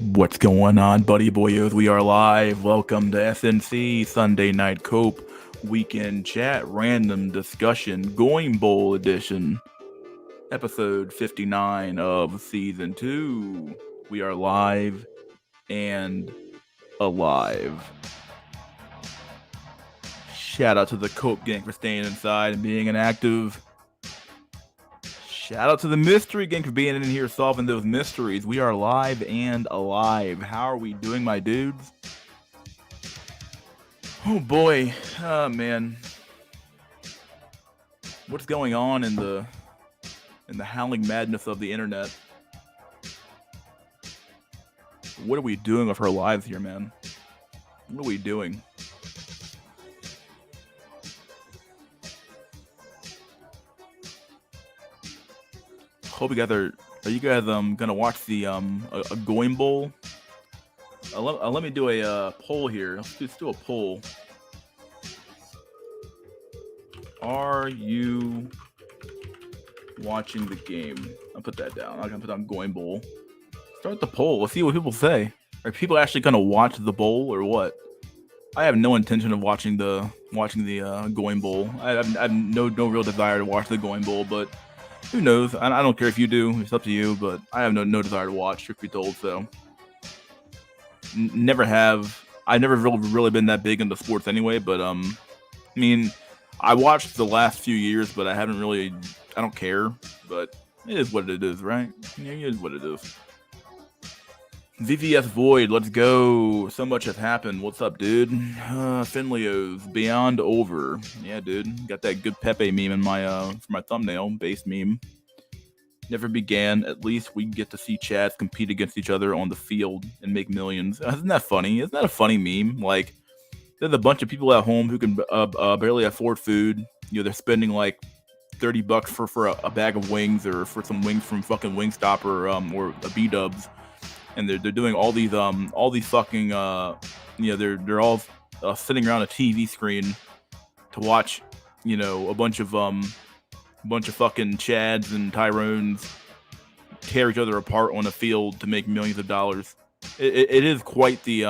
What's going on, buddy boyos? We are live. Welcome to SNC Sunday Night Cope Weekend Chat Random Discussion Goyim Bowl Edition, episode 59 of Season 2. We are live and alive. Shout out to the Cope gang for staying inside and being inactive. Shout out to the Mystery Gang for being in here solving those mysteries. We are live and alive. How are we doing, my dudes? Oh boy, man, what's going on in the howling madness of the internet? What are we doing with our lives here, man? What are we doing? Hope you guys are you guys gonna watch the a Goyim Bowl? Let me do a poll here. Let's do a poll. Are you watching the game? I'll put that down. I'm gonna put on Goyim Bowl. Start the poll. Let's see what people say. Are people actually gonna watch the bowl or what? I have no intention of watching the Goyim Bowl. I have no real desire to watch the Goyim Bowl, but who knows? I don't care if you do. It's up to you. But I have no desire to watch, truth be told. So never have. I've never really been that big into sports anyway. But I mean, I watched the last few years, but I haven't really. I don't care. But it is what it is, right? Yeah, it is what it is. VVS Void, let's go. So much has happened. What's up, dude? Finleo's Beyond Over. Yeah, dude. Got that good Pepe meme in my for my thumbnail, base meme. Never began. At least we get to see Chads compete against each other on the field and make millions. Isn't that funny? Isn't that a funny meme? Like, there's a bunch of people at home who can barely afford food. You know, they're spending like $30 for a bag of wings or for some wings from fucking Wingstop or a B-Dubs. And they're doing all these fucking they're all sitting around a TV screen to watch a bunch of fucking Chads and Tyrones tear each other apart on a field to make millions of dollars. It is quite the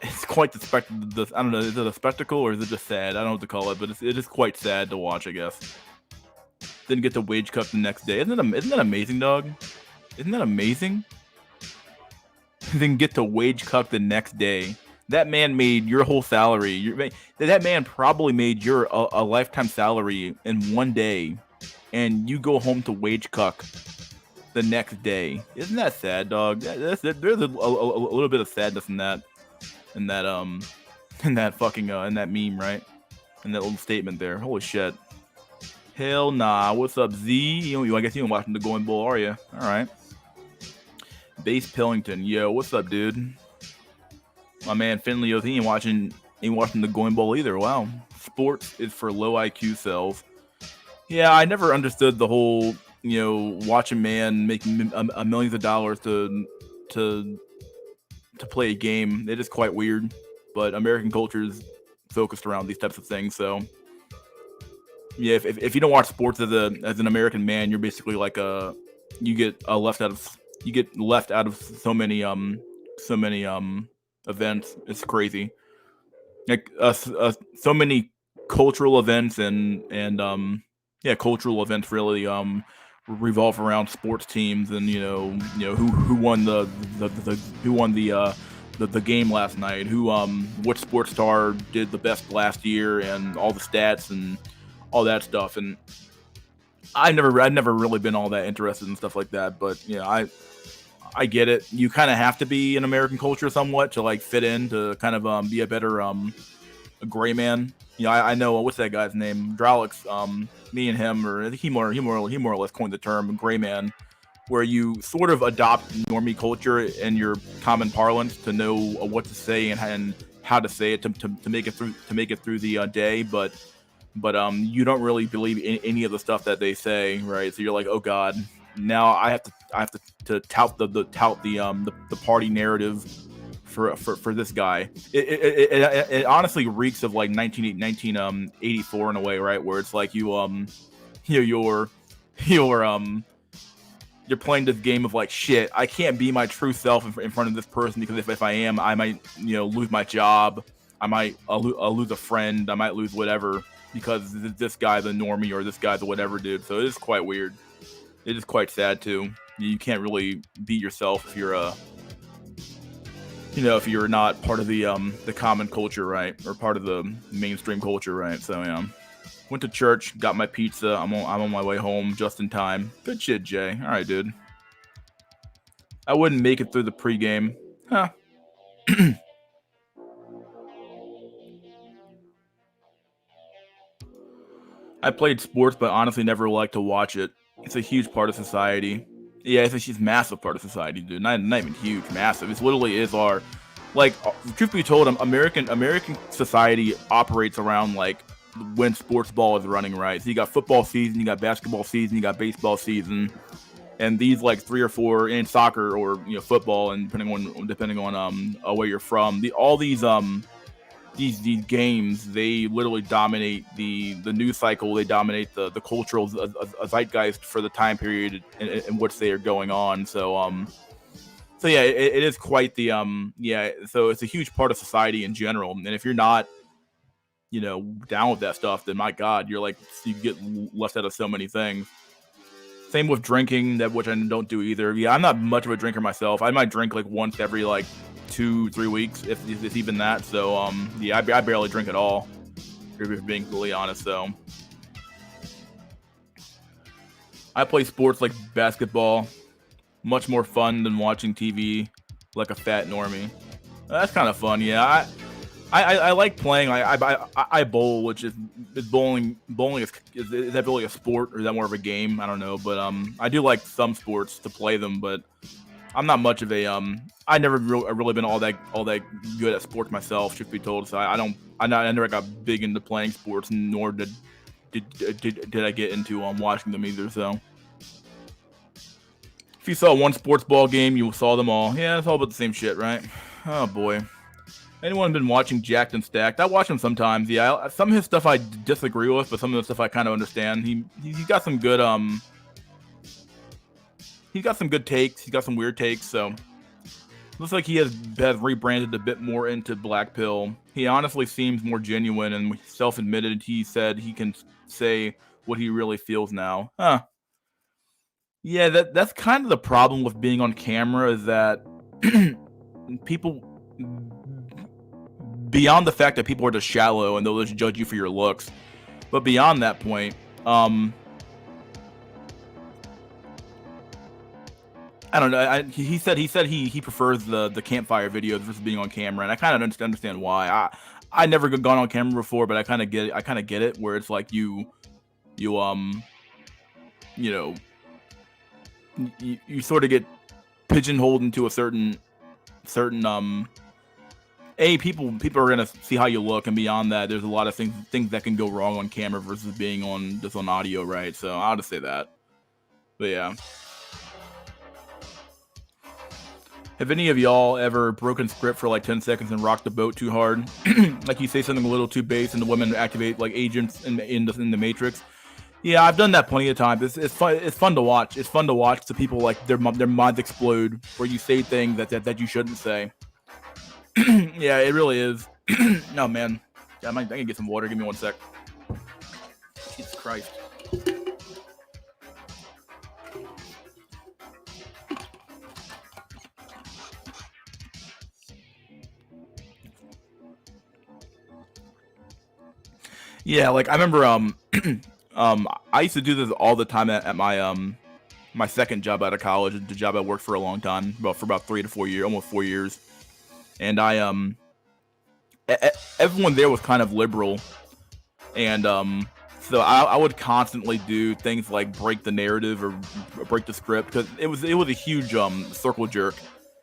it's quite the spectacle. I don't know, is it a spectacle or is it just sad? I don't know what to call it, but it is quite sad to watch, I guess. Then get the wage cut the next day. Isn't that amazing, dog? Isn't that amazing? Then get to wage cut the next day. That man made your whole salary. That man probably made your a lifetime salary in one day, and you go home to wage cut the next day. Isn't that sad, dog? There's a little bit of sadness in that fucking in that meme, right? In that little statement there. Holy shit. Hell nah. What's up, Z? I guess you ain't watching the Goyim Bowl, are you? All right. Base Pillington, yo, what's up, dude? My man Finley, he ain't watching the Goyim Bowl either. Wow, sports is for low IQ cells. Yeah, I never understood the whole, watch a man making millions of dollars to play a game. It is quite weird, but American culture is focused around these types of things. So, yeah, if you don't watch sports as an American man, you're basically like you get left out of so many events. It's crazy. Like so many cultural events and cultural events really revolve around sports teams and who won the game last night, what sports star did the best last year, and all the stats and all that stuff. And I've never really been all that interested in stuff like that, but I get it. You kind of have to be in American culture somewhat to like fit in to kind of be a better a gray man. I know what's that guy's name? Drolix. Me and him, or I think he more or less coined the term gray man, where you sort of adopt normie culture in your common parlance to know what to say and how to say it to make it through the day, but you don't really believe in any of the stuff that they say, right? So you're like, oh god, now I have to tout the party narrative for this guy. It honestly reeks of like 1984 in a way, right? Where it's like you're you're playing this game of like, shit, I can't be my true self in front of this person, because if I am, I might, lose my job. I'll lose a friend. I might lose whatever, because this guy's a normie, or this guy's a whatever dude. So it is quite weird. It is quite sad too. You can't really be yourself if you're if you're not part of the common culture, right? Or part of the mainstream culture, right? So yeah. Went to church, got my pizza. I'm on my way home just in time. Good shit, Jay. All right, dude. I wouldn't make it through the pregame. Huh. I played sports, but honestly never liked to watch it. It's a huge part of society. Yeah, it's a massive part of society, dude. Not even huge, massive. It literally is our, like, truth be told, American society operates around like when sports ball is running, right? So you got football season, you got basketball season, you got baseball season, and these like 3 or 4 in soccer or football, and depending on where you're from, all these games, they literally dominate the news cycle. They dominate the cultural zeitgeist for the time period in which they are going on. So yeah, it is quite the So it's a huge part of society in general, and if you're not down with that stuff, then my God, you get left out of so many things. Same with drinking, which I don't do either. Yeah, I'm not much of a drinker myself. I might drink like once every 2-3 weeks, if it's even that. So yeah, I barely drink at all, if being completely honest. So I play sports like basketball, much more fun than watching TV like a fat normie. That's kind of fun. Yeah, I like playing. I bowl, which is bowling. Bowling is that really a sport, or is that more of a game? I don't know, but I do like some sports to play them, but I'm not much of a I never really been all that good at sports myself, truth be told. So I never got big into playing sports, nor did I get into watching them either. So if you saw one sports ball game, you saw them all. Yeah, it's all about the same shit, right? Oh boy. Anyone been watching Jacked and Stacked? I watch him sometimes. Yeah, some of his stuff I disagree with, but some of the stuff I kind of understand. He's got some good he's got some good takes. He's got some weird takes. So looks like he has rebranded a bit more into Black Pill. He honestly seems more genuine, and self-admitted he said he can say what he really feels now. Huh. Yeah, that's kind of the problem with being on camera, is that people, beyond the fact that people are just shallow and they'll just judge you for your looks, but beyond that point, I don't know. He said he prefers the campfire videos versus being on camera, and I kind of understand why. I never gone on camera before, but I kind of get it, where it's like you sort of get pigeonholed into a certain people are gonna see how you look, and beyond that, there's a lot of things that can go wrong on camera versus being on audio, right? So I'll just say that. But yeah. Have any of y'all ever broken script for like 10 seconds and rocked the boat too hard? Like you say something a little too base and the women activate like agents in the Matrix? Yeah, I've done that plenty of times. It's fun. It's fun to watch. It's fun to watch the people like their minds explode, where you say things that you shouldn't say. Yeah, it really is. No, man. Yeah, I can get some water. Give me 1 sec. Jesus Christ. Yeah, like I remember I used to do this all the time at my second job out of college, the job I worked for a long time, for about 3 to 4 years, almost 4 years. And everyone there was kind of liberal, and so I would constantly do things like break the narrative or break the script, because it was a huge circle jerk.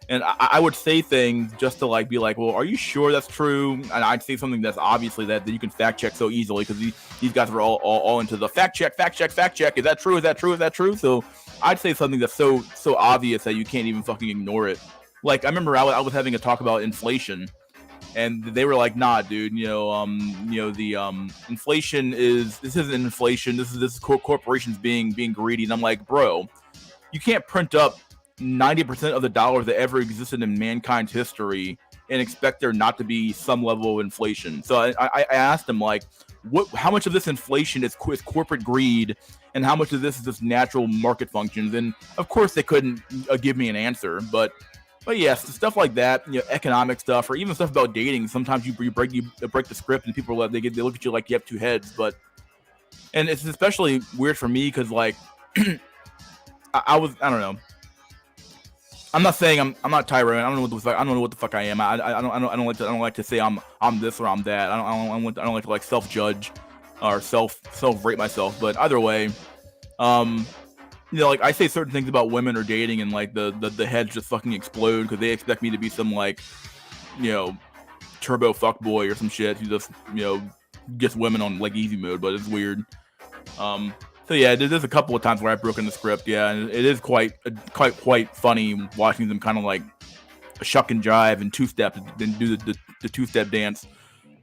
And I would say things just to like be like, well, are you sure that's true? And I'd say something that's obviously that you can fact check so easily, because these guys were all into the fact check. Is that true? Is that true? So I'd say something that's so obvious that you can't even fucking ignore it. Like I remember I was having a talk about inflation, and they were like, nah, dude, the inflation this isn't inflation. This is corporations being greedy. And I'm like, bro, you can't print up 90% of the dollars that ever existed in mankind's history and expect there not to be some level of inflation. So I asked him, like, how much of this inflation is corporate greed, and how much of this is just natural market functions? And of course, they couldn't give me an answer. But yes, stuff like that, economic stuff, or even stuff about dating. Sometimes you break the script, and people they look at you like you have two heads. And it's especially weird for me because, like, I don't know. I'm not saying I'm not Tyrone. I don't know what the fuck I am. I don't like to say I'm this or I'm that. I don't like to like self judge or self rate myself. But either way, like I say certain things about women or dating, and like the heads just fucking explode because they expect me to be some like, turbo fuckboy or some shit who just gets women on like easy mode. But it's weird. So yeah, there's a couple of times where I've broken the script, yeah, and it is quite funny watching them kind of like shuck and jive and two-step, then do the two-step dance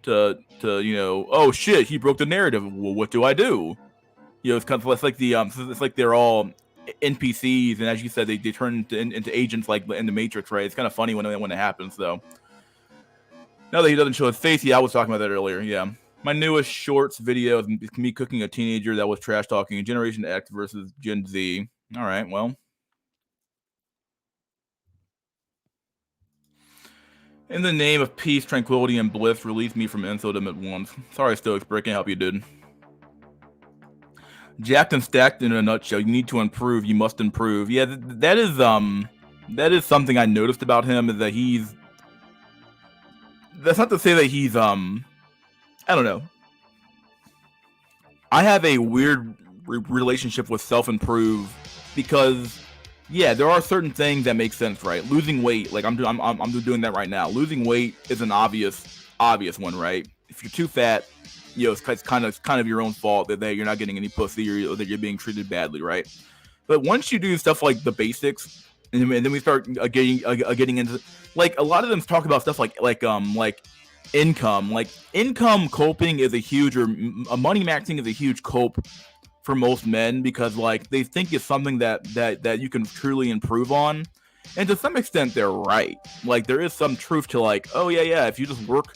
to oh shit, he broke the narrative. Well, what do I do? It's kind of like it's like they're all NPCs, and as you said, they turn into agents like in the Matrix, right? It's kind of funny when it happens, though. Now that he doesn't show his face, yeah, I was talking about that earlier, yeah. My newest shorts video is me cooking a teenager that was trash talking Generation X versus Gen Z. All right, well. In the name of peace, tranquility, and bliss, release me from insult at once. Sorry, Stoics, but I can't help you, dude. Jacked and stacked in a nutshell. You need to improve. You must improve. Yeah, that is something I noticed about him, is that he's. That's not to say that he's I don't know. I have a weird relationship with self-improve because, yeah, there are certain things that make sense, right? Losing weight, like I'm doing that right now. Losing weight is an obvious one, right? If you're too fat, it's kind of your own fault that you're not getting any pussy or that you're being treated badly, right? But once you do stuff like the basics, and then we start getting into, like, a lot of them talk about stuff like income coping is a huge, or money maxing is a huge cope for most men, because like they think it's something that you can truly improve on, and to some extent they're right. Like there is some truth to like, oh yeah, if you just work,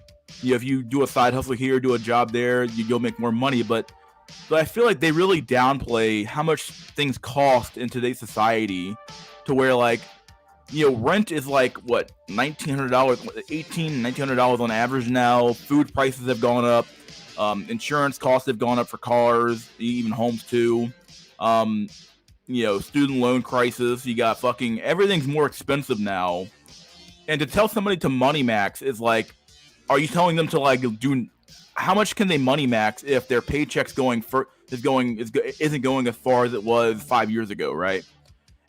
if you do a side hustle here, do a job there, you'll make more money. But I feel like they really downplay how much things cost in today's society, to where like, rent is like what, $1,900, $1,900 on average now. Food prices have gone up. Insurance costs have gone up for cars, even homes too. Student loan crisis. You got fucking everything's more expensive now. And to tell somebody to money max is like, are you telling them to like do? How much can they money max if their paycheck's isn't going as far as it was 5 years ago, right?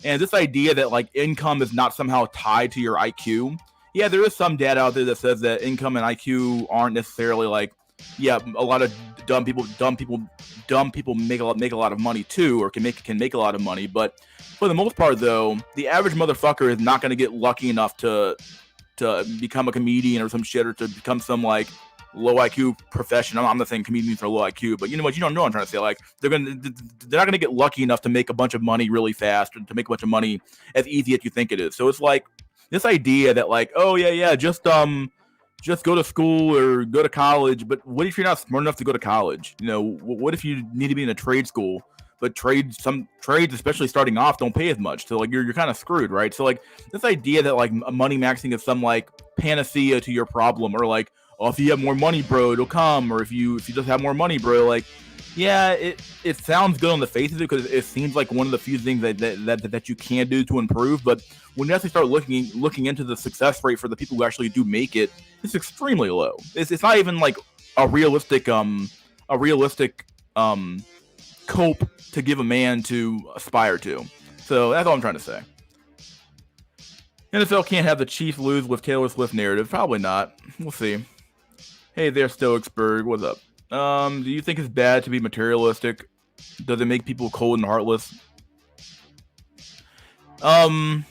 And this idea that like income is not somehow tied to your IQ. Yeah, there is some data out there that says that income and IQ aren't necessarily like, yeah, a lot of dumb people make a lot of money too, or can make a lot of money. But for the most part, though, the average motherfucker is not going to get lucky enough to become a comedian or some shit, or to become some like low IQ profession. I'm not saying comedians are low IQ, but you know what I'm trying to say. Like they're not gonna get lucky enough to make a bunch of money really fast, and to make a bunch of money as easy as you think it is. So it's like this idea that like, oh yeah, just go to school or go to college. But what if you're not smart enough to go to college? What if you need to be in a trade school? But some trades, especially starting off, don't pay as much. So like you're kind of screwed, right? So like this idea that like money maxing is some like panacea to your problem, or like, oh, if you have more money, bro, it'll come. Or if you just have more money, bro, like, yeah, it sounds good on the face of it, because it seems like one of the few things that you can do to improve. But when you actually start looking into the success rate for the people who actually do make it, it's extremely low. It's not even like a realistic cope to give a man to aspire to. So that's all I'm trying to say. NFL can't have the Chiefs lose with Taylor Swift narrative. Probably not. We'll see. Hey there, Stoicsburg. What's up? Do you think it's bad to be materialistic? Does it make people cold and heartless? I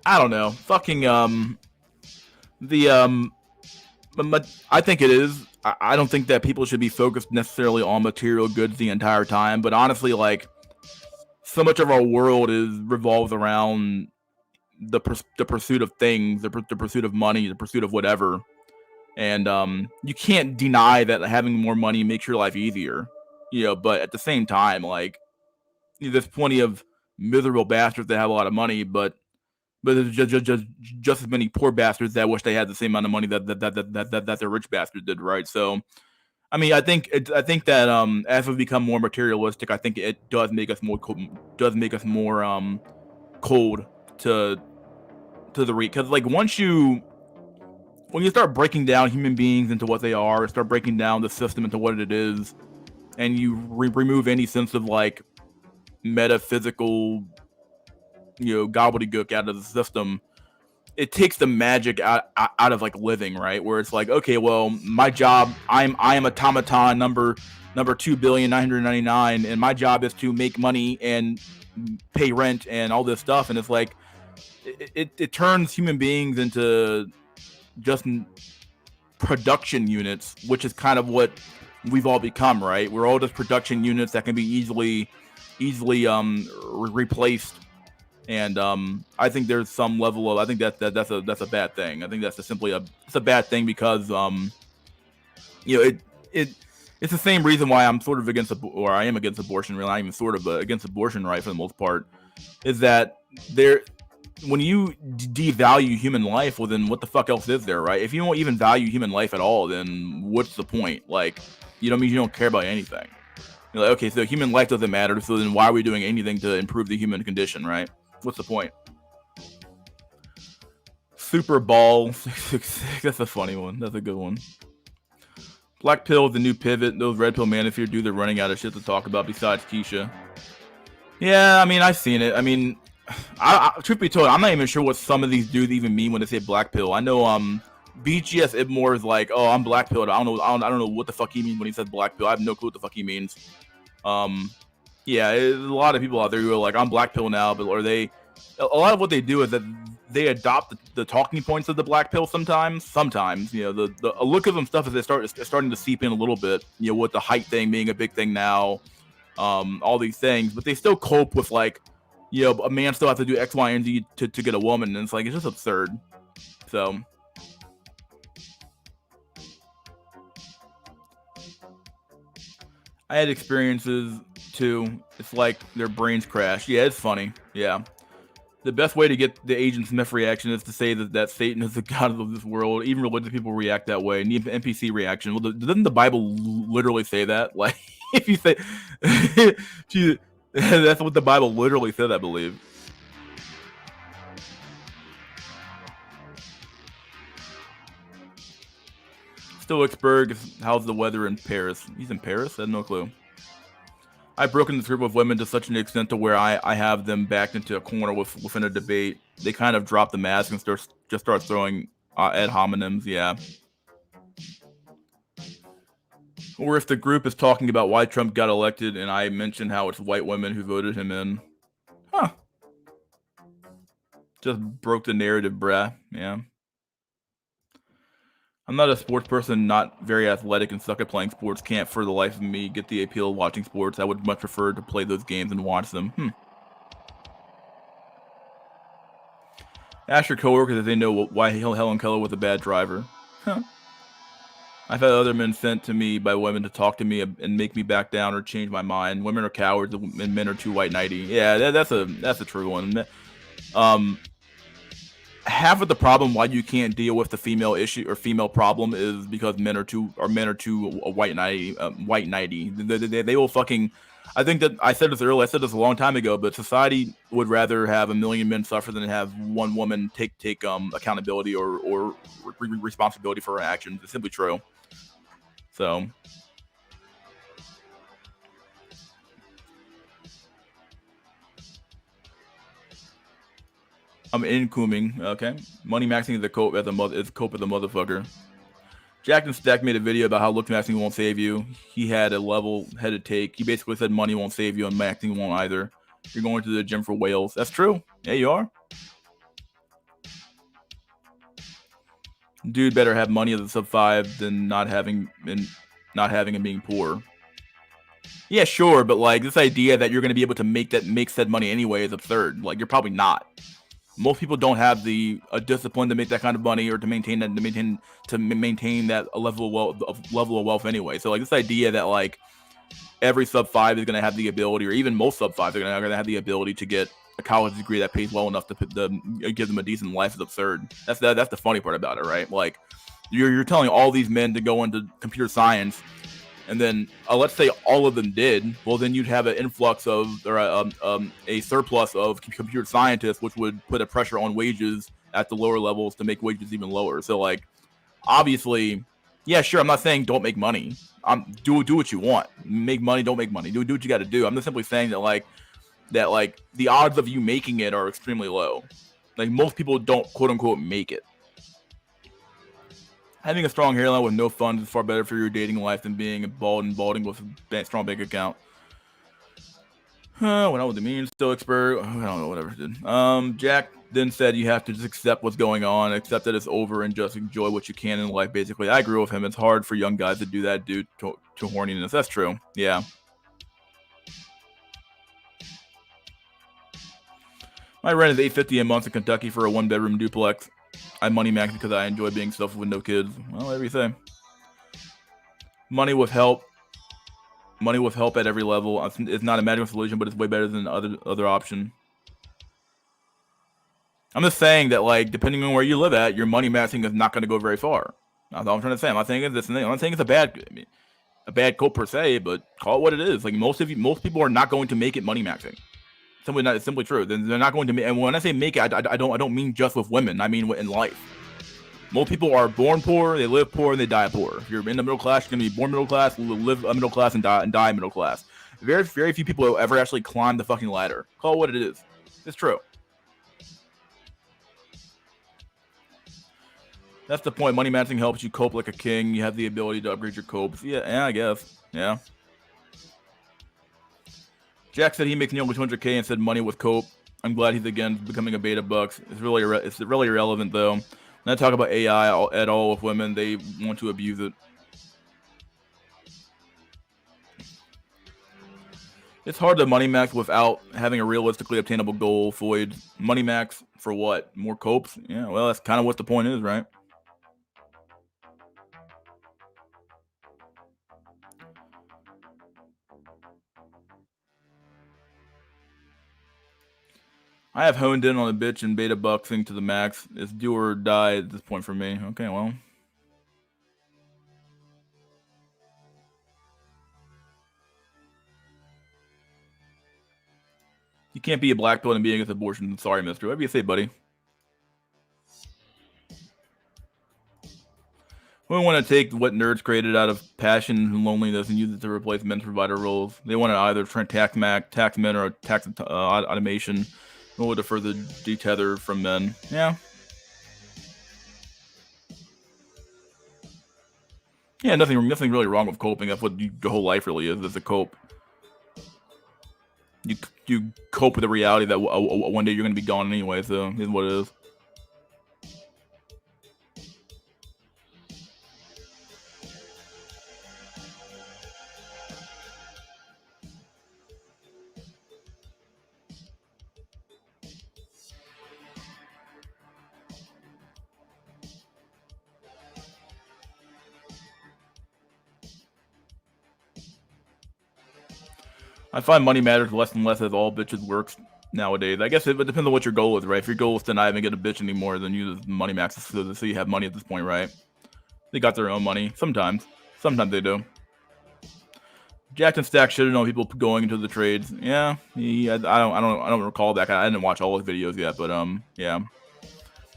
don't know. Fucking I think it is. I don't think that people should be focused necessarily on material goods the entire time. But honestly, like, so much of our world revolves around the pursuit of things, the pursuit of money, the pursuit of whatever. And you can't deny that having more money makes your life easier, but at the same time, like, there's plenty of miserable bastards that have a lot of money, but there's just as many poor bastards that wish they had the same amount of money that the rich bastard did, right? So, I mean, I think that as we become more materialistic, I think it does make us more cold to the because, like, when you start breaking down human beings into what they are, start breaking down the system into what it is, and you remove any sense of like metaphysical, gobbledygook out of the system, it takes the magic out of like living, right? Where it's like, okay, well, my job, I am automaton number 2,999,000, and my job is to make money and pay rent and all this stuff, and it's like it turns human beings into just production units, which is kind of what we've all become, right? We're all just production units that can be easily replaced. And I think there's some level of, I think that's a bad thing. I think that's it's a bad thing because it's the same reason why I'm sort of against I am against abortion, really, not even sort of, but against abortion, right, for the most part, is that when you devalue human life, well, then what the fuck else is there, right? If you don't even value human life at all, then what's the point? Like, you don't care about anything. You're like, okay, so human life doesn't matter, so then why are we doing anything to improve the human condition, right? What's the point? Super Ball 666, that's a funny one. That's a good one. Black Pill is the new pivot. Those Red Pill manosphere dudes are running out of shit to talk about besides Keisha. Yeah, I mean, I've seen it. I mean, I truth be told, I'm not even sure what some of these dudes even mean when they say black pill. I know BGS Ibmore is like, oh, I'm black pilled. I don't know what the fuck he means when he says black pill. I have no clue what the fuck he means. Yeah, there's a lot of people out there who are like, I'm black pill now, but a lot of what they do is that they adopt the talking points of the black pill sometimes, the lookism stuff is starting to seep in a little bit, with the height thing being a big thing now, all these things, but they still cope with like, a man still has to do X, Y, and Z to get a woman, and it's like, it's just absurd. So I had experiences too. It's like their brains crash. Yeah, it's funny. Yeah. The best way to get the Agent Smith reaction is to say that Satan is the god of this world. Even religious people react that way. And the NPC reaction. Well, doesn't the Bible literally say that? Like, if you say, that's what the Bible literally said, I believe. Stoicsburg, how's the weather in Paris? He's in Paris? I had no clue. I've broken this group of women to such an extent to where I have them backed into a corner within a debate. They kind of drop the mask and start throwing ad hominems. Yeah. Or if the group is talking about why Trump got elected and I mention how it's white women who voted him in. Huh. Just broke the narrative, bruh. Yeah. I'm not a sports person, not very athletic, and suck at playing sports. Can't for the life of me get the appeal of watching sports. I would much prefer to play those games and watch them. Ask your coworkers if they know why Helen Keller was a bad driver. Huh. I've had other men sent to me by women to talk to me and make me back down or change my mind. Women are cowards and men are too white knighty. Yeah, that's a true one. Half of the problem why you can't deal with the female issue or female problem is because men are too white knighty. They will fucking. I think that I said this earlier. I said this a long time ago, but society would rather have a million men suffer than have one woman take accountability or responsibility for her actions. It's simply true. So. I'm incoming. Okay. Money maxing is a cope as a motherfucker. Jack and Stack made a video about how look maxing won't save you. He had a level-headed take. He basically said money won't save you and maxing won't either. You're going to the gym for whales. That's true. Yeah, you are. Dude better have money as a sub 5 than not having and being poor. Yeah, sure, but like this idea that you're going to be able to make said money anyway is absurd. Like you're probably not. Most people don't have the discipline to make that kind of money or to maintain that a level of wealth anyway. So like this idea that like every sub 5 is going to have the ability, or even most sub 5s are going to have the ability to get a college degree that pays well enough to give them a decent life is absurd. That's the funny part about it, right? Like you're telling all these men to go into computer science, and then let's say all of them did. Well, then you'd have an influx of or a surplus of computer scientists, which would put a pressure on wages at the lower levels to make wages even lower. So like obviously, yeah, sure. I'm not saying don't make money. Do what you want. Make money, don't make money. Do what you got to do. I'm just simply saying that like the odds of you making it are extremely low. Like most people don't quote unquote make it. Having a strong hairline with no funds is far better for your dating life than being balding with a strong bank account. When I was the mean still expert. I don't know, whatever it did. Jack then said you have to just accept what's going on, accept that it's over, and just enjoy what you can in life. Basically, I agree with him. It's hard for young guys to do that due to horniness. That's true. Yeah. My rent is $850 a month in Kentucky for a 1-bedroom duplex. I money max because I enjoy being selfish with no kids. Well, whatever you say. Money with help at every level. It's not a magical solution, but it's way better than other option. I'm just saying that, like, depending on where you live at, your money maxing is not going to go very far. That's all I'm trying to say. I'm not saying it's this thing. I'm not saying it's a bad quote per se, but call it what it is. Like most people are not going to make it money maxing. It's simply true. They're not going to make. And when I say make it, I don't mean just with women. I mean in life. Most people are born poor, they live poor, and they die poor. If you're in the middle class, you're going to be born middle class, live middle class, and die middle class. Very few people will ever actually climb the fucking ladder. Call it what it is. It's true. That's the point. Money matching helps you cope like a king. You have the ability to upgrade your copes. Yeah, I guess. Yeah. Jack said he makes nearly 200K and said money with cope. I'm glad he's again becoming a beta bucks. It's really irrelevant though. When I talk about AI at all with women, they want to abuse it. It's hard to money max without having a realistically obtainable goal. Void money max for what? More copes? Yeah, well, that's kind of what the point is, right? I have honed in on a bitch and beta bucksing to the max. It's do or die at this point for me. Okay, well. You can't be a black belt and be against abortion. Sorry, mister. What do you say, buddy? We want to take what nerds created out of passion and loneliness and use it to replace men's provider roles. They want to either tax men or tax automation in order to further detether from men. Yeah. Yeah, nothing really wrong with coping. That's what your whole life really is a cope. You cope with the reality that one day you're going to be gone anyway, so it is what it is. I find money matters less and less as all bitches works nowadays. I guess it depends on what your goal is, right? If your goal is to not even get a bitch anymore, then use money max so you have money at this point, right? They got their own money. Sometimes they do. Jack and Stack should have known people going into the trades. Yeah, I don't recall that. I didn't watch all his videos yet, but yeah.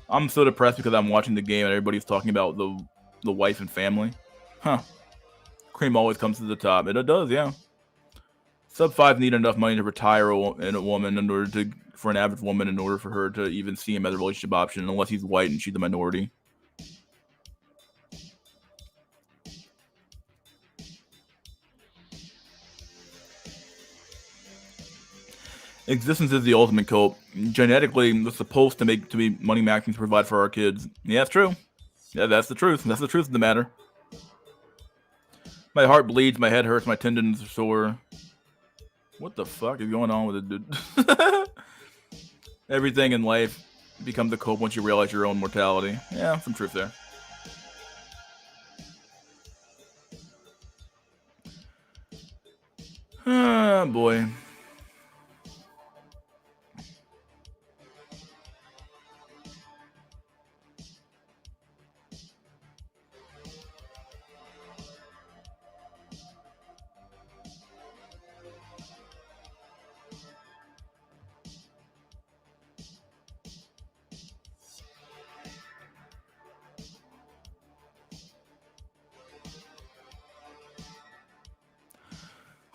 I'm so depressed because I'm watching the game and everybody's talking about the wife and family. Huh. Cream always comes to the top. It does, yeah. Sub 5 need enough money to retire a woman for an average woman in order for her to even see him as a relationship option, unless he's white and she's the minority. Existence is the ultimate cope. Genetically, we're supposed to be money maxing to provide for our kids. Yeah, that's true. Yeah, that's the truth. That's the truth of the matter. My heart bleeds, my head hurts, my tendons are sore. What the fuck is going on with it, dude? Everything in life becomes a cope once you realize your own mortality. Yeah, some truth there. Ah, boy.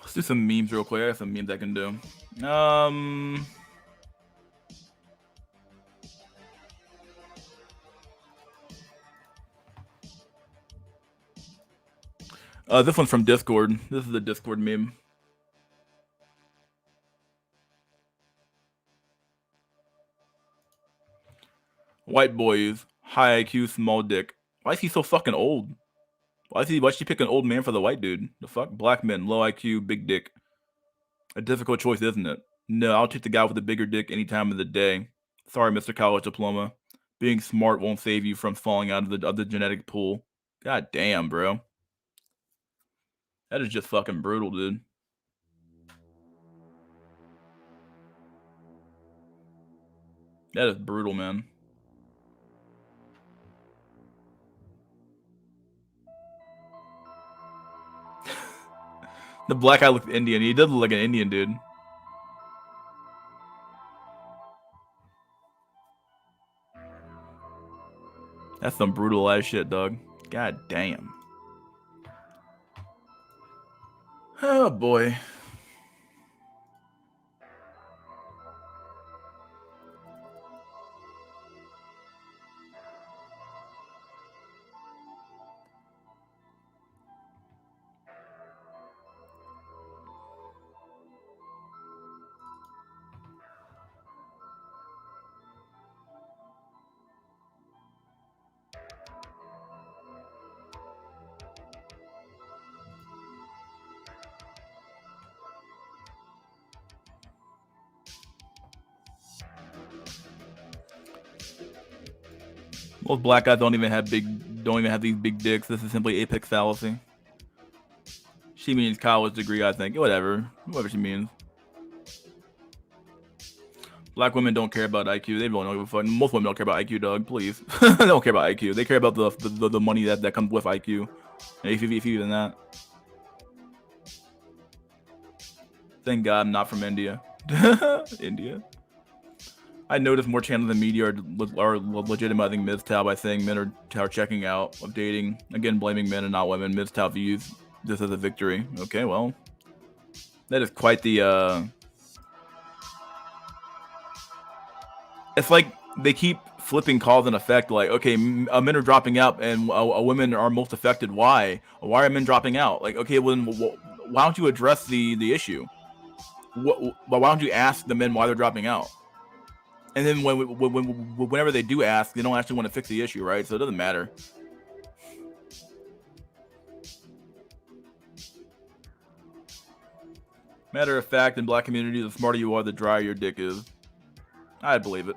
Let's do some memes real quick. I got some memes I can do. This one's from Discord. This is a Discord meme. White boys, high IQ, small dick. Why is he so fucking old? Why is she pick an old man for the white dude? The fuck? Black men, low IQ, big dick. A difficult choice, isn't it? No, I'll take the guy with the bigger dick any time of the day. Sorry, Mr. College Diploma. Being smart won't save you from falling out of the genetic pool. God damn, bro. That is just fucking brutal, dude. That is brutal, man. The black guy looks Indian. He does look like an Indian, dude. That's some brutal ass shit, dog. God damn. Oh boy. Most black guys don't even have these big dicks. This is simply apex fallacy. She means college degree, I think. Whatever she means. Black women don't care about IQ. They don't give a fuck. Most women don't care about IQ, dog. Please, they don't care about IQ. They care about the money that comes with IQ. If even that. Thank God I'm not from India. India. I noticed more channels in media are legitimizing MGTOW by saying men are checking out of dating. Again, blaming men and not women. MGTOW views this as a victory. Okay, well, that is quite the. It's like they keep flipping cause and effect. Like, okay, men are dropping out and women are most affected. Why? Why are men dropping out? Like, okay, well, why don't you address the issue? Why don't you ask the men why they're dropping out? And then whenever they do ask, they don't actually want to fix the issue, right? So it doesn't matter. Matter of fact, in black community, the smarter you are, the drier your dick is. I'd believe it.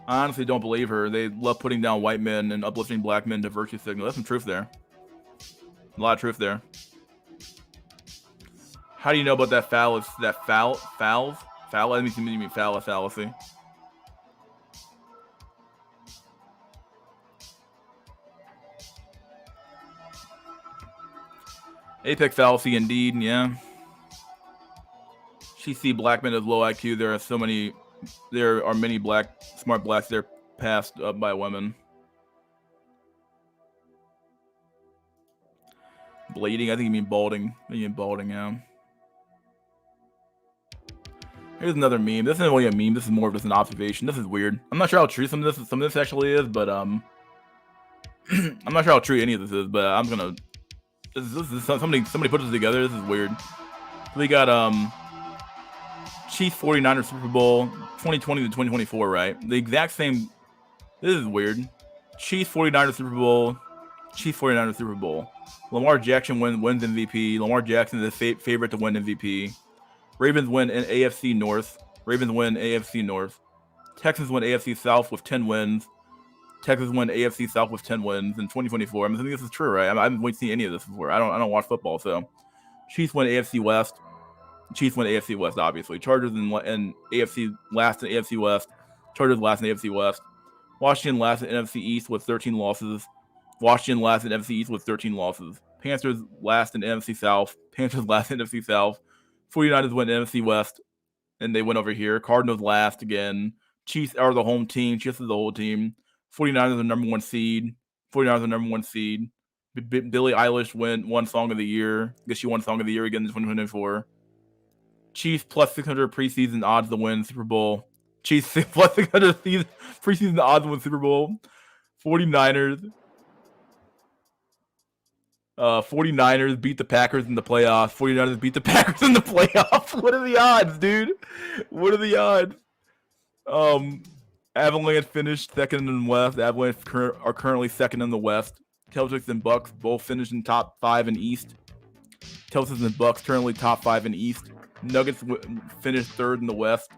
I honestly don't believe her. They love putting down white men and uplifting black men to virtue signal. There's some truth there. A lot of truth there. How do you know about that fouls? Foul? I mean fallacy. Apex fallacy, indeed. Yeah. She see black men as low IQ. There are many smart blacks that are passed up by women. Blading? I think you mean balding. Yeah. Here's another meme. This isn't really a meme. This is more of just an observation. This is weird. I'm not sure how true some of this actually is, but I'm not sure how true any of this is. But I'm gonna. This is somebody put this together. This is weird. We got Chiefs 49ers Super Bowl 2020 to 2024, right? The exact same. This is weird. Chiefs 49ers Super Bowl Chiefs 49ers Super Bowl. Lamar Jackson wins MVP. Lamar Jackson is the favorite to win MVP. Ravens win in AFC North. Ravens win AFC North. Texans win AFC South with 10 wins. Texas win AFC South with 10 wins in 2024. I'm assuming this is true, right? I haven't seen any of this before. I don't watch football, so Chiefs win AFC West. Chiefs win AFC West, obviously. Chargers in AFC last in AFC West. Chargers last in AFC West. Washington last in NFC East with 13 losses. Washington last in NFC East with 13 losses. Panthers last in NFC South. Panthers last in NFC South. 49ers win NFC West, and they went over here. Cardinals last again. Chiefs are the home team. Chiefs is the whole team. 49ers are the number one seed. 49ers are the number one seed. Billie Eilish won Song of the Year. I guess she won Song of the Year again in 2024. Chiefs plus 600 preseason odds to win Super Bowl. Chiefs plus 600 preseason odds to win Super Bowl. 49ers. 49ers beat the Packers in the playoffs. 49ers beat the Packers in the playoffs. What are the odds, dude? What are the odds? Avalanche finished second in the West. Avalanche are currently second in the West. Celtics and Bucks both finished in top 5 in East. Celtics and Bucks currently top 5 in East. Nuggets finished third in the West.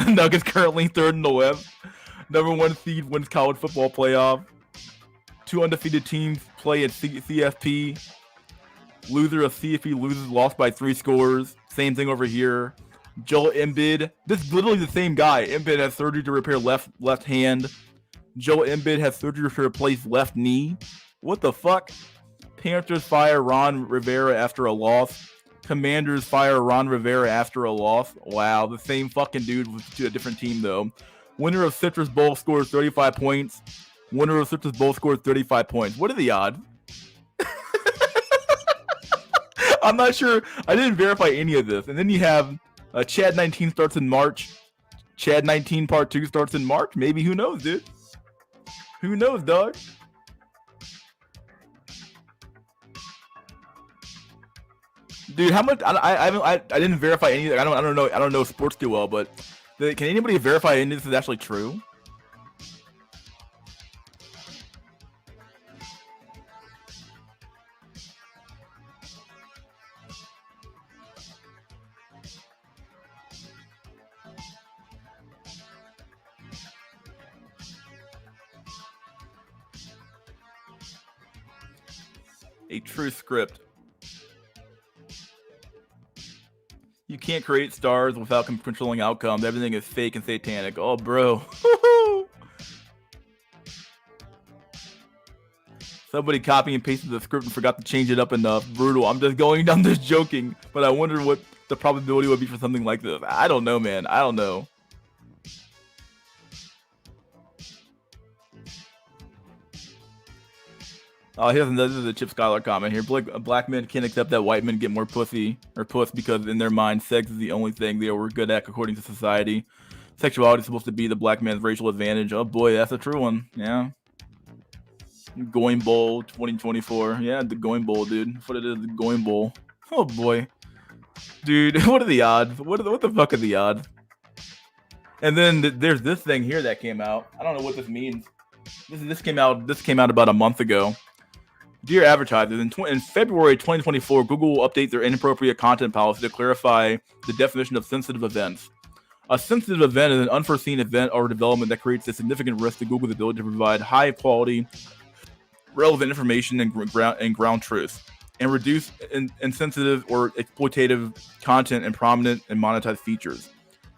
Nuggets currently third in the West. Number one seed wins college football playoff. 2 undefeated teams play at CFP. Loser of CFP loses, lost by 3 scores. Same thing over here. Joel Embiid. This is literally the same guy. Embiid has surgery to repair left hand. Joel Embiid has surgery to replace left knee. What the fuck? Panthers fire Ron Rivera after a loss. Commanders fire Ron Rivera after a loss. Wow, the same fucking dude to a different team though. Winner of Citrus Bowl scores 35 points. Winner of Citrus Bowl scores 35 points. What are the odds? I'm not sure. I didn't verify any of this. And then you have Chad 19 starts in March. Chad 19 Part 2 starts in March. Maybe. Who knows, dude? Who knows, dog? Dude, how much? I didn't verify anything. I don't know sports too well, but can anybody verify any of this is actually true? A true script. You can't create stars without controlling outcomes. Everything is fake and satanic. Oh, bro. Somebody copied and pasted the script and forgot to change it up enough. Brutal. I'm just joking. But I wonder what the probability would be for something like this. I don't know, man. I don't know. Oh, here's another Chip Scholar comment here. Black men can't accept that white men get more pussy or puss because in their mind, sex is the only thing they were good at according to society. Sexuality is supposed to be the black man's racial advantage. Oh boy, that's a true one. Yeah. Goyim Bowl 2024. Yeah, the Goyim Bowl, dude. That's what it is, the Goyim Bowl. Oh boy. Dude, what are the odds? What the fuck are the odds? And then there's this thing here that came out. I don't know what this means. This came out about a month ago. Dear advertisers, in February 2024, Google will update their inappropriate content policy to clarify the definition of sensitive events. A sensitive event is an unforeseen event or development that creates a significant risk to Google's ability to provide high-quality, relevant information and ground truth, and reduce insensitive or exploitative content and prominent and monetized features.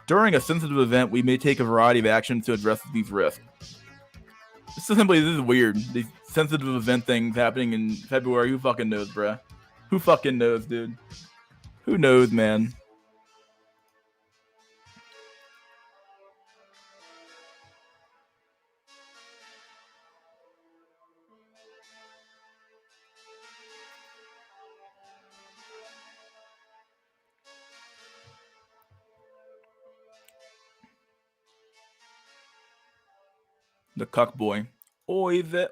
During a sensitive event, we may take a variety of actions to address these risks. This is weird. These sensitive event things happening in February. Who fucking knows, bruh? Who fucking knows, dude? Who knows, man? The cuck boy. Oive.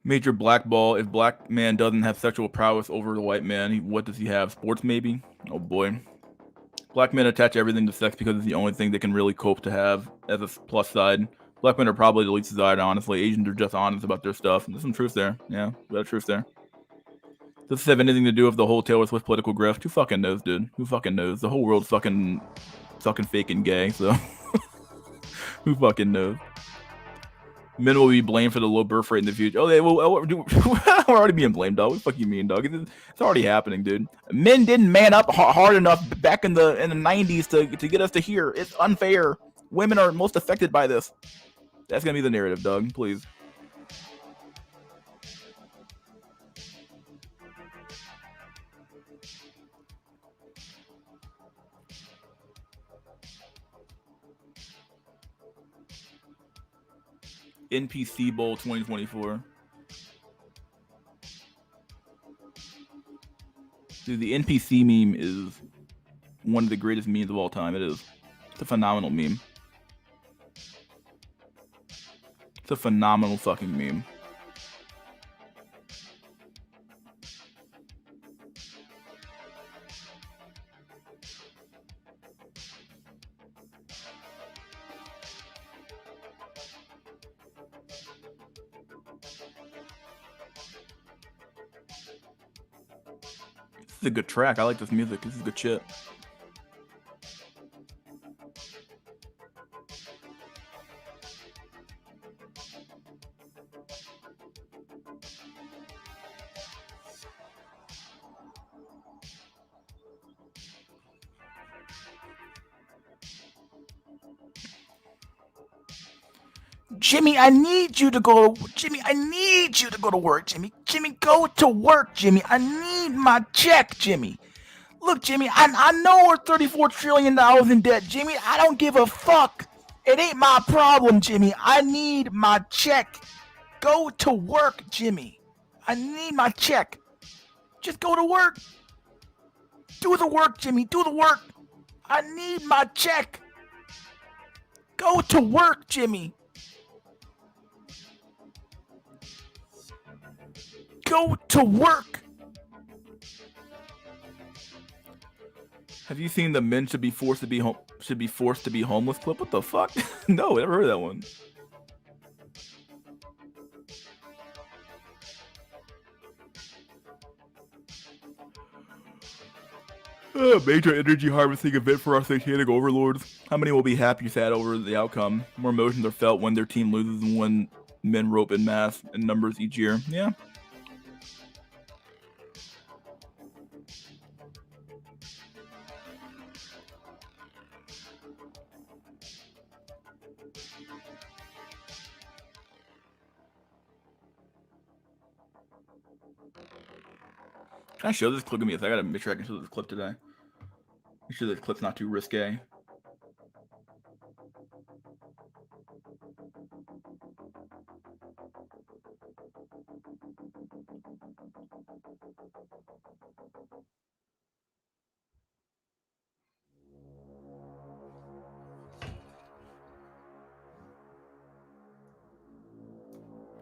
Major blackball. If black man doesn't have sexual prowess over the white man, what does he have? Sports maybe? Oh boy. Black men attach everything to sex because it's the only thing they can really cope to have as a plus side. Black men are probably the least desired, honestly. Asians are just honest about their stuff. There's some truth there. Yeah, there's truth there. Does this have anything to do with the whole Taylor Swift political grift? Who fucking knows, dude? Who fucking knows? The whole world's fucking fake and gay, so who fucking knows? Men will be blamed for the low birth rate in the future. Oh, they will. We're already being blamed, dog. What the fuck you mean, dog? It's already happening, dude. Men didn't man up hard enough back in the 90s to get us to here. It's unfair. Women are most affected by this. That's gonna be the narrative, dog. Please. NPC Bowl 2024. Dude, the NPC meme is one of the greatest memes of all time. It is. It's a phenomenal meme. It's a phenomenal fucking meme. This is a good track. I like this music. This is good shit. Jimmy, I need you to go. Jimmy, I need you to go to work, Jimmy. Jimmy, go to work, Jimmy. I need my check, Jimmy. Look, Jimmy, I know we're $34 trillion in debt, Jimmy. I don't give a fuck. It ain't my problem, Jimmy. I need my check. Go to work, Jimmy. I need my check. Just go to work. Do the work, Jimmy. Do the work. I need my check. Go to work, Jimmy. Go to work. Have you seen the men should be forced to be homeless clip? What the fuck? No, I never heard that one. Major energy harvesting event for our satanic overlords. How many will be happy sad over the outcome? More emotions are felt when their team loses than when men rope in mass and numbers each year. Yeah. Can I show this clip? Give me a second. I gotta make sure I can show this clip today. Make sure this clip's not too risque.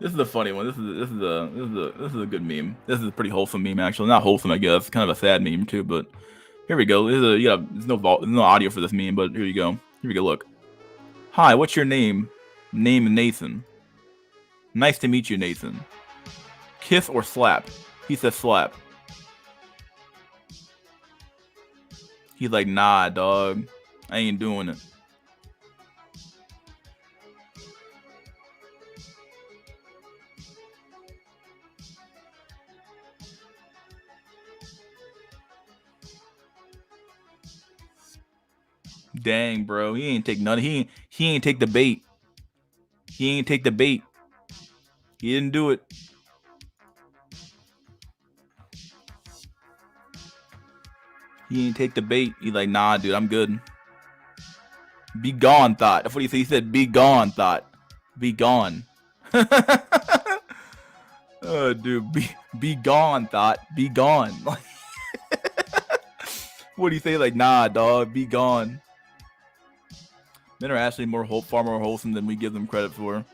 This is a funny one. This is a good meme. This is a pretty wholesome meme, actually. Not wholesome, I guess. Kind of a sad meme too, but here we go. There's no audio for this meme, but here you go. Here we go. Look. Hi, what's your name? Name Nathan. Nice to meet you, Nathan. Kiss or slap? He says slap. He's like, nah, dog. I ain't doing it. Dang, bro. He ain't take none. He ain't take the bait. He ain't take the bait. He didn't do it. He ain't take the bait. He like, nah, dude, I'm good. Be gone, thought. That's what he said. He said, be gone, thought. Be gone. Oh, dude, be gone, thought. Be gone. What do you say? Like, nah, dog, be gone. Men are actually far more wholesome than we give them credit for.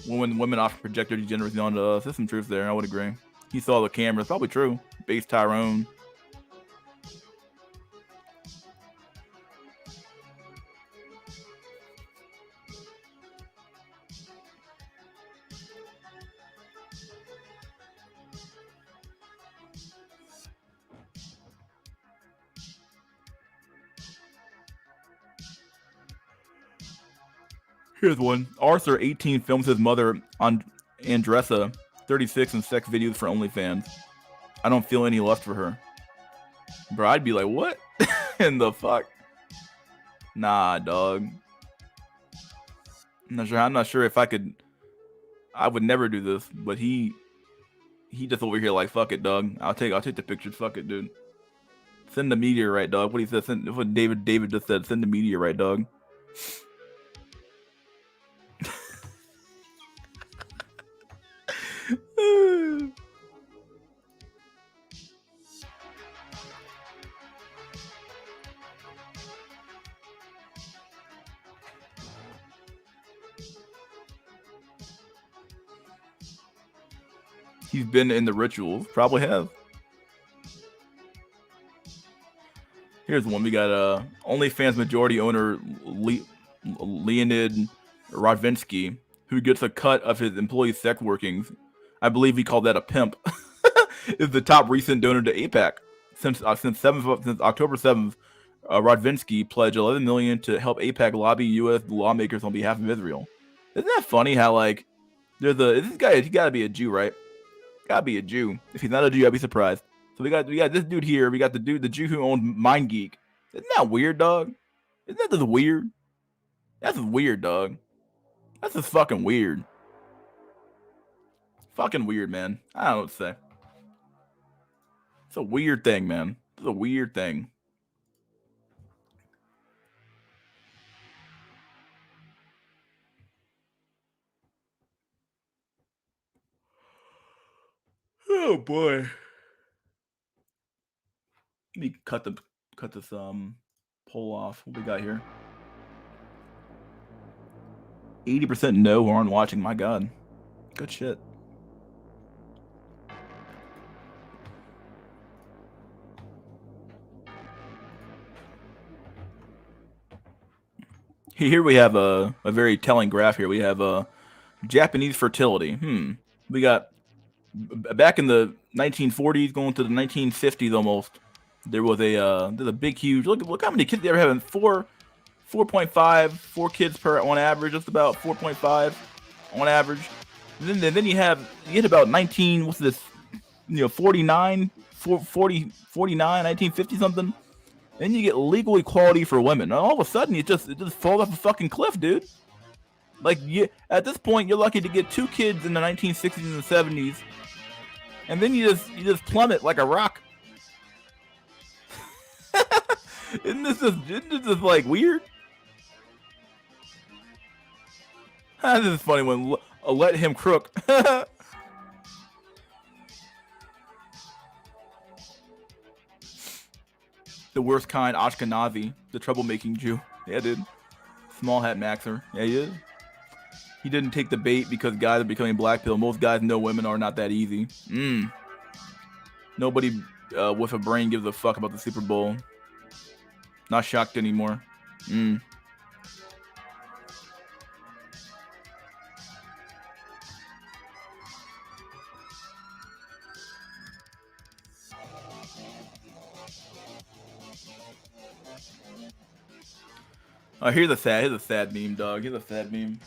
Women often project their degeneracy onto us. There's some truth there. I would agree. He saw the cameras. Probably true. Base Tyrone. Here's one. Arthur, 18, films his mother on Andressa, 36, in sex videos for OnlyFans. I don't feel any lust for her. Bro, I'd be like, what in the fuck? Nah, dog. I'm not sure if I could. I would never do this, but he just over here like, fuck it, dog. I'll take the pictures. Fuck it, dude. Send the meteorite, dog. What he said. What David just said. Send the meteorite, dog. He's been in the rituals. Probably have. Here's one. We got OnlyFans majority owner Leonid Rodvinsky, who gets a cut of his employees' sex workings. I believe he called that a pimp. Is the top recent donor to AIPAC. Since October 7th, Rodvinsky pledged $11 million to help AIPAC lobby U.S. lawmakers on behalf of Israel. Isn't that funny? How like there's this guy? He got to be a Jew, right? Gotta be a Jew. If he's not a Jew, I'd be surprised. So we got this dude here. We got the Jew who owns MindGeek. Isn't that weird, dog? Isn't that just weird? That's just weird, dog. That's just fucking weird. Fucking weird, man. I don't know what to say. It's a weird thing, man. It's a weird thing. Oh boy. Let me cut this poll off. What we got here? 80% no who aren't watching. My God. Good shit. Here we have a very telling graph here. We have Japanese fertility. We got back in the 1940s going to the 1950s almost. There's a big huge look how many kids they were having. 4.5 kids per on average, just about 4.5 on average. And then you get about 19, what's this, 49, 49, 1950 something. Then you get legal equality for women. And all of a sudden it just falls off a fucking cliff, dude. Like at this point you're lucky to get 2 kids in the 1960s and the 70s. And then you just plummet like a rock. Isn't this just like weird? This is funny when let him crook. The worst kind, Ashkenazi, the troublemaking Jew. Yeah, dude. Small hat maxer. Yeah, he is. He didn't take the bait because guys are becoming black pill. Most guys know women are not that easy. Nobody with a brain gives a fuck about the Super Bowl. Not shocked anymore. Oh, here's a sad meme, dog. Here's a sad meme.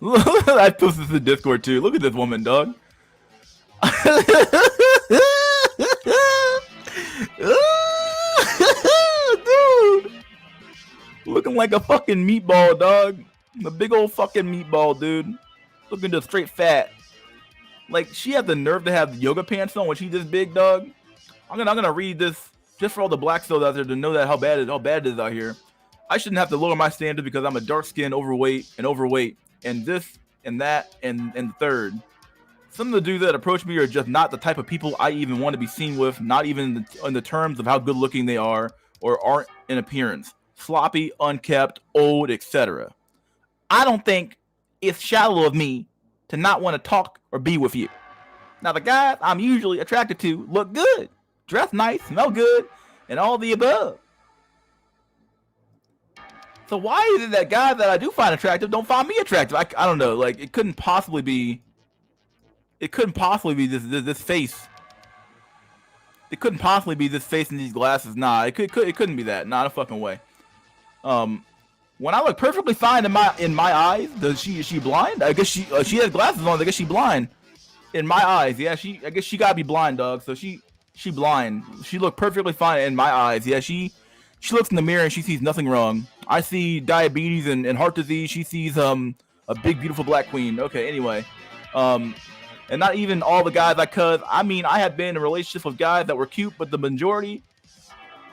I posted this in Discord too. Look at this woman, dog. Dude, looking like a fucking meatball, dog. A big old fucking meatball, dude. Looking just straight fat. Like she had the nerve to have yoga pants on when she's this big, dog. I'm gonna read this just for all the black souls out there to know that how bad it is out here. I shouldn't have to lower my standards because I'm a dark skinned, overweight, and this and that and the third. Some of the dudes that approach me are just not the type of people I even want to be seen with, not even in the terms of how good looking they are or aren't in appearance. Sloppy, unkept, old, etc. I don't think it's shallow of me to not want to talk or be with you. Now, the guys I'm usually attracted to look good, dress nice, smell good, and all the above. So why is it that guys that I do find attractive don't find me attractive? I don't know. Like, it couldn't possibly be. It couldn't possibly be this face. It couldn't possibly be this face and these glasses. Nah, it couldn't be that. Not a fucking way. When I look perfectly fine in my eyes, is she blind? I guess she has glasses on. I guess she blind. In my eyes, yeah. I guess she gotta be blind, dog. So she blind. She looked perfectly fine in my eyes. Yeah, she looks in the mirror and she sees nothing wrong. I see diabetes and heart disease. She sees a big beautiful black queen. Okay, anyway, and not even all the guys I mean, I have been in relationships with guys that were cute, but the majority.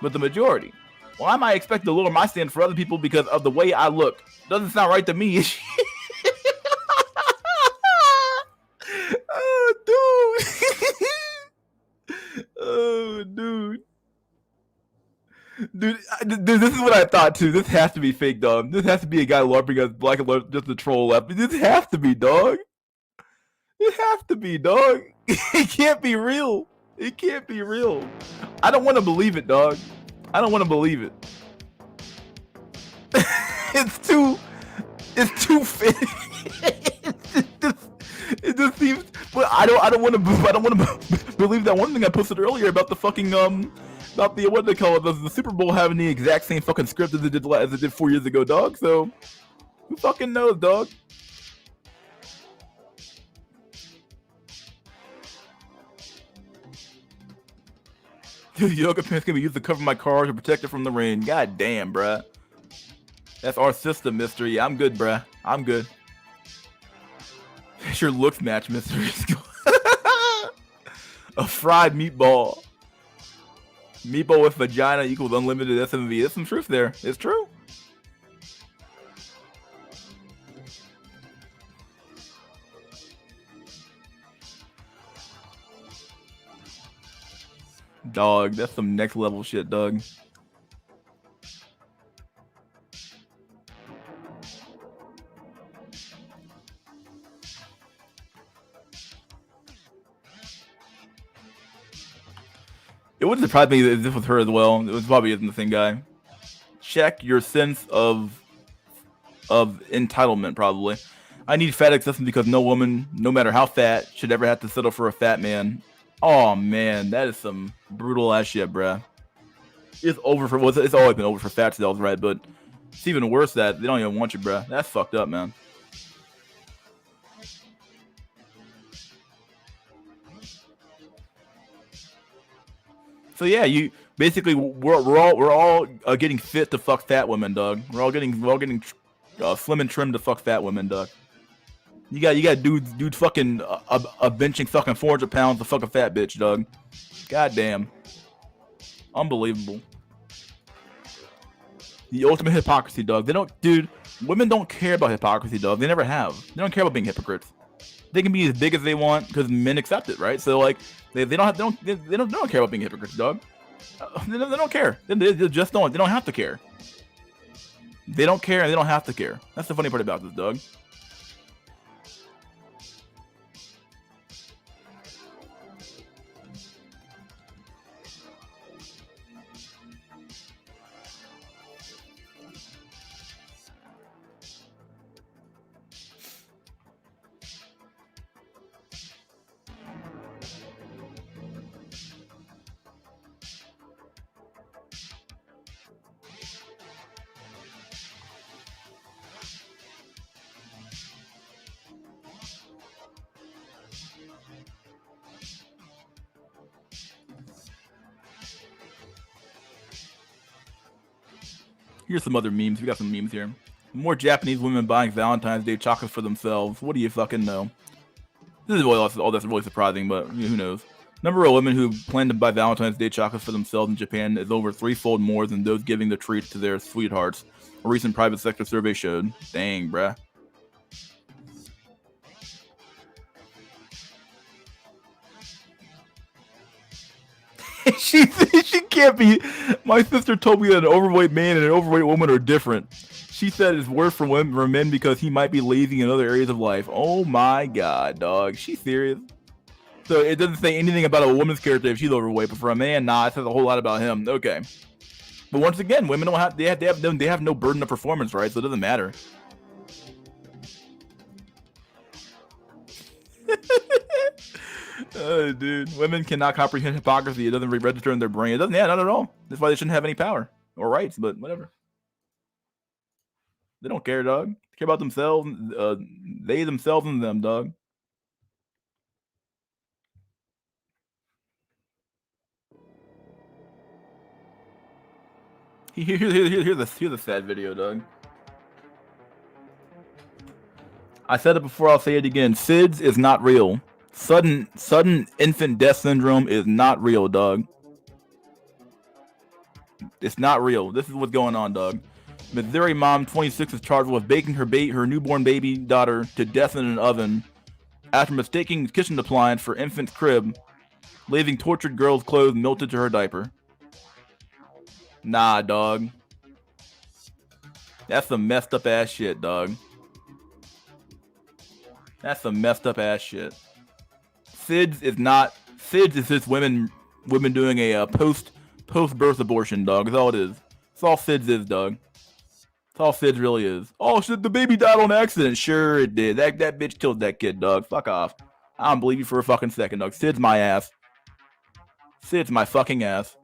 Well, I might expect to lower my standard for other people because of the way I look. Doesn't sound right to me. Oh, dude. Oh, dude. Dude, this is what I thought too. This has to be fake, dog. This has to be a guy LARPing as black alert just to troll up. This has to be, dog. It has to be, dog. It can't be real. It can't be real. I don't want to believe it, dog. I don't want to believe it. It's too fake. It just seems. But I don't want to believe that one thing I posted earlier about the fucking about the what they call it, the Super Bowl having the exact same fucking script as it did 4 years ago, dog. So who fucking knows, dog? Dude, yoga pants can be used to cover my car to protect it from the rain. God damn, bruh. That's our system, mystery. I'm good, bruh. I'm good. Sure looks match, mystery. A fried meatball. Meatball with vagina equals unlimited SMV. There's some truth there. It's true. Dog, that's some next level shit, dog. It wouldn't surprise me if this was her as well. It was probably isn't the same guy. Check your sense of entitlement, probably. I need fat acceptance because no woman, no matter how fat, should ever have to settle for a fat man. Oh man, that is some brutal ass shit, bruh. It's over for it's always been over for fat cells, right? But it's even worse that they don't even want you, bruh. That's fucked up, man. So yeah, you basically we're all getting fit to fuck fat women, dog. We're all getting slim and trim to fuck fat women, dog. You got dudes fucking a benching fucking 400 pounds to fuck a fat bitch, dog. Goddamn, unbelievable. The ultimate hypocrisy, dog. Women don't care about hypocrisy, dog. They never have. They don't care about being hypocrites. They can be as big as they want because men accept it, right? So like they don't care about being hypocrites, dog. They don't care. They just don't. They don't have to care. They don't care and they don't have to care. That's the funny part about this, dog. Here's some other memes. We got some memes here. More Japanese women buying Valentine's Day chocolates for themselves. What do you fucking know? This is all that's really surprising, but who knows? Number of women who plan to buy Valentine's Day chocolates for themselves in Japan is over threefold more than those giving the treats to their sweethearts. A recent private sector survey showed. Dang, bruh. she can't be. My sister told me that an overweight man and an overweight woman are different. She said it's worse for women for men because he might be lazy in other areas of life. Oh my god, dog. She's serious. So it doesn't say anything about a woman's character if she's overweight, but for a man, nah, it says a whole lot about him. Okay. But once again, women don't have they have no burden of performance, right? So it doesn't matter. Dude, women cannot comprehend hypocrisy. It doesn't register in their brain. It doesn't. Yeah, not at all. That's why they shouldn't have any power or rights. But whatever. They don't care, dog. They care about themselves. They themselves and them, dog. Here's a sad video, dog. I said it before, I'll say it again. SIDS is not real. Sudden infant death syndrome is not real, dog. It's not real. This is what's going on, dog. Missouri mom, 26, is charged with baking her newborn baby daughter to death in an oven after mistaking kitchen appliance for infant's crib, leaving tortured girl's clothes melted to her diaper. Nah, dog. That's some messed up ass shit, dog. That's some messed up ass shit. SIDS is not. SIDS is just women doing a post birth abortion, dog. That's all it is. That's all SIDS is, dog. That's all SIDS really is. Oh shit, the baby died on accident. Sure it did. That bitch killed that kid, dog. Fuck off. I don't believe you for a fucking second, dog. SIDS my ass. SIDS my fucking ass.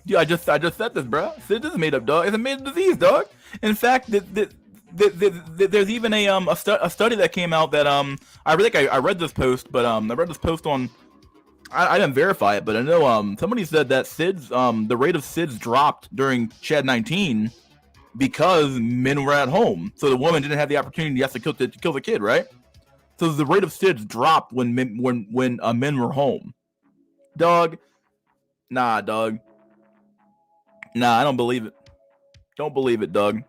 Yeah, I just said this, bro. SIDS is made up, dog. It's a made up disease, dog. In fact, there's even a study that came out that I read this post, but I read this post on I didn't verify it, but I know somebody said that SIDS the rate of SIDS dropped during Chad 19 because men were at home, so the woman didn't have the opportunity to kill the kid, right? So the rate of SIDS dropped when men were home. Dog, nah, dog. Nah, I don't believe it. Don't believe it, dog.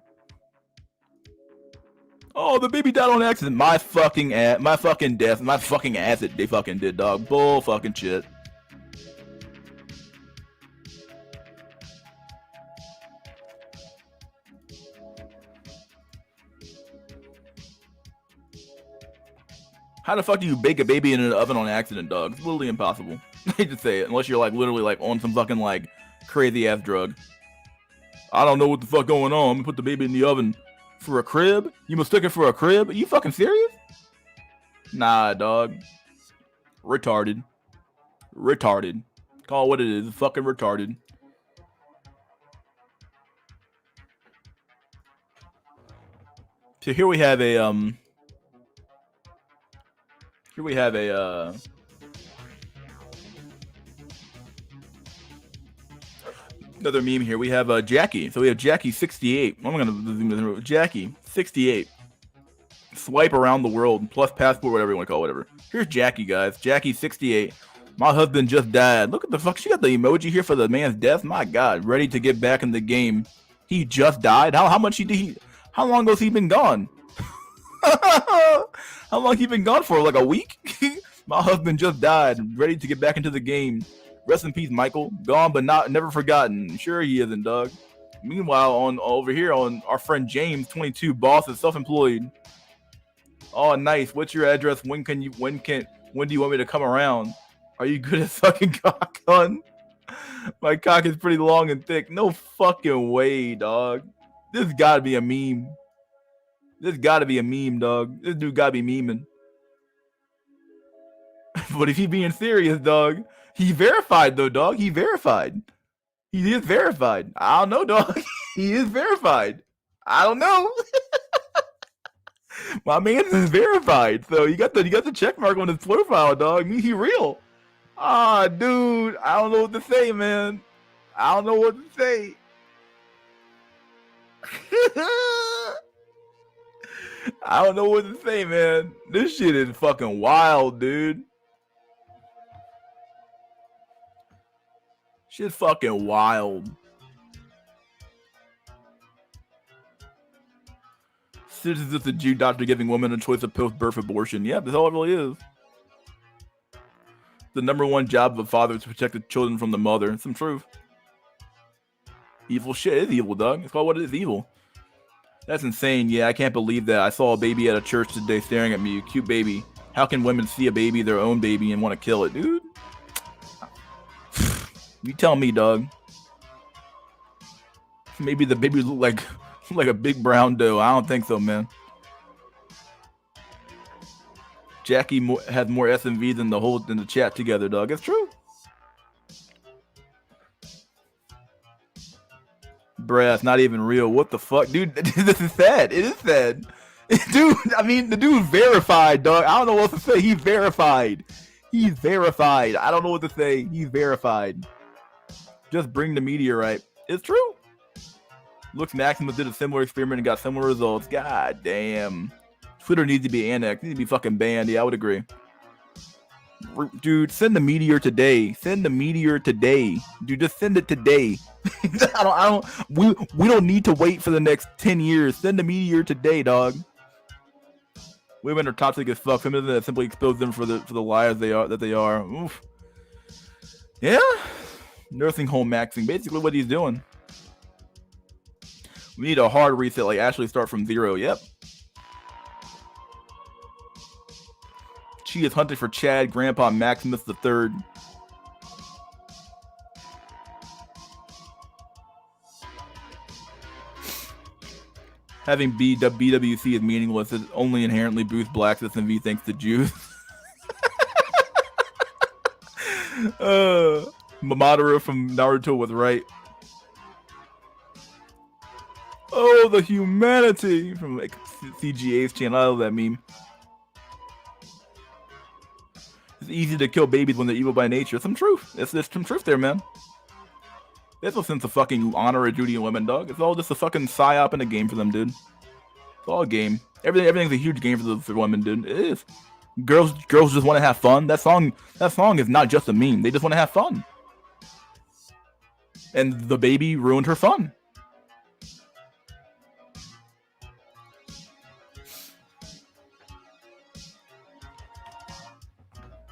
Oh, the baby died on accident. My fucking ass, my fucking death, my fucking ass that they fucking did, dog. Bull fucking shit. How the fuck do you bake a baby in an oven on accident, dog? It's literally impossible. I hate to say it, unless you're like literally like on some fucking like crazy ass drug. I don't know what the fuck going on. I'm gonna put the baby in the oven for a crib? You mistook it for a crib? Are you fucking serious? Nah, dog. Retarded. Retarded. Call it what it is. Fucking retarded. So here we have a another meme here. We have Jackie. So we have Jackie 68. I'm gonna zoom in. Jackie 68. Swipe around the world plus passport, whatever you want to call it, whatever. Here's Jackie, guys. Jackie 68. My husband just died. Look at the fuck. She got the emoji here for the man's death. My God, ready to get back in the game. He just died. How much he did he? How long has he been gone? How long he been gone for? Like a week? My husband just died. Ready to get back into the game. Rest in peace, Michael. Gone but never forgotten. Sure he isn't, dog. Meanwhile, over here on our friend James, 22, boss is self-employed. Oh, nice. What's your address? When do you want me to come around? Are you good at sucking cock, hun? My cock is pretty long and thick. No fucking way, dog. This gotta be a meme. This gotta be a meme, dog. This dude gotta be memeing. But if he being serious, dog, he verified though, dog. He verified. He is verified. I don't know, dog. He is verified. I don't know. My man is verified. So you got the check mark on his profile, dog. He real. Ah, dude. I don't know what to say, man. I don't know what to say. I don't know what to say, man. This shit is fucking wild, dude. Shit's fucking wild. Citizens of the Jew doctor giving women a choice of post-birth abortion. Yeah, that's all it really is. The number one job of a father is to protect the children from the mother. Some truth. Evil shit is evil, dog. It's called what it is, evil. That's insane. Yeah, I can't believe that. I saw a baby at a church today staring at me. A cute baby. How can women see a baby, their own baby, and want to kill it, dude? You tell me, dog. Maybe the baby look like a big brown doe. I don't think so, man. Jackie has more SMV than the chat together, dog. It's true. Bruh, it's not even real. What the fuck, dude? This is sad. It is sad. Dude, I mean, the dude's verified, dog. I don't know what to say. He's verified. He's verified. I don't know what to say. He's verified. Just bring the meteorite. It's true. Looks Maximus did a similar experiment and got similar results. God damn. Twitter needs to be annexed. Needs to be fucking banned. Yeah, I would agree. Dude, send the meteor today. Send the meteor today. Dude, just send it today. We don't need to wait for the next 10 years. Send the meteor today, dog. Women are toxic as fuck. Feminism that simply expose them for the liars they are. Oof. Yeah. Nursing home maxing. Basically what he's doing. We need a hard reset, like actually start from zero. Yep. She is hunting for Chad, Grandpa Maximus III. Having BWC is meaningless. It only inherently boosts blacks SMV thanks to Jews. Mamadara from Naruto was right. Oh, the humanity from like CGA's channel. I love that meme. It's easy to kill babies when they're evil by nature. Some truth. There's some truth there, man. There's no sense of fucking honor or duty in women, dog. It's all just a fucking psyop and a game for them, dude. It's all a game. Everything's a huge game for women, dude. It is. Girls just want to have fun. That song is not just a meme. They just want to have fun. And the baby ruined her fun.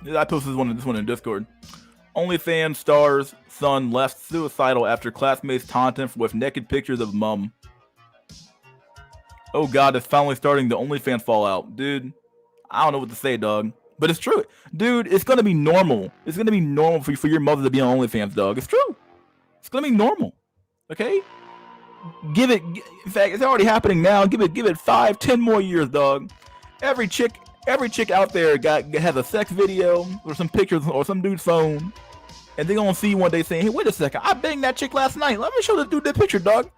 I posted this one in Discord. OnlyFans star's son left suicidal after classmates taunt him with naked pictures of mum. Oh god, it's finally starting the OnlyFans fallout. Dude, I don't know what to say, dog. But it's true. Dude, it's gonna be normal. It's gonna be normal for your mother to be on OnlyFans, dog. It's true. It's gonna be normal. Okay? In fact, it's already happening now. Give it 5-10 more years, dog. Every chick out there has a sex video or some pictures or some dude's phone, and they gonna see one day saying, "Hey, wait a second, I banged that chick last night. Let me show this dude that picture, dog."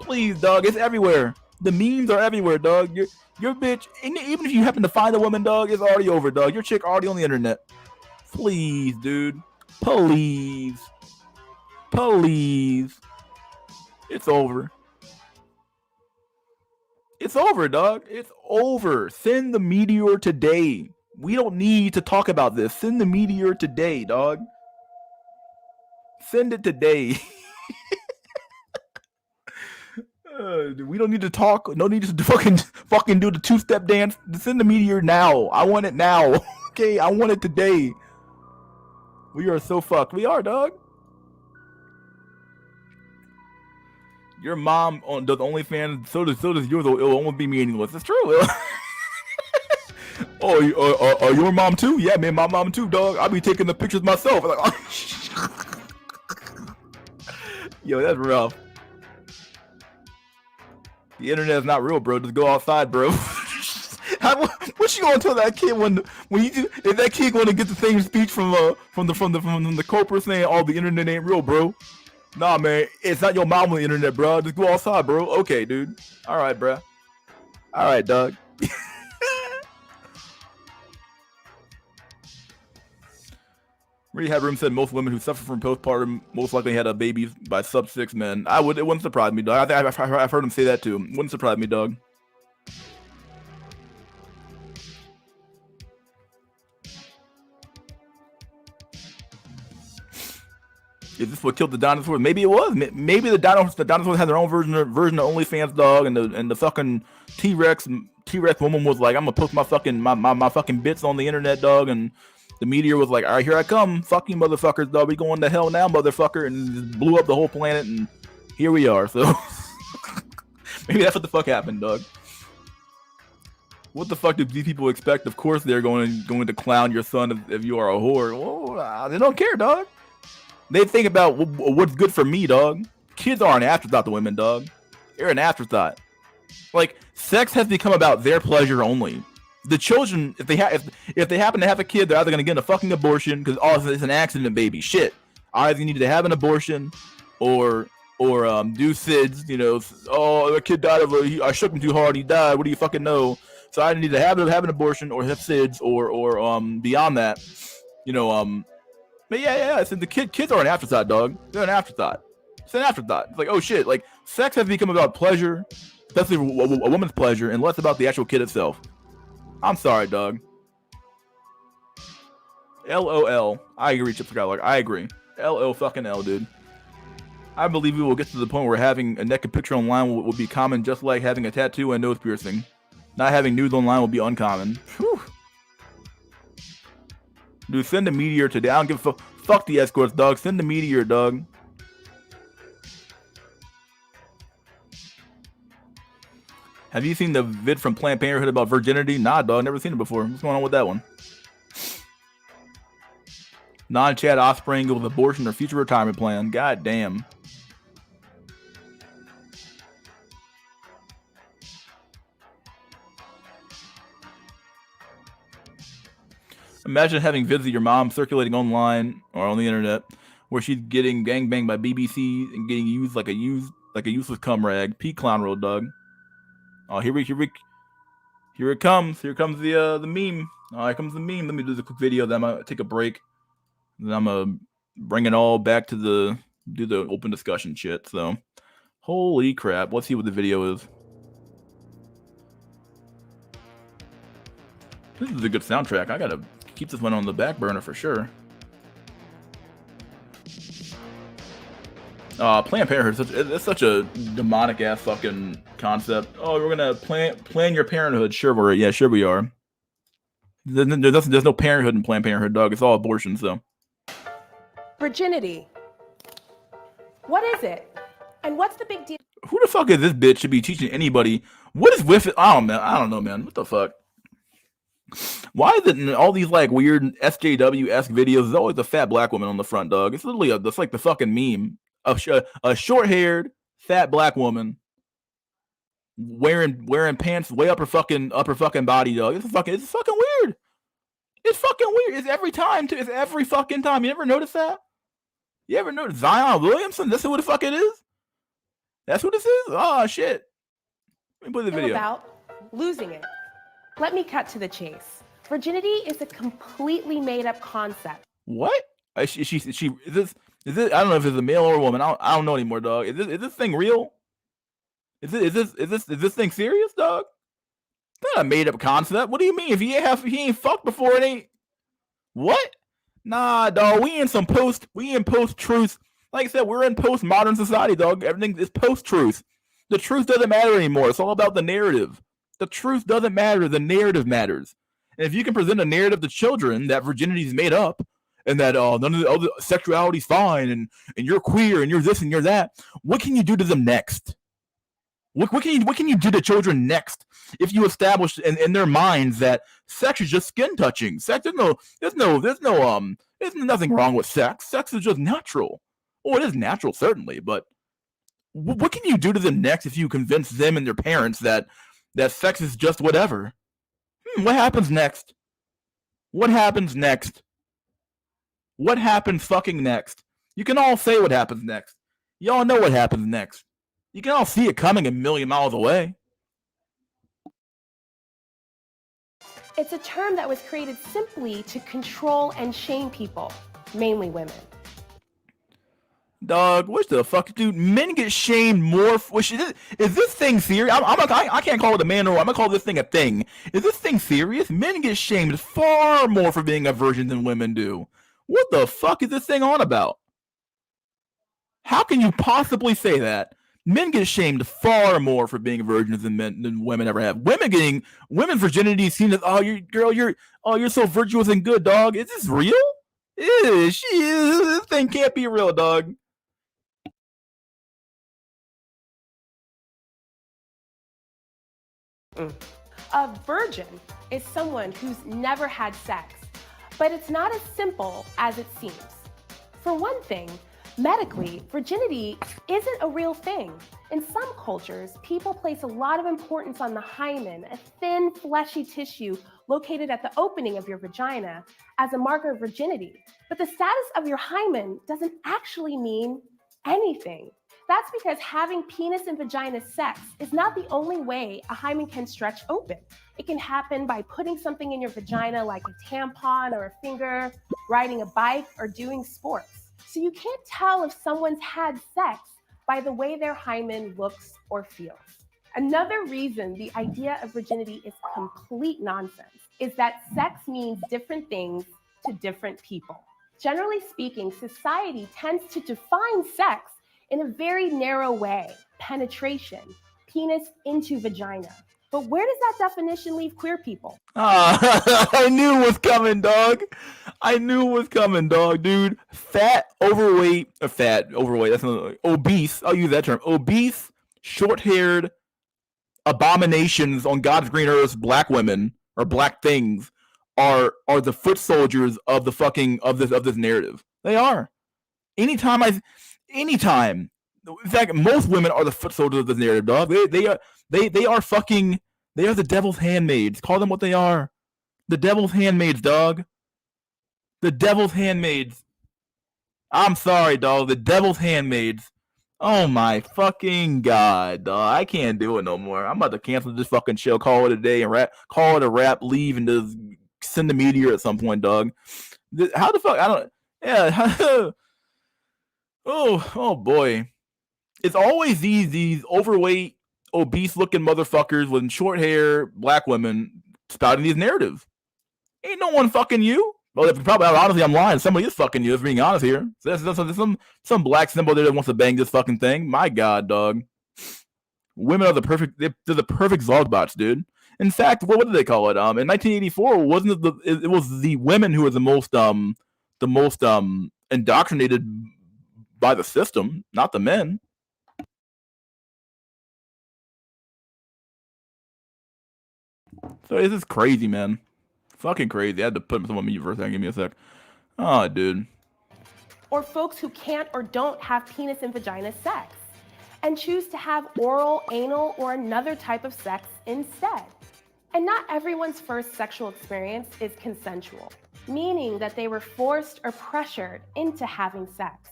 Please, dog, it's everywhere. The memes are everywhere, dog. Your bitch, even if you happen to find a woman, dog, it's already over, dog. Your chick already on the internet. Please, dude. Please. It's over. It's over, dog. It's over. Send the meteor today. We don't need to talk about this. Send the meteor today, dog. Send it today. We don't need to talk. No need to fucking do the two-step dance. Send the meteor now. I want it now. Okay, I want it today. We are so fucked. We are, dog. Your mom does OnlyFans, so does yours. It'll almost be meaningless. It's true. Oh, your mom too? Yeah, man, my mom too, dog. I'll be taking the pictures myself. Like, oh. Yo, that's rough. The internet is not real, bro. Just go outside, bro. What's you gonna tell that kid if that kid gonna get the same speech from the corporate saying, "Oh, the internet ain't real, bro"? Nah, man, it's not your mom on the internet, bro. Just go outside, bro. Okay, dude. All right, bro. All right, dog. Rehab room said most women who suffer from postpartum most likely had a baby by sub-6 men. It wouldn't surprise me, dog. I've heard him say that too. Wouldn't surprise me, dog. Is this what killed the dinosaurs? Maybe it was. Maybe the dinosaurs had their own version of OnlyFans, dog, and the fucking T-Rex woman was like, I'm gonna post my fucking bits on the internet, dog, and the meteor was like, all right, here I come, fuck you motherfuckers, dog, we going to hell now, motherfucker, and just blew up the whole planet, and here we are. So maybe that's what the fuck happened, dog. What the fuck do these people expect? Of course they're going to clown your son if you are a whore. Well, they don't care, dog. They think about what's good for me, dog. Kids are an afterthought to women, dog. They're an afterthought. Like, sex has become about their pleasure only. The children, if they happen to have a kid, they're either gonna get a fucking abortion because it's an accident, baby. Shit. Either you need to have an abortion, or do SIDS. You know, oh, the kid died I shook him too hard, he died. What do you fucking know? So I need to have an abortion, or have SIDS, or beyond that, you know, But yeah. It's the kids are an afterthought, dog. They're an afterthought. It's an afterthought. It's like, oh shit, like sex has become about pleasure, especially a woman's pleasure, and less about the actual kid itself. I'm sorry, dog. LOL. I agree, Chip Skylark. I agree. LO fucking L, dude. I believe we will get to the point where having a naked picture online will be common, just like having a tattoo and nose piercing. Not having nudes online will be uncommon. Whew. Dude, send a meteor today. I don't give a fuck. Fuck the escorts, dog. Send the meteor, dog. Have you seen the vid from Planned Parenthood about virginity? Nah, dog. Never seen it before. What's going on with that one? Non-Chad offspring with abortion or future retirement plan. God damn. Imagine having vids of your mom circulating online or on the internet where she's getting gangbanged by BBC and getting used like a useless cum rag. Peak clown road, dog. Oh, here it comes. Here comes the meme. Oh, here comes the meme. Let me do the quick video. Then I'm gonna take a break. Then I'm gonna bring it all back to do the open discussion shit. So, holy crap. Let's see what the video is. This is a good soundtrack. I gotta keep this one on the back burner for sure. Planned Parenthood, it's such a demonic ass fucking concept. Oh, we're gonna plan your parenthood. Sure we are. There's no parenthood in Planned Parenthood, dog. It's all abortion, so. Virginity. What is it? And what's the big deal? Who the fuck is this bitch to be teaching anybody? What is with it? I don't know, man. What the fuck? Why is it in all these like weird SJW-esque videos? There's always a fat black woman on the front, dog. It's literally that's like the fucking meme. A short-haired fat black woman wearing pants way up her fucking body, dog. It's fucking weird. It's fucking weird. It's every time too. It's every fucking time. You ever notice that? You ever notice Zion Williamson? This is what the fuck it is. That's what this is. Oh shit. Let me put the video. About losing it. Let me cut to the chase. Virginity is a completely made-up concept. What? Is this? I don't know if it's a male or a woman. I don't know anymore, dog. Is this thing real? Is this thing serious, dog? It's not a made up concept. What do you mean? If he ain't fucked before, it ain't. What? Nah, dog. We in post-truth. Like I said, we're in post-modern society, dog. Everything is post-truth. The truth doesn't matter anymore. It's all about the narrative. The truth doesn't matter. The narrative matters. And if you can present a narrative to children that virginity is made up, and that none of the other sexuality is fine, and you're queer, and you're this and you're that, what can you do to them next? What can you do to children next if you establish in their minds that sex is just skin touching? Sex, there's nothing wrong with sex. Sex is just natural. Well, it is natural certainly, but what can you do to them next if you convince them and their parents that sex is just whatever? What happens next? What happens next? What happens fucking next? You can all say what happens next. You all know what happens next. You can all see it coming a million miles away. It's a term that was created simply to control and shame people, mainly women. Dog, what the fuck, dude? Men get shamed more. Is this thing serious? I can't call it a man or I'm gonna call this thing a thing. Is this thing serious? Men get shamed far more for being a virgin than women do. What the fuck is this thing on about? How can you possibly say that? Men get shamed far more for being virgins than women ever have. Women's virginity seen as you're so virtuous and good, dog. Is this real? This thing can't be real, dog. A virgin is someone who's never had sex, but it's not as simple as it seems. For one thing, medically, virginity isn't a real thing. In some cultures, people place a lot of importance on the hymen, a thin, fleshy tissue located at the opening of your vagina, as a marker of virginity. But the status of your hymen doesn't actually mean anything. That's because having penis and vagina sex is not the only way a hymen can stretch open. It can happen by putting something in your vagina like a tampon or a finger, riding a bike, or doing sports. So you can't tell if someone's had sex by the way their hymen looks or feels. Another reason the idea of virginity is complete nonsense is that sex means different things to different people. Generally speaking, society tends to define sex in a very narrow way: penetration, penis into vagina. But where does that definition leave queer people? I knew it was coming, dog. I knew it was coming, dog, dude. Overweight, that's not, obese, I'll use that term. Obese, short-haired abominations on God's green earth, black women or black things are the foot soldiers of the fucking of this narrative. They are. Anytime, in fact, most women are the foot soldiers of this narrative, dog. They are fucking. They are the devil's handmaids. Call them what they are. The devil's handmaids, dog. The devil's handmaids. I'm sorry, dog. The devil's handmaids. Oh my fucking god, dog. I can't do it no more. I'm about to cancel this fucking show, call it a day, and call it a wrap, leave, and just send the meteor at some point, dog. How the fuck? I don't. Yeah. Oh boy. It's always these overweight, obese-looking motherfuckers with short hair, black women spouting these narratives. Ain't no one fucking you. Well, probably, honestly, I'm lying. Somebody is fucking you. If being honest here, there's some black symbol there that wants to bang this fucking thing. My god, dog. Women are the perfect. They're the perfect Zogbots, dude. In fact, what did they call it? In 1984, wasn't it was the women who were the most indoctrinated by the system, not the men. So this is crazy, man. Fucking crazy. I had to put some on mute for a second. Give me a sec. Oh, dude. Or folks who can't or don't have penis and vagina sex and choose to have oral, anal, or another type of sex instead. And not everyone's first sexual experience is consensual, meaning that they were forced or pressured into having sex.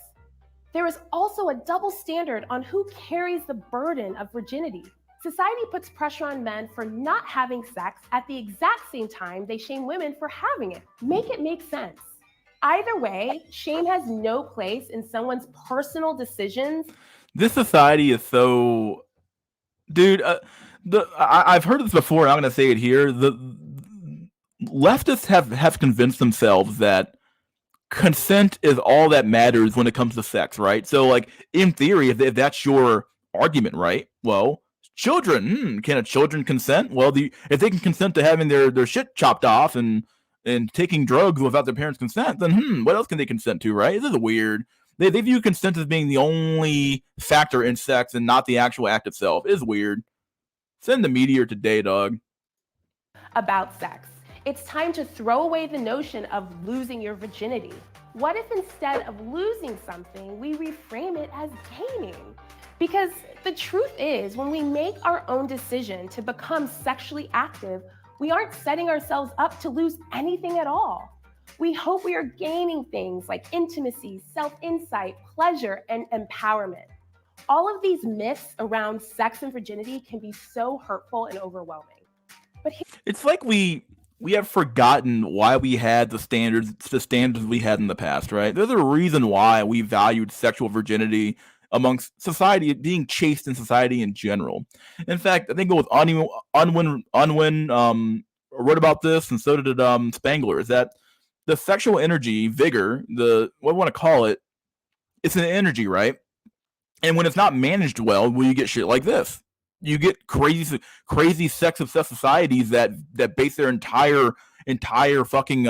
There is also a double standard on who carries the burden of virginity. Society puts pressure on men for not having sex at the exact same time they shame women for having it. Make it make sense. Either way, shame has no place in someone's personal decisions. This society is so, dude. I've heard this before, and I'm going to say it here. The leftists have convinced themselves that consent is all that matters when it comes to sex, right? So, like, in theory, if that's your argument, right? Well, children, can children consent? Well, if they can consent to having their shit chopped off and taking drugs without their parents' consent, then what else can they consent to, right? This is weird. They view consent as being the only factor in sex and not the actual act itself. It's weird. Send the meteor today, dog. About sex. It's time to throw away the notion of losing your virginity. What if instead of losing something, we reframe it as gaining? Because the truth is, when we make our own decision to become sexually active, we aren't setting ourselves up to lose anything at all. We hope we are gaining things like intimacy, self-insight, pleasure, and empowerment. All of these myths around sex and virginity can be so hurtful and overwhelming. But it's like we have forgotten why we had the standards we had in the past, right? There's a reason why we valued sexual virginity amongst society, being chaste in society in general. In fact, I think it was Unwin wrote about this, and so did Spangler, is that the sexual energy, vigor, what we want to call it, it's an energy, right? And when it's not managed well, you get shit like this. You get crazy sex obsessed societies that base their entire fucking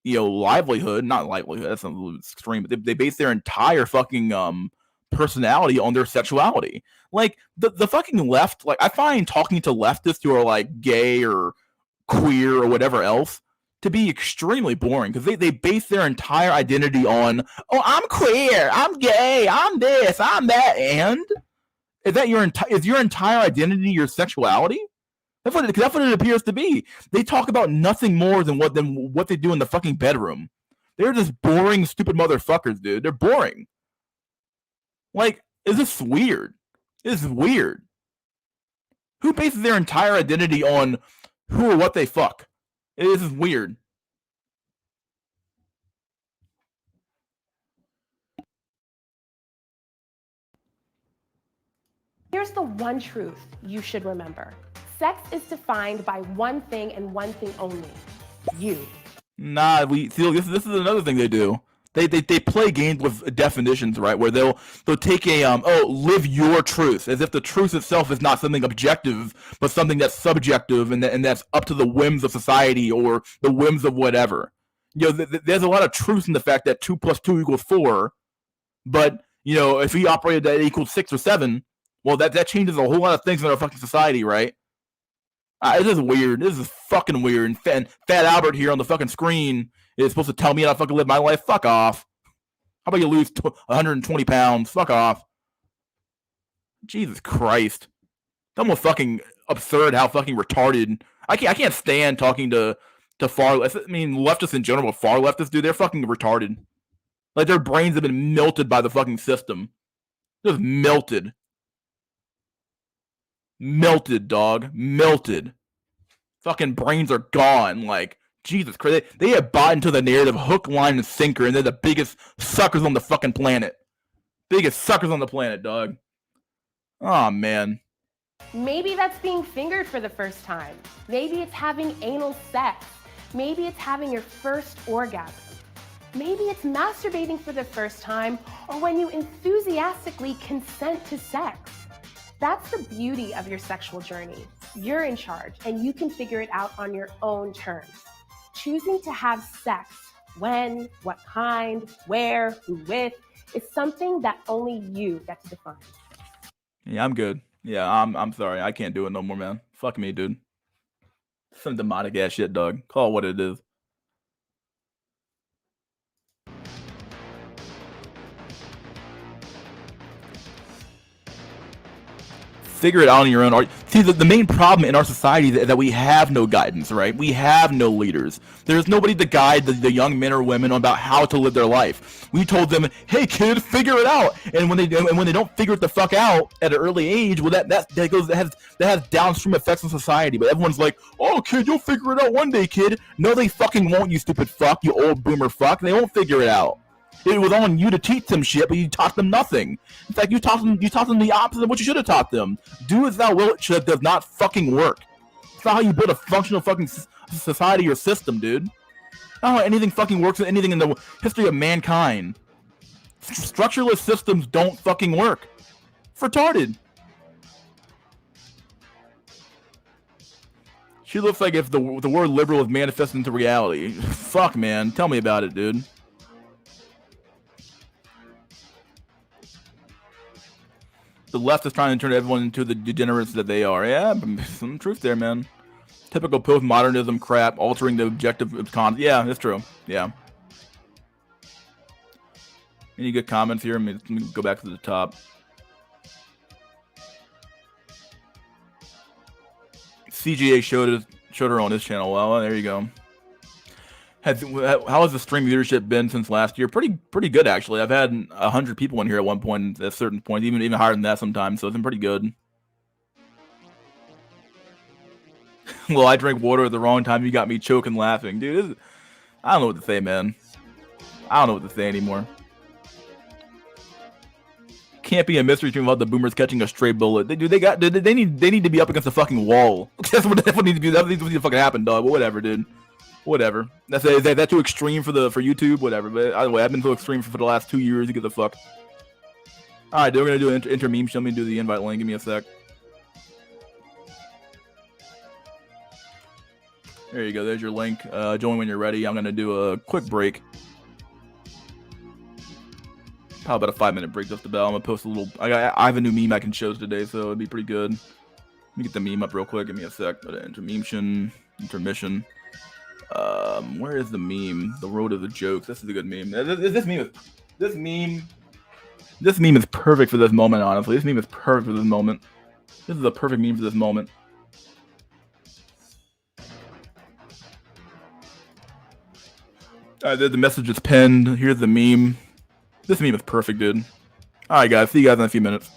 livelihood, not livelihood, that's a little extreme, but they base their entire fucking personality on their sexuality. Like the fucking left, like I find talking to leftists who are like gay or queer or whatever else to be extremely boring because they base their entire identity on, oh, I'm queer, I'm gay, I'm this, I'm that, and is that is your entire identity your sexuality? That's what it appears to be. They talk about nothing more than what they do in the fucking bedroom. They're just boring, stupid motherfuckers, dude. They're boring. Like, is this weird? This is weird. Who bases their entire identity on who or what they fuck? This is weird. Here's the one truth you should remember. Sex is defined by one thing and one thing only: you. Nah, this is another thing they do. They play games with definitions, right? Where they'll take a live your truth, as if the truth itself is not something objective, but something that's subjective and that's up to the whims of society or the whims of whatever. There's a lot of truth in the fact that 2 + 2 = 4, but if we operated that equals 6 or 7, well, that changes a whole lot of things in our fucking society, right? This is weird. This is fucking weird. And Fat Albert here on the fucking screen is supposed to tell me how to fucking live my life. Fuck off. How about you lose 120 pounds? Fuck off. Jesus Christ. It's almost fucking absurd how fucking retarded. I can't stand talking to far leftists. I mean, leftists in general, but far leftists, dude, they're fucking retarded. Like, their brains have been melted by the fucking system. Just melted. Melted, dog. Melted. Fucking brains are gone. Like, Jesus Christ. They have bought into the narrative hook, line, and sinker, and they're the biggest suckers on the fucking planet. Biggest suckers on the planet, dog. Oh, man. Maybe that's being fingered for the first time. Maybe it's having anal sex. Maybe it's having your first orgasm. Maybe it's masturbating for the first time, or when you enthusiastically consent to sex. That's the beauty of your sexual journey. You're in charge, and you can figure it out on your own terms. Choosing to have sex, when, what kind, where, who with, is something that only you get to define. Yeah, I'm good. Yeah, I'm sorry. I can't do it no more, man. Fuck me, dude. Some demonic ass shit, dog. Call it what it is. Figure it out on your own. See, the main problem in our society is that we have no guidance, right? We have no leaders. There's nobody to guide the young men or women about how to live their life. We told them, "Hey, kid, figure it out." And when they don't figure it the fuck out at an early age, well, that has downstream effects on society. But everyone's like, "Oh, kid, you'll figure it out one day, kid." No, they fucking won't, you stupid fuck, you old boomer fuck. They won't figure it out. It was on you to teach them shit, but you taught them nothing. In fact, you taught them the opposite of what you should have taught them. Do as thou wilt shit does not fucking work. It's not how you build a functional fucking society or system, dude. Not how anything fucking works in anything in the history of mankind. Structureless systems don't fucking work. It's retarded. She looks like if the word liberal is manifested into reality. Fuck, man. Tell me about it, dude. The left is trying to turn everyone into the degenerates that they are. Yeah, some truth there, man. Typical postmodernism crap, altering the objective of content. Yeah, that's true. Yeah. Any good comments here? Let me go back to the top. CGA showed her on his channel. Well, there you go. How has the stream viewership been since last year? Pretty good, actually. I've had 100 people in here at one point, at certain points, even higher than that sometimes. So it's been pretty good. Well, I drank water at the wrong time. You got me choking laughing, dude. I don't know what to say, man. I don't know what to say anymore. Can't be a mystery stream about the boomers catching a stray bullet. They need to be up against a fucking wall. That's what needs to be. That needs to fucking happen, dog. But whatever, dude. Whatever. That's too extreme for YouTube. Whatever. But either way, I've been so extreme for the last 2 years. You get the fuck. All right, dude, we're gonna do an inter meme. Show me do the invite link. Give me a sec. There you go. There's your link. Join when you're ready. I'm gonna do a quick break. How about a 5-minute break just about? I'm gonna post a little. I have a new meme I can show today, so it'd be pretty good. Let me get the meme up real quick. Give me a sec. Intermission. Where is the meme? The road of the jokes. This is a good meme. This meme is perfect for this moment. Honestly, this meme is perfect for this moment. This is a perfect meme for this moment. Alright, the message is pinned. Here's the meme. This meme is perfect, dude. Alright, guys. See you guys in a few minutes.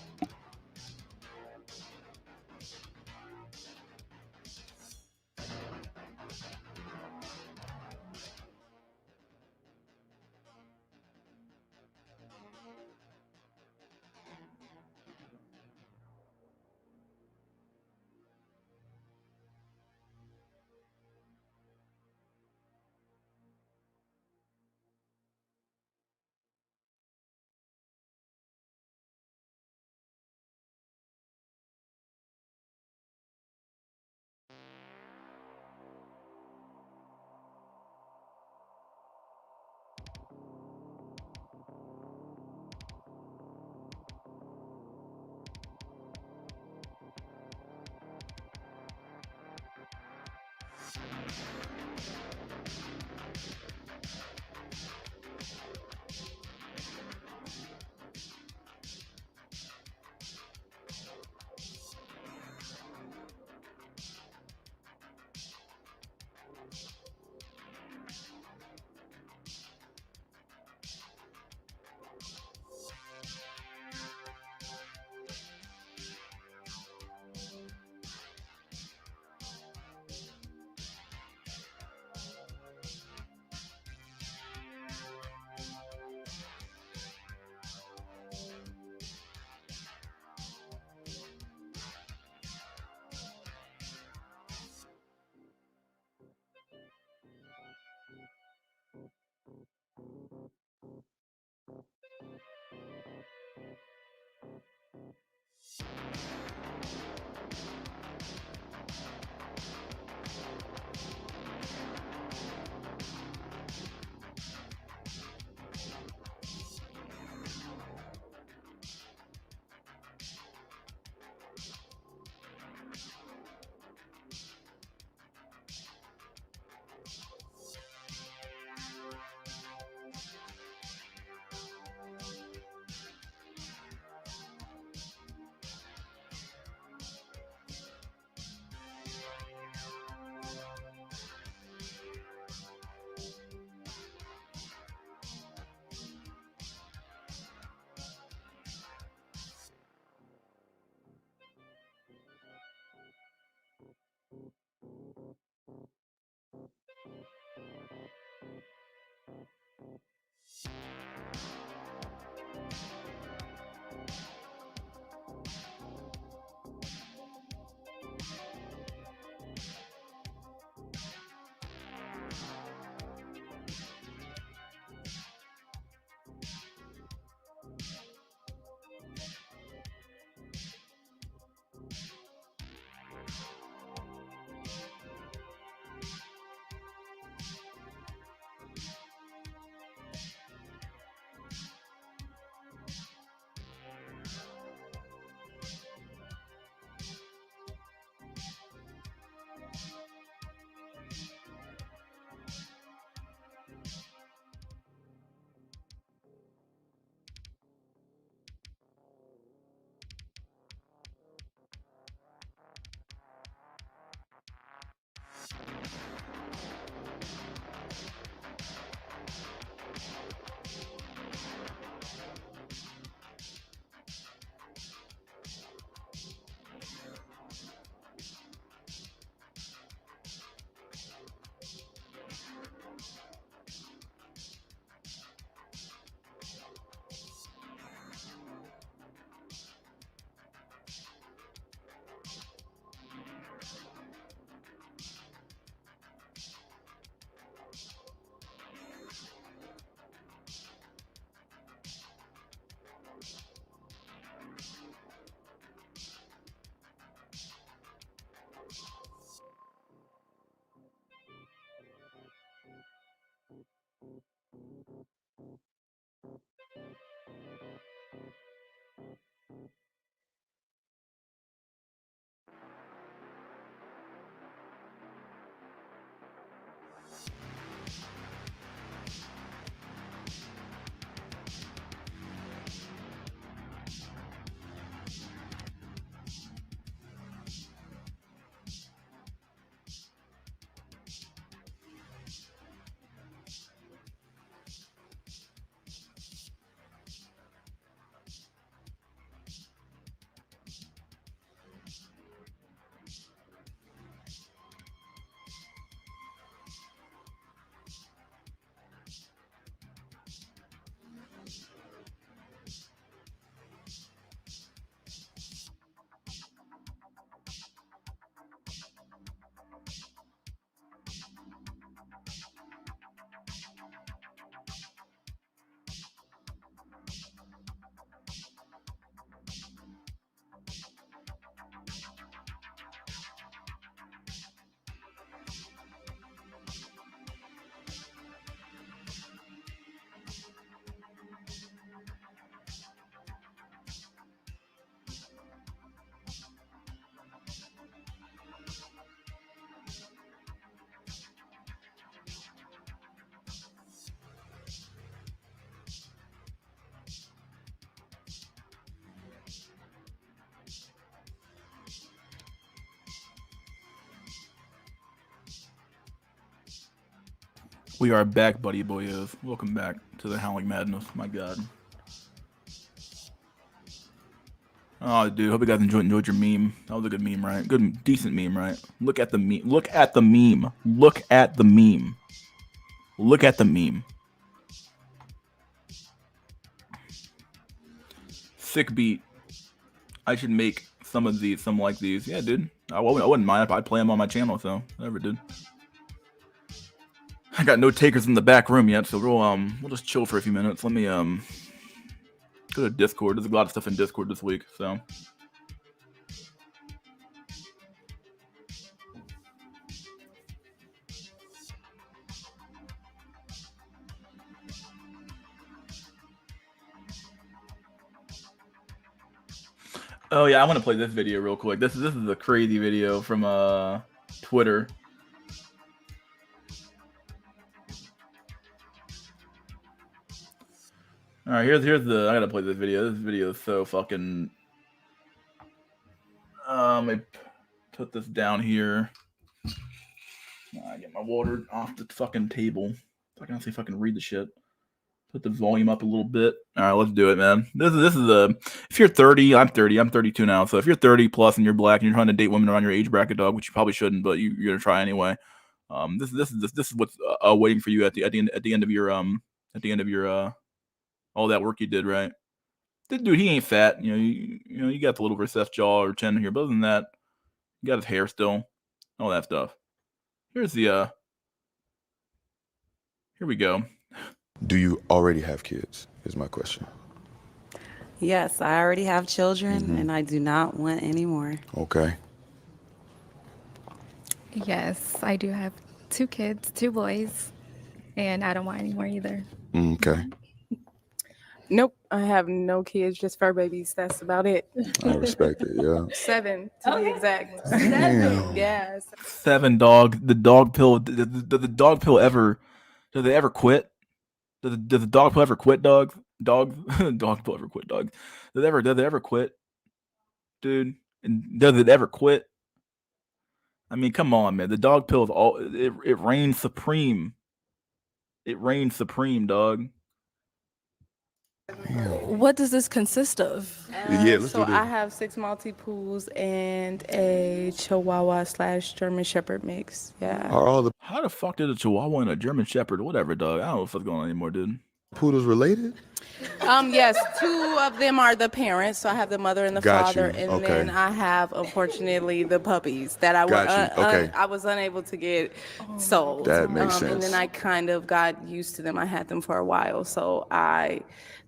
We are back, buddy boyos. Welcome back to the Howling Madness. My God. Oh, dude. Hope you guys enjoyed your meme. That was a good meme, right? Good, decent meme, right? Look at the meme. Look at the meme. Look at the meme. Look at the meme. Sick beat. I should make some like these. Yeah, dude. I wouldn't mind if I play them on my channel. So whatever, dude. I got no takers in the back room yet, so we'll just chill for a few minutes. Let me go to Discord. There's a lot of stuff in Discord this week, so. Oh yeah, I want to play this video real quick. This is a crazy video from Twitter. All right, here's the. I gotta play this video. This video is so fucking. I put this down here. I get my water off the fucking table. I can see if I can read the shit. Put the volume up a little bit. All right, let's do it, man. This is a. If you're 30, I'm 30. I'm 32 now. So if you're 30 plus and you're black and you're trying to date women around your age bracket, dog, which you probably shouldn't, but you're gonna try anyway. This is what's waiting for you at the end of your all that work you did, right? Dude, he ain't fat. You know, you got the little recessed jaw or chin here, but other than that, you got his hair still, all that stuff. Here's the. Here we go. Do you already have kids? Is my question. Yes, I already have children, and I do not want any more. Okay. Yes, I do have 2 kids, 2 boys, and I don't want any more either. Okay. Nope, I have no kids, just fur babies. That's about it. I respect it. Yeah. 7 to be exact. Damn. Yes. 7, dog. The dog pill. Did the dog pill ever? Did they ever quit? Did the dog pill ever quit, dog? Dog pill ever quit, dog? Did they ever quit, dude? And does it ever quit? I mean, come on, man. The dog pill is all. It reigns supreme. It reigns supreme, dog. What does this consist of? Yeah, let's So do this. I have 6 Maltipoos and a Chihuahua / German Shepherd mix. Yeah. Are all the How the fuck did a Chihuahua and a German Shepherd, whatever, dog? I don't know what's going on anymore, dude. poodles related? Yes, 2 of them are the parents. So I have the mother and the Got father, you. and Okay. then I have, unfortunately, the puppies that I Got you. Okay. I was unable to get sold. That makes And sense. then I kind of got used to them. I had them for a while, so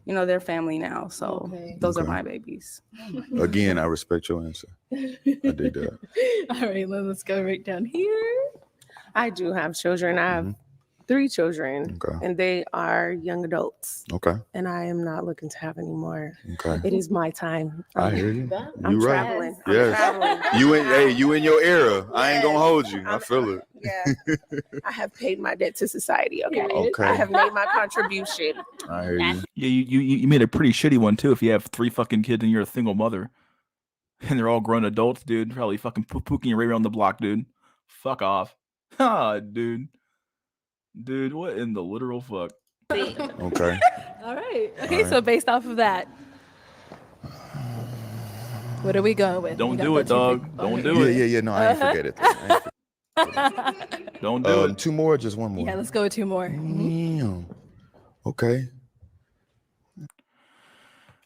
they're family now. So those are Okay. my babies. Again, I respect your answer. I dig that. All right, let's go right down here. I do have children. I have 3 children, Okay. and they are young adults. Okay. And I am not looking to have any more. Okay. It is my time. I hear you. I'm You right. traveling. Yes. I'm traveling. You in your era. I ain't gonna hold you. I I'm- feel it. Yeah. I have paid my debt to society. Okay. Okay. I have made my contribution. I hear you. Yeah, you made a pretty shitty one too. If you have 3 fucking kids and you're a single mother, and they're all grown adults, dude, probably fucking pooking your way around the block, dude. Fuck off, dude. Dude, what in the literal fuck? Okay. All right. Okay, All right. so based off of that, what are we going with? Don't We do got it, the two dog. big- Don't okay. do it. Yeah. No, I ain't forget it. I ain't Don't do it. 2 more, or just 1 more. Yeah, let's go with 2 more. Damn. Okay.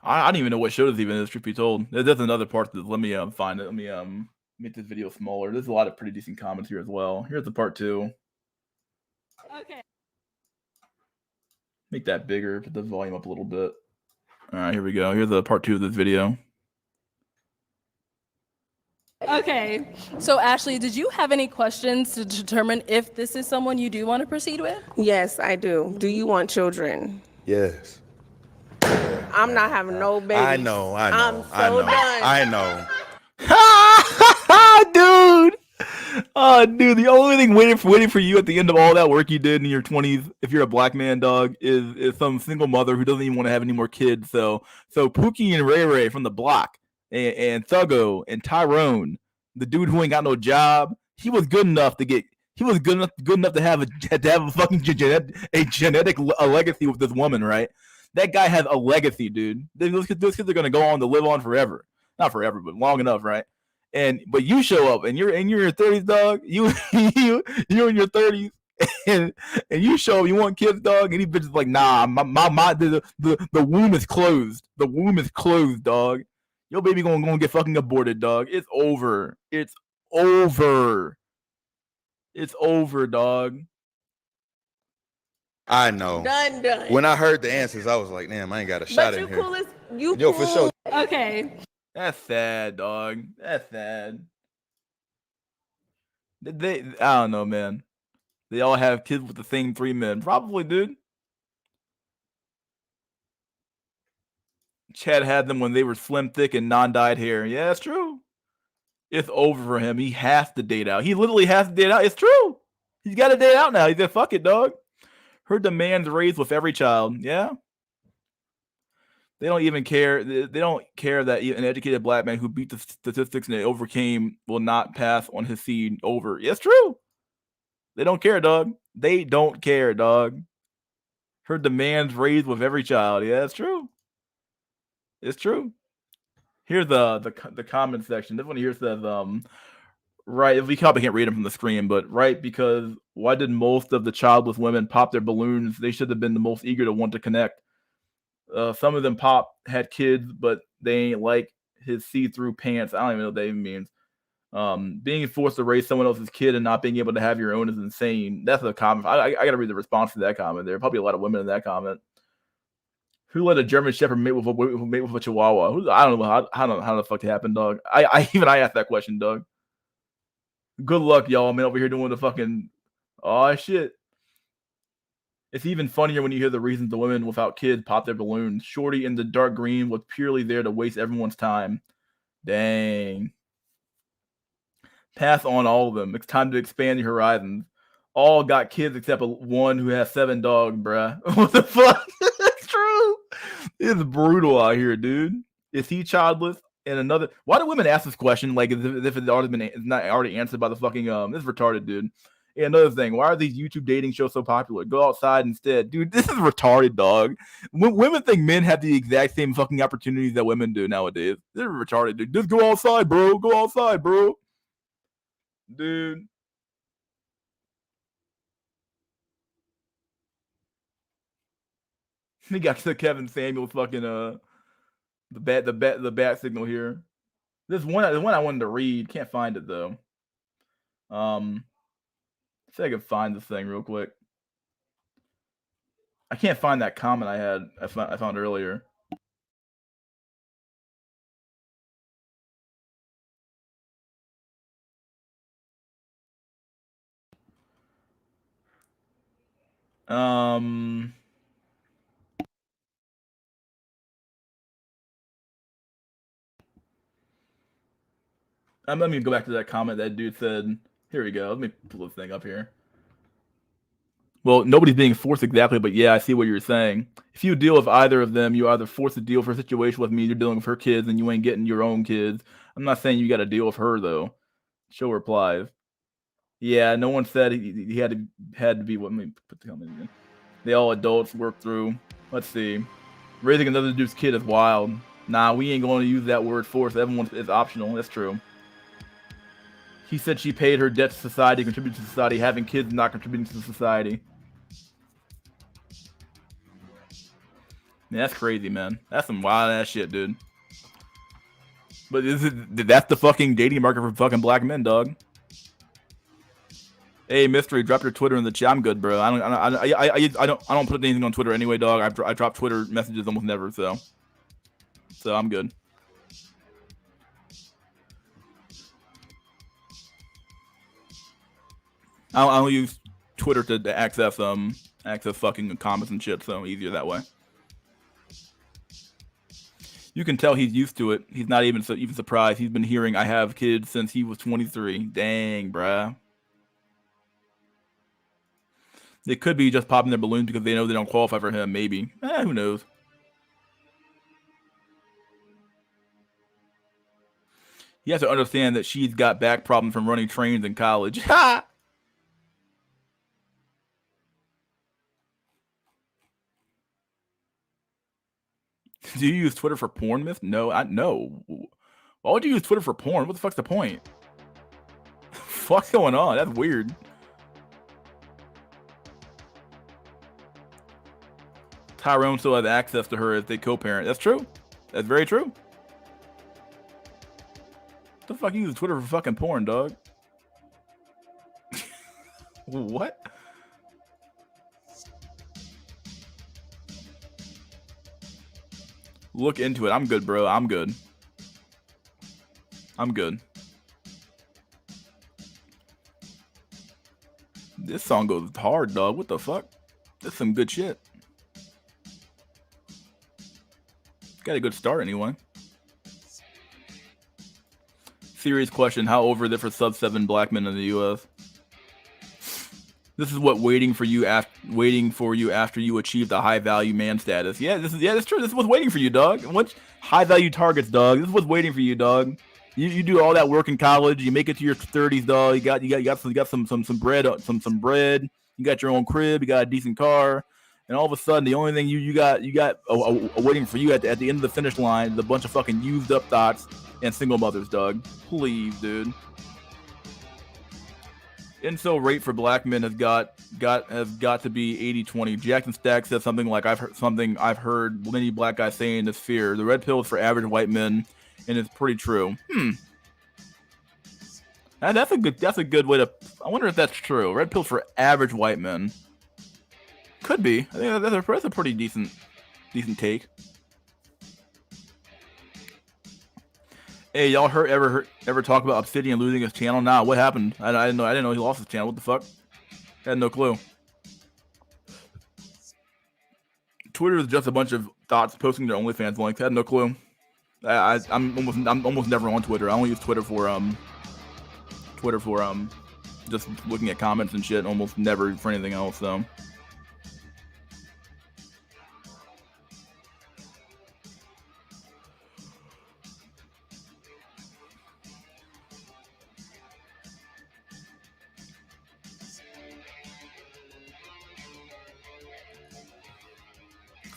I don't even know what show this even is, truth be told. There's another part that let me find it. Let me make this video smaller. There's a lot of pretty decent comments here as well. Here's the part 2. Okay. Make that bigger, put the volume up a little bit. All right, here we go. Here's the part 2 of this video. Okay. So Ashley, did you have any questions to determine if this is someone you do want to proceed with? Yes, I do. Do you want children? Yes. I'm not having no babies. I know. I'm so done. I know. Dude. Oh, dude, the only thing waiting for you at the end of all that work you did in your 20s, if you're a black man, dog, is some single mother who doesn't even want to have any more kids. So Pookie and Ray Ray from the block, and Thuggo and Tyrone, the dude who ain't got no job, he was good enough to get He was good enough to have a fucking genetic legacy with this woman, right? That guy has a legacy, dude. Those kids are gonna go on to live on forever. Not forever, but long enough, right? But you show up and you're in your 30s, dog. You're in your 30s, and you show up, you want kids, dog, and these bitches like, nah, the womb is closed. The womb is closed, dog. Your baby gonna get fucking aborted, dog. It's over. It's over. It's over, dog. I know. Done. When I heard the answers, I was like, damn, I ain't got a shot But in you here. cool as you Yo, cool. for sure. Okay. That's sad, dog. That's sad. I don't know, man. They all have kids with the same 3 men. Probably, dude. Chad had them when they were slim, thick, and non-dyed hair. Yeah, it's true. It's over for him. He has to date out. He literally has to date out. It's true. He's got to date out now. He said, fuck it, dog. Her demands raised with every child. Yeah. They don't even care. They don't care that an educated black man who beat the statistics and overcame will not pass on his seed over. Yeah, it's true. They don't care, dog. They don't care, dog. Her demands raised with every child. Yeah, it's true. It's true. Here's the comment section. This one here says, right, we probably can't read them from the screen, but right, because why did most of the childless women pop their balloons? They should have been the most eager to want to connect. Some of them had kids, but they ain't like his see-through pants. I don't even know what that even means. Being forced to raise someone else's kid and not being able to have your own is insane. That's a comment. I got to read the response to that comment. There are probably a lot of women in that comment. Who let a German Shepherd mate with a Chihuahua? I don't know how the fuck it happened, dog. I asked that question, dog. Good luck, y'all, man, over here doing the fucking shit. It's even funnier when you hear the reasons the women without kids pop their balloons. Shorty in the dark green was purely there to waste everyone's time. Dang. Pass on all of them. It's time to expand your horizons. All got kids except one who has 7 dogs, bruh. What the fuck? That's true. It's brutal out here, dude. Is he childless? And another. Why do women ask this question like as if it's not already answered by the fucking This is retarded, dude. And another thing, why are these YouTube dating shows so popular? Go outside instead, dude. This is retarded, dog. Women think men have the exact same fucking opportunities that women do nowadays. This is retarded, dude. Just go outside, bro. Go outside, bro. Dude. He got to Kevin Samuels fucking the bat signal here. This one I wanted to read. Can't find it though. See if I can find this thing real quick. I can't find that comment I found earlier. Let me go back to that comment that dude said. Here we go. Let me pull this thing up here. Well, nobody's being forced exactly, but yeah, I see what you're saying. If you deal with either of them, you either forced to deal for a situation with me, you're dealing with her kids, and you ain't getting your own kids. I'm not saying you got to deal with her though. She'll reply. Yeah, no one said he had to be. Let me put the comment again. They all adults work through. Let's see. Raising another dude's kid is wild. Nah, we ain't going to use that word force. Everyone is optional. That's true. He said she paid her debt to society, contributed to society. Having kids not contributing to society. Man, that's crazy, man. That's some wild ass shit, dude. But that's the fucking dating market for fucking black men, dog. Hey, Mystery, drop your Twitter in the chat. I'm good, bro. I don't put anything on Twitter anyway, dog. I drop Twitter messages almost never, so I'm good. I don't use Twitter to access fucking comments and shit, so easier that way. You can tell he's used to it. He's not even surprised. He's been hearing I have kids since he was 23. Dang, bruh. They could be just popping their balloons because they know they don't qualify for him, maybe. Who knows? You have to understand that she's got back problems from running trains in college. Ha! Do you use Twitter for porn, Myth? No, no. Why would you use Twitter for porn? What the fuck's the point? Fuck's going on? That's weird. Tyrone still has access to her as they co-parent. That's true. That's very true. What the fuck you use Twitter for fucking porn, dog? What? Look into it. I'm good, bro. I'm good. I'm good. This song goes hard, dog. What the fuck? That's some good shit. Got a good start anyway. Serious question: how over is it for sub-7 black men in the U.S.? This is what waiting for you after you achieve the high value man status. Yeah, that's true. This is what's waiting for you, dog. What's high value targets, dog? This is what's waiting for you, dog. You do all that work in college. You make it to your 30s, dog. You got some bread, some bread. You got your own crib. You got a decent car. And all of a sudden, the only thing you got waiting for you at the end of the finish line is a bunch of fucking used up thoughts and single mothers, dog. Please, dude. Incel rate for black men has got to be 80-20. Jackson Stack says something like I've heard many black guys saying this fear. The red pill is for average white men, and it's pretty true. That's a good way to. I wonder if that's true. Red pill for average white men. Could be. I think that's a pretty decent take. Hey, y'all ever talk about Obsidian losing his channel? Nah, what happened? I didn't know he lost his channel. What the fuck? I had no clue. Twitter is just a bunch of thoughts posting their OnlyFans links. I had no clue. I'm almost never on Twitter. I only use Twitter for just looking at comments and shit. Almost never for anything else though.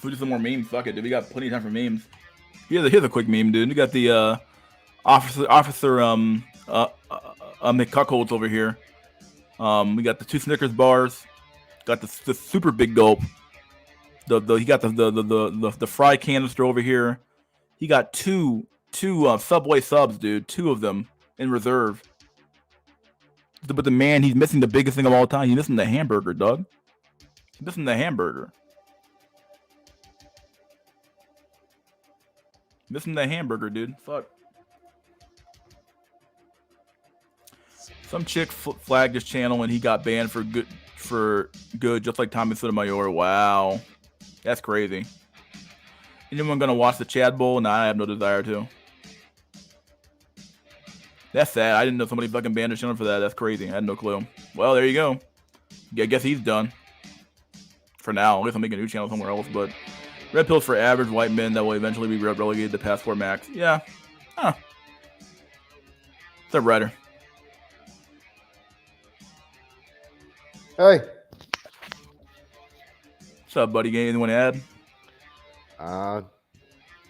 We do some more memes. Fuck it, dude. We got plenty of time for memes. Here's a quick meme, dude. We got the officer McCuckolds over here. We got the 2 Snickers bars. Got the super big gulp. He got the fry canister over here. He got two Subway subs, dude. 2 of them in reserve. But the man, he's missing the biggest thing of all time. He's missing the hamburger, dog. He's missing the hamburger. Missing the hamburger, dude. Fuck. Some chick flagged his channel and he got banned for good, just like Tommy Sotomayor. Wow, that's crazy. Anyone gonna watch the Chad Bowl? Nah, I have no desire to. That's sad. I didn't know somebody fucking banned his channel for that. That's crazy. I had no clue. Well, there you go. I guess he's done. For now. I guess I'll make a new channel somewhere else, but red pills for average white men that will eventually be relegated to Passport Max. Yeah. Huh. What's up, Ryder? Hey. What's up, buddy? Anything you want to add?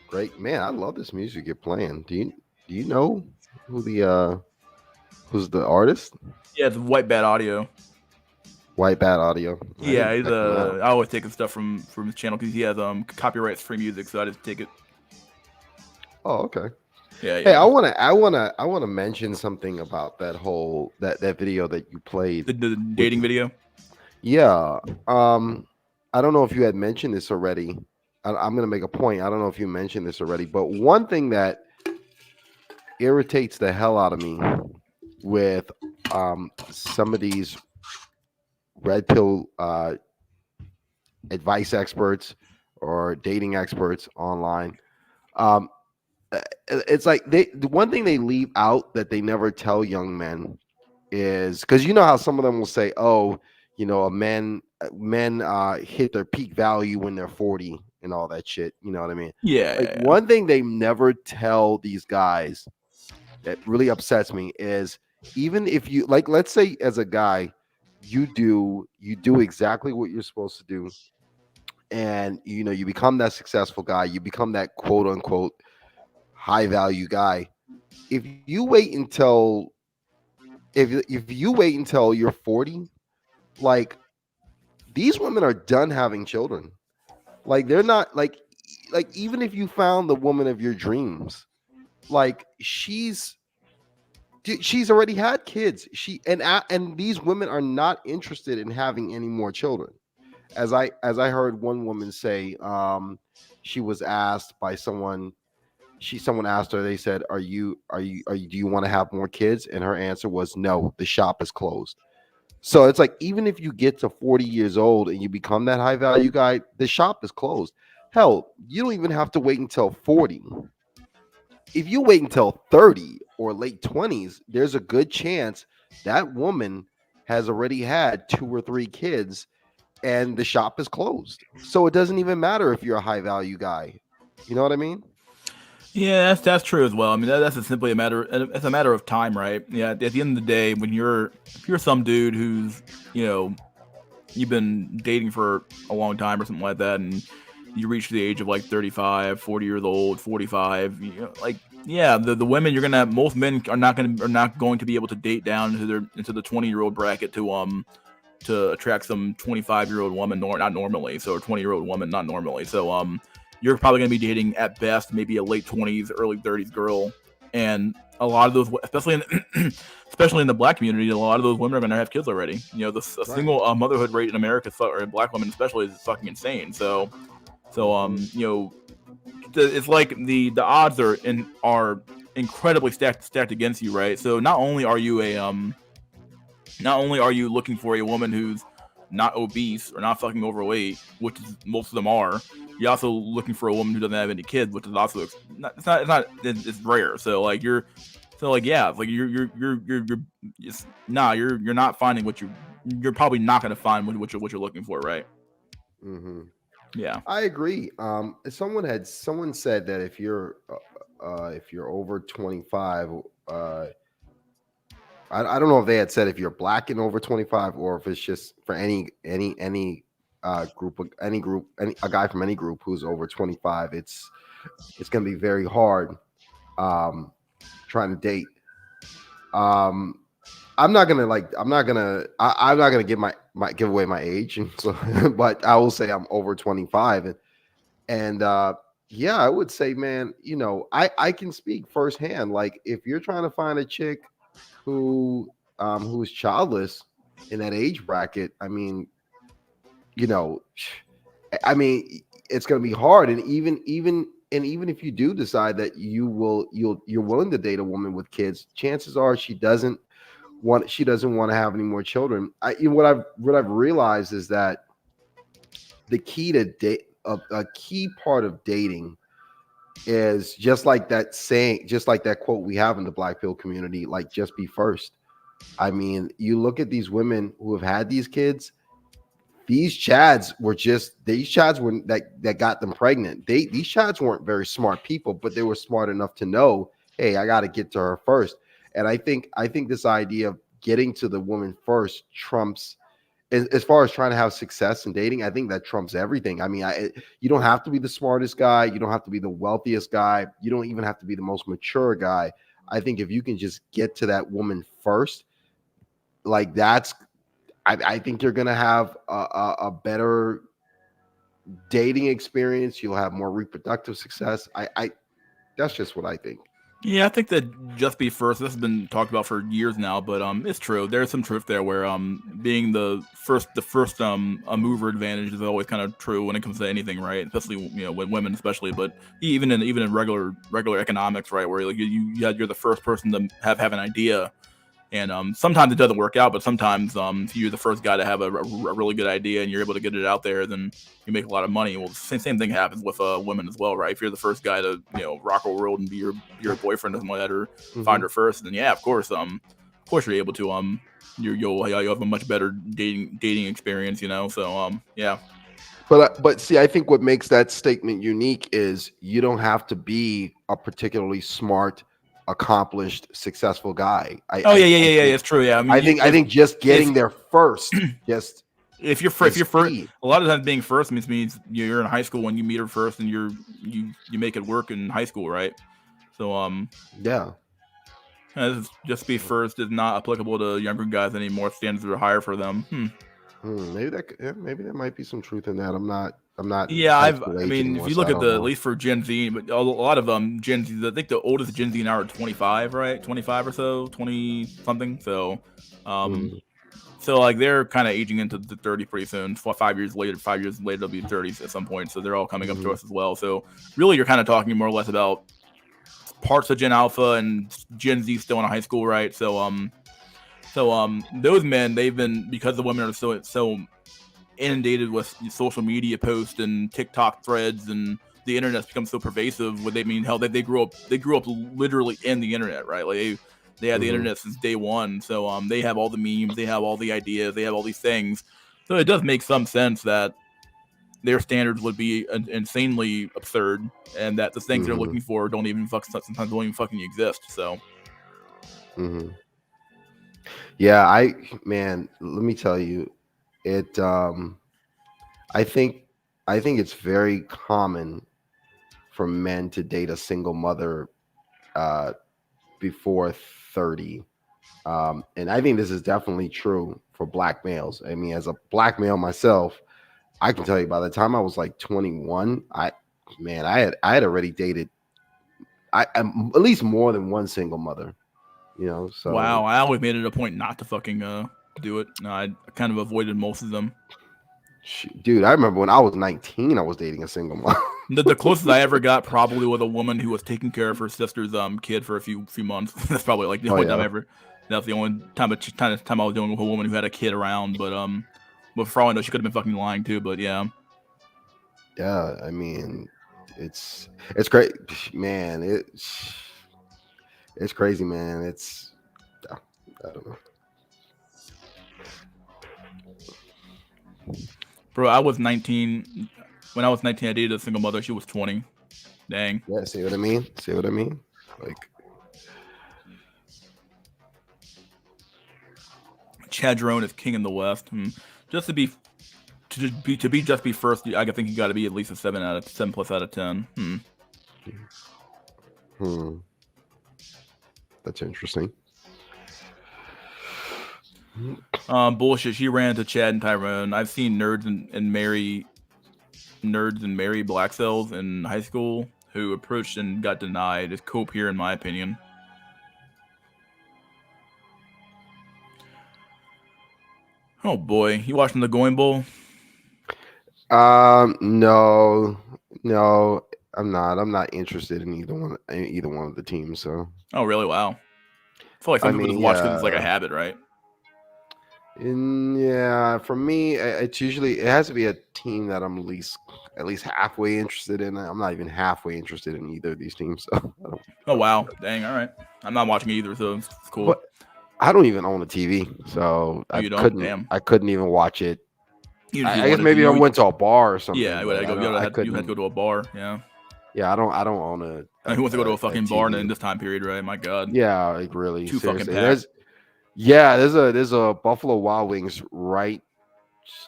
Great, man. I love this music you're playing. Do you know who's the artist? Yeah, it's White Bat Audio. White Bat Audio. Yeah, he's I always take his stuff from his channel because he has copyrights free music, so I just take it. Oh, okay. Yeah. Hey, I wanna mention something about that whole that video that you played. The dating video. Yeah. I don't know if you had mentioned this already. I'm gonna make a point. I don't know if you mentioned this already, but one thing that irritates the hell out of me with some of these red pill advice experts or dating experts online, it's like the one thing they leave out that they never tell young men is, because you know how some of them will say, oh, you know, men hit their peak value when they're 40 and all that shit. You know what I mean? Yeah. Like, one thing they never tell these guys that really upsets me is, even if you, like, let's say as a guy, you do exactly what you're supposed to do. and you become that successful guy, you become that quote unquote high value guy. If you wait until you're 40, like, these women are done having children. Like, they're not like even if you found the woman of your dreams, like, she's already had kids. And these women are not interested in having any more children. As I heard one woman say, she was asked by someone. Someone asked her. They said, "Do you want to have more kids?" And her answer was, "No, the shop is closed." So it's like, even if you get to 40 years old and you become that high value guy, the shop is closed. Hell, you don't even have to wait until 40. If you wait until 30 or late 20s, there's a good chance that woman has already had 2 or 3 kids and the shop is closed. So it doesn't even matter if you're a high value guy. You know what I mean? Yeah, that's true as well. I mean, that's simply a matter. It's a matter of time, right? Yeah. At the end of the day, if you're some dude who's you've been dating for a long time or something like that, and you reach the age of like 35, 40 years old, 45, the women you're gonna have, most men are not going to be able to date down into the 20-year-old bracket to attract some 25-year-old woman, not normally, so a 20-year-old woman, not normally. So you're probably going to be dating at best maybe a late 20s, early 30s girl, and a lot of those, especially in the black community, a lot of those women are going to have kids already. Single motherhood rate in America, or in black women especially, is fucking insane. So it's like the odds are incredibly stacked against you, right? So not only are you looking for a woman who's not obese or not fucking overweight, which most of them are, you're also looking for a woman who doesn't have any kids, which is also it's rare. So like you're not finding you're probably not going to find what you're looking for, right? Mm-hmm. Yeah, I agree. Someone said that if you're over 25, I don't know if they had said if you're black and over 25, or if it's just for any group, a guy from any group who's over 25, it's going to be very hard trying to date. I'm not gonna give away my age, and so, but I will say I'm over 25, and yeah, I would say, man, I can speak firsthand. Like, if you're trying to find a chick who's childless in that age bracket, I mean, it's going to be hard. And even if you do decide that you're willing to date a woman with kids, chances are she doesn't want to have any more children. What I've realized is that the key to a key part of dating is just like that saying, just like that quote we have in the Black pill community, like, just be first. I mean, you look at these women who have had these kids. These chads that got them pregnant. These chads weren't very smart people, but they were smart enough to know, hey, I got to get to her first. And I think this idea of getting to the woman first trumps, as far as trying to have success in dating, I think that trumps everything. I mean, you don't have to be the smartest guy. You don't have to be the wealthiest guy. You don't even have to be the most mature guy. I think if you can just get to that woman first, like, I think you're going to have a better dating experience. You'll have more reproductive success. That's just what I think. Yeah, I think that just be first. This has been talked about for years now, but it's true. There's some truth there where being the first a mover advantage is always kind of true when it comes to anything, right? Especially with women, especially, but even in regular economics, right? Where like you're the first person to have an idea. And sometimes it doesn't work out, but sometimes if you're the first guy to have a really good idea and you're able to get it out there, then you make a lot of money. Well, the same thing happens with women as well, right? If you're the first guy to rock a world and be your boyfriend or something like that, or find her first, then yeah, of course you're able to you'll have a much better dating experience, So yeah. But see, I think what makes that statement unique is you don't have to be a particularly smart, accomplished, successful guy. It's true. Yeah, I think just getting there first, just If you're is first, key. a lot of times being first means you're in high school when you meet her first, and you make it work in high school, right? So Yeah. Just be first is not applicable to younger guys anymore. Standards are higher for them. Maybe that might be some truth in that. I'm not Yeah, high I school age mean, anymore, if you so look I at don't at know. least for Gen Z, but a lot of Gen Z, I think the oldest Gen Z now are 25, right? 25 or so, 20 something. So, Mhm. so like they're kind of aging into the 30 pretty soon. 5 years later, they'll be 30s at some point. So they're all coming up to us as well. So really, you're kind of talking more or less about parts of Gen Alpha and Gen Z still in high school, right? So those men, they've been, because the women are so inundated with social media posts and TikTok threads, and the internet's become so pervasive. What they mean, hell, they grew up literally in the internet, right? Like they had the internet since day one. So they have all the memes, they have all the ideas, they have all these things. So it does make some sense that their standards would be insanely absurd, and that the things they're looking for sometimes don't even fucking exist. So Yeah, man, let me tell you, it I think it's very common for men to date a single mother before 30. And I think this is definitely true for black males. I mean, as a black male myself, I can tell you by the time I was like 21, I had already dated at least more than one single mother, so wow, I always made it a point not to fucking do it. No, I kind of avoided most of them. Dude, I remember when I was 19, I was dating a single mom. The closest I ever got probably with a woman who was taking care of her sister's kid for a few months. That's probably like the only time I ever. That's the only time I was dealing with a woman who had a kid around. But for all I know, she could have been fucking lying too. But yeah. Yeah, I mean, it's great, man. It's crazy, man. I don't know. Bro, I was 19. When I was 19, I dated a single mother. She was 20. Dang. Yeah, see what I mean? Like, Chad Jerome is king in the West. Just to be first, I think you got to be at least a 7 plus out of 10. That's interesting. Bullshit. She ran into Chad and Tyrone. I've seen nerds and marry black cells in high school who approached and got denied. It's cope here, in my opinion. Oh boy, you watching the Goyim Bowl? No, I'm not. I'm not interested in either one of the teams. So. Oh really? Wow. I feel like some people just watch because it's like a habit, right? Yeah, for me, it has to be a team that I'm at least halfway interested in. I'm not even halfway interested in either of these teams. So Oh wow, dang! All right, I'm not watching either, so it's cool. But I don't even own a TV, so I couldn't even watch it. I guess maybe I went to a bar or something. Yeah, you had to go to a bar. Yeah. Yeah, I don't own who wants to go to a fucking bar in this time period, right? My God. Yeah, like really. Too seriously. fucking packed. There's a Buffalo Wild Wings right,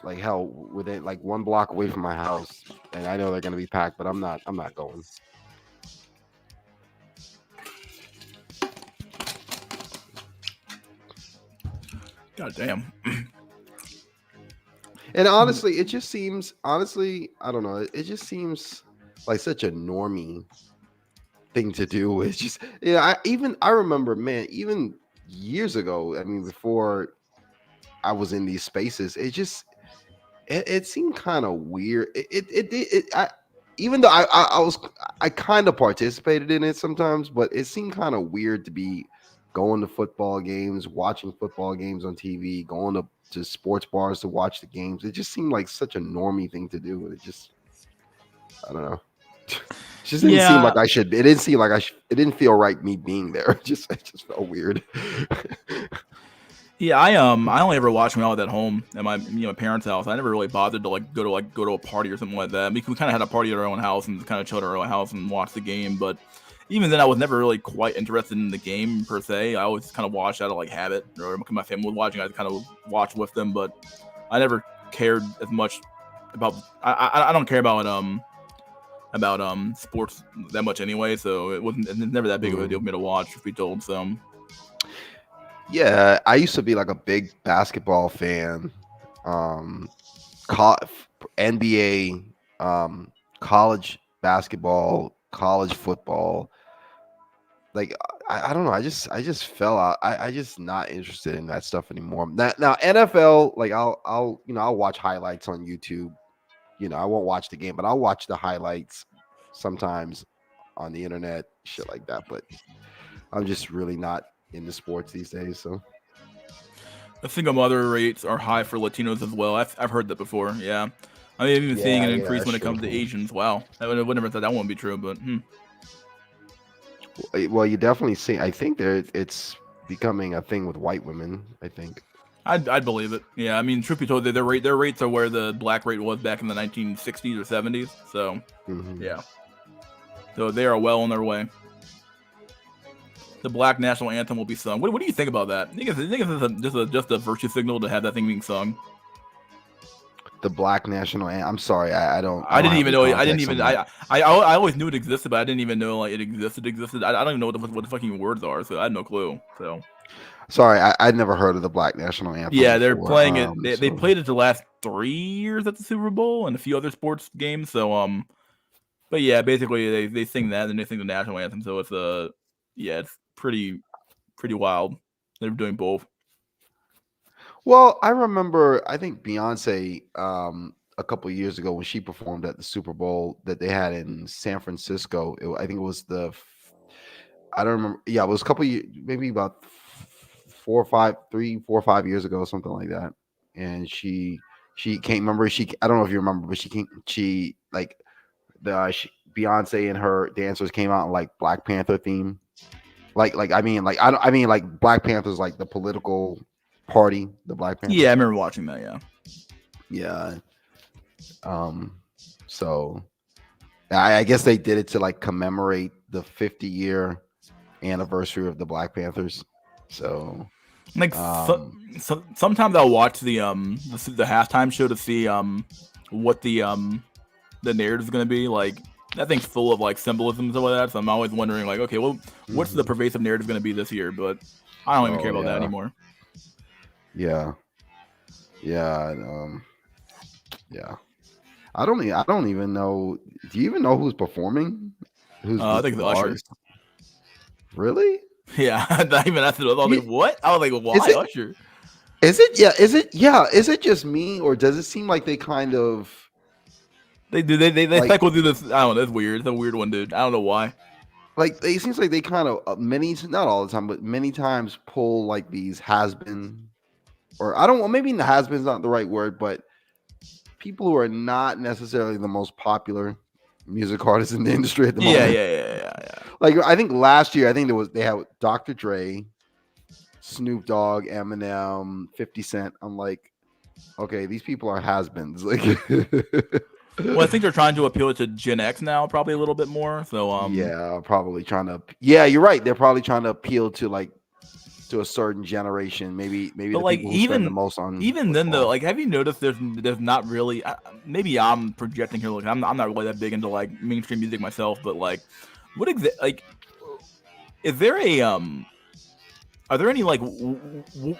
like hell, within like 1 block away from my house, and I know they're gonna be packed, but I'm not going. God damn. And honestly, it just seems, I don't know. It just seems like such a normie thing to do. It's just, I remember, man, even years ago, I mean, before I was in these spaces, it seemed kind of weird. Even though I kind of participated in it sometimes, but it seemed kind of weird to be going to football games, watching football games on TV, going to sports bars to watch the games. It just seemed like such a normie thing to do. I don't know. It just didn't seem like I should. It didn't seem like I should. It didn't feel right me being there. It just felt weird. Yeah, I only ever watched when I was at home at my parents' house. I never really bothered to go to a party or something like that. I mean, we kind of had a party at our own house and kind of chilled at our own house and watched the game. But even then, I was never really quite interested in the game per se. I always kind of watched out of like habit, or my family was watching. I kind of watched with them, but I never cared as much about. I don't care about sports that much anyway, so it's never that big of a deal for me to watch. If we told so. Yeah, I used to be like a big basketball fan. NBA, college basketball, college football. Like I don't know. I just fell out. I just not interested in that stuff anymore. Now NFL, like I'll I'll watch highlights on YouTube. I won't watch the game, but I'll watch the highlights sometimes on the internet, shit like that. But I'm just really not into sports these days. So The single mother rates are high for Latinos as well. I've heard that before. Yeah, I mean, even seeing an increase when it comes to Asians. Wow, I would never thought that wouldn't be true, but. Well, you definitely see. I think it's becoming a thing with white women. I think. I'd believe it. Yeah, I mean, truth be told, their rates are where the black rate was back in the 1960s or 70s. So, yeah. So they are well on their way. The black national anthem will be sung. What do you think about that? I think it's just a virtue signal to have that thing being sung. The black national anthem. I'm sorry, I don't. I didn't even know. I didn't even. I always knew it existed, but I didn't even know like it existed. I don't even know what the fucking words are, so I had no clue. So. Sorry, I'd never heard of the black national anthem. Yeah, they're playing it. They played it the last 3 years at the Super Bowl and a few other sports games. So but yeah, basically they sing that and they sing the national anthem. So it's it's pretty wild. They're doing both. Well, I remember, I think Beyonce, a couple of years ago when she performed at the Super Bowl that they had in San Francisco. I think it was I don't remember. Yeah, it was a couple of years, maybe about 4 or 5 years ago, something like that. And she can't remember. I don't know if you remember, but Beyonce and her dancers came out in like Black Panther theme. Like Black Panther's like the political party, the Black Panther. Yeah, I remember watching that. Yeah. So I guess they did it to like commemorate the 50-year anniversary of the Black Panthers. So like sometimes I'll watch the halftime show to see what the narrative is going to be. Like that thing's full of like symbolism and stuff like that. So I'm always wondering like, okay, well, what's the pervasive narrative going to be this year? But I don't even care about that anymore. Yeah. I don't even know. Do you even know who's performing? I think the Usher. Really? Yeah, not even that's it. I was like, what? I was like, why Usher? Is it? Yeah. Is it? Yeah. Is it just me, or does it seem like they kind of? They do. They cycle through this. I don't know. That's weird. It's a weird one, dude. I don't know why. Like it seems like they kind of not all the time, but many times pull like these has-been, or I don't know. Maybe the has-been's not the right word, but people who are not necessarily the most popular music artists in the industry at the moment. Yeah. Like I think last year, they had Dr. Dre, Snoop Dogg, Eminem, 50 Cent. I'm like, okay, these people are has-beens. Like, well, I think they're trying to appeal to Gen X now, probably a little bit more. So yeah, probably trying to. Yeah, you're right. They're probably trying to appeal to like to a certain generation. Maybe but the like people who spend the most on. Even then though, like, have you noticed there's not really? Maybe I'm projecting here. Like, I'm not really that big into like mainstream music myself, but like, is there a Are there any like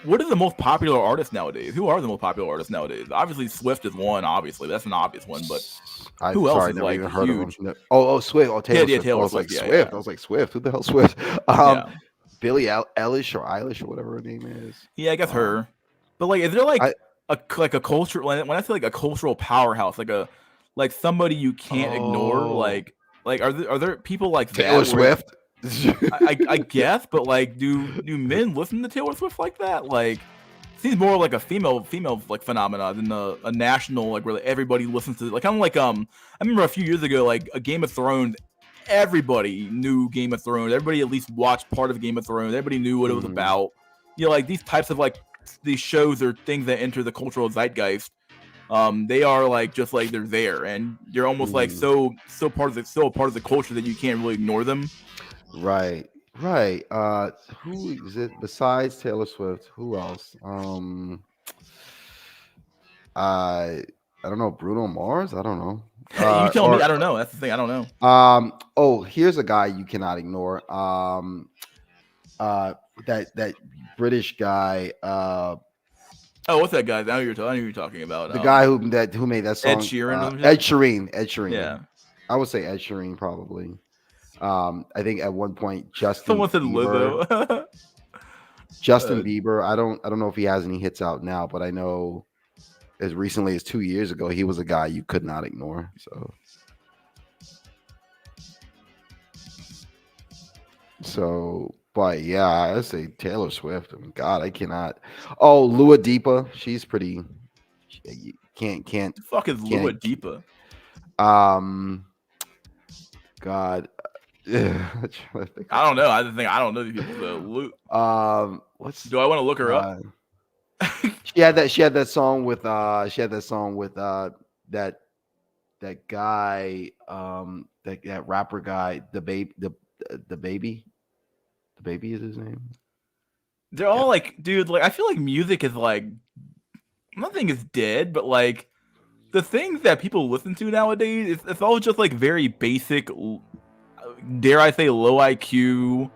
what are the most popular artists nowadays? Who are the most popular artists nowadays? Obviously, Swift is one. Obviously, that's an obvious one. But who else is like even heard huge? Of him. Oh, Swift. Oh, Taylor Swift. Taylor I was Swift. Like Swift. I was like Swift. Who the hell Swift? Billie Eilish or Eilish or whatever her name is. Yeah, I guess her. But like, is there like a culture? When I say like a cultural powerhouse, like somebody you can't ignore, like are there people like Taylor Swift? I guess, but like, do men listen to Taylor Swift like that? Like, it seems more like a female like phenomena than a national like where everybody listens to. Like, kind of like I remember a few years ago, like a Game of Thrones. Everybody knew Game of Thrones. Everybody at least watched part of Game of Thrones. Everybody knew what it was about. You know, like these types of like these shows are things that enter the cultural zeitgeist. They are like just like they're there, and you're almost like so part of the culture that you can't really ignore them. Right. Who is it besides Taylor Swift? Who else? I don't know, Bruno Mars. I don't know. You tell me. I don't know. That's the thing. I don't know. Oh, here's a guy you cannot ignore. That British guy. Oh, what's that guy? I know you're talking about. The guy who made that song. Ed Sheeran. Ed Sheeran. Ed Sheeran. Yeah. I would say Ed Sheeran probably. I think at one point Justin. Someone said Bieber. Lizzo. Justin Bieber. I don't know if he has any hits out now, but I know as recently as 2 years ago he was a guy you could not ignore. So, but yeah, I say Taylor Swift. I mean, God, I cannot. Oh, Lua Deepa. She's pretty. You can't. The fuck is Lua Deepa? God. I don't know. I don't know these people. What's? Do I want to look her up? She had that song with that guy, that rapper guy, the baby is his name. They're all like, dude, like I feel like music is like nothing is dead, but like the things that people listen to nowadays, it's all just like very basic, dare I say low IQ,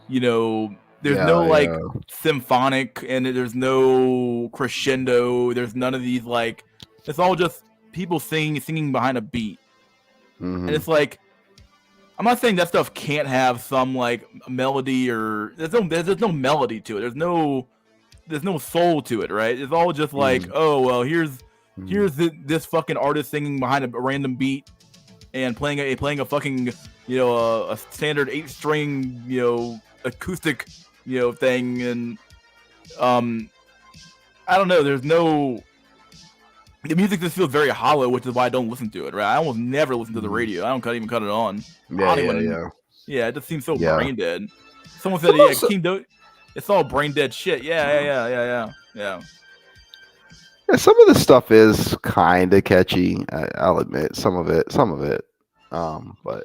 you know. There's no like symphonic, and there's no crescendo. There's none of these like. It's all just people singing behind a beat, and it's like, I'm not saying that stuff can't have some like melody or there's no melody to it. There's no soul to it, right? It's all just like, oh well, here's this fucking artist singing behind a random beat and playing a fucking a standard 8-string acoustic thing, and I don't know, the music just feels very hollow, which is why I don't listen to it, right? I almost never listen to the radio. I don't even cut it on. Yeah, it just seems so brain dead. Someone said it's all brain dead shit. Yeah. Yeah, some of the stuff is kind of catchy. I'll admit some of it. But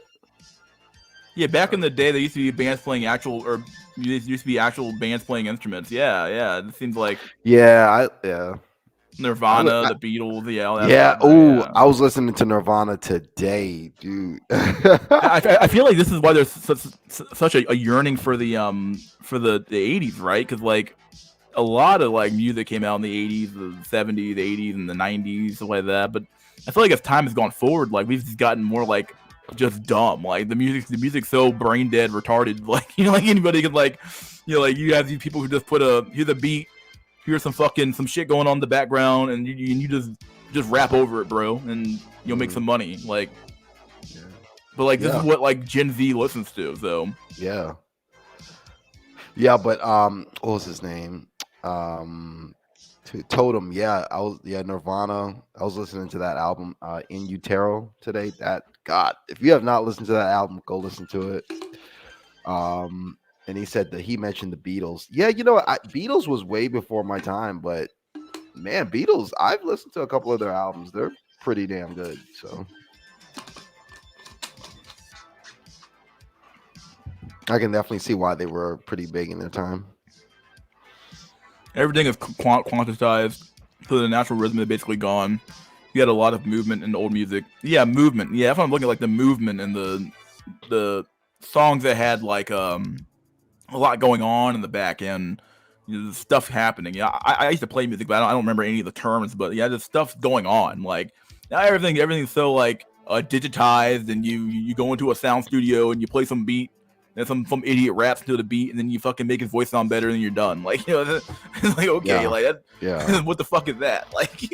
yeah, back in the day, there used to be bands playing actual bands playing instruments. Yeah. It seems like Nirvana, the Beatles, all that. Yeah. Stuff. Ooh, I was listening to Nirvana today, dude. I feel like this is why there's such a yearning for the 80s, right? Because like a lot of like music came out in the 80s, the 70s, the 80s, and the 90s, stuff like that. But I feel like as time has gone forward, like we've just gotten more like just dumb. Like the music's so brain dead, retarded. Like like anybody could like you have these people who just here's a beat, here's some shit going on in the background, and you just rap over it, bro, and you'll make some money. Like, but like this is what like Gen Z listens to. So yeah. But what was his name? Totem. Nirvana. I was listening to that album In Utero today. That, God, if you have not listened to that album, go listen to it. And he said that he mentioned the Beatles. Yeah, Beatles was way before my time, but man, Beatles, I've listened to a couple of their albums. They're pretty damn good. So I can definitely see why they were pretty big in their time. Everything is quantized, so the natural rhythm is basically gone. You had a lot of movement in the old music. Yeah, movement. Yeah, if I'm looking at like the movement and the songs that had like a lot going on in the back end, the stuff happening. Yeah, I used to play music, but I don't remember any of the terms. But yeah, there's stuff going on. Like now everything's so like digitized, and you go into a sound studio and you play some beat. And some idiot raps to the beat, and then you fucking make his voice sound better, and you're done. Like it's like okay, like that. Yeah. What the fuck is that? Like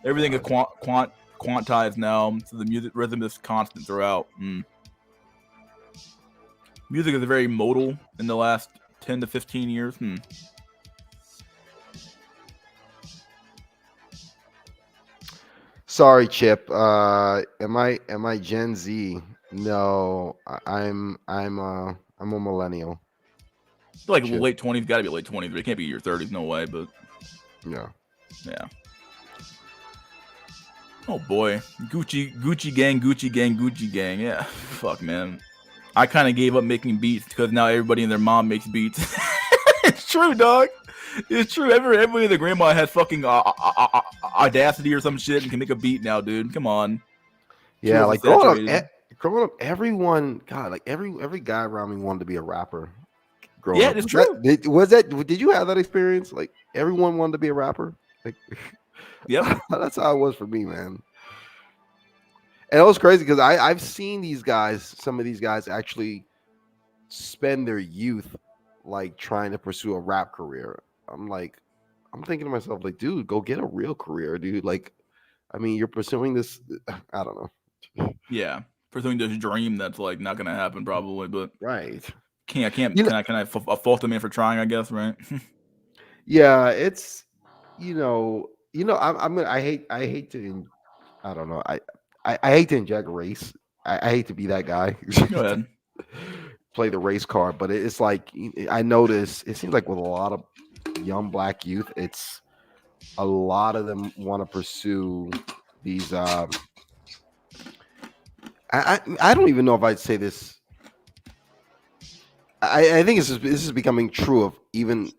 everything is quantized now, so the music rhythm is constant throughout. Music is very modal in the last 10 to 15 years. Sorry, Chip. Am I Gen Z? No, I'm a millennial. Like Chip. Late 20s, gotta be late 20s, but it can't be your 30s, no way. But yeah. Oh boy, Gucci gang. Yeah, fuck man. I kind of gave up making beats because now everybody and their mom makes beats. true, dog. It's true. Everybody, the grandma has fucking audacity or some shit and can make a beat now, dude. Come on. Yeah, Too like oversaturated. growing up, everyone, God, like every guy around me wanted to be a rapper. Growing Yeah, up, it's true. Did you have that experience? Like everyone wanted to be a rapper. Like, Yep. that's how it was for me, man. And it was crazy because I've seen these guys, some of these guys actually spend their youth like trying to pursue a rap career. I'm thinking to myself, like, dude, go get a real career, dude. Like, I mean, you're pursuing this. I don't know. Yeah. Pursuing this dream that's like not gonna happen probably, but Right. can You know, I fault the man for trying? I guess, right? yeah, it's I hate to I don't know. I hate to inject race. I hate to be that guy. Go ahead. Play the race card, but it's like I notice it seems like with a lot of young black youth, it's a lot of them want to pursue these I don't even know if I'd say this. I think this is becoming true of even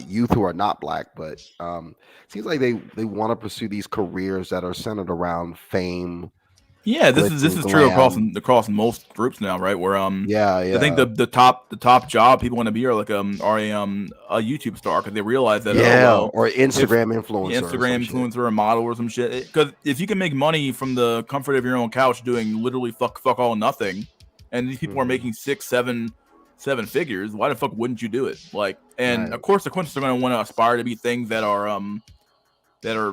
youth who are not black, but it seems like they want to pursue these careers that are centered around fame. Yeah, this glitz is and true glam. across most groups now, right? Where Yeah, I think the top job people want to be are like a YouTube star because they realize that or Instagram if influencer, or some Instagram shit. influencer or model or some shit. Because if you can make money from the comfort of your own couch doing literally fuck all nothing, and these people are making 6, 7 figures, why the fuck wouldn't you do it? Like, and Right. of course the Quincy's are going to want to aspire to be things that are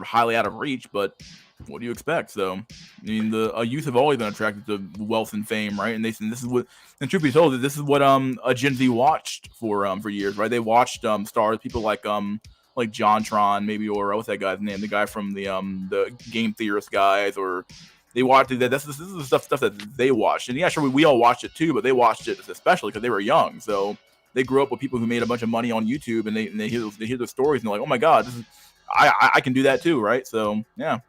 highly out of reach, but what do you expect? So, I mean, the youth have always been attracted to wealth and fame, right? And this is what, and truth be told, this is what a Gen Z watched for years, right? They watched stars, people like JonTron, maybe, or what's that guy's name? The guy from the Game Theorist guys, or they watched that. This is the stuff that they watched, and yeah, sure, we all watched it too, but they watched it especially because they were young, so they grew up with people who made a bunch of money on YouTube, and they hear the stories and they're like, oh my god, this is I can do that too, right? So yeah.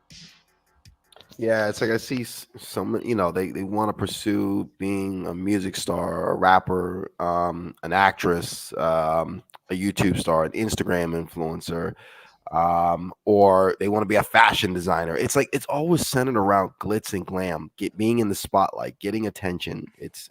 Yeah, it's like I see some, they want to pursue being a music star, a rapper, an actress, a YouTube star, an Instagram influencer, or they want to be a fashion designer. It's like it's always centered around glitz and glam, being in the spotlight, getting attention. It's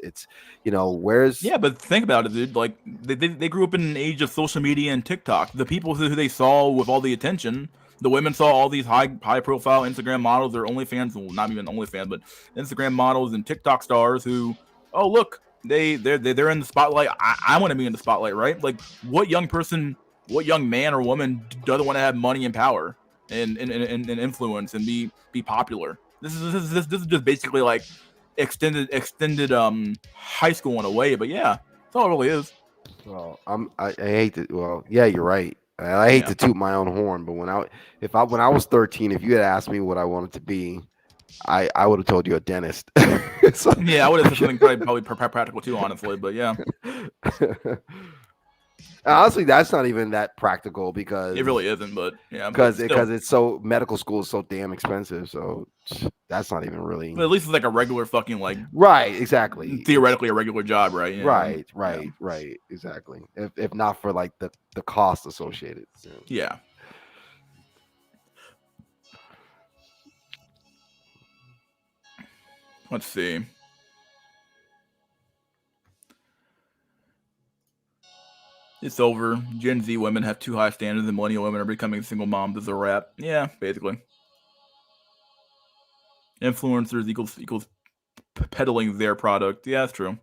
where's Yeah, but think about it, dude. Like they grew up in an age of social media and TikTok. The people who they saw with all the attention, the women saw all these high profile Instagram models, or OnlyFans, well, not even OnlyFans, but Instagram models and TikTok stars who, oh look, they're in the spotlight. I want to be in the spotlight, right? Like what young man or woman doesn't want to have money and power and influence and be popular? This is just basically like extended high school in a way, but yeah, that's all it really is. Well, I hate to. Well, yeah, you're right. I hate to toot my own horn, but when I was 13, if you had asked me what I wanted to be, I would have told you a dentist. So, yeah, I would have said something probably practical too, honestly. But yeah, honestly, that's not even that practical because it really isn't. But yeah, because it's so medical school is so damn expensive. So that's not even really. But at least it's like a regular fucking like right, exactly. Theoretically, a regular job, right? You know? Right, exactly. If not for like the cost associated. Yeah. Let's see. It's over. Gen Z women have too high standards, and millennial women are becoming single moms as a wrap. Yeah, basically. Influencers equals peddling their product. Yeah, that's true.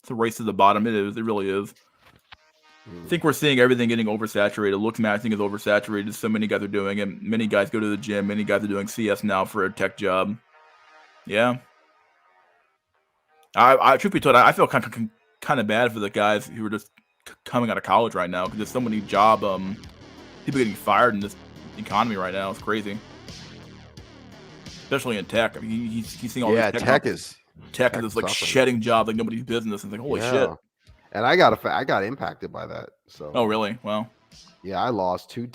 It's a race to the bottom. It is. It really is. I think we're seeing everything getting oversaturated. Look matching is oversaturated. So many guys are doing it. Many guys go to the gym. Many guys are doing CS now for a tech job. Yeah. I truth be told, I feel kind of bad for the guys who are just coming out of college right now because there's so many people getting fired in this economy right now. It's crazy, especially in tech. I mean, he's seeing all these tech is like shedding jobs like nobody's business. It's like holy shit. And I got impacted by that. So oh really? Well, yeah, I lost two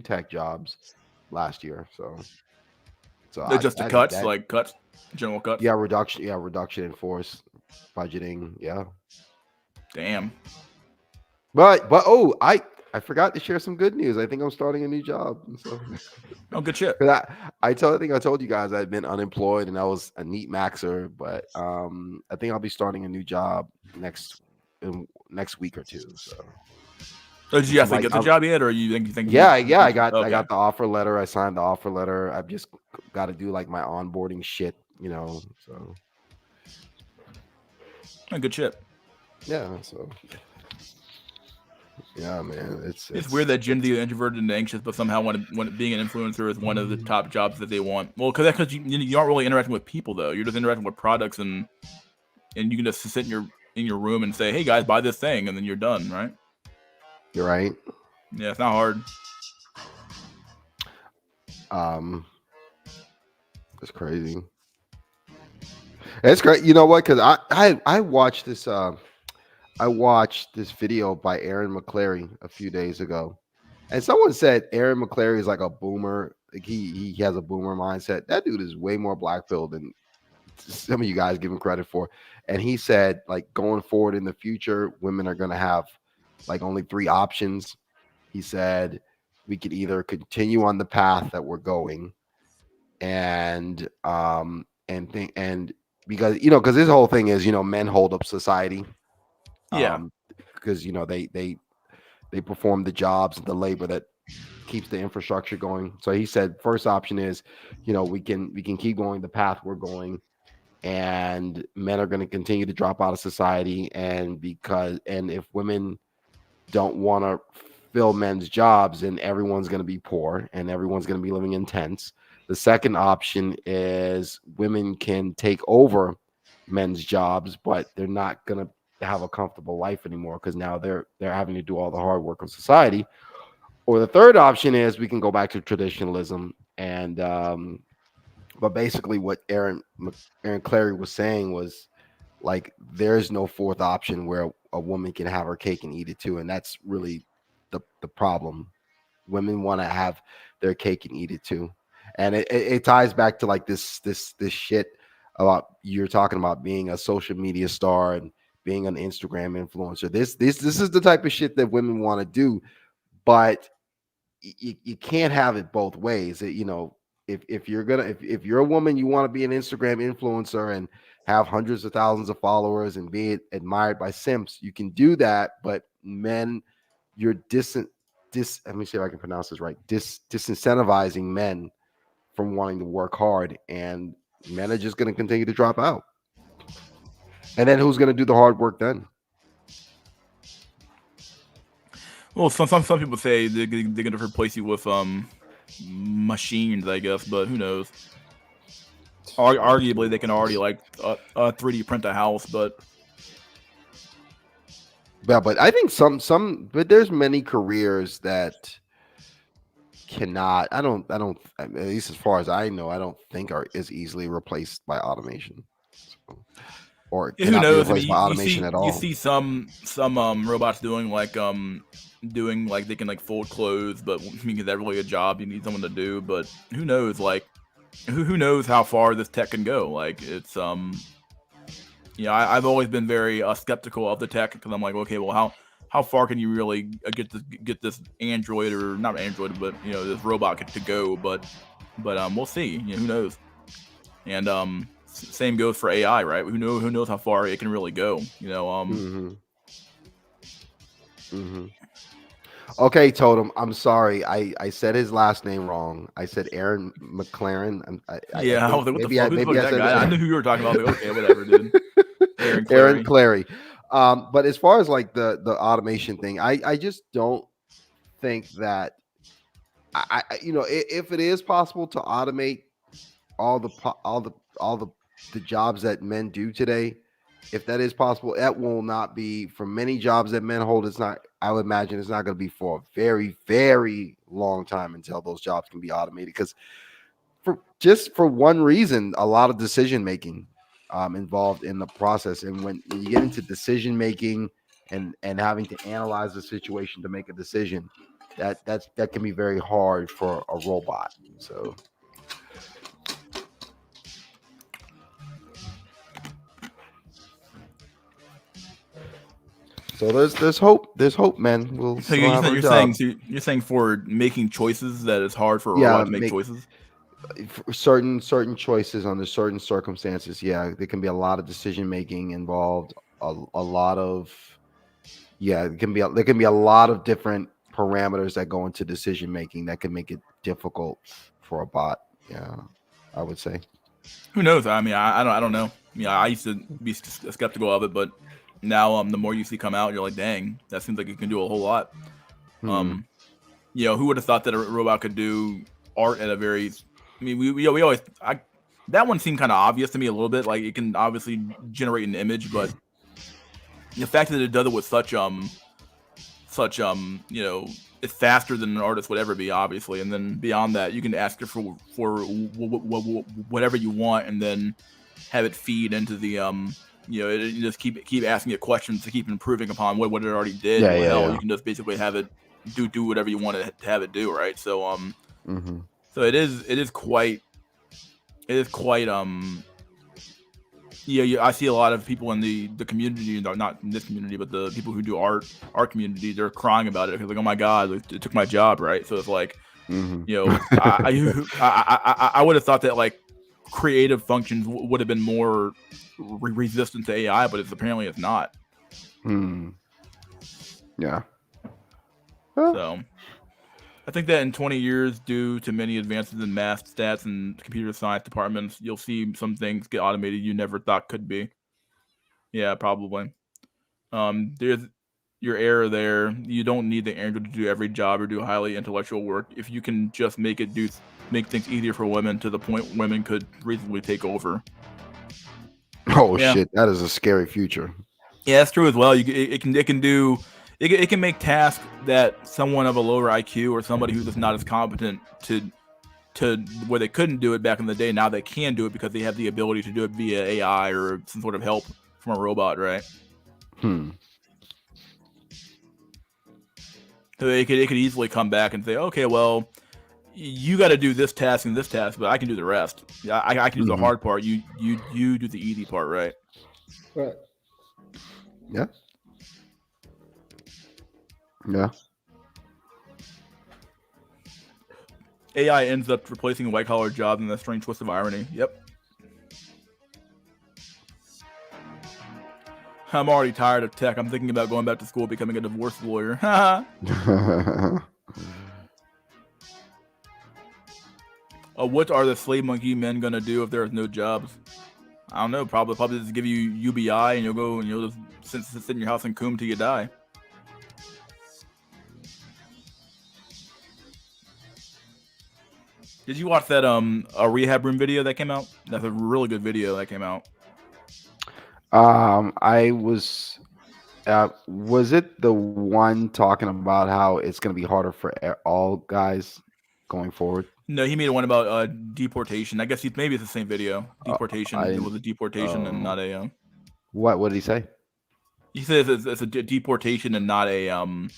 tech jobs last year. So they're just the cuts, general cuts. Yeah, reduction in force, budgeting. Yeah. Damn. But I forgot to share some good news. I think I'm starting a new job. So Oh, good shit. 'cause I think I told you guys I'd been unemployed and I was a neat maxer, but I think I'll be starting a new job next week or two. So So did you I'm actually get the I'm job yet, or you think yeah, you yeah, I think got okay. the offer letter. I signed the offer letter. I've just got to do like my onboarding shit, so Oh, good shit. yeah, so yeah, man, It's weird that Gen Z is introverted and anxious, but somehow when being an influencer is one of the top jobs that they want. Well, because you aren't really interacting with people though. You're just interacting with products, and you can just sit in your room and say, "Hey guys, buy this thing," and then you're done, right? you're right. Yeah, it's not hard. It's crazy. It's great. You know what? Because I watched this. I watched this video by Aaron McClary a few days ago, and someone said Aaron McClary is like a boomer. Like he has a boomer mindset. That dude is way more black pilled than some of you guys give him credit for. And he said, like, going forward in the future, women are going to have like only three options. He said we could either continue on the path that we're going, and because because his whole thing is men hold up society, Yeah. because they perform the jobs and the labor that keeps the infrastructure going. So he said first option is we can keep going the path we're going, and men are going to continue to drop out of society, and if women don't want to fill men's jobs, and everyone's going to be poor and everyone's going to be living in tents. The second option is women can take over men's jobs, but they're not going to have a comfortable life anymore because now they're having to do all the hard work of society. Or the third option is we can go back to traditionalism, and but basically what Aaron Clary was saying was like there's no fourth option where a woman can have her cake and eat it too, and that's really the problem. Women want to have their cake and eat it too, and it ties back to like this shit about you're talking about being a social media star and being an Instagram influencer. This is the type of shit that women want to do, but you can't have it both ways. If you're a woman, you want to be an Instagram influencer and have hundreds of thousands of followers and be admired by simps, you can do that. But men, you're let me see if I can pronounce this right. Disincentivizing men from wanting to work hard, and men are just going to continue to drop out. And then who's going to do the hard work then? Well, some people say they're going to replace you with machines, I guess, but who knows? Arguably, they can already like 3D print a house, but yeah, but I think but there's many careers that cannot. I don't. At least as far as I know, I don't think are as easily replaced by automation, or who cannot be knows? I replaced mean, by automation at all. You see some robots doing like they can like fold clothes, but I mean, is that really a job you need someone to do? But who knows? Like, who knows how far this tech can go? Like, it's I've always been very skeptical of the tech because I'm like, okay, well, how far can you really get this Android, or not Android, but this robot to go? But we'll see. Who knows? And same goes for AI, right? Who knows how far it can really go? Okay, Totem. I'm sorry. I said his last name wrong. I said Aaron McLaren. I was like, what the fuck? Who's maybe that guy? I knew who you were talking about. Like, okay, whatever, dude. Aaron Clary. But as far as like the automation thing, I just don't think that if it is possible to automate all the jobs that men do today, if that is possible, that will not be for many jobs that men hold. It's not. I would imagine it's not going to be for a very, very long time until those jobs can be automated. Because for one reason, a lot of decision making involved in the process, and when you get into decision making and having to analyze the situation to make a decision, that can be very hard for a robot. So. So there's hope. There's hope, man. We'll So still have our job. you're saying for making choices that it's hard for a Yeah, robot to make choices. for certain choices under certain circumstances. Yeah, there can be a lot of decision making involved. A lot of there can be a lot of different parameters that go into decision making that can make it difficult for a bot. Yeah, I would say. Who knows? I mean, I don't know. Yeah, I used to be skeptical of it, but now the more you see come out, you're like, dang, that seems like it can do a whole lot. Who would have thought that a robot could do art at a very? I mean, we always that one seemed kind of obvious to me a little bit. Like it can obviously generate an image, but the fact that it does it with such it's faster than an artist would ever be, obviously. And then beyond that, you can ask it for whatever you want, and then have it feed into the you just keep asking it questions to keep improving upon what it already did. You can just basically have it do whatever you want to have it do, right? So so it is quite I see a lot of people in the community, not in this community, but the people who do our community, they're crying about it because like, oh my god, it took my job, right? So it's like, I would have thought that like creative functions would have been more resistant to AI, but apparently it's not. Yeah. So I think that in 20 years, due to many advances in math, stats, and computer science departments, you'll see some things get automated you never thought could be. Yeah, probably. There's your error there. You don't need the android to do every job or do highly intellectual work. If you can just make things easier for women to the point women could reasonably take over. Oh shit, that is a scary future. Yeah, that's true as well. It can make tasks that someone of a lower IQ or somebody who's just not as competent to where they couldn't do it back in the day. Now they can do it because they have the ability to do it via AI or some sort of help from a robot, right? So it could easily come back and say, okay, well, you got to do this task and this task, but I can do the rest. I can do the hard part. You do the easy part, right? Right. Yeah. Yeah. AI ends up replacing white collar jobs in a strange twist of irony. Yep. I'm already tired of tech. I'm thinking about going back to school, becoming a divorce lawyer. What are the slave monkey men gonna do if there's no jobs? I don't know. Probably just give you UBI and you'll go and you'll just sit in your house and coom till you die. Did you watch that a rehab room video that came out? That's a really good video that came out. I was it the one talking about how it's going to be harder for all guys going forward? No, he made one about deportation. I guess maybe it's the same video. Deportation. It was a deportation and not a. What did he say? He says it's a deportation and not in.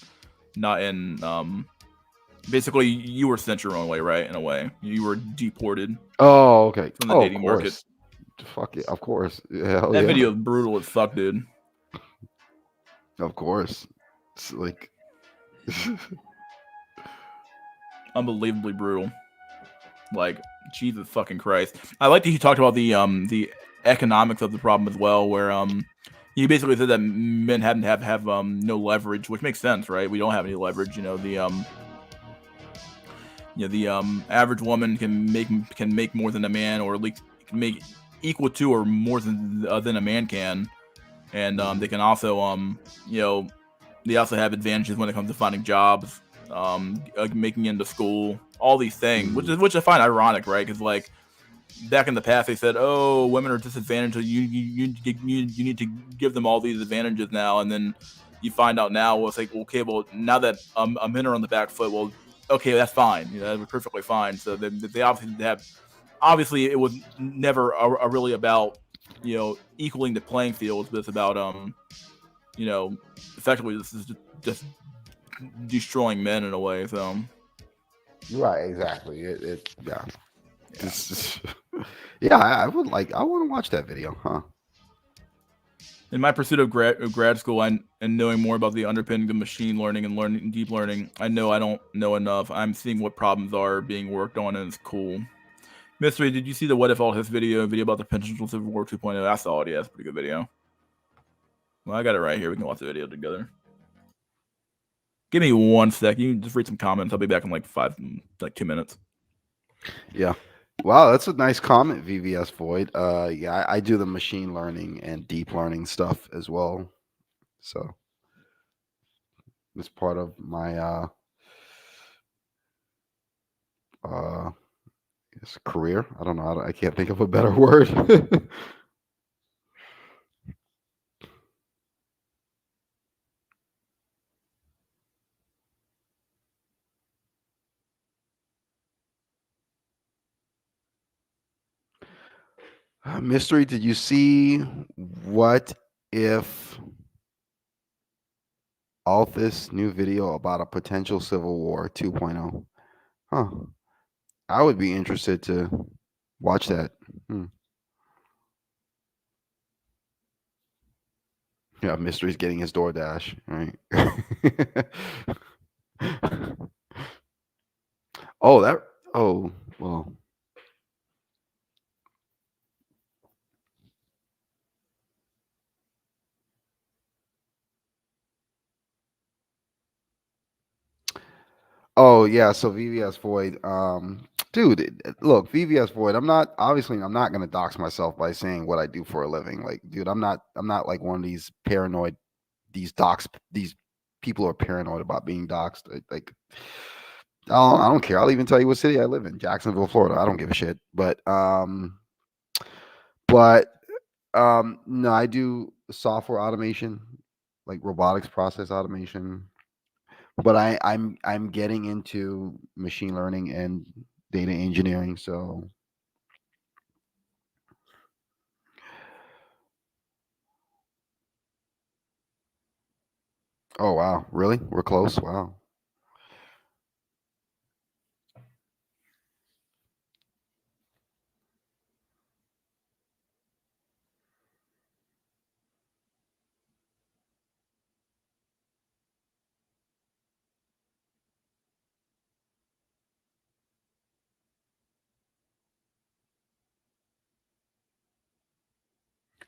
Basically, you were sent your own way, right? In a way, you were deported. Oh, okay. From the dating market. Fuck it, of course. That video is brutal as fuck, dude. Of course, it's like unbelievably brutal. Like Jesus fucking Christ. I like that he talked about the economics of the problem as well, where he basically said that men have no leverage, which makes sense, right? We don't have any leverage. The average woman can make more than a man, or at least can make equal to or more than a man can, and they can also they also have advantages when it comes to finding jobs, making it into school, all these things, which I find ironic, right? Because like back in the past they said, oh, women are disadvantaged, so you need to give them all these advantages now, and then you find out now, well, it's like, okay, well, now that men are on the back foot, well, okay, that's fine. That was perfectly fine. So they obviously it was never really about equaling the playing fields, but it's about effectively this is just destroying men in a way. So right, exactly. Yeah. I want to watch that video, huh? In my pursuit of grad school and knowing more about the underpinnings of machine learning and deep learning, I know I don't know enough. I'm seeing what problems are being worked on, and it's cool. Mystery, did you see the What If All This video about the potential Civil War 2.0? I saw it. Yeah, it's a pretty good video. Well, I got it right here. We can watch the video together. Give me 1 sec. You can just read some comments. I'll be back in like 2 minutes. Yeah. Wow, that's a nice comment, VVS Void. Yeah, I do the machine learning and deep learning stuff as well. So it's part of my career. I don't know. I can't think of a better word. Mystery, did you see What If all this new video about a potential Civil War 2.0? Huh. I would be interested to watch that. Yeah, Mystery's getting his DoorDash, right? Oh, well. Oh yeah, so VVS Void, dude, look, VVS Void. I'm not gonna dox myself by saying what I do for a living. Like, dude, I'm not like one of these paranoid, these people are paranoid about being doxxed. Like, I don't care. I'll even tell you what city I live in, Jacksonville, Florida. I don't give a shit. But no, I do software automation, like robotics process automation. But I'm getting into machine learning and data engineering. So oh wow, really? We're close. Wow.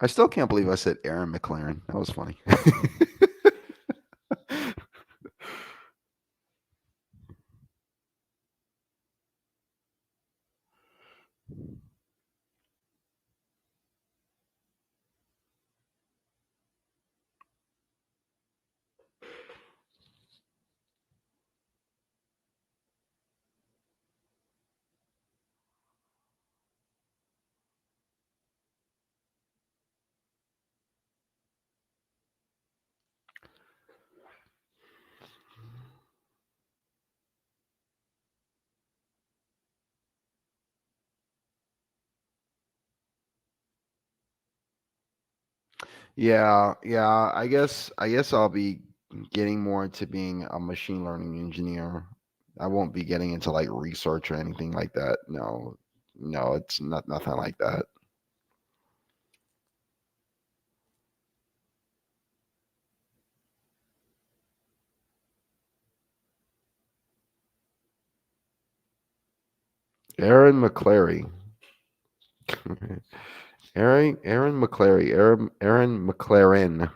I still can't believe I said Aaron McLaren. That was funny. Yeah, yeah. I guess I'll be getting more into being a machine learning engineer. I won't be getting into like research or anything like that. No, no, it's nothing like that. Aaron McClary. Aaron McClary. Aaron McLaren.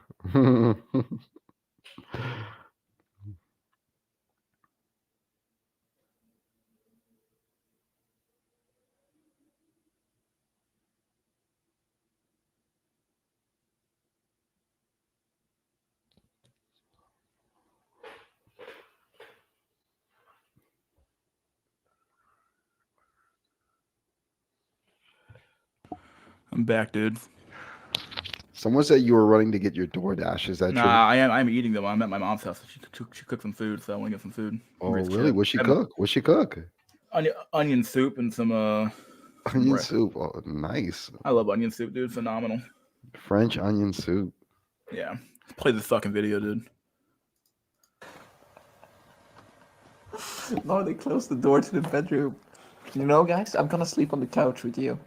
I'm back, dude. Someone said you were running to get your DoorDash. Is that true? Nah, I'm eating them. I'm at my mom's house. She cooked some food, so I want to get some food. Oh, really? What'd she cook? What'd she cook? Onion soup and some Onion bread. soup. Oh, nice. I love onion soup, dude. Phenomenal. French onion soup. Yeah. Play this fucking video, dude. No, they closed the door to the bedroom. You know, guys, I'm gonna sleep on the couch with you.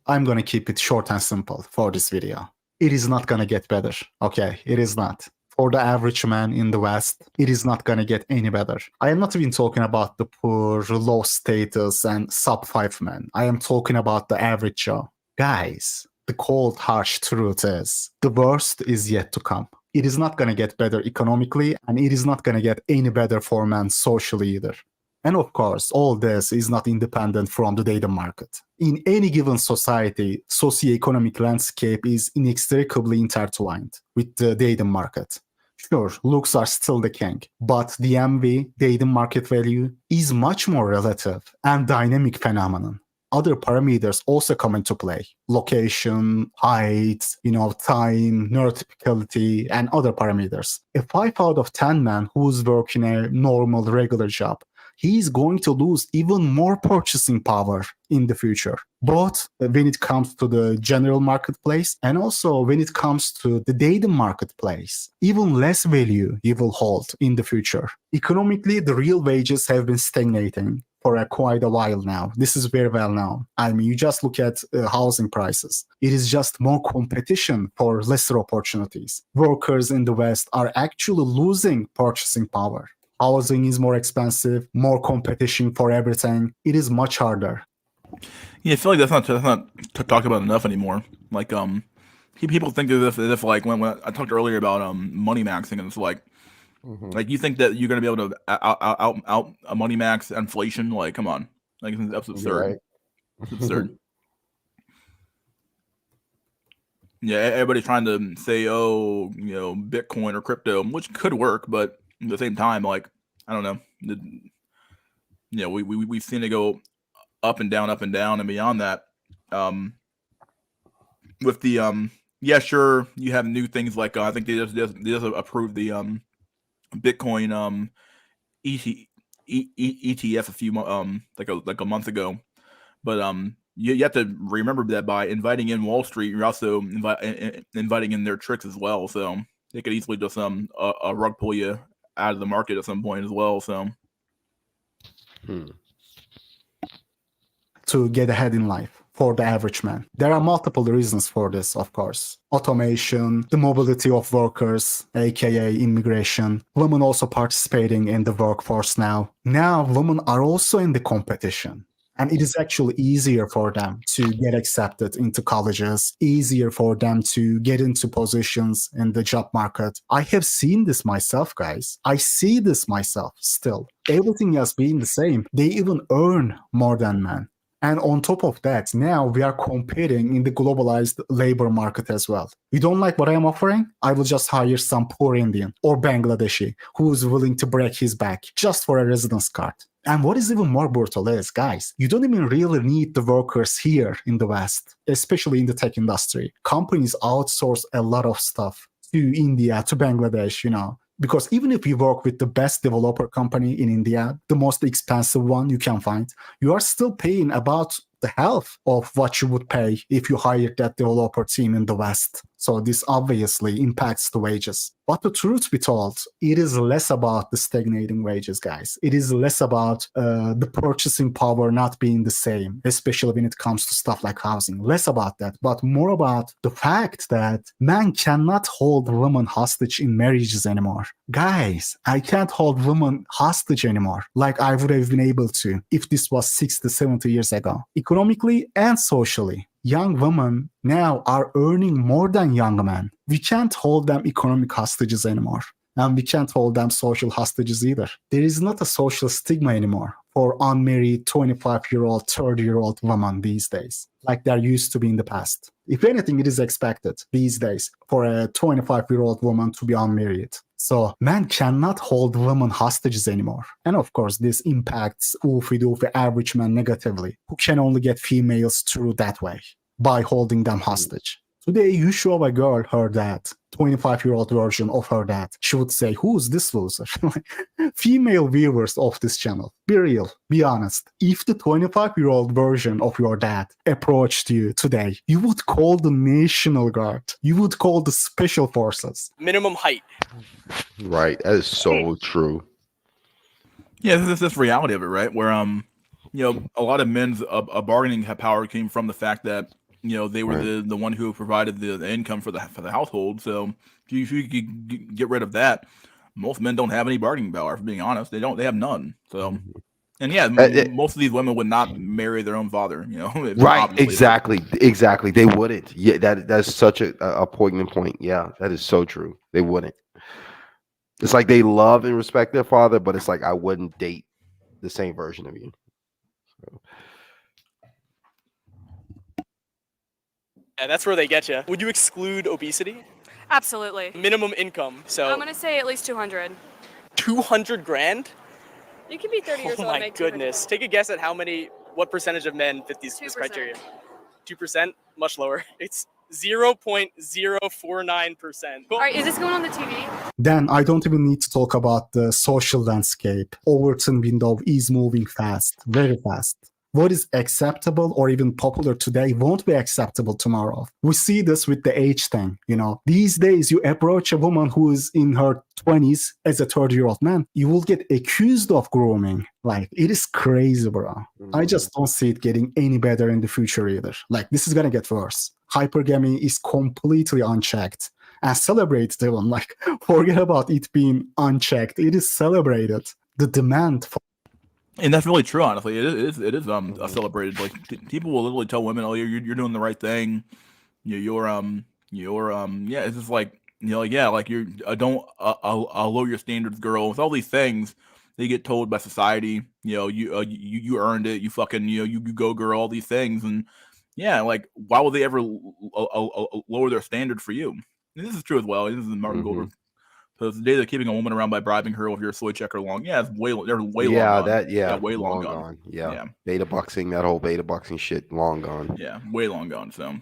I'm gonna keep it short and simple for this video. it is not going to get better. Okay, it is not. For the average man in the West, it is not going to get any better. I am not even talking about the poor, low status, and sub 5 men. I am talking about the average Joe. Guys, the cold, harsh truth is the worst is yet to come. It is not going to get better economically, and it is not going to get any better for men socially either. And of course, all this is not independent from the data market. In any given society, socioeconomic landscape is inextricably intertwined with the data market. Sure, looks are still the king, but the MV, data market value, is much more relative and dynamic phenomenon. Other parameters also come into play. Location, height, time, neurotypicality, and other parameters. A 5 out of 10 man who's working a normal, regular job, he's going to lose even more purchasing power in the future, both when it comes to the general marketplace and also when it comes to the data marketplace. Even less value he will hold in the future. Economically, the real wages have been stagnating for quite a while now. This is very well known. I mean, you just look at housing prices. It is just more competition for lesser opportunities. Workers in the West are actually losing purchasing power. Housing is more expensive, more competition for everything. It is much harder. Yeah, I feel like that's not talked about enough anymore. Like, people think as if like when I talked earlier about money maxing, and it's like, like you think that you're gonna be able to out a money max inflation? Like, come on, like that's absurd. Right. It's absurd. Yeah, everybody's trying to say, oh, Bitcoin or crypto, which could work, but at the same time, like, I don't know. We've seen it go up and down, and beyond that. With the yeah, sure, you have new things like I think they just approved the Bitcoin ETF a few like a month ago, but you have to remember that by inviting in Wall Street, you're also inviting in their tricks as well. So they could easily just a rug pull you out of the market at some point as well. So to get ahead in life for the average man. There are multiple reasons for this, of course. Automation, the mobility of workers, aka immigration, women also participating in the workforce now. Now women are also in the competition. And it is actually easier for them to get accepted into colleges, easier for them to get into positions in the job market. I have seen this myself, guys. I see this myself still. Everything else being the same, they even earn more than men. And on top of that, now we are competing in the globalized labor market as well. You don't like what I am offering? I will just hire some poor Indian or Bangladeshi who is willing to break his back just for a residence card. And what is even more brutal is, guys, you don't even really need the workers here in the West, especially in the tech industry. Companies outsource a lot of stuff to India, to Bangladesh, because even if you work with the best developer company in India, the most expensive one you can find, you are still paying about the half of what you would pay if you hired that developer team in the West. So this obviously impacts the wages. But the truth be told, it is less about the stagnating wages, guys. It is less about the purchasing power not being the same, especially when it comes to stuff like housing. Less about that, but more about the fact that men cannot hold women hostage in marriages anymore. Guys, I can't hold women hostage anymore like I would have been able to if this was 60, 70 years ago. Economically and socially, young women now are earning more than young men. We can't hold them economic hostages anymore. And we can't hold them social hostages either. There is not a social stigma anymore for unmarried 25-year-old, 30-year-old women these days, like there used to be in the past. If anything, it is expected these days for a 25-year-old woman to be unmarried. So men cannot hold women hostages anymore. And of course, this impacts oofy-doofy average men negatively, who can only get females through that way, by holding them hostage. Today, you show a girl her dad, 25-year-old version of her dad. She would say, who's this loser? Female viewers of this channel, be real, be honest. If the 25-year-old version of your dad approached you today, you would call the National Guard. You would call the Special Forces. Minimum height. Right, that is so true. Yeah, this reality of it, right? Where a lot of men's bargaining power came from the fact that they were the one who provided the income for the household. So if you could get rid of that, most men don't have any bargaining power. For being honest, they have none. So. And yeah, most of these women would not marry their own father, Right, obviously. exactly. They wouldn't. Yeah, that's such a poignant point. Yeah, that is so true. They wouldn't. It's like they love and respect their father, but it's like I wouldn't date the same version of you. So. Yeah, that's where they get you. Would you exclude obesity? Absolutely. Minimum income. So I'm gonna say at least 200. 200 grand? You can be 30 years Oh old and my make 200 goodness. Take a guess at what percentage of men fit this criteria? 2%? Much lower. It's 0.049%. All right, is this going on the TV? Then I don't even need to talk about the social landscape. Overton window is moving fast, very fast. What is acceptable or even popular today won't be acceptable tomorrow. We see this with the age thing, These days, you approach a woman who is in her 20s as a 30-year-old man, you will get accused of grooming. Like, it is crazy, bro. I just don't see it getting any better in the future either. Like, this is gonna get worse. Hypergamy is completely unchecked and celebrated even. Like, forget about it being unchecked. It is celebrated. The demand for And that's really true, honestly. It is celebrated. Like people will literally tell women, "Oh, you're doing the right thing. Yeah." It's just like like you're don't lower your standards, girl. With all these things, they get told by society, you earned it. You fucking you go, girl. All these things, and yeah, like why would they ever lower their standard for you? And this is true as well. This is Martin Goldberg. So the day they're keeping a woman around by bribing her with your soy checker long, they're way long gone. Way long gone. Yeah. Beta boxing, that whole beta boxing shit, long gone. Yeah, way long gone. So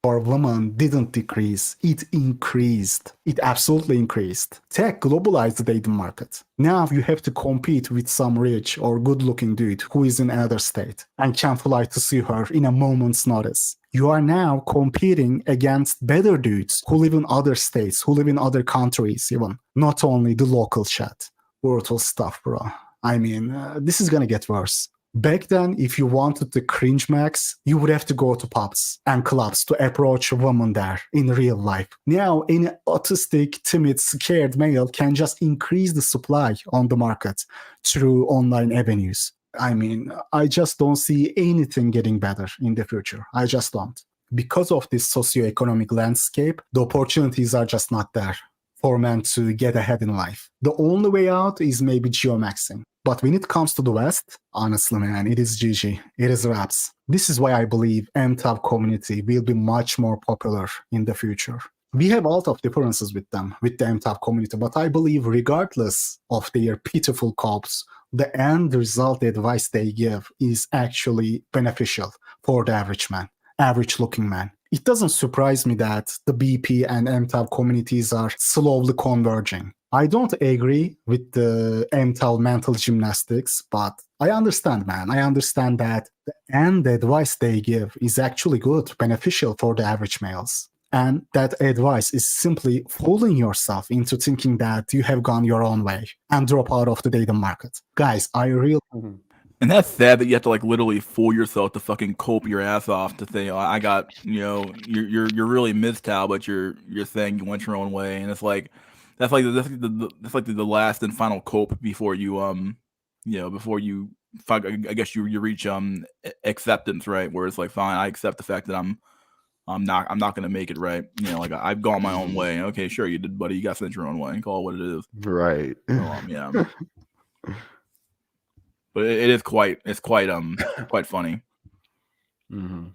for women didn't decrease, it increased. It absolutely increased. Tech globalized the dating market. Now you have to compete with some rich or good-looking dude who is in another state and can fly to see her in a moment's notice. You are now competing against better dudes who live in other states, who live in other countries even, not only the local chat. Brutal stuff, bro. I mean, this is gonna get worse. Back then, if you wanted the cringe max, you would have to go to pubs and clubs to approach a woman there in real life. Now, any autistic, timid, scared male can just increase the supply on the market through online avenues. I mean, I just don't see anything getting better in the future. I just don't. Because of this socioeconomic landscape, the opportunities are just not there for men to get ahead in life. The only way out is maybe geomaxing. But when it comes to the West, honestly, man, it is GG. It is raps. This is why I believe MTAB community will be much more popular in the future. We have a lot of differences with them, with the MTAB community, but I believe regardless of their pitiful copes, the end result, the advice they give is actually beneficial for the average man, average looking man. It doesn't surprise me that the BP and MTAB communities are slowly converging. I don't agree with the MTAB mental gymnastics, but I understand, man. I understand that the end advice they give is actually good, beneficial for the average males. And that advice is simply fooling yourself into thinking that you have gone your own way and drop out of the dating market. Guys, I really... And that's sad that you have to like literally fool yourself to fucking cope your ass off to think, I got, you're really MsTal, but you're saying you went your own way. And it's like, that's like the last and final cope before you, I guess you reach acceptance, right? Where it's like, fine, I accept the fact that I'm not gonna make it, right? Like I've gone my own way. Okay, sure you did, buddy. You got sent your own way. Call it what it is. Right. So, yeah. But it's quite funny. Mm-hmm.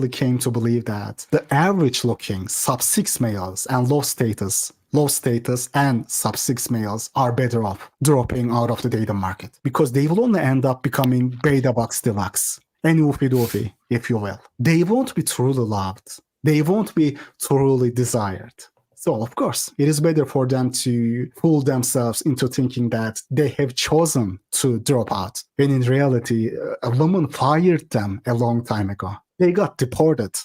Came to believe that the average looking sub-6 males and low status and sub-6 males are better off dropping out of the data market because they will only end up becoming beta box deluxe and oofy doofy, if you will. They won't be truly loved. They won't be truly desired. So, of course, it is better for them to fool themselves into thinking that they have chosen to drop out, when in reality, a woman fired them a long time ago. They got deported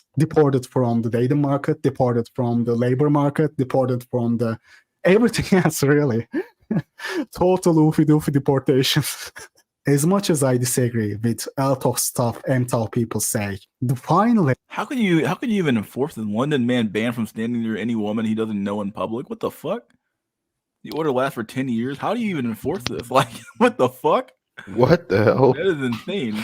from the dating market, deported from the labor market, deported from everything else, really. Total oofy-doofy deportation. As much as I disagree with a lot of stuff MTAL people say, the final How can you even enforce the London man banned from standing near any woman he doesn't know in public? What the fuck? The order lasts for 10 years. How do you even enforce this? Like, what the fuck? What the hell? That is insane.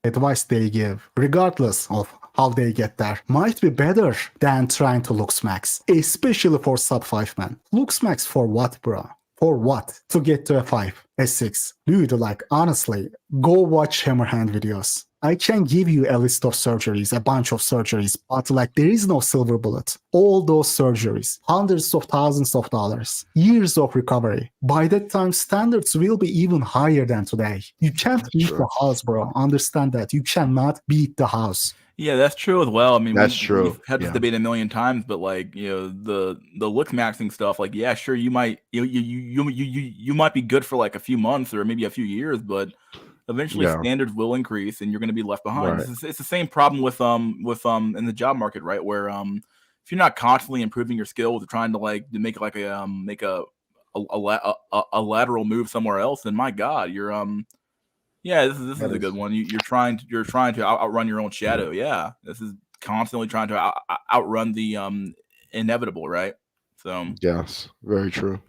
advice they give, regardless of how they get there, might be better than trying to looks max, especially for sub 5 men. Looks max for what, bro? For what? To get to a 5, a 6. Dude, like, honestly, go watch Hammerhand videos. I can give you a list of surgeries, a bunch of surgeries, but like there is no silver bullet. All those surgeries, hundreds of thousands of dollars, years of recovery. By that time, standards will be even higher than today. You can't beat the house, bro. Understand that. You cannot beat the house. Yeah, that's true as well. I mean, That's true. We've had this Yeah. debate a million times, but like, you know, the look maxing stuff, like, yeah, sure, you might you might be good for like a few months or maybe a few years, but eventually Yeah. standards will increase and you're going to be left behind. Right. It's the same problem with in the job market, right? Where if you're not constantly improving your skills or trying to like to make like a lateral move somewhere else, then my God, you're yeah, this is a good one. You're trying to outrun your own shadow. Yeah, this is constantly trying to outrun the inevitable, right? So Yes, very true.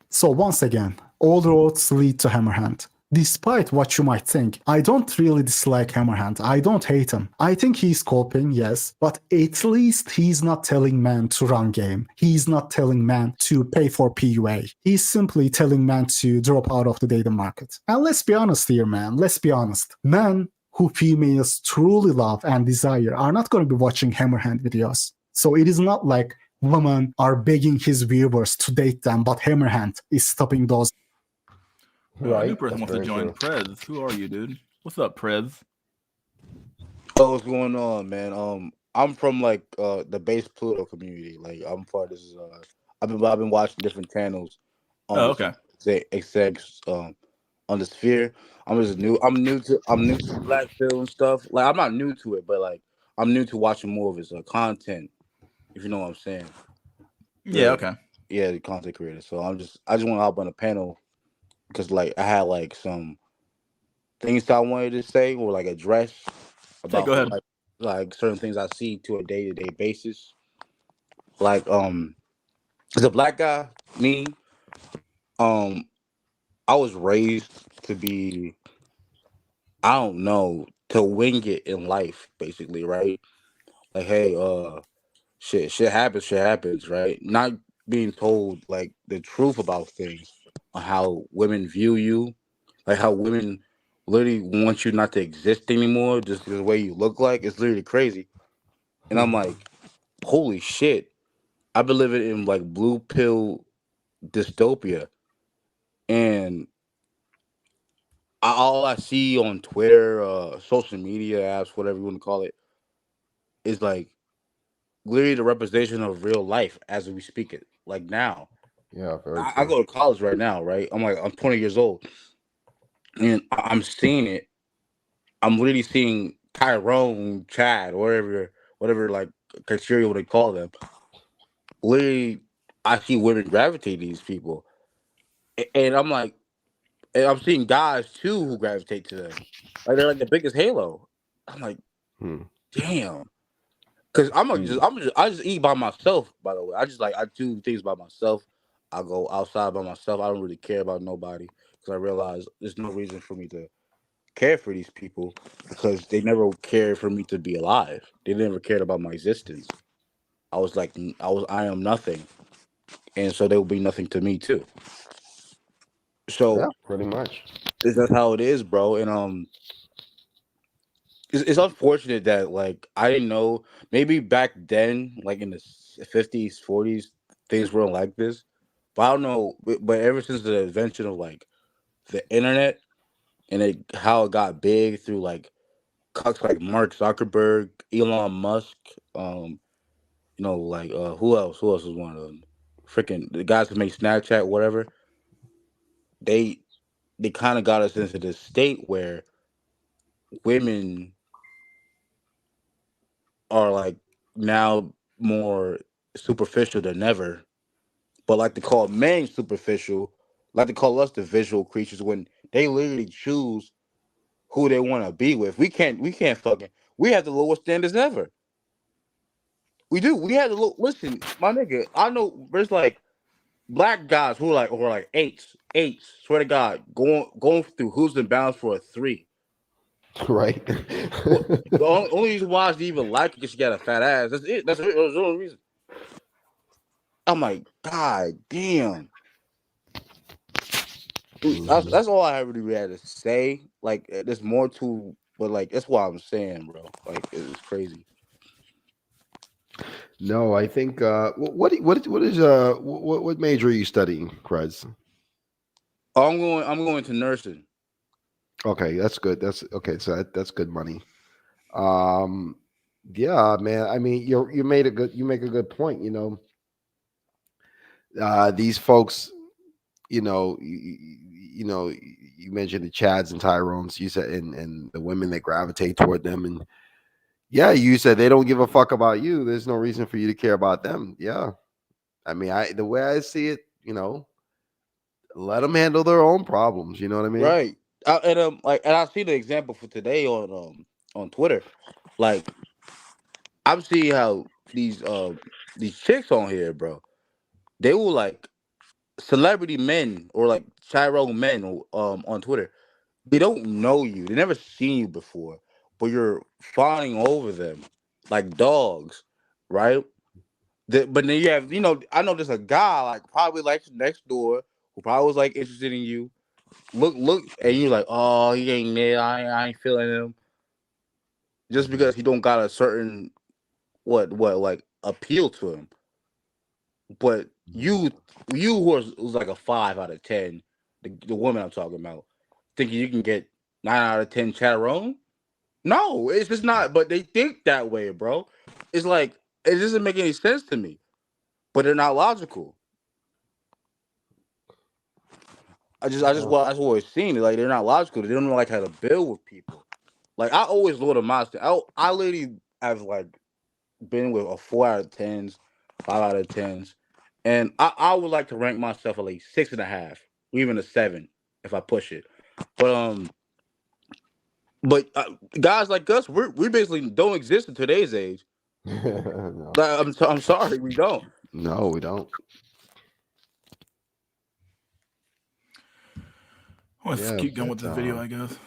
So once again, all roads lead to Hammerhand. Despite what you might think, I don't really dislike Hammerhand. I don't hate him. I think he's coping, yes, but at least he's not telling men to run game. He's not telling men to pay for PUA. He's simply telling men to drop out of the dating market. And let's be honest here, man. Let's be honest. Men who females truly love and desire are not going to be watching Hammerhand videos. So it is not like women are begging his viewers to date them, but Hammerhand is stopping those. a new person wants to join. Prez, who are you, dude? What's up, Prez? Oh, what's going on, man? I'm from like the base Pluto community. Like I'm part of this. I've been watching different channels. Oh, okay. Execs on the sphere. I'm new to Black film stuff. Like I'm not new to it, but like I'm new to watching more of his content. If you know what I'm saying. Yeah. Okay. Yeah, the content creator. So I just want to hop on a panel because like I had like some things that I wanted to say or like address about go ahead. like certain things I see to a day-to-day basis. Like as a black guy, me, I was raised to be, I don't know, to wing it in life, basically, right? Like, hey, shit happens, right? Not being told like the truth about things on how women view you, like how women literally want you not to exist anymore, just the way you look like. It's literally crazy. And I'm like, holy shit. I've been living in like blue pill dystopia. And all I see on Twitter, social media apps, whatever you want to call it, is like literally the representation of real life as we speak it. Like now. Yeah, very I go to college right now, right? I'm 20 years old. And I'm seeing it. I'm literally seeing Tyrone, Chad, whatever like criteria what they call them. Literally, I see women gravitate to these people. And I'm like, and I'm seeing guys too who gravitate to them. Like they're like the biggest halo. I'm like, damn. Cause I just eat by myself, by the way. I do things by myself. I go outside by myself. I don't really care about nobody because I realize there's no reason for me to care for these people because they never cared for me to be alive. They never cared about my existence. I was like, I am nothing, and so they will be nothing to me too. So Yeah, pretty much. that's how it is, bro. And it's unfortunate that like I didn't know. Maybe back then, like in the 50s, 40s, things weren't like this. But I don't know. But ever since the invention of like the internet and how it got big through like cucks like Mark Zuckerberg, Elon Musk, like who else? Who else was one of them? Freaking the guys who make Snapchat, whatever. They kind of got us into this state where women are like now more superficial than ever, but like to call men superficial like to call us the visual creatures when they literally choose who they want to be with. We can't fucking. We have the lowest standards ever. We do. We have the listen, my nigga. I know there's like black guys who are like eights. Swear to God, going through who's and bounds for a 3. Right. The only reason why she even like it because she got a fat ass. That's it. That's the only reason. I'm like, God damn. That's all I really had to say. Like, there's more to, but like, that's what I'm saying, bro. Like, it's crazy. No, I think. What major are you studying, Krez? I'm going to nursing. Okay, that's good. That's okay. So that's good money. Yeah, man. I mean, you make a good point. These folks, you mentioned the Chads and Tyrones. You said, and the women that gravitate toward them, and yeah, you said they don't give a fuck about you. There's no reason for you to care about them. Yeah, I mean, the way I see it, let them handle their own problems. You know what I mean? Right. And I see the example for today on Twitter. Like, I'm seeing how these chicks on here, bro, they will like celebrity men or like Chiron men on Twitter. They don't know you. They never seen you before, but you're fawning over them like dogs, right? But then you have, I know there's a guy like probably like next door who probably was like interested in you. Look, and you're like, oh, he ain't there. I ain't feeling him. Just because he don't got a certain what like appeal to him. But you who's like a 5 out of 10, the woman I'm talking about, thinking you can get 9 out of 10 Charon? No, it's just not. But they think that way, bro. It's like it doesn't make any sense to me. But they're not logical. I've always seen it. Like, they're not logical. They don't know like how to build with people. Like, I always lower the monster. I literally have like been with a 4 out of 10s, 5 out of 10s, and I would like to rank myself at like 6.5, or even a 7 if I push it. But guys like us, we basically don't exist in today's age. No. Like, I'm sorry, we don't. No, we don't. Let's keep going with the video, I guess.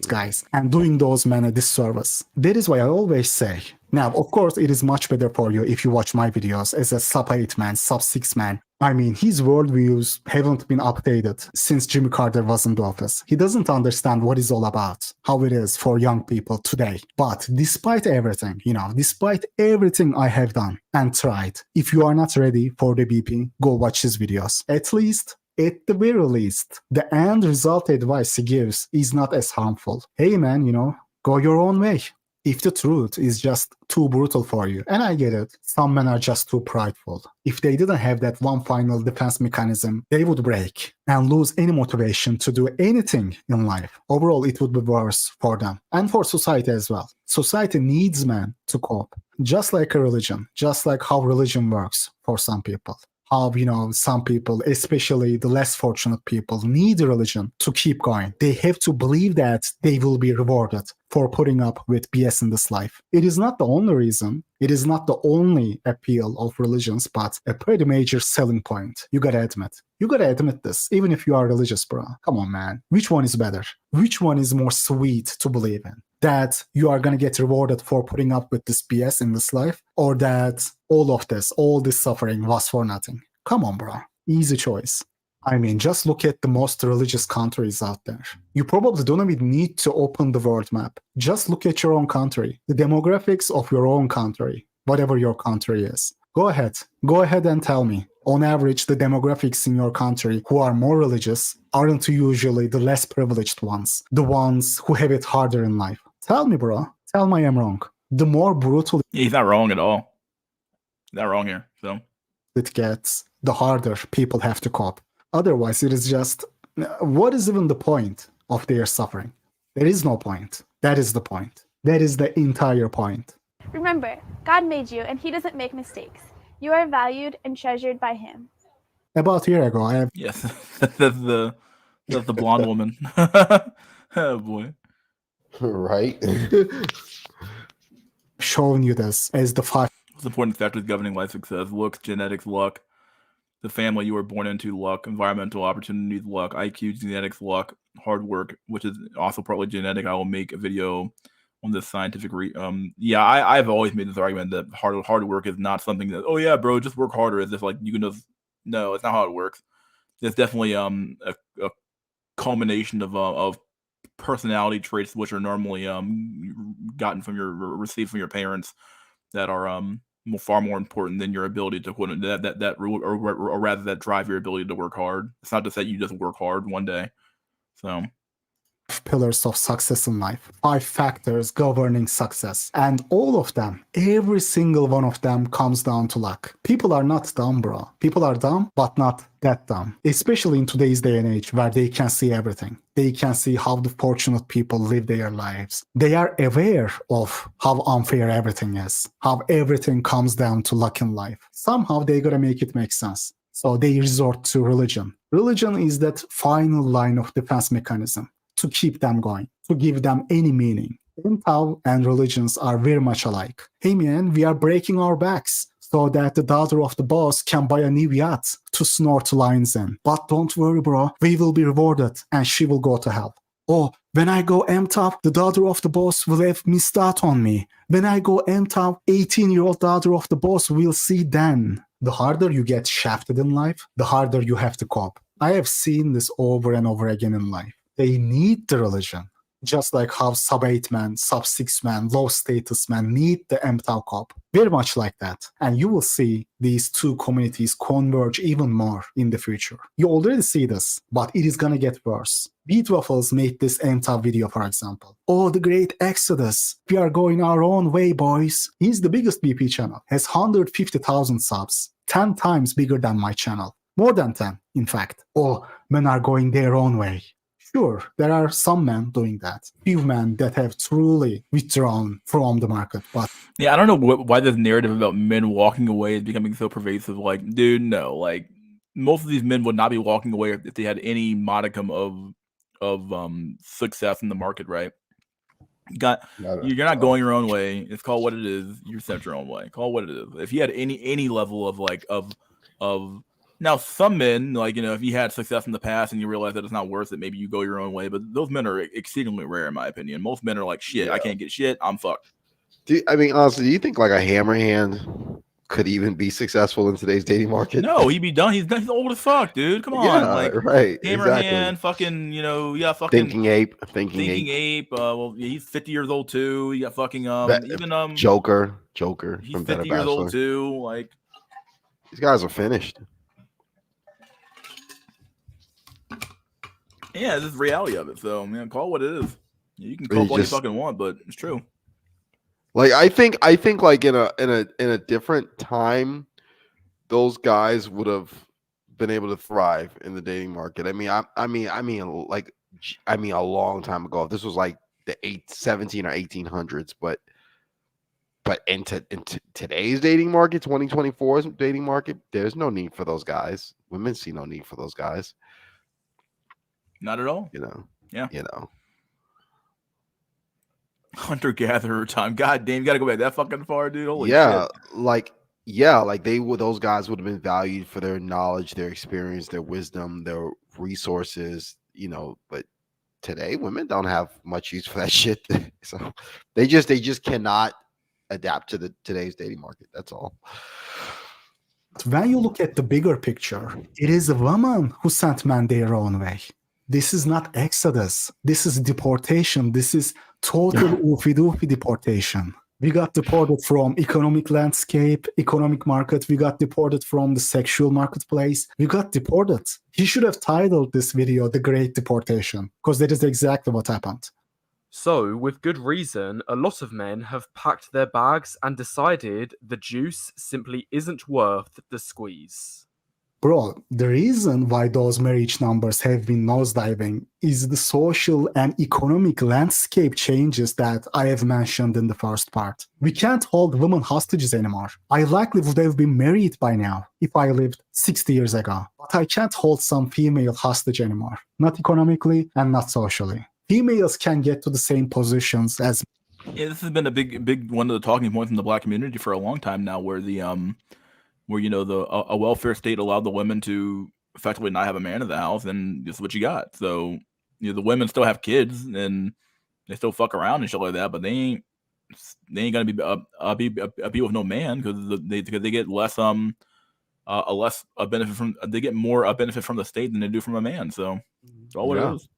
Guys, and doing those men a disservice. That is why I always say, now, of course, it is much better for you if you watch my videos as a sub-8 man, sub-6 man. I mean, his worldviews haven't been updated since Jimmy Carter was in the office. He doesn't understand what it's all about, how it is for young people today. But despite everything, despite everything I have done and tried, if you are not ready for the BP, go watch his videos. At the very least, the end result advice he gives is not as harmful. Hey man, go your own way. If the truth is just too brutal for you, and I get it, some men are just too prideful. If they didn't have that one final defense mechanism, they would break and lose any motivation to do anything in life. Overall, it would be worse for them and for society as well. Society needs men to cope, just like a religion, just like how religion works for some people. How, some people, especially the less fortunate people, need religion to keep going. They have to believe that they will be rewarded for putting up with BS in this life. It is not the only reason. It is not the only appeal of religions, but a pretty major selling point. You gotta admit. You gotta admit this, even if you are religious, bro. Come on, man. Which one is better? Which one is more sweet to believe in? That you are going to get rewarded for putting up with this BS in this life, or that all this suffering was for nothing? Come on, bro. Easy choice. I mean, just look at the most religious countries out there. You probably don't even need to open the world map. Just look at your own country, the demographics of your own country, whatever your country is. Go ahead and tell me. On average, the demographics in your country who are more religious aren't usually the less privileged ones, the ones who have it harder in life. Tell me, bro. Tell me I'm wrong. The more brutal he's not wrong at all. Not wrong here. So it gets, the harder people have to cope. Otherwise, it is just, what is even the point of their suffering? There is no point. That is the point. That is the entire point. Remember, God made you and he doesn't make mistakes. You are valued and treasured by him. About a year ago, I have Yes, that's the blonde woman. Oh boy. Right. shown you this as the 5 Most important factors governing life success: looks, genetics, luck, the family you were born into, luck, environmental opportunities, luck, IQ, genetics, luck, hard work, which is also partly genetic. I will make a video on this scientific. Yeah, I've always made this argument that hard work is not something that, oh yeah, bro, just work harder. As if like you can just, no, it's not how it works. It's definitely a culmination of personality traits which are normally gotten from received from your parents that are far more important than your ability to or rather that drive your ability to work hard. It's not just that you just work hard one day. So pillars of success in life, 5 factors governing success. And all of them, every single one of them comes down to luck. People are not dumb, bro. People are dumb, but not that dumb. Especially in today's day and age where they can see everything. They can see how the fortunate people live their lives. They are aware of how unfair everything is, how everything comes down to luck in life. Somehow they gotta make it make sense. So they resort to religion. Religion is that final line of defense mechanism to keep them going, to give them any meaning. Tao and religions are very much alike. Hey man, we are breaking our backs so that the daughter of the boss can buy a new yacht to snort lines in. But don't worry, bro, we will be rewarded and she will go to hell. Oh, when I go MTOP, the daughter of the boss will have missed out on me. When I go MTOP, 18-year-old daughter of the boss will see then. The harder you get shafted in life, the harder you have to cope. I have seen this over and over again in life. They need the religion, just like how sub-8 man, sub-6 man, low-status man need the MTOW cop. Very much like that. And you will see these two communities converge even more in the future. You already see this, but it is gonna get worse. Beat Waffles made this MTOW video, for example. Oh, the great exodus. We are going our own way, boys. He's the biggest BP channel, has 150,000 subs, 10 times bigger than my channel. More than 10, in fact. Oh, men are going their own way. Sure, there are some men doing that. Few men that have truly withdrawn from the market. But yeah, I don't know why this narrative about men walking away is becoming so pervasive. Like, dude, no. Like, most of these men would not be walking away if they had any modicum of success in the market, right? You're not going your own way. It's called what it is. You set your own way. Call what it is. If you had any level of now, some men, like, you know, if you had success in the past and you realize that it's not worth it, maybe you go your own way. But those men are exceedingly rare, in my opinion. Most men are like, shit, I can't get shit. I'm fucked. I mean, honestly, do you think like a hammerhand could even be successful in today's dating market? No, he'd be done. He's old as fuck, dude. Come on. Yeah, like, right. Hammerhand, Exactly. fucking, you know, yeah, fucking Thinking ape. Well, he's 50 years old too. You got fucking even Joker. He's From 50 years old too. Like, these guys are finished. yeah, this is the reality of it. So, man, call it what it is. You can call it what you fucking want, but it's true. Like I think like in a different time, those guys would have been able to thrive in the dating market. I mean a long time ago. This was like the 17 or 1800s, but into today's dating market, 2024's dating market, there's no need for those guys. Women see no need for those guys. Not at all. You know. Yeah. You know. Hunter-gatherer time. God damn, you gotta go back that fucking far, dude. Holy yeah, shit. like those guys would have been valued for their knowledge, their experience, their wisdom, their resources, you know, but today women don't have much use for that shit. So they just cannot adapt to today's dating market. That's all. when you look at the bigger picture, it is a woman who sent men their own way. This is not exodus. This is deportation. This is total oofy-doofy deportation. We got deported from economic landscape, economic market. We got deported from the sexual marketplace. We got deported. He should have titled this video The Great Deportation, because that is exactly what happened. So, with good reason, a lot of men have packed their bags and decided the juice simply isn't worth the squeeze. Bro, the reason why those marriage numbers have been nosediving is the social and economic landscape changes that I have mentioned in the first part. We can't hold women hostages anymore. I likely would have been married by now if I lived 60 years ago. But I can't hold some female hostage anymore. Not economically and not socially. Females can get to the same positions as... Yeah, this has been a big one of the talking points in the black community for a long time now, where a welfare state allowed the women to effectively not have a man in the house, and this is what you got. So the women still have kids and they still fuck around and shit like that, but they ain't gonna be with no man because they get less a benefit from they get more a benefit from the state than they do from a man. So that's all it is.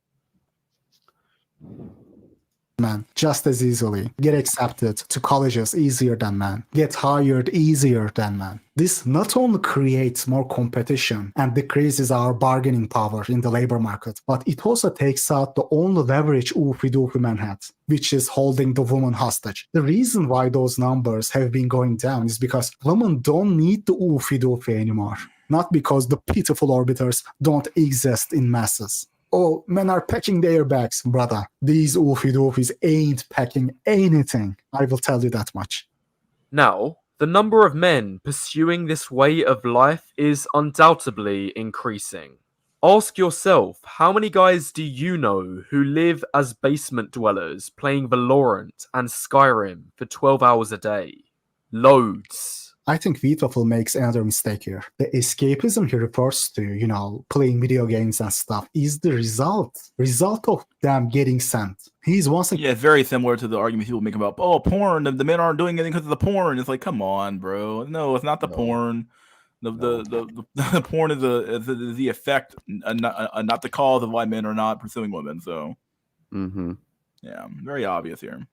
Men just as easily, get accepted to colleges easier than men, get hired easier than men. This not only creates more competition and decreases our bargaining power in the labor market, but it also takes out the only leverage oofy-doofy men had, which is holding the woman hostage. The reason why those numbers have been going down is because women don't need the oofy-doofy anymore, not because the pitiful orbiters don't exist in masses. Oh, men are packing their bags, brother. These oofy-doofies ain't packing anything. I will tell you that much. Now, the number of men pursuing this way of life is undoubtedly increasing. Ask yourself, how many guys do you know who live as basement dwellers playing Valorant and Skyrim for 12 hours a day? Loads. I think Vitofel makes another mistake here. The escapism he refers to, playing video games and stuff, is the result of them getting sent. He's once again... Yeah, it's very similar to the argument people make about, porn, the men aren't doing anything because of the porn. It's like, come on, bro. No, it's not the porn. The porn is the effect, not the cause of why men are not pursuing women. So, yeah, very obvious here.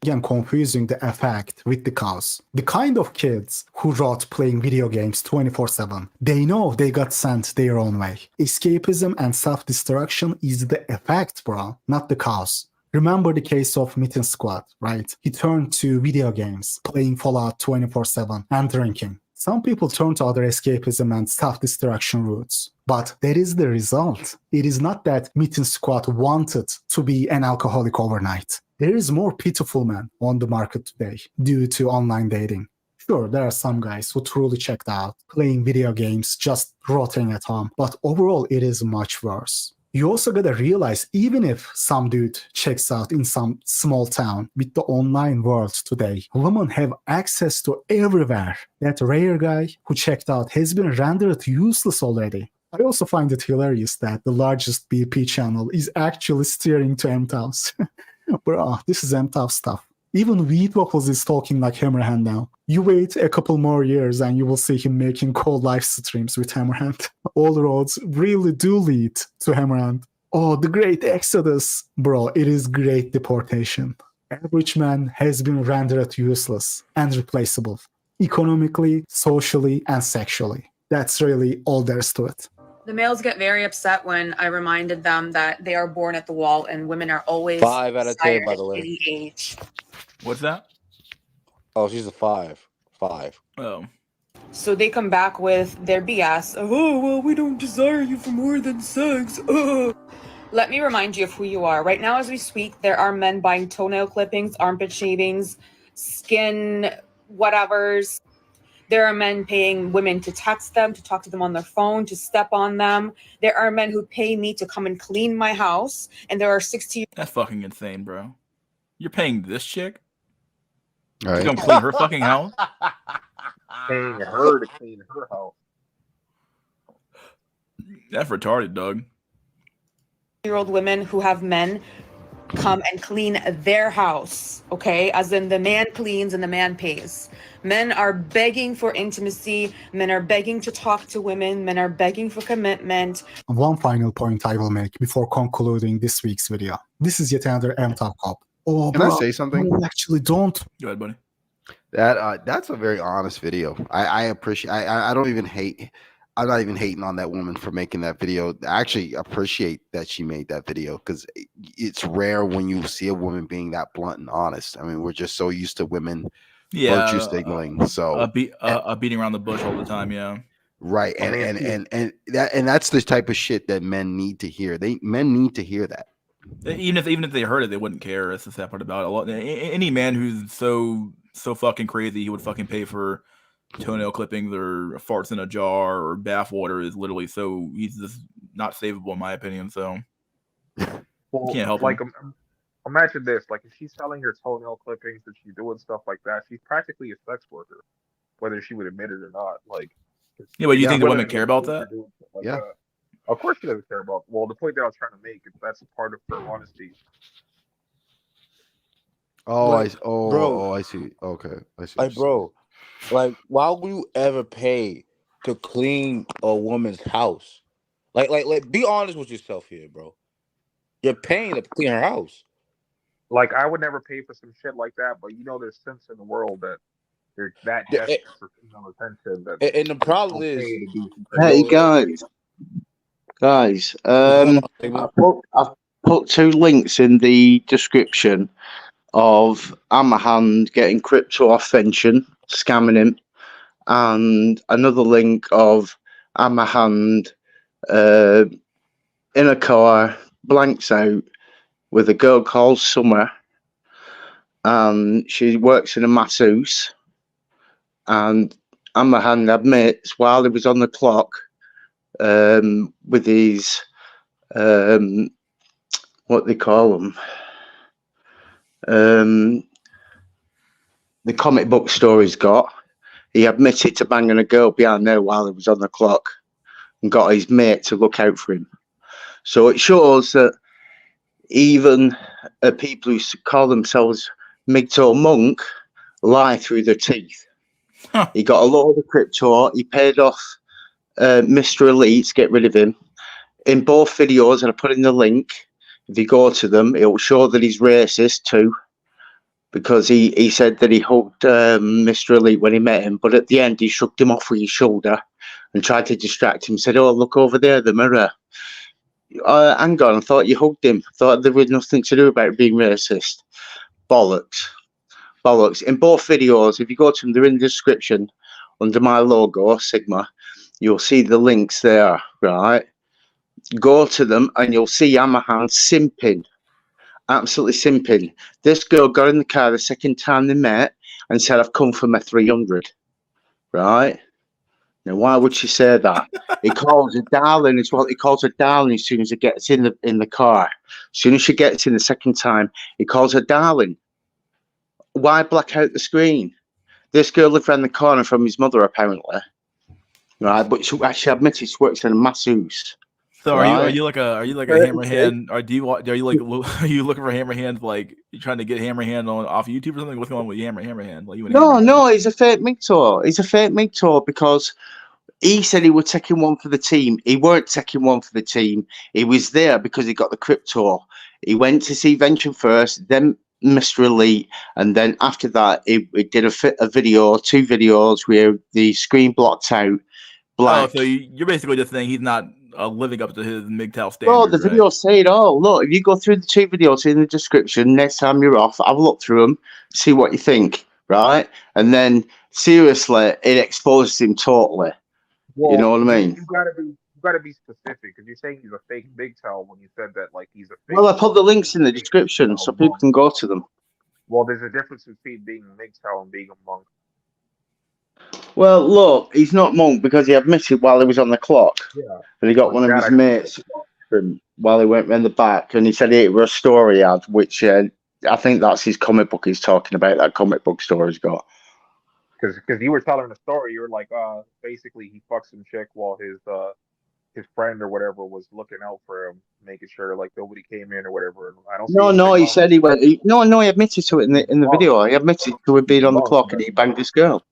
Again, confusing the effect with the cause. The kind of kids who rot playing video games 24/7, they know they got sent their own way. Escapism and self-destruction is the effect, bro, not the cause. Remember the case of Mitten Squad, right? He turned to video games, playing Fallout 24/7 and drinking. Some people turn to other escapism and self-destruction routes, but that is the result. It is not that Mitten Squad wanted to be an alcoholic overnight. There is more pitiful men on the market today due to online dating. Sure, there are some guys who truly checked out, playing video games, just rotting at home, but overall it is much worse. You also gotta realize, even if some dude checks out in some small town with the online world today, women have access to everywhere. That rare guy who checked out has been rendered useless already. I also find it hilarious that the largest BP channel is actually steering to MTOWs. Bro, this is MTOW stuff. Even Wheat Waffles is talking like Hammerhand now. You wait a couple more years and you will see him making cold live streams with Hammerhand. All roads really do lead to Hammerhand. Oh, the great exodus. Bro, it is great deportation. Average man has been rendered useless and replaceable. Economically, socially, and sexually. That's really all there is to it. The males get very upset when I reminded them that they are born at the wall and women are always 5 out of 10, by desired the way. at any age. What's that? Oh, she's a 5. 5. Oh. So they come back with their BS. Oh, well, we don't desire you for more than sex. Let me remind you of who you are. Right now, as we speak, there are men buying toenail clippings, armpit shavings, skin whatevers. There are men paying women to text them, to talk to them on their phone, to step on them. There are men who pay me to come and clean my house. And there are 16... That's fucking insane, bro. You're paying this chick? All right. To come clean her fucking house? Paying her to clean her house. That's retarded, Doug. Year-old women who have men come and clean their house, okay? As in the man cleans and the man pays. Men are begging for intimacy. Men are begging to talk to women. Men are begging for commitment. One final point I will make before concluding this week's video. This is yet another MTOP cop. Oh, Can I say something? Actually, don't. Go ahead, buddy. That's a very honest video. I appreciate. I don't even hate. I'm not even hating on that woman for making that video. I actually appreciate that she made that video because it's rare when you see a woman being that blunt and honest. I mean, we're just so used to women virtue Yeah, signaling. So beating around the bush all the time. Yeah. right, and that's the type of shit that men need to hear. Men need to hear that. Even if they heard it, they wouldn't care. That's the sad part about it. Any man who's so fucking crazy, he would fucking pay for toenail clippings or farts in a jar or bath water is literally so he's just not savable in my opinion. So Well, can't help like him. imagine this: like if she's selling her toenail clippings and she's doing stuff like that, she's practically a sex worker, whether she would admit it or not. Like, Yeah, but do you think the women women care about that? doing stuff like that. Of course, she doesn't care about. Well, the point that I was trying to make is that's part of her honesty. Oh, Like, bro, I see. Okay, I see. like, bro, like, why would you ever pay to clean a woman's house? Like, be honest with yourself here, bro. You're paying to clean her house. Like, I would never pay for some shit like that, but there's sense in the world that there's that desperate for female attention that. And the problem okay is, to do some Hey crazy guys, on, I've put 2 links in the description of Amahand getting crypto off Fenton, scamming him, and another link of Amahand in a car, blanks out, with a girl called Summer, and she works in a masseuse, and Amahand admits while he was on the clock with his what they call them, the comic book store he's got, he admitted to banging a girl behind there while he was on the clock and got his mate to look out for him. So it shows that even people who call themselves Migto monk lie through their teeth. He got a load of crypto, he paid off Mr. Elite to get rid of him. In both videos, and I put in the link, if you go to them, it'll show that he's racist too, because he said that he hugged Mr. Elite when he met him, but at the end he shrugged him off with his shoulder and tried to distract him, said, "Oh, look over there, the mirror." Hang on, I thought you hugged him. I thought there was nothing to do about being racist. Bollocks. Bollocks. In both videos, if you go to them, they're in the description under my logo, Sigma. You'll see the links there, right? Go to them and you'll see Amahan simping. Absolutely simping. This girl got in the car the second time they met and said, "I've come for my 300. Right? Now, why would she say that? He calls her darling as well. He calls her darling as soon as he gets in the car. As soon as she gets in the second time, he calls her darling. Why black out the screen? This girl lived around the corner from his mother, apparently. Right? But she actually admitted she works in a masseuse. So right? are you like a hammer hand, or are you like are you looking for hammer hands, like you trying to get hammer hand off YouTube or something? What's going on with hammer hand? Like you No, he's a fake Migtor. He's a fake Migtor because he said he was taking one for the team. He weren't taking one for the team. He was there because he got the crypto. He went to see Venture first, then Mr. Elite, and then after that, he did a video, 2 videos where the screen blocked out. Black. Oh, so you're basically just saying he's not living up to his MGTOW standards. Bro, the video say it all. Look, if you go through the 2 videos in the description, next time you're off, have a look through them, see what you think, right? And then, seriously, it exposes him totally. Well, you know what I mean? You gotta be specific because you're saying he's a fake MGTOW when you said that like he's a fake. Well, I put the links in the description so people can go to them. Well, there's a difference between being a MGTOW and being a monk. Well, look, he's not monk because he admitted while he was on the clock. Yeah. And he got one of his mates while he went round the back, and he said it was a story he had, which I think that's his comic book he's talking about, that comic book store he's got. Because you were telling the story, you were like, basically he fucked some chick while his friend or whatever was looking out for him, making sure like nobody came in or whatever. I don't. No, he said he went. He admitted to it in the video. He admitted to it being on the clock and he banged this girl.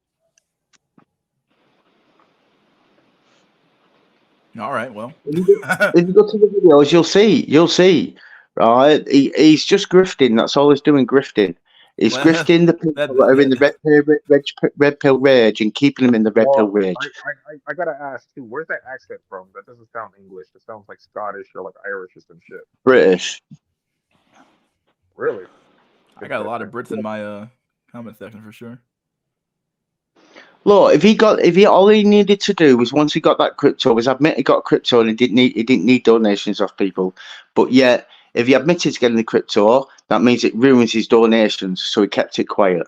All right, well. If you go to the videos, you'll see, right? He's just grifting. That's all he's doing, grifting. He's grifting the people that are in the red pill rage and keeping them in the red pill rage. I gotta ask too, where's that accent from? That doesn't sound English. It sounds like Scottish or like Irish or some shit. British. Really? I got a lot of Brits in my comment section for sure. Look, if he all he needed to do was once he got that crypto was admit he got crypto and he didn't need donations off people. But yet, if he admitted to getting the crypto, that means it ruins his donations. So he kept it quiet,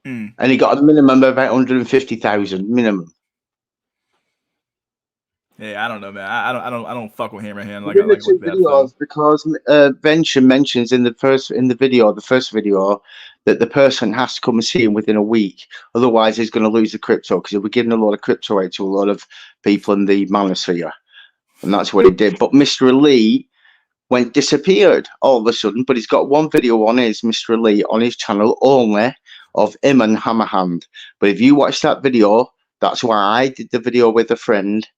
and he got a minimum of about 150,000 minimum. Yeah, I don't know, man. I don't fuck with Hammerhand like In the two that. videos, So. because Venture mentions in the first video, that the person has to come and see him within a week. Otherwise, he's going to lose the crypto because he'll be giving a lot of crypto away to a lot of people in the manosphere, and that's what he did. But Mr. Elite disappeared all of a sudden. But he's got one video on Mr. Elite on his channel only of him and Hammerhand. But if you watch that video, that's why I did the video with a friend.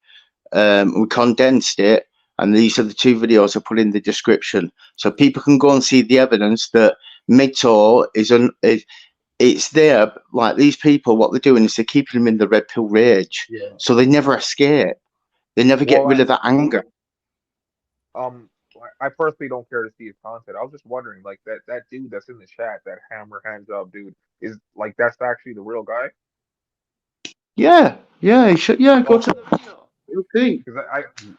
We condensed it, and these are the two videos I put in the description, so people can go and see the evidence that Mito it's there. Like these people, what they're doing is they're keeping them in the red pill rage, so they never escape. They never get rid of that anger. I personally don't care to see his content. I was just wondering, like that dude that's in the chat, that hammer hand job dude, is like that's actually the real guy? Yeah, he should. Yeah, go to the video. Okay. Because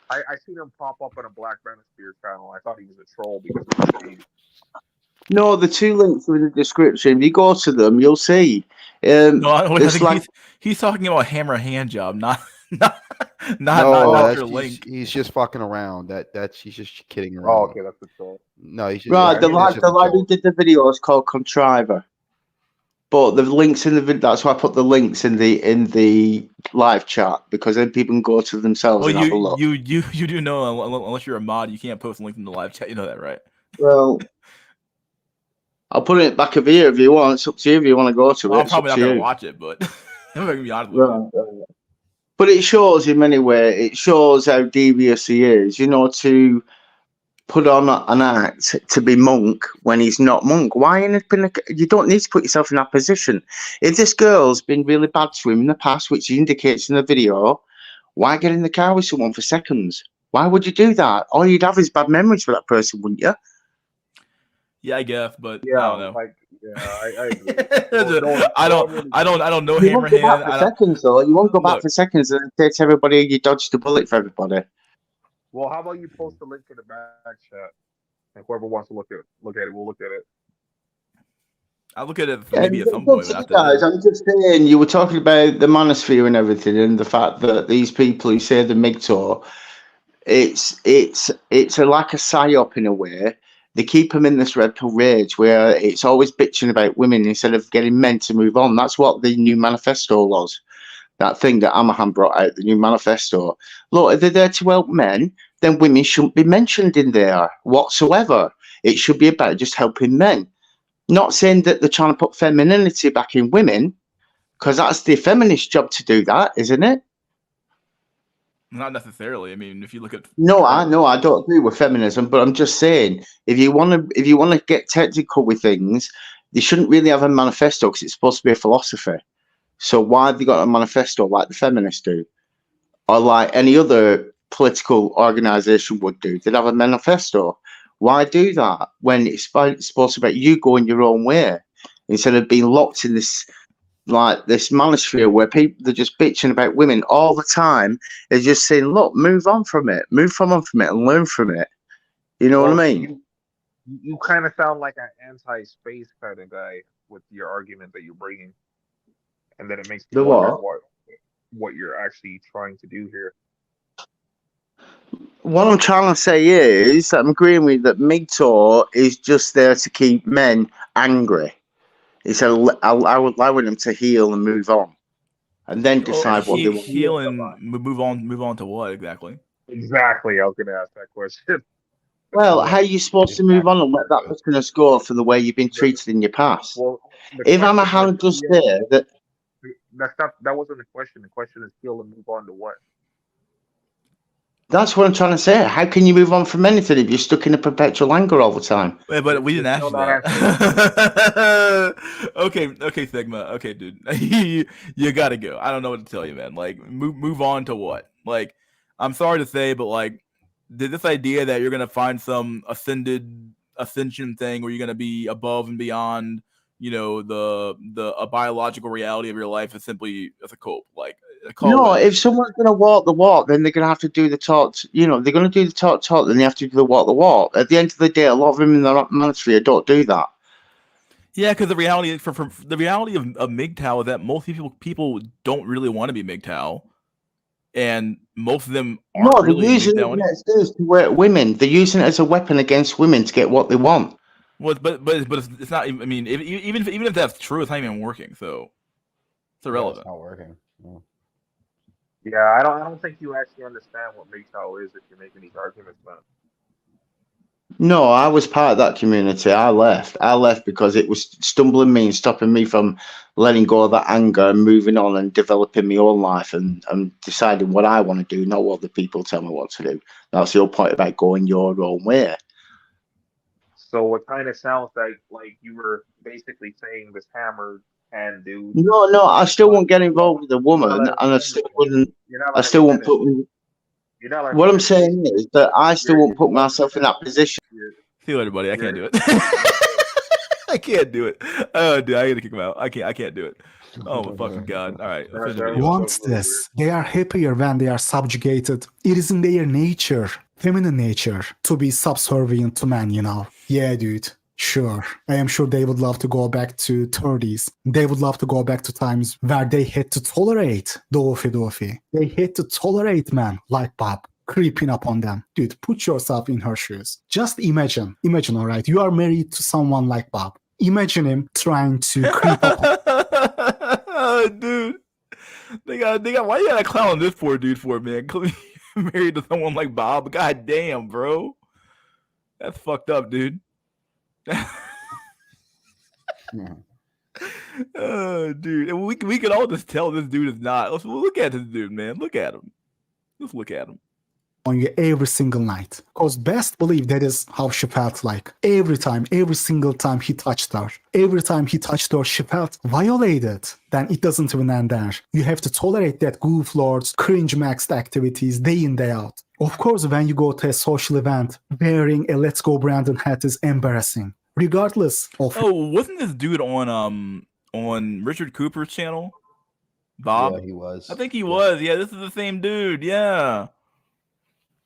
I seen him pop up on a Black Manosphere channel. I thought he was a troll because of his name. No, the two links are in the description. If you go to them, you'll see. No, I it's think like he's talking about Hammer Hand Job, not that's, your link. he's just fucking around. He's just kidding around. Oh, okay, that's the troll. No, he's just, right. The just lad who did the video is called Contriver. But the links in the video, that's why I put the links in the live chat, because then people can go to themselves Well, and have a look. you do know, unless you're a mod, you can't post links in the live chat. You know that, right? Well, I'll put it back over here if you want. It's up to you if you want to go to it. I'm probably not going to watch it, but I'm not gonna be honest with you. But it shows him anyway. It shows how devious he is. To put on an act to be monk when he's not monk. Why you don't need to put yourself in that position. If this girl's been really bad to him in the past, which he indicates in the video, why get in the car with someone for seconds? Why would you do that? All you'd have is bad memories for that person, wouldn't you? Yeah, I guess, but Yeah, I don't know. I agree. I don't know You won't go back for Hammerhand. seconds, though. You won't go back for seconds and say to everybody you dodged a bullet for everybody. Well, how about you post a link in the back chat, and whoever wants to look at it, we'll look at it. I'll look at it maybe at some point. Guys, I'm just saying, you were talking about the manosphere and everything, and the fact that these people who say the MGTOR, it's like a psyop in a way. They keep them in this red pill rage where it's always bitching about women instead of getting men to move on. That's what the new manifesto was. That thing that Amahan brought out, the new manifesto. Look, if they're there to help men, then women shouldn't be mentioned in there whatsoever. It should be about just helping men. Not saying that they're trying to put femininity back in women, because that's the feminist job to do that, isn't it? Not necessarily. I mean, if you look at I don't agree with feminism, but I'm just saying if you want to get technical with things, they shouldn't really have a manifesto because it's supposed to be a philosophy. So why have they got a manifesto like the feminists do, or like any other political organization would do? They'd have a manifesto. Why do that when it's supposed to be about you going your own way instead of being locked in this manosphere where people they're just bitching about women all the time? They're just saying, look, move on from it, and learn from it. You know what I mean? You kind of sound like an anti-space kind of guy with your argument that you're bringing, and then it makes me wonder what you're actually trying to do here. What I'm trying to say is I'm agreeing with that MGTOR is just there to keep men angry. It's allowing them to heal and move on, and then decide what they want. Heal and move on to what exactly? Exactly, I was going to ask that question. Well, how are you supposed to move on and let that bitterness go for the way you've been treated in your past? Well, if Amahan does say that. That wasn't the question. The question is heal and move on to what? That's what I'm trying to say. How can you move on from anything if you're stuck in a perpetual anger all the time? Wait, but we didn't ask you that. Okay, Sigma. Okay, dude, you gotta go. I don't know what to tell you, man. Like, move on to what? Like, I'm sorry to say, but like, this idea that you're gonna find some ascension thing where you're gonna be above and beyond a biological reality of your life is simply as a cope. Like No, if someone's going to walk the walk, then they're going to have to do the talk. They're going to do the talk, then they have to do the walk. At the end of the day, a lot of them in the manosphere don't do that. Yeah, because the reality for the reality of MGTOW is that most people don't really want to be MGTOW, and most of them aren't No, they're really using MGTOW. it as to work women. They're using it as a weapon against women to get what they want. Well, but it's not. I mean, even if that's true, it's not even working. So it's irrelevant. It's not working. Yeah, I don't think you actually understand what MGTOW is if you're making these arguments, man. No, I was part of that community. I left. I left because it was stumbling me and stopping me from letting go of that anger and moving on and developing my own life and deciding what I want to do, not what the people tell me what to do. That's the whole point about going your own way. So it kind of sounds like you were basically saying this hammer hand dude. No, I still won't get involved with a woman, and I still wouldn't. I still won't put. What I'm saying is that I still won't put myself in that position. See you later, buddy. I can't do it. I can't do it. Oh, dude, I gotta kick him out. I can't do it. Oh my fucking god! All right. Wants this. They are happier when they are subjugated. It is in their nature, feminine nature, to be subservient to men. Yeah, dude. Sure. I am sure they would love to go back to 30s. They would love to go back to times where they had to tolerate dofi. They had to tolerate men like Bob creeping up on them. Dude, put yourself in her shoes. Just imagine, all right? You are married to someone like Bob. Imagine him trying to creep up. Dude. They got why you gotta clown this poor dude for, man? Married to someone like Bob? God damn, bro. That's fucked up, dude. Oh, dude, and we can all just tell this dude is not. Let's look at this dude, man. Look at him. Let's look at him. On you every single night. Because best believe that is how she felt like. Every single time he touched her. Every time he touched her, she felt violated. Then it doesn't even end there. You have to tolerate that goof lords, cringe maxed activities day in, day out. Of course, when you go to a social event, wearing a Let's Go Brandon hat is embarrassing. Regardless of... Oh, wasn't this dude on Richard Cooper's channel? Bob? Yeah, he was. I think he was. Yeah, this is the same dude. Yeah.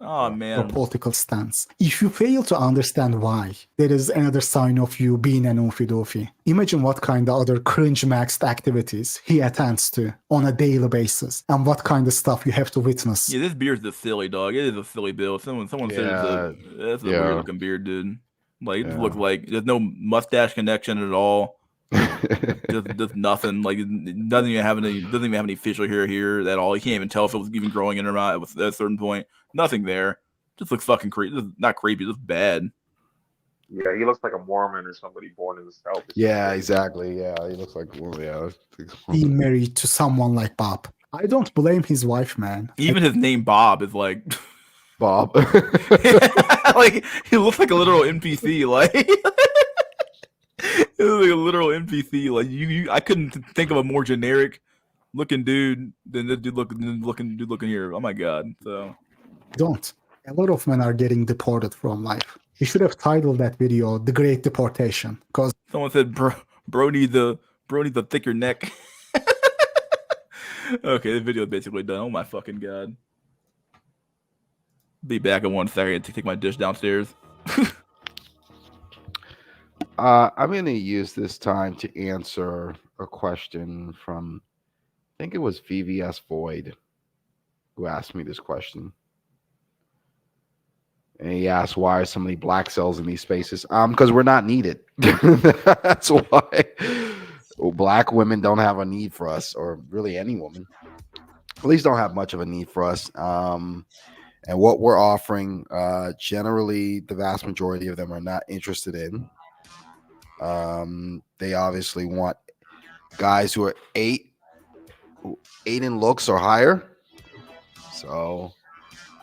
Oh, man. Political stance. If you fail to understand why, there is another sign of you being an oofy-doofy. Imagine what kind of other cringe-maxed activities he attends to on a daily basis, and what kind of stuff you have to witness. Yeah, this beard's just silly, dog. It is a silly build. Someone said that's a weird-looking beard, dude. Like, it just looks like there's no mustache connection at all. just nothing. Like, it doesn't even have any facial hair here at all. You can't even tell if it was even growing in or not at a certain point. Nothing there. Just looks fucking creepy. Not creepy, just bad. Yeah, he looks like a Mormon or somebody born in the South. Yeah, exactly. Yeah, he looks like Being married to someone like Bob. I don't blame his wife, man. Even his name Bob is like Bob. Like, he looks like a literal NPC. Like, it was like a literal NPC. Like, I couldn't think of a more generic looking dude than this dude looking here. Oh my god. So don't. A lot of men are getting deported from life. You should have titled that video "The Great Deportation." Because someone said, "Bro needs a thicker neck." Okay, the video is basically done. Oh my fucking god. Be back in 1 second to take my dish downstairs. I'm going to use this time to answer a question from, I think it was VVS Void, who asked me this question. And he asked, why are so many black cells in these spaces? Because we're not needed. That's why. Well, black women don't have a need for us, or really any woman. At least don't have much of a need for us. And what we're offering, generally, the vast majority of them are not interested in. They obviously want guys who are 8 in looks or higher. So,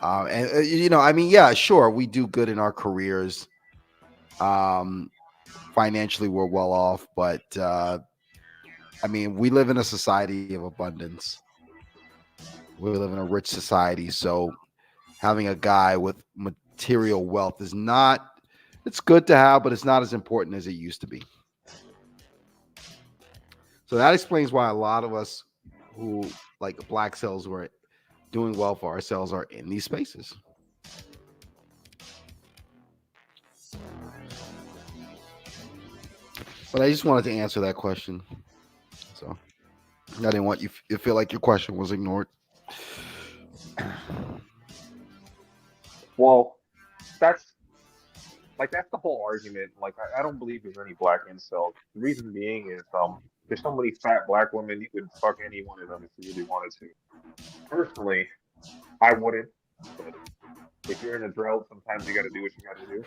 and I mean, yeah, sure, we do good in our careers. Financially, we're well off, but I mean, we live in a society of abundance. We live in a rich society, so having a guy with material wealth is not, it's good to have, but it's not as important as it used to be. So that explains why a lot of us who like black cells who are doing well for ourselves are in these spaces. But I just wanted to answer that question. So I didn't want you to feel like your question was ignored. Well, that's that's the whole argument. Like I don't believe there's any black incels. The reason being is there's so many fat black women you could fuck any one of them if you really wanted to. Personally, I wouldn't, but if you're in a drought, sometimes you got to do what you got to do.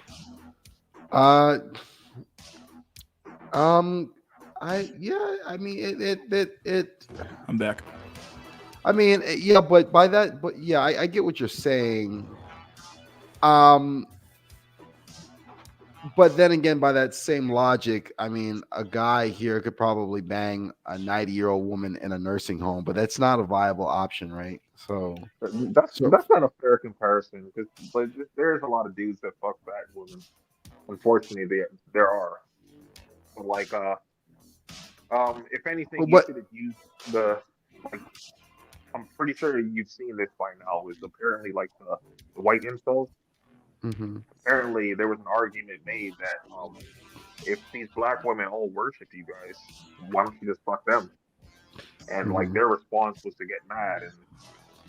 I mean it. I'm back. I mean, yeah, but I get what you're saying. But then again, by that same logic, I mean, a guy here could probably bang a 90-year-old woman in a nursing home, but that's not a viable option, right? So that's not a fair comparison because there's a lot of dudes that fuck fat women. Unfortunately, there are. But if anything, you should have used the I'm pretty sure you've seen this by now. Is apparently the white incels. Mm-hmm. Apparently, there was an argument made that if these black women all worship you guys, why don't you just fuck them? And their response was to get mad and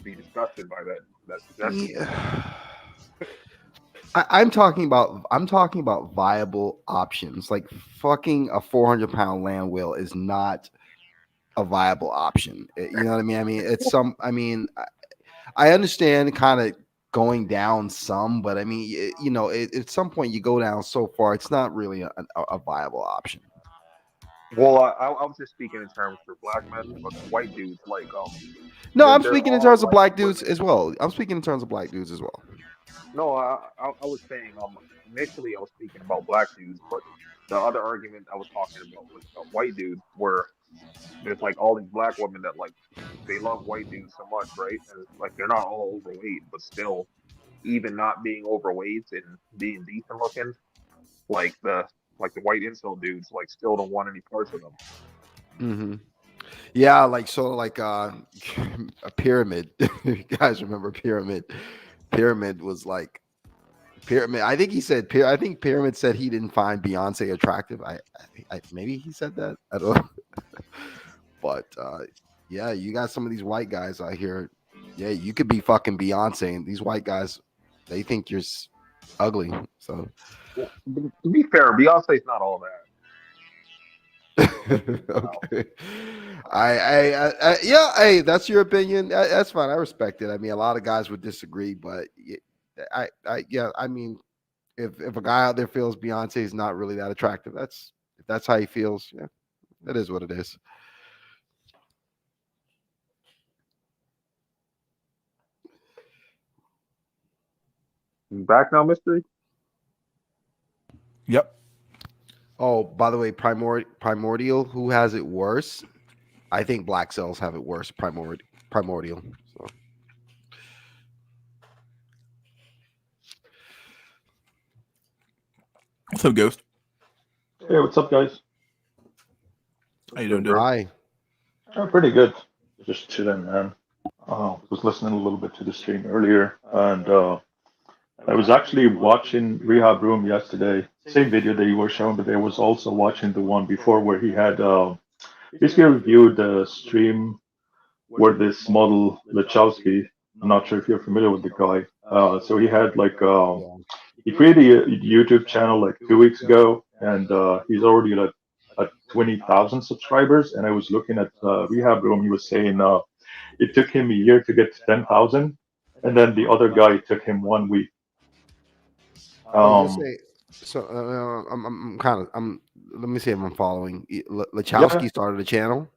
be disgusted by that suggestion. Yeah. I'm talking about viable options. Like fucking a 400-pound land whale is not a viable option. You know what I mean? I mean, I understand kind of going down some, but I mean, at some point you go down so far, it's not really a viable option. Well, I was just speaking in terms for black men, but white dudes No, I'm speaking in terms of black dudes as well. No, I was saying initially I was speaking about black dudes, but the other argument I was talking about was white dudes, where there's all these black women that they love white dudes so much, right? And it's they're not all overweight, but still, even not being overweight and being decent looking, the white incel dudes still don't want any parts of them. Mm-hmm. Yeah, a pyramid. You guys remember pyramid? Pyramid was Pyramid. I think he said. I think Pyramid said he didn't find Beyonce attractive. I maybe he said that. I don't know. But yeah, you got some of these white guys out here. Yeah, you could be fucking Beyonce, and these white guys, they think you're ugly. So, well, to be fair, Beyonce's not all that. Okay. Yeah, hey, that's your opinion. That's fine. I respect it. I mean, a lot of guys would disagree, but I mean, if a guy out there feels Beyonce is not really that attractive, if that's how he feels, yeah, that is what it is. Back now, Mystery? Yep. Oh, by the way, Primordial, who has it worse? I think black cells have it worse. Primordial. So. What's up, Ghost? Hey, what's up, guys? How you doing, dude? Hi. Oh, pretty good. Just chilling, man. Was listening a little bit to the stream earlier, and I was actually watching Rehab Room yesterday. Same video that you were showing, but I was also watching the one before where he had basically reviewed the stream where this model Lachowski. I'm not sure if you're familiar with the guy. So he had he created a YouTube channel 2 weeks ago, and he's already at 20,000 subscribers. And I was looking at Rehab Room. He was saying it took him a year to get to 10,000, and then the other guy took him 1 week. I'm let me see if I'm following. Lachowski started a channel.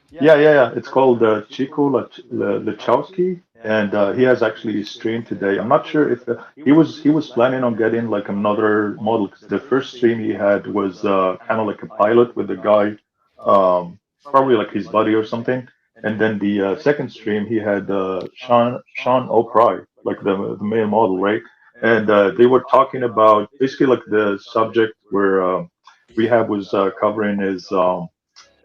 Yeah. It's called Chico Lachowski, and he has actually streamed today. I'm not sure if he was planning on getting another model, because the first stream he had was kind of like a pilot with a guy, probably his buddy or something. And then the second stream he had Sean O'Pry, the male model, right? And they were talking about basically the subject where Rehab was covering is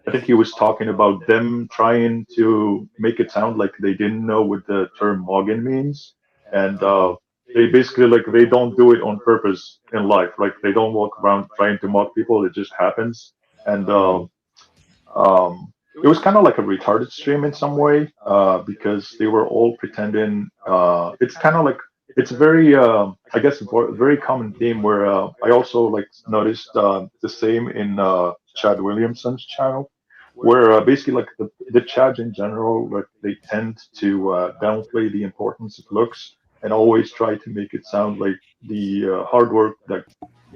I think he was talking about them trying to make it sound like they didn't know what the term mogging means, and they basically like they don't do it on purpose in life. Like they don't walk around trying to mock people; it just happens. And it was kind of like a retarded stream in some way because they were all pretending. It's kind of like it's very, I guess, very common theme where I also like noticed the same in Chad Williamson's channel, where basically like the Chads in general, like they tend to downplay the importance of looks and always try to make it sound like the hard work that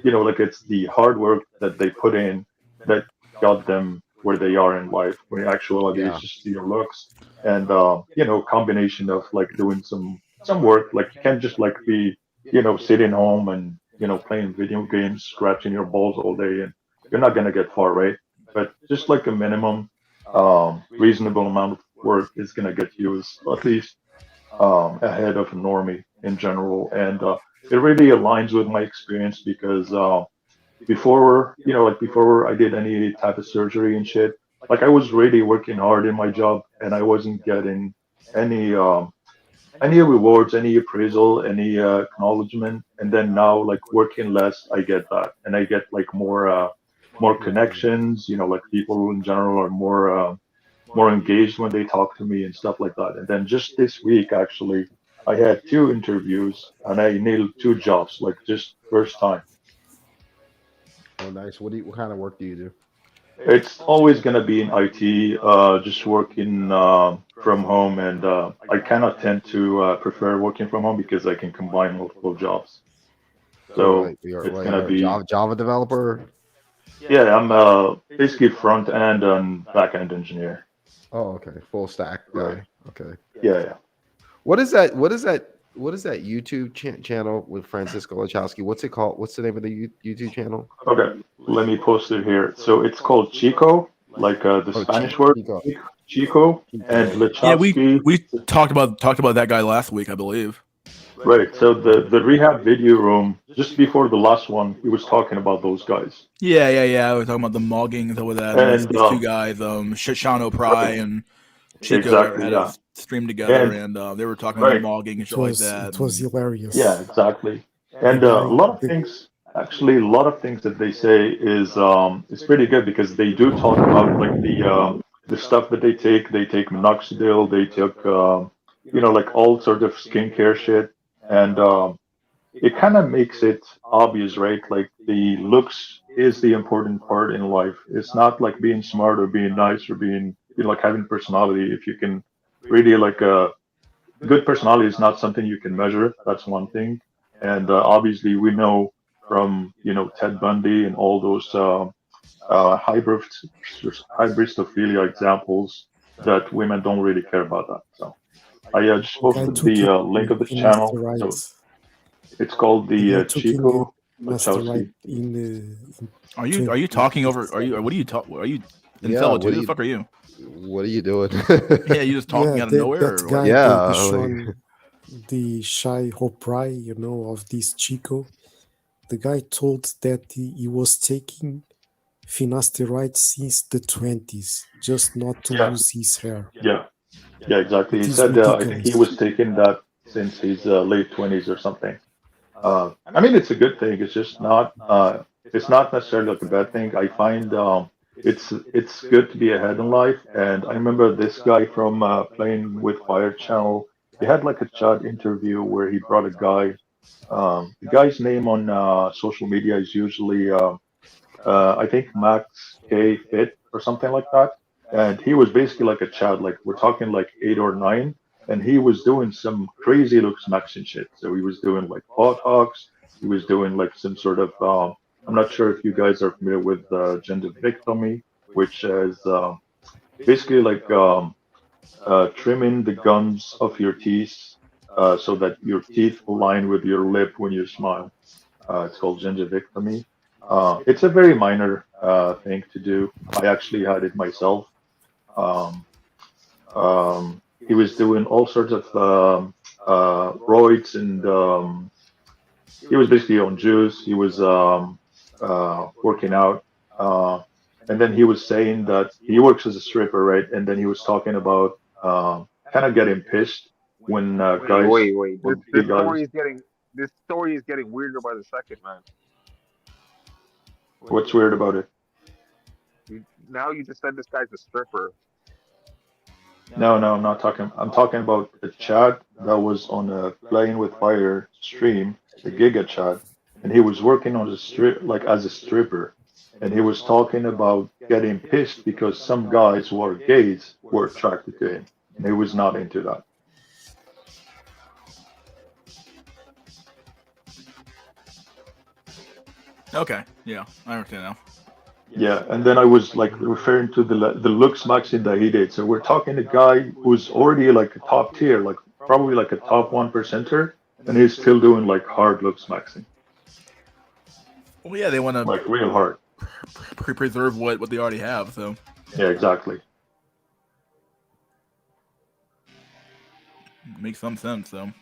like it's the hard work that they put in that got them where they are in life. When in actuality, it's Yeah. just your looks and combination of like doing some work. Like you can't just like be sitting home and playing video games, scratching your balls all day, and you're not gonna get far, right? But just like a minimum, reasonable amount of work is gonna get you at least ahead of a normie in general, and it really aligns with my experience because before like before I did any type of surgery and shit, like I was really working hard in my job and I wasn't getting any any rewards, any appraisal, any acknowledgement, and then now like working less, I get that, and I get like more connections. Like people in general are more engaged when they talk to me and stuff like that. And then just this week, actually, I had 2 interviews and I nailed 2 jobs, like just first time. Oh, nice. What kind of work do you do? It's always gonna be in IT, just working from home, and I kind of tend to prefer working from home because I can combine multiple jobs. So So it's like gonna you're a be Java developer. yeah, I'm basically front end and back end engineer. Oh, okay. Full stack guy. Okay. Yeah. What is that? What is that YouTube channel with Francisco Lachowski? What's it called? What's the name of the YouTube channel? Okay, let me post it here. So it's called Chico, like the Oh, Spanish word, Chico. Chico, and Chico. Yeah, we Lachowski. we talked about that guy last week, I believe. Right. So the rehab video room, just before the last one, he was talking about those guys. Yeah. We're talking about the mogging and stuff with that, and And these 2 guys, Shano Pry right, and Chico, exactly, had a yeah. stream together, And and they were talking about the right, mogging and It shit like was that. it was And yeah, hilarious. exactly. The And guy, a lot of the things, actually, a lot of things that they say is pretty good because they do talk about like the stuff that they take. They take minoxidil. They took like all sort of skincare shit, and it kind of makes it obvious, right? Like the looks is the important part in life. It's not like being smart or being nice or being like having personality. If you can really like good personality is not something you can measure. That's one thing. And obviously, we know from Ted Bundy and all those hybrid hybridophilia examples that women don't really care about that. So I just the guy posted took the in link of this channel. So finasteride. it's called The guy the took in Chico finasteride Wachowski. in are you talking over? Are you? What are you talking? Are you Yeah. Intelli? Who the fuck are you? What are you doing? Yeah, you just talking yeah, out of nowhere, that or what? guy, the Yeah. Sean, the shy Hoprai, of this Chico. The guy told that he was taking finasteride since the 20s, just not to Yeah, lose his hair. yeah, yeah, exactly. It He is said I think he ridiculous. was taking that since his late 20s or something. I mean, it's a good thing. It's not necessarily like a bad thing. I find it's good to be ahead in life. And I remember this guy from playing with Fire Channel. He had like a chat interview where he brought a guy. The guy's name on social media is usually I think Max K Fit or something like that. And he was basically like a child, like we're talking like 8 or 9, and he was doing some crazy looks maxing shit. So he was doing like Botox, he was doing like some sort of I'm not sure if you guys are familiar with gingiviectomy, which is basically like trimming the gums of your teeth so that your teeth align with your lip when you smile. It's called gingivectomy. It's a very minor thing to do. I actually had it myself. Um, he was doing all sorts of roids, and he was basically on juice. He was working out, and then he was saying that he works as a stripper, right? And then he was talking about kind of getting pissed when guys, Wait. when This big guys. story is getting weirder by the second, man. What's weird about it? Now you just said this guy's a stripper. No, I'm not talking. I'm talking about the chat that was on a Playing with Fire stream, the Giga chat, and he was working on a strip, like as a stripper, and he was talking about getting pissed because some guys who are gays were attracted to him, and he was not into that. Okay, yeah, I understand now. Yeah, and then I was like referring to the looks maxing that he did. So we're talking a guy who's already like a top tier, like probably like a top 1%er, and he's still doing like hard looks maxing. Well, yeah, they want to like real hard preserve what they already have. So yeah, exactly. Makes some sense, though.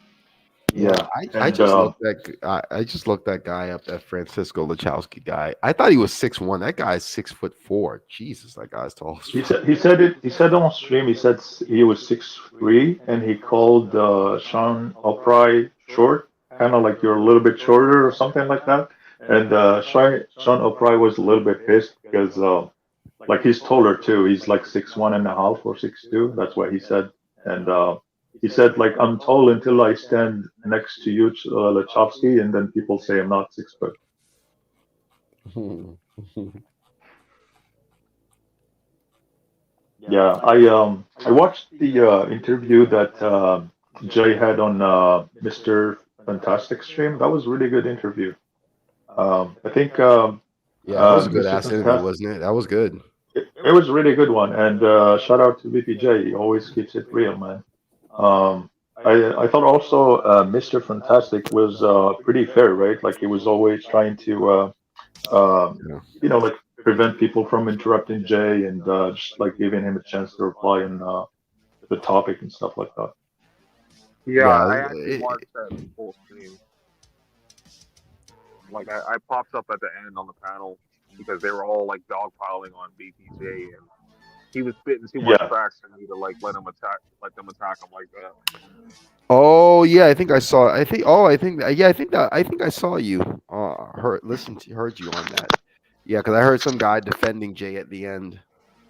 Yeah, I just looked that guy up, that Francisco Lachowski guy. I thought he was 6'1". That guy's 6'4". Jesus, that guy's tall. He said on stream. He said he was 6'3", and he called Sean O'Prey short, kind of like you're a little bit shorter or something like that. And Sean O'Prey was a little bit pissed because like he's taller too. He's like 6'1.5" or 6'2". That's what he said. And he said, like, I'm tall until I stand next to you, Lachowski, and then people say I'm not 6 foot. Yeah, I watched the interview that Jay had on Mr. Fantastic stream. That was a really good interview. I think yeah, that was a good Mr. ass interview, wasn't it? That was good. It was a really good one, and shout out to VPJ. He always keeps it real, man. I thought also Mr. Fantastic was pretty fair, right? Like he was always trying to, like prevent people from interrupting Jay and just like giving him a chance to reply on the topic and stuff like that. Yeah, I actually watched that full stream. Like I popped up at the end on the panel because they were all like dogpiling on BPJ, and he was spitting too much facts for me to like let them attack him like that. Oh yeah, I think I saw. I think I saw you. Heard you on that. Yeah, because I heard some guy defending Jay at the end.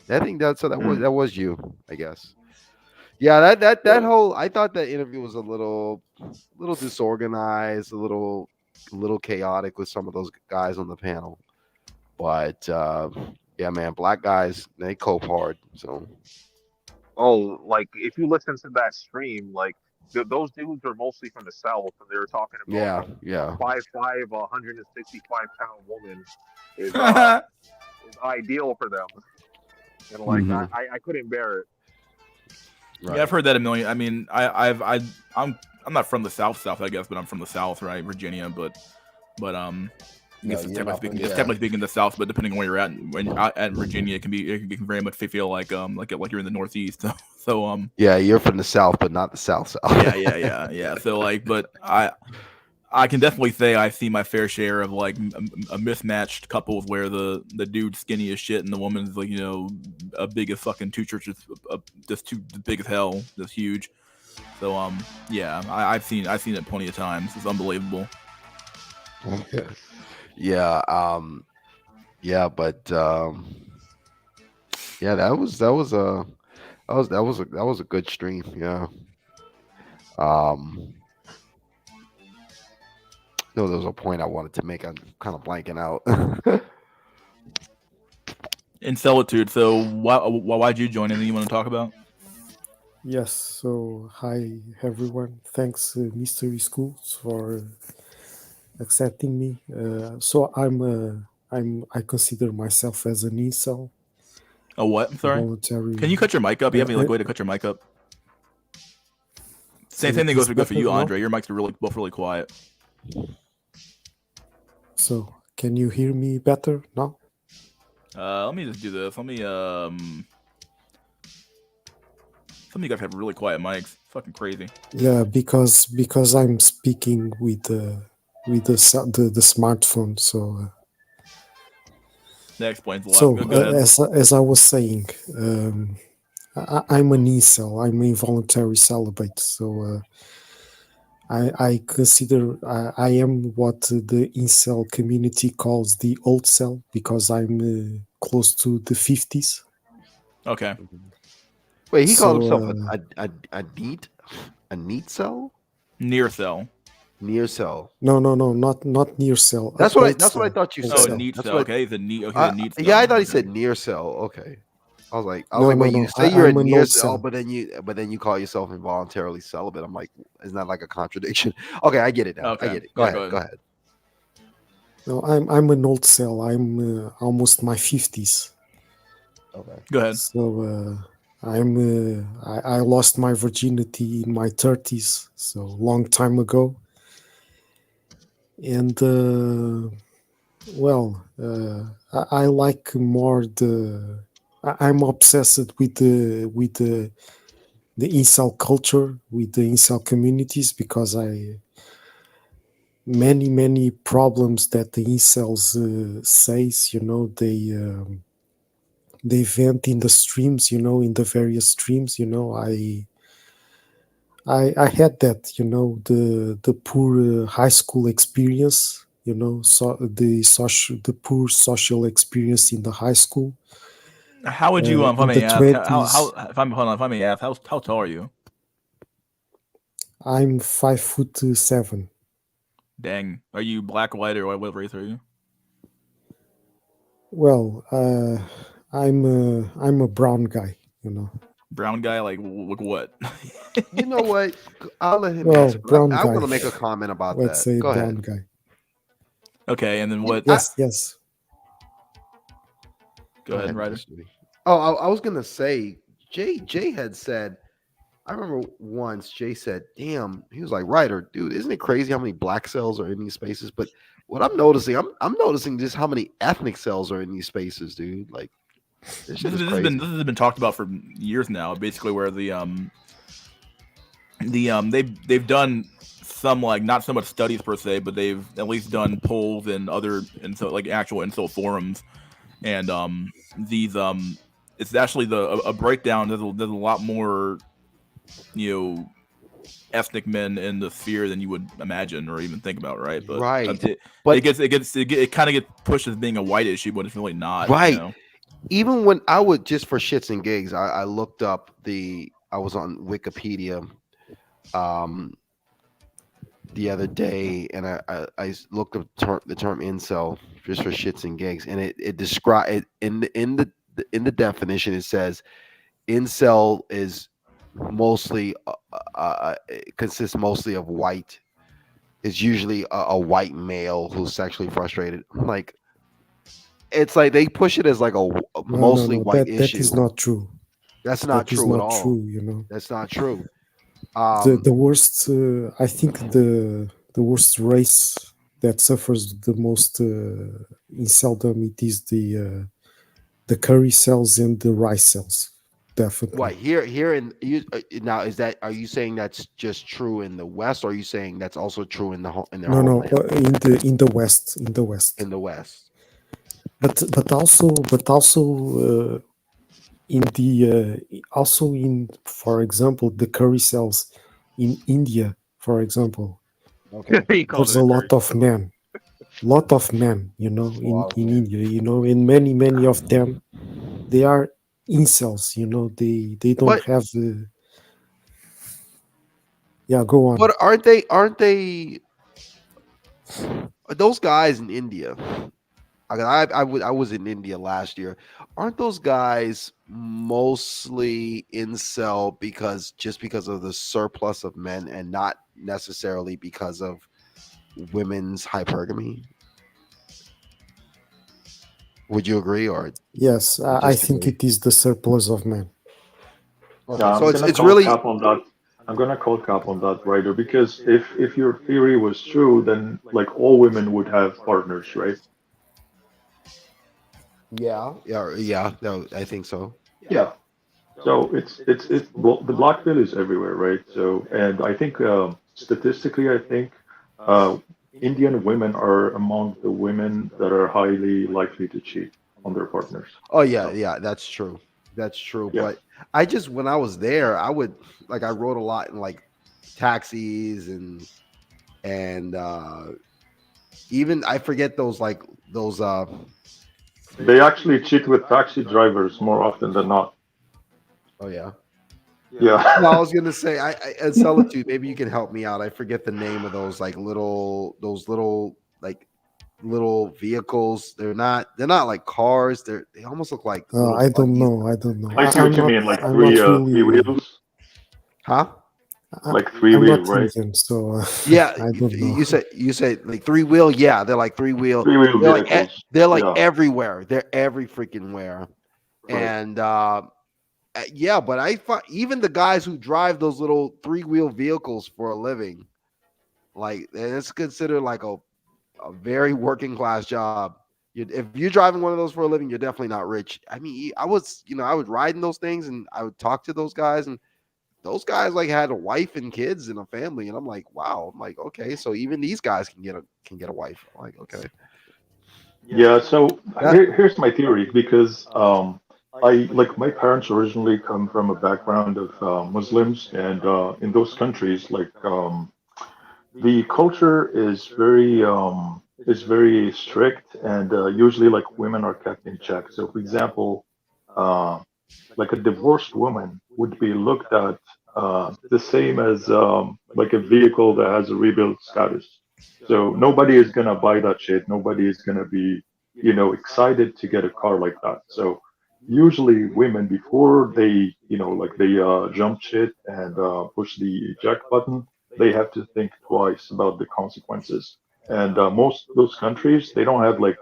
I think that was you, I guess. Yeah, that whole, I thought that interview was a little disorganized, a little chaotic with some of those guys on the panel. But yeah, man, black guys, they cope hard. So oh, like if you listen to that stream, like those dudes are mostly from the South, and they were talking about yeah. 5'5", 165-pound woman is ideal for them, and like I couldn't bear it. Right. Yeah, I've heard that a million. I mean, I'm not from the South, I guess, but I'm from the South, right, Virginia. But I guess it's technically speaking the South, but depending on where you're at, when you're out at Virginia, it can very much feel like you're in the Northeast. So yeah, you're from the South, but not the South. Yeah. So like, but I can definitely say I've seen my fair share of like a mismatched couples where the dude's skinny as shit and the woman's like, a big as fucking two churches, just too big as hell, just huge. So yeah, I've seen it plenty of times. It's unbelievable. Yeah, but yeah, that was a good stream. Yeah. No, there was a point I wanted to make. I'm kind of blanking out. In Solitude. So why'd you join? Anything you want to talk about? Yes. So hi everyone. Thanks Mystery Schools for accepting me. So I consider myself as an incel. A what? I'm sorry. Voluntary. Can you cut your mic up? You have any way to cut your mic up? Same thing goes for you, Andre. Your mics are both really quiet. So can you hear me better now? Let me just do this. Some of you guys have really quiet mics. Fucking crazy. Yeah, because I'm speaking with the smartphone. So That explains a lot. So, Go ahead. as I was saying, I'm an incel. I'm involuntary celibate. So I consider I am what the incel community calls the old cell because I'm close to the 50s. Okay. Wait, he called So himself a neat cell? Near cell. Near cell. no, not near cell. That's what I Old thought you cell, said. old Oh, cell. neat That's cell. what Okay, the neat. Okay, the neat cell. yeah, I thought he Okay. said near cell. Okay. I was like, No, wait, you say you're a I'm an near old cell, cell. but then you call yourself involuntarily celibate. I'm like, isn't that like a contradiction? Okay, I get it now. I Okay. get it. Go Yeah, ahead. Go ahead. No, I'm an old cell. I'm almost my 50s. Okay. Go ahead. So I lost my virginity in my 30s, so long time ago. And I like more I'm obsessed with the incel culture, with the incel communities, because many problems that the incels says, they vent in the streams, in the various streams. I had that, the poor high school experience, so the poor social experience in the high school. How would you, if I In the may ask, 20s, if I may ask, how tall are you? I'm 5'7". Dang. Are you black, white, or what race are you? Well, I'm a brown guy, Brown guy, like what? You know what? I'll let him Well, answer. brown I'm guy. going to make a comment about Let's that. say Go brown ahead. guy. Okay, and then what? Yes. Go ahead, Ryder. Oh, I was going to say, Jay had said, I remember once Jay said, damn, he was like, Ryder, dude, isn't it crazy how many black cells are in these spaces? But what I'm noticing, I'm noticing just how many ethnic cells are in these spaces, dude. Like, this shit is crazy. This has been talked about for years now. Basically, where they've done some, like, not so much studies per se, but they've at least done polls and other like actual incel forums, and these it's actually a breakdown. There's a lot more ethnic men in the sphere than you would imagine or even think about, right? But Right. it kind of gets pushed as being a white issue, but it's really not. Right. Even when I would, just for shits and gigs, I looked up I was on Wikipedia the other day, and I looked up the term incel just for shits and gigs, and it describes it in the definition. It says incel is mostly consists mostly of white. It's usually a white male who's sexually frustrated. Like, it's like they push it as like a mostly white issue. That is not true. That's not That is true at not all. true. That's not true. The worst, I think the worst race that suffers the most inceldom, it is the curry cells and the rice cells. Definitely. What here in you now are you saying that's just true in the West, or are you saying that's also true in their No, homeland? in the West, In the West. But also in the also in, for example, the curry cells in India, for example. Okay. There's a lot of men, in India, and many of them, they are incels, they don't have the. Yeah, go on. But aren't they those guys in India? I was in India last year. Aren't those guys mostly incel because of the surplus of men, and not necessarily because of women's hypergamy? Would you agree, or Yes, I think it is the surplus of men. Okay, Yeah, so I'm gonna it's call really cap on that. I'm gonna call cap on that, Ryder, because if your theory was true, then like all women would have partners, right? yeah. No, I think so. Yeah. So the black pill is everywhere, right? So, and I think statistically, I think uh, Indian women are among the women that are highly likely to cheat on their partners. Oh yeah, that's true. That's true. Yeah. But I just when I was there, I would like I rode a lot in like taxis and even I forget those They actually cheat with taxi drivers more often than not. oh yeah. Yeah. No, I was gonna say I at Solitude, maybe you can help me out. I forget the name of those like little like little vehicles. They're not like cars. They almost look like little I don't buggies. know. I don't know. I see what you mean, like I'm three not three really. wheels, Huh? like three I'm wheel, not right? Indian, so Yeah, I don't know. you said like three wheel. Yeah, they're like three wheel. Three wheel They're like vehicles. they're like Yeah. everywhere. They're every freaking where. Right. And yeah, but I find even the guys who drive those little three wheel vehicles for a living, like it's considered like a very working class job. If you're driving one of those for a living, you're definitely not rich. I mean, I was, I would ride in those things and I would talk to those guys, and those guys like had a wife and kids and a family, and I'm like, wow. I'm like, okay, so even these guys can get a wife. I'm like, okay, Yeah, so that here's my theory because I like my parents originally come from a background of Muslims, and in those countries, like the culture is very strict, and usually like women are kept in check. So, for example, uh, like a divorced woman would be looked at the same as like a vehicle that has a rebuild status. So nobody is gonna buy that shit. Nobody is gonna be, excited to get a car like that. So usually women before they, like they jump shit and push the eject button, they have to think twice about the consequences. And most of those countries, they don't have like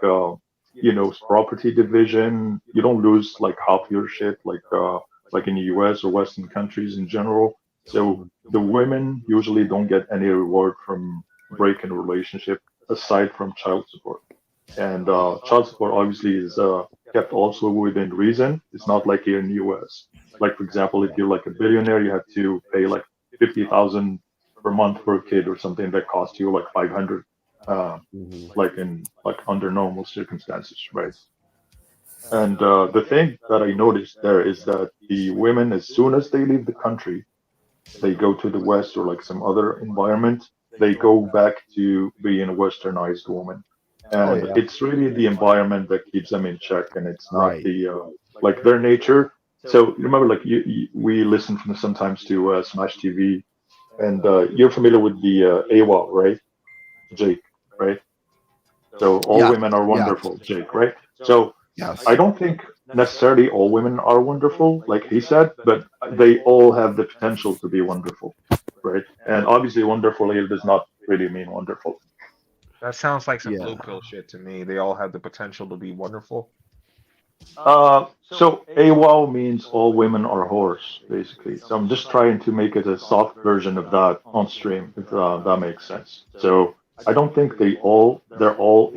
property division. You don't lose like half your shit like in the US or Western countries in general. So the women usually don't get any reward from breaking a relationship aside from child support. And child support obviously is kept also within reason. It's not like here in the US. Like for example, if you're like a billionaire, you have to pay like 50,000 per month for a kid or something that costs you like 500, like in like under normal circumstances, right? And the thing that I noticed there is that the women, as soon as they leave the country, they go to the West or like some other environment, they go back to being a westernized woman. oh And yeah, it's really the environment that keeps them in check, and it's not right. the like their nature. So remember, like we listen from sometimes to Smash TV, and you're familiar with the AWOL, right? Jake, right? So all Yeah, women are yeah, wonderful, Jake, right? So I yes. don't think necessarily all women are wonderful, like he said, but they all have the potential to be wonderful, right? And obviously, wonderful here does not really mean wonderful. That sounds like some blue Yeah. pill shit to me. They all have the potential to be wonderful. So AWOL means all women are whores, basically. So I'm just trying to make it a soft version of that on stream, if that makes sense. So I don't think they're all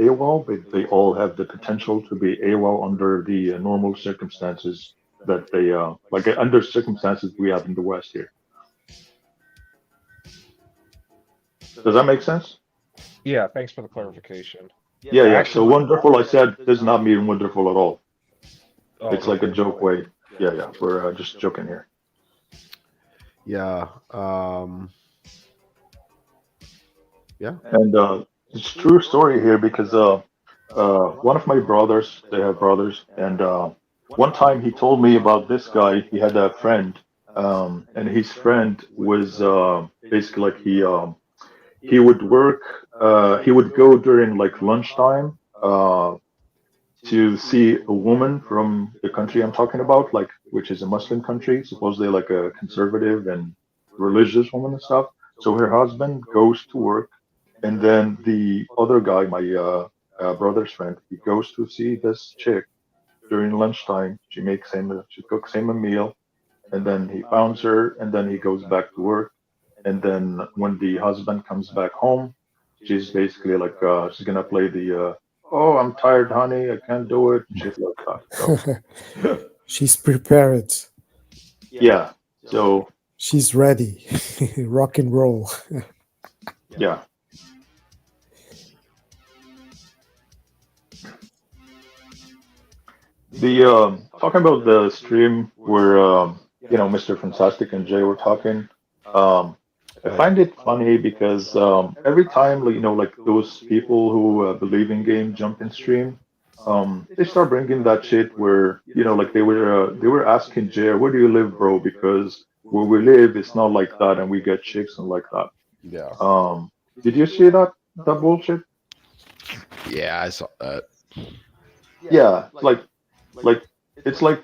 AWOL, but they all have the potential to be AWOL under the normal circumstances that they, like under circumstances we have in the West here. Does that make sense? Yeah, thanks for the clarification. Yeah, I yeah. So actually, wonderful, I said, does not mean wonderful at all. oh, It's like a okay. joke way. Yeah, yeah. We're just joking here. Yeah. Yeah. And it's a true story here because one of my brothers, they have brothers, and one time he told me about this guy. He had a friend, and his friend was basically like he would work. He would go during like lunchtime to see a woman from the country I'm talking about, like which is a Muslim country, supposedly like a conservative and religious woman and stuff. So her husband goes to work, and then the other guy, my brother's friend, he goes to see this chick during lunchtime. She cooks him a meal, and then he finds her, and then he goes back to work. And then when the husband comes back home, she's basically like she's gonna play the oh, I'm tired, honey, I can't do it, shit like that. So She's prepared. yeah, so She's ready. Rock and roll. yeah. The talking about the stream where Mr. Fantastic and Jay were talking. Um, I find it funny because every time like those people who believe in game jump in stream, they start bringing that shit where like they were asking Jay, where do you live, bro? Because where we live, it's not like that, and we get chicks and like that. Yeah. Did you see that bullshit? Yeah, I saw that. Yeah, like it's like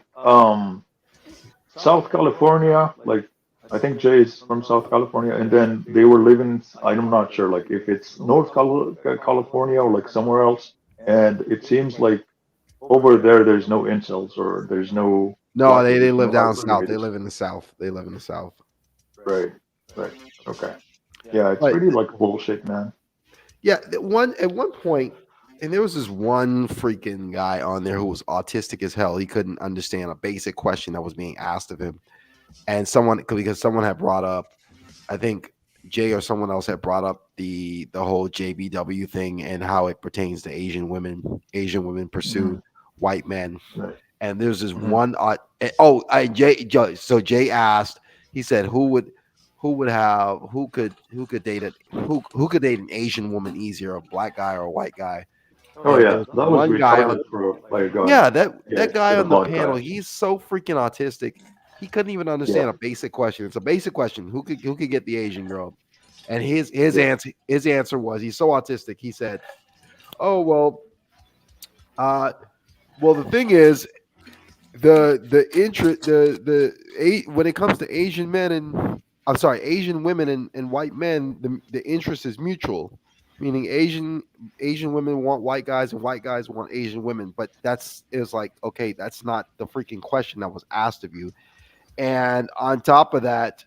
South California, like I think Jay is from South California, and then they were living. I'm not sure, like if it's California or like somewhere else, and it seems like over there there's no incels or there's no No, black they ladies, live no down white south. They ladies. live in the south. They live in the south. Right, right, okay, yeah, it's But pretty like bullshit, man. yeah, at one point, and there was this one freaking guy on there who was autistic as hell. He couldn't understand a basic question that was being asked of him, and because someone had brought up, I think Jay or someone else had brought up the whole JBW thing and how it pertains to Asian women. Asian women pursue white men, Right. and there's this one. So Jay asked. He said, who could date who could date an Asian woman easier, a black guy or a white guy? Oh And there yeah, was that was one guy on retarded by a guy. yeah, Yeah, that guy the on the blonde panel, guy. he's so freaking autistic. He couldn't even understand Yeah, a basic question. It's a basic question. Who could get the Asian girl? And his yeah, answer was, he's so autistic. He said, "Oh well, the thing is, the interest when it comes to Asian men and Asian women and white men, the interest is mutual, meaning Asian women want white guys and white guys want Asian women. But is like, okay, that's not the freaking question that was asked of you. And on top of that,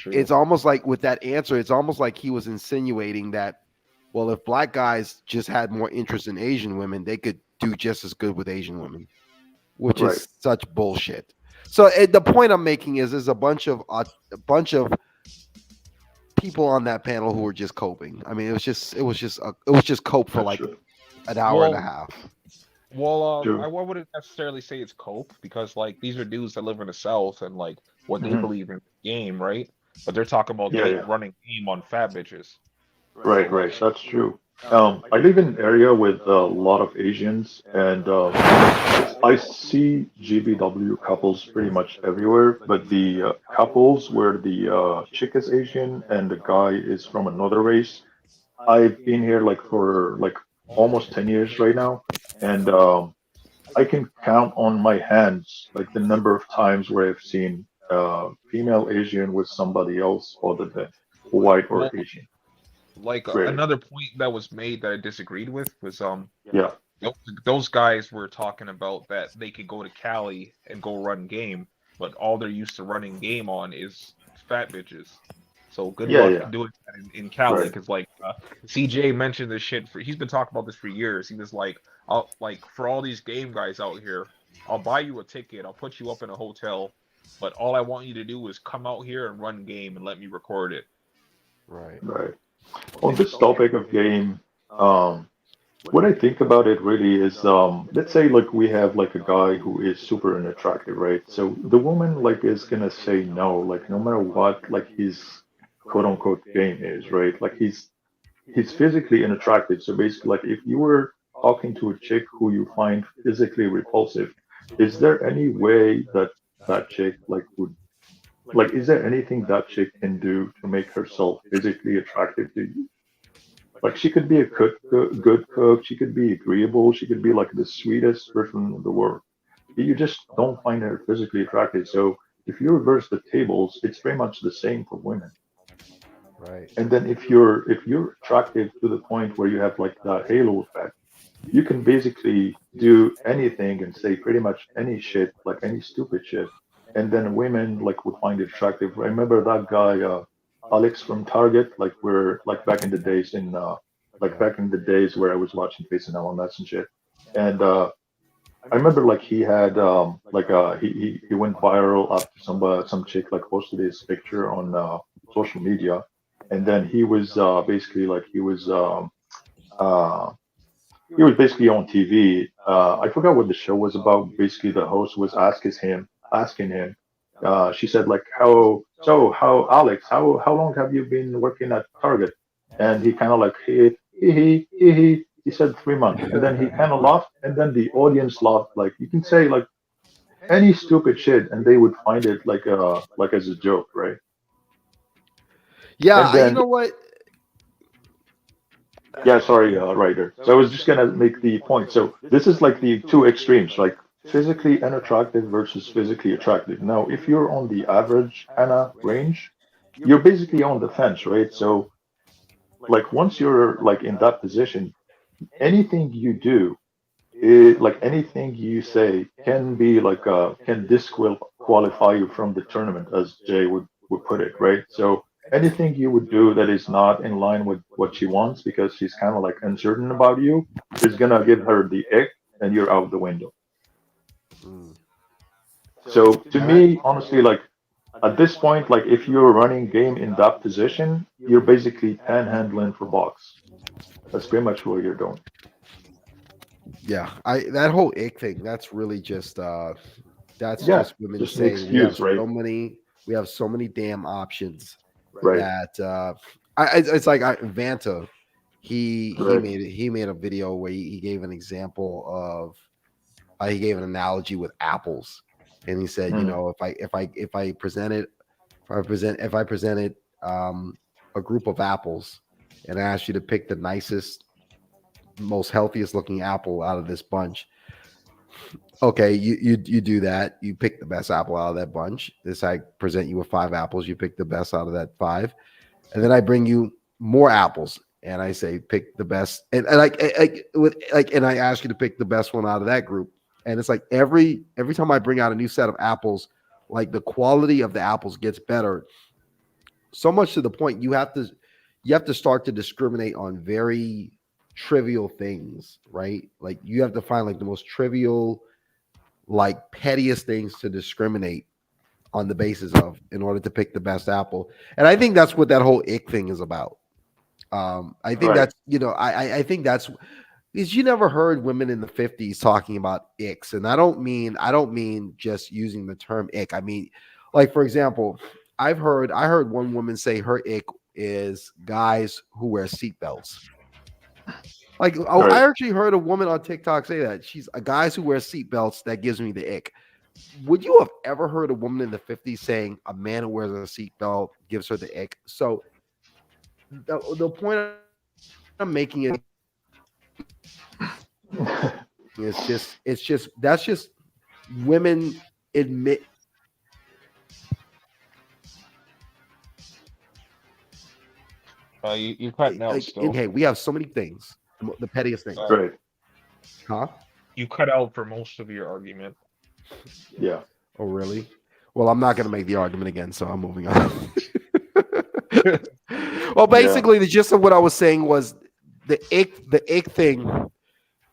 it's almost like with that answer, it's almost like he was insinuating that, well, if black guys just had more interest in Asian women, they could do just as good with Asian women, which right. is such bullshit. So the point I'm making is there's a bunch of people on that panel who were just coping. I mean, it was just cope for That's like true. an hour and a Well, half. True. I wouldn't necessarily say it's cope because like these are dudes that live in the South and like what they Hmm. believe in the game, right? But they're talking about Yeah, yeah. running game on fat bitches. Right, right. That's true. I live in an area with a lot of Asians, and I see GBW couples pretty much everywhere. But the couples where the chick is Asian and the guy is from another race, I've been here like for like almost 10 years right now, and I can count on my hands like the number of times where I've seen female Asian with somebody else other than white or Well, Asian. like Really. another point that was made that I disagreed with was Yeah. those guys were talking about that they could go to Cali and go run game, but all they're used to running game on is fat bitches. So good Yeah, luck yeah. doing that in Cali, Right. because like CJ mentioned this shit he's been talking about this for years. He was like, I'll like for all these game guys out here, I'll buy you a ticket, I'll put you up in a hotel, but all I want you to do is come out here and run game and let me record it. Right. Right. On this topic of game, um, what I think about it really is, let's say like we have like a guy who is super unattractive, right? So the woman like is gonna say no, like no matter what, like his quote unquote game is, right? Like he's physically unattractive. So basically, like if you were talking to a chick who you find physically repulsive, is there any way that that chick like would like, is there anything that chick can do to make herself physically attractive to you? Like, she could be a good cook. She could be agreeable. She could be like the sweetest person in the world. You just don't find her physically attractive. So if you reverse the tables, it's very much the same for women. Right. And then if you're attractive to the point where you have like that halo effect, you can basically do anything and say pretty much any shit, like any stupid shit, and then women like would find it attractive. I remember that guy, Alex from Target, like we're like back in the days in like back in the days where I was watching Face and LMS and shit, and I remember like he had like he went viral after some chick like posted his picture on social media, and then he was basically like he was uh he was basically on TV. I forgot what the show was about. Basically, the host was asking him. She said like, how Alex, how long have you been working at Target? And he kind of like he said 3 months, and then he kind of laughed, and then the audience laughed. Like you can say like any stupid shit, and they would find it like as a joke, right? Yeah, And then you know what? yeah, sorry, Ryder. So I was just gonna make the point. So this is like the two extremes, like physically unattractive versus physically attractive. Now, if you're on the average kind of range, you're basically on the fence, right? So like once you're like in that position, anything you do, like anything you say can be like can disqualify you from the tournament, as Jay would put it, right? So anything you would do that is not in line with what she wants because she's kind of like uncertain about you is gonna give her the ick, and you're out the window. So to me, honestly, like at this point, like if you're running game in that position, you're basically panhandling for box. That's pretty much what you're doing. Yeah, I that whole ick thing, that's really just that's Yeah, just women just an saying we have excuse, right? so many damn options Right. that it's like Vanta, he Right. made a video where he gave an example of he gave an analogy with apples, and he said, you know, if I presented a group of apples and I asked you to pick the nicest, most healthiest looking apple out of this bunch. Okay, you do that. You pick the best apple out of that bunch. I present you with 5 apples. You pick the best out of that 5, and then I bring you more apples, and I say pick the best. And and I ask you to pick the best one out of that group. And it's like every time I bring out a new set of apples, like the quality of the apples gets better. So much to the point you have to start to discriminate on very trivial things, right? Like you have to find like the most trivial, like pettiest things to discriminate on the basis of in order to pick the best apple. And I think that's what that whole ick thing is about. I think that's, you know, I think that's because you never heard women in the 50s talking about icks. And I don't mean just using the term ick. I mean, like, for example, I heard one woman say her ick is guys who wear seatbelts. Like, I actually heard a woman on TikTok say that she's a guys who wear seatbelts that gives me the ick. Would you have ever heard a woman in the 50s saying a man who wears a seatbelt gives her the ick? So the point I'm making is that's just women admit. You cut out still. Hey, we have so many things, the pettiest things. Right. Huh? You cut out for most of your argument. Yeah. Oh, really? Well, I'm not going to make the argument again, so I'm moving on. Well, basically, the gist of what I was saying was the ick thing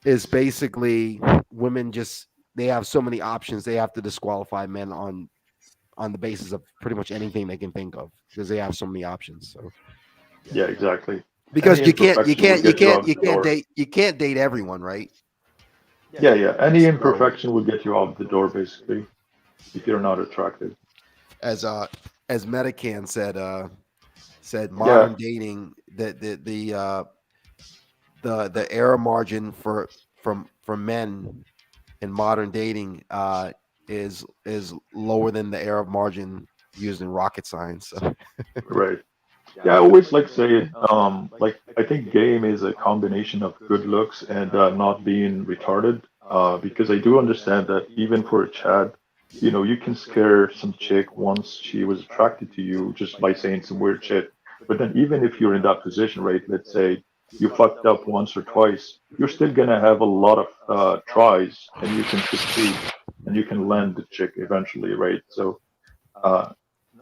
is basically women they have so many options, they have to disqualify men on the basis of pretty much anything they can think of because they have so many options. So yeah, exactly. Because you can't date everyone, right? Yeah. Any imperfection will get you out the door, basically, if you're not attractive. As Medican said modern dating, the error margin for men in modern dating is lower than the error margin used in rocket science. So. Right. Yeah, I always like to say it. Like I think game is a combination of good looks and not being retarded. Because I do understand that even for a Chad, you know, you can scare some chick once she was attracted to you just by saying some weird shit. But then even if you're in that position, right? Let's say you fucked up once or twice, you're still gonna have a lot of tries, and you can succeed, and you can land the chick eventually, right? So.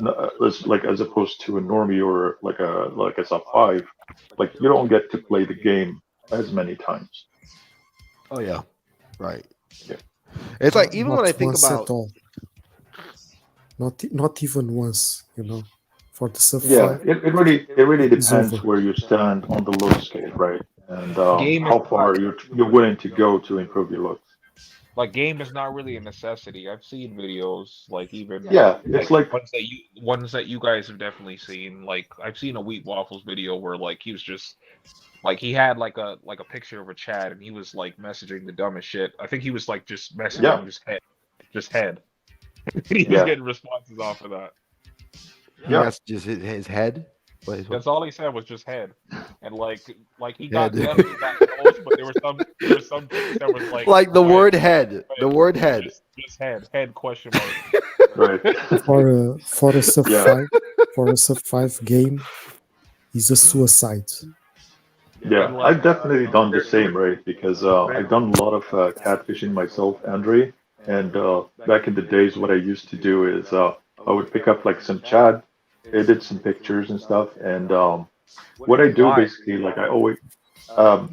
As opposed to a normie or like a sub 5, like you don't get to play the game as many times. Oh yeah, right. Yeah, it's like even not when I think once about at all. Not even once, you know, for the sub yeah, 5. it really it's depends over. where you stand on the low scale, right? and Game is how far not you're willing to go to improve your looks. like game is not really a necessity. I've seen videos like even Yeah, it's like like ones that you guys have definitely seen. Like I've seen a Wheat Waffles video where like he was just like he had like a picture of a Chad and he was like messaging the dumbest shit. I think he was like just yeah, messaging just head. He was yeah, getting responses off of that. yeah. That's just his head. That's all he said was just head. And like he Head. definitely got close, but there was some chicks that was like Like the go ahead, word head. go The ahead. word head. Just head question mark. Right. For a sub Yeah. 5 game is a suicide. Yeah, And like I've definitely done the same, right? Because I've done a lot of catfishing myself, Andre. And back in the days, what I used to do is I would pick up like some Chad, edit some pictures and stuff. And what I do why? basically, like I always,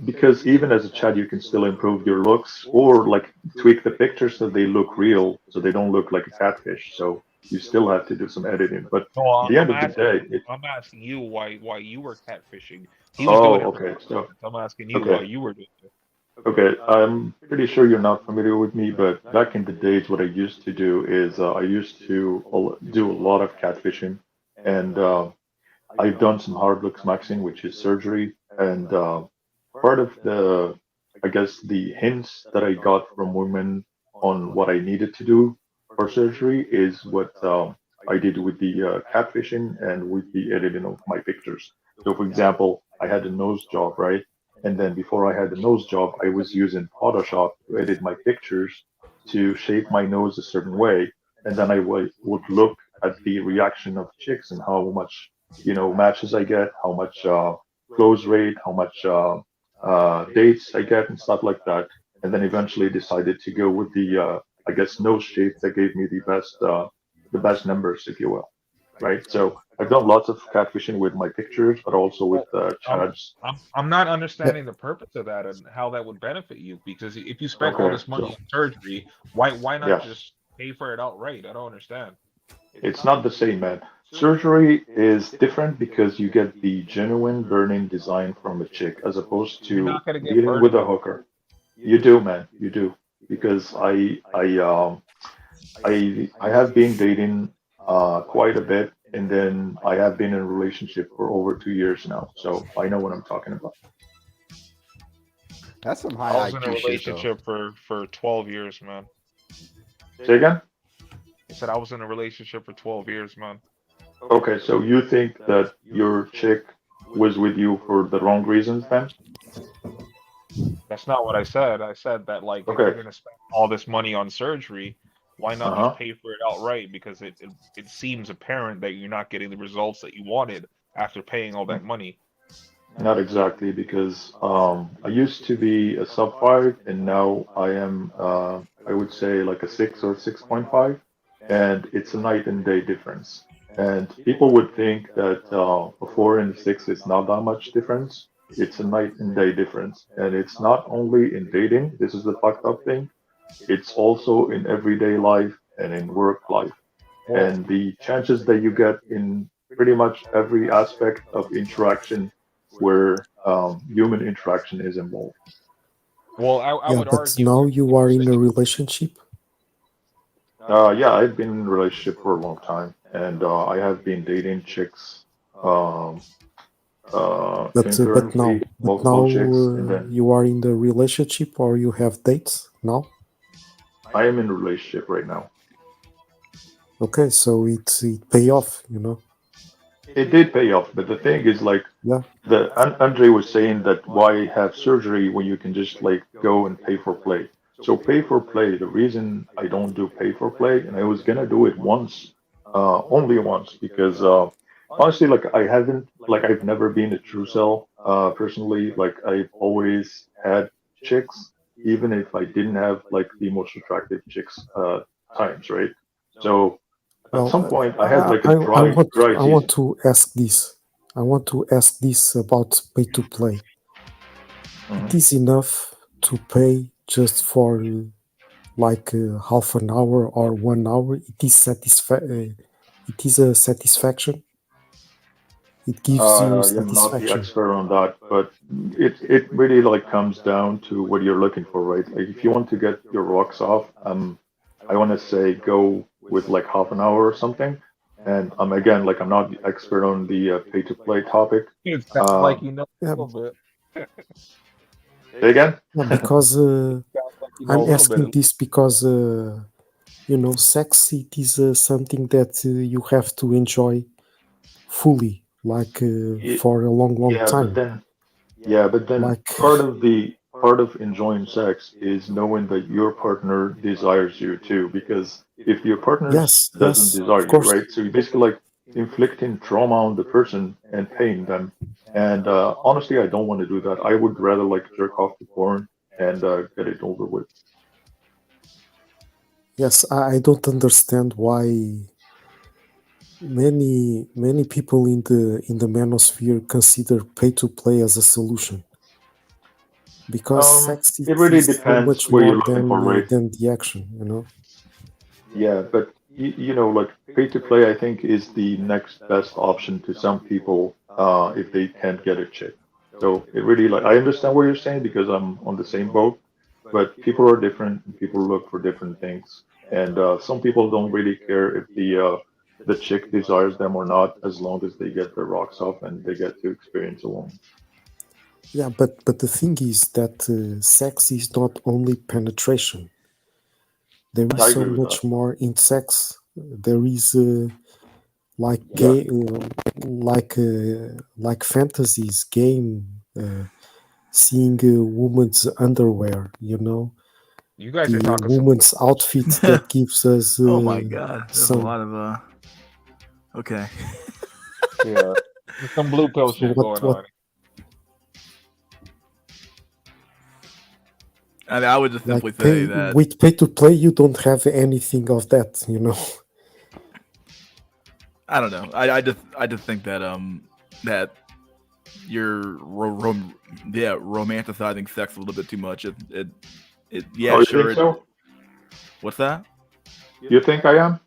because even as a Chad, you can still improve your looks or like tweak the pictures so they look real, so they don't look like a catfish. So you still have to do some editing. But No, at the end of the day, I'm asking you why you were catfishing. He was doing oh, it for okay. So, content. I'm asking you why okay. you were doing it. Okay, I'm pretty sure you're not familiar with me, but back in the days, what I used to do is I used to do a lot of catfishing, and I've done some hard looks maxing, which is surgery, and part of the, I guess, the hints that I got from women on what I needed to do for surgery is what I did with the catfishing and with the editing of my pictures. So, for example, I had a nose job, right? And then before I had the nose job, I was using Photoshop to edit my pictures to shape my nose a certain way. And then I would look at the reaction of chicks and how much, matches I get, how much close rate, how much dates I get, and stuff like that. And then eventually decided to go with the, I guess, nose shape that gave me the best numbers, if you will. Right. So I've done lots of catfishing with my pictures, but also with Well, Chad's. I'm not understanding the purpose of that and how that would benefit you because if you spent all Okay. this money So, on surgery, why not yeah. just pay for it outright? I don't understand. It's not the same, man. Surgery is different because you get the genuine burning design from a chick as opposed You're to not gonna get dealing with burning a with hooker. You do, man. You do. Because I have been dating quite a bit, and then I have been in a relationship for over 2 years now, so I know what I'm talking about. That's some I high was in a IQ shit though. relationship for 12 years, man. Say again? I said I was in a relationship for 12 years, man. Okay, so you think that your chick was with you for the wrong reasons then? That's not what I said. I said that like if you're Okay. gonna spend all this money on surgery, why not just Uh-huh. pay for it outright? Because it seems apparent that you're not getting the results that you wanted after paying all that money. Not exactly, because I used to be a sub 5, and now I am, I would say, like a 6 or 6.5, and it's a night and day difference. And people would think that a 4 and a 6 is not that much difference. It's a night and day difference. And it's not only in dating, this is the fucked up thing, it's also in everyday life and in work life. Well, And the chances that you get in pretty much every aspect of interaction where human interaction is involved. I Yeah, would but argue now that you are in a relationship. Yeah, I've been in a relationship for a long time, and I have been dating chicks um, But now, concurrently, multiple chicks, and then you are in the relationship or you have dates now. I am in a relationship right now. Okay, so it pay off, It did pay off, but the thing is, like, Yeah. Andre was saying that why have surgery when you can just like go and pay for play. So pay for play. The reason I don't do pay for play, and I was gonna do it once, only once, because honestly, like I've never been a true cell. Personally, like I've always had chicks, even if I didn't have like the most attractive chicks times, right? So at Well, some point, I had like a dry I want season. to ask this. I want to ask this about pay to play. Mhm. It is enough to pay just for like half an hour or 1 hour. It is a satisfaction. It gives you I'm not the satisfaction. expert on that, but it really like comes down to what you're looking for, right? Like if you want to get your rocks off, I want to say go with like half an hour or something. And again, like I'm not the expert on the pay to play topic. It sounds like you know a Yeah, little bit. Say again? yeah, because Sounds like you know a I'm little asking bit. this because sex it is something that you have to enjoy fully, like Ye- for a long, long Yeah, time. but then Like part of enjoying sex is knowing that your partner desires you too. Because if your partner yes, doesn't yes, of desire you, course. right? So you're basically like inflicting trauma on the person and paying them. And honestly, I don't want to do that. I would rather like jerk off to porn and get it over with. Yes, I don't understand why many people in the manosphere consider pay to play as a solution. Because sex It it really is so depends much what more you're looking for, right? than the action. Yeah, but you know, like pay to play, I think is the next best option to some people if they can't get a chick. So it really like I understand what you're saying because I'm on the same boat, but people are different and people look for different things. And some people don't really care if the chick desires them or not, as long as they get their rocks off and they get to experience a woman. Yeah, but the thing is that sex is not only penetration. There is I so agree with much that. more in sex. There is like Yeah. like fantasies, game, seeing a woman's underwear. You guys are The talking some. woman's outfit that gives us Oh my god, there's a some. lot of okay. Yeah, there's some blue pill So shit what going what on. I mean, I would just like simply say pay that with pay to play? You don't have anything of that. I don't know. I just think that that you're romanticizing sex a little bit too much. Yeah, Oh, you sure. think so? What's that? You think I am?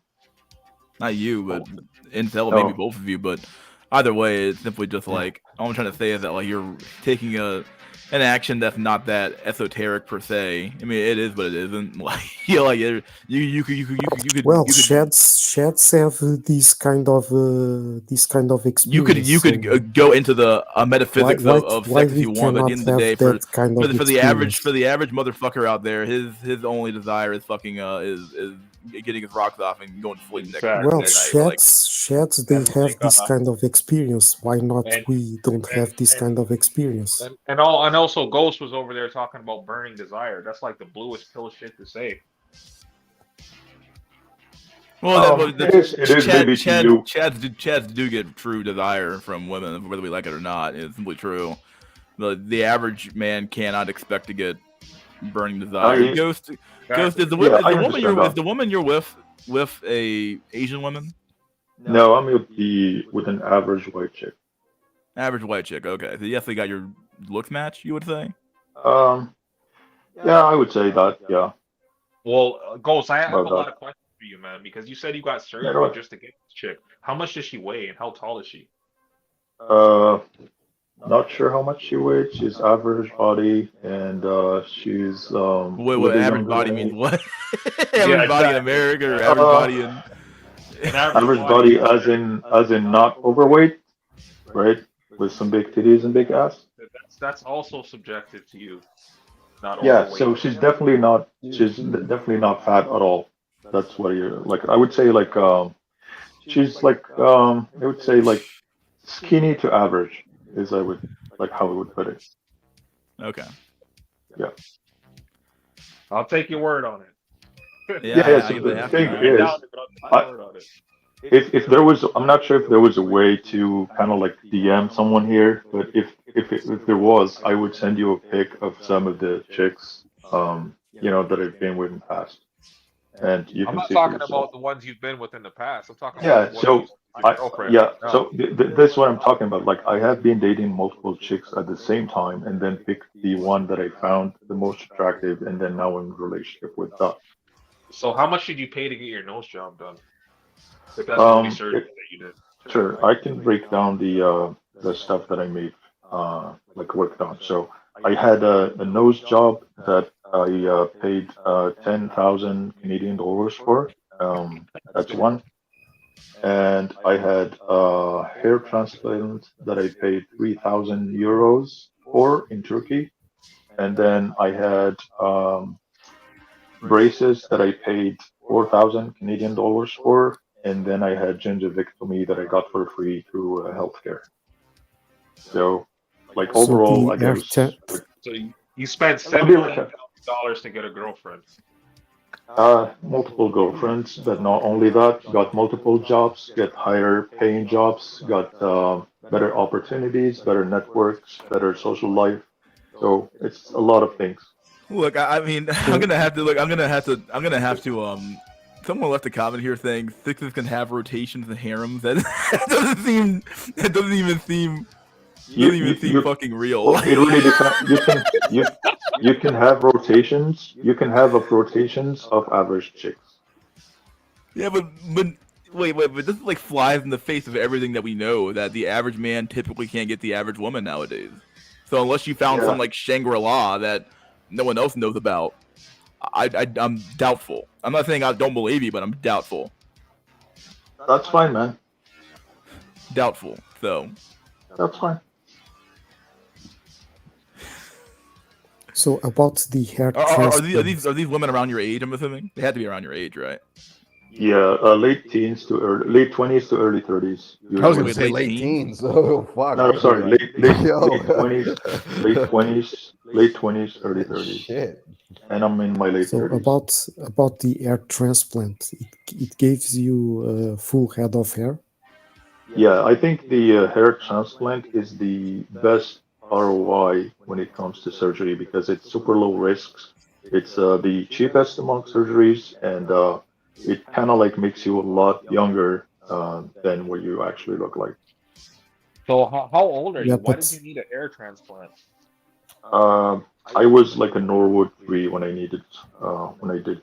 Not you, but Intel, maybe Oh. both of you. But either way, it's simply just like all I'm trying to say is that like you're taking an action that's not that esoteric per se. I mean, it is, but it isn't. Like you could Well, sheds have this kind of you experience. could So go into the metaphysics why of why sex if we you want, but at the cannot end of the have day, that kind of for the experience? average motherfucker out there, his only desire is fucking is getting his rocks off and going to sleep next Well, next night. Like sheds they And have like this kind of experience. Why not and we don't have this kind of experience? and also Ghost was over there talking about burning desire. That's like the bluest pill shit to say. well, It is maybe to you. Chads do get true desire from women, whether we like it or not. It's simply true. The average man cannot expect to get burning desire. I Ghost is the yeah, is I the woman understand that. you're with a Asian woman? No, I'm with an average white chick. Average white chick. Okay, so you definitely got your looks match. You would say. Um, yeah, I would say that. Yeah, Well, Ghost, I have a about lot that. of questions for you, man, because you said you got Yeah, go surgery ahead. just to get this chick. How much does she weigh and how tall is she? Uh, not sure how much she weighs. She's average body, and she's a Wait, little bit average younger body than means me. what? Yeah, Average body in exactly. America or average Uh, body in? An average average body. body, as in not overweight, right? With some big titties and big ass. That's also subjective to you, not Yeah, overweight. so she's definitely not. She's definitely not fat at all. That's what you're like. I would say like she's like I would say like skinny to average is I would like how I would put it. Okay. Yeah. I'll take your word on it. Yeah. I So usually the have thing to. I ain't is, down it, but I'll take I, your word on it. if there was, I'm not sure if there was a way to kind of like DM someone here, but if there was, I would send you a pic of some of the chicks, that I've been with in the past, and you I'm can not see for talking yourself. about the ones you've been with in the past. I'm talking about Yeah. the ones So your girlfriend yeah. right now. So that's what I'm talking about. Like I have been dating multiple chicks at the same time, and then picked the one that I found the most attractive, and then now I'm in a relationship with that. So how much did you pay to get your nose job done? If that's the only surgery It, that you did. Sure, I can break down the stuff that I made, like worked on. So I had a nose job that I paid 10,000 Canadian dollars for. That's one. And I had a hair transplant that I paid 3,000 euros for in Turkey. And then I had braces that I paid 4,000 Canadian dollars for. And then I had gingivectomy that I got for free through healthcare. So, like So overall, the I guess So you spent maybe like $17,000 to get a girlfriend. multiple girlfriends, but not only that, got multiple jobs, get higher paying jobs, got better opportunities, better networks, better social life. So it's a lot of things. Look, I mean, I'm gonna have to look. I'm gonna have to. Someone left a comment here saying sixes can have rotations and harems. That, that doesn't seem. That doesn't even seem. Doesn't even seem fucking real. Well, it really depends. You can have rotations. You can have rotations of average chicks. Yeah, but wait, but this like flies in the face of everything that we know that the average man typically can't get the average woman nowadays. So unless you found some like Shangri-La that no one else knows about, I'm doubtful. I'm not saying I don't believe you, but I'm doubtful. That's fine, man. Doubtful. So. That's fine. So about the hair Are transplant. these women around your age? I'm assuming they had to be around your age, right? Yeah, late 20s to early 30s. I was gonna say late teens. Oh fuck. No, sorry, late Yo. 20s, early 30s. Shit. And I'm in my late So 30s. about the hair transplant, it gives you a full head of hair. Yeah, I think the hair transplant is the best ROI when it comes to surgery because it's super low risks. It's the cheapest among surgeries, and it kind of like makes you a lot younger than what you actually look like. So how old are Yeah, you? Why but- did you need a hair transplant? I was like a Norwood 3 when I did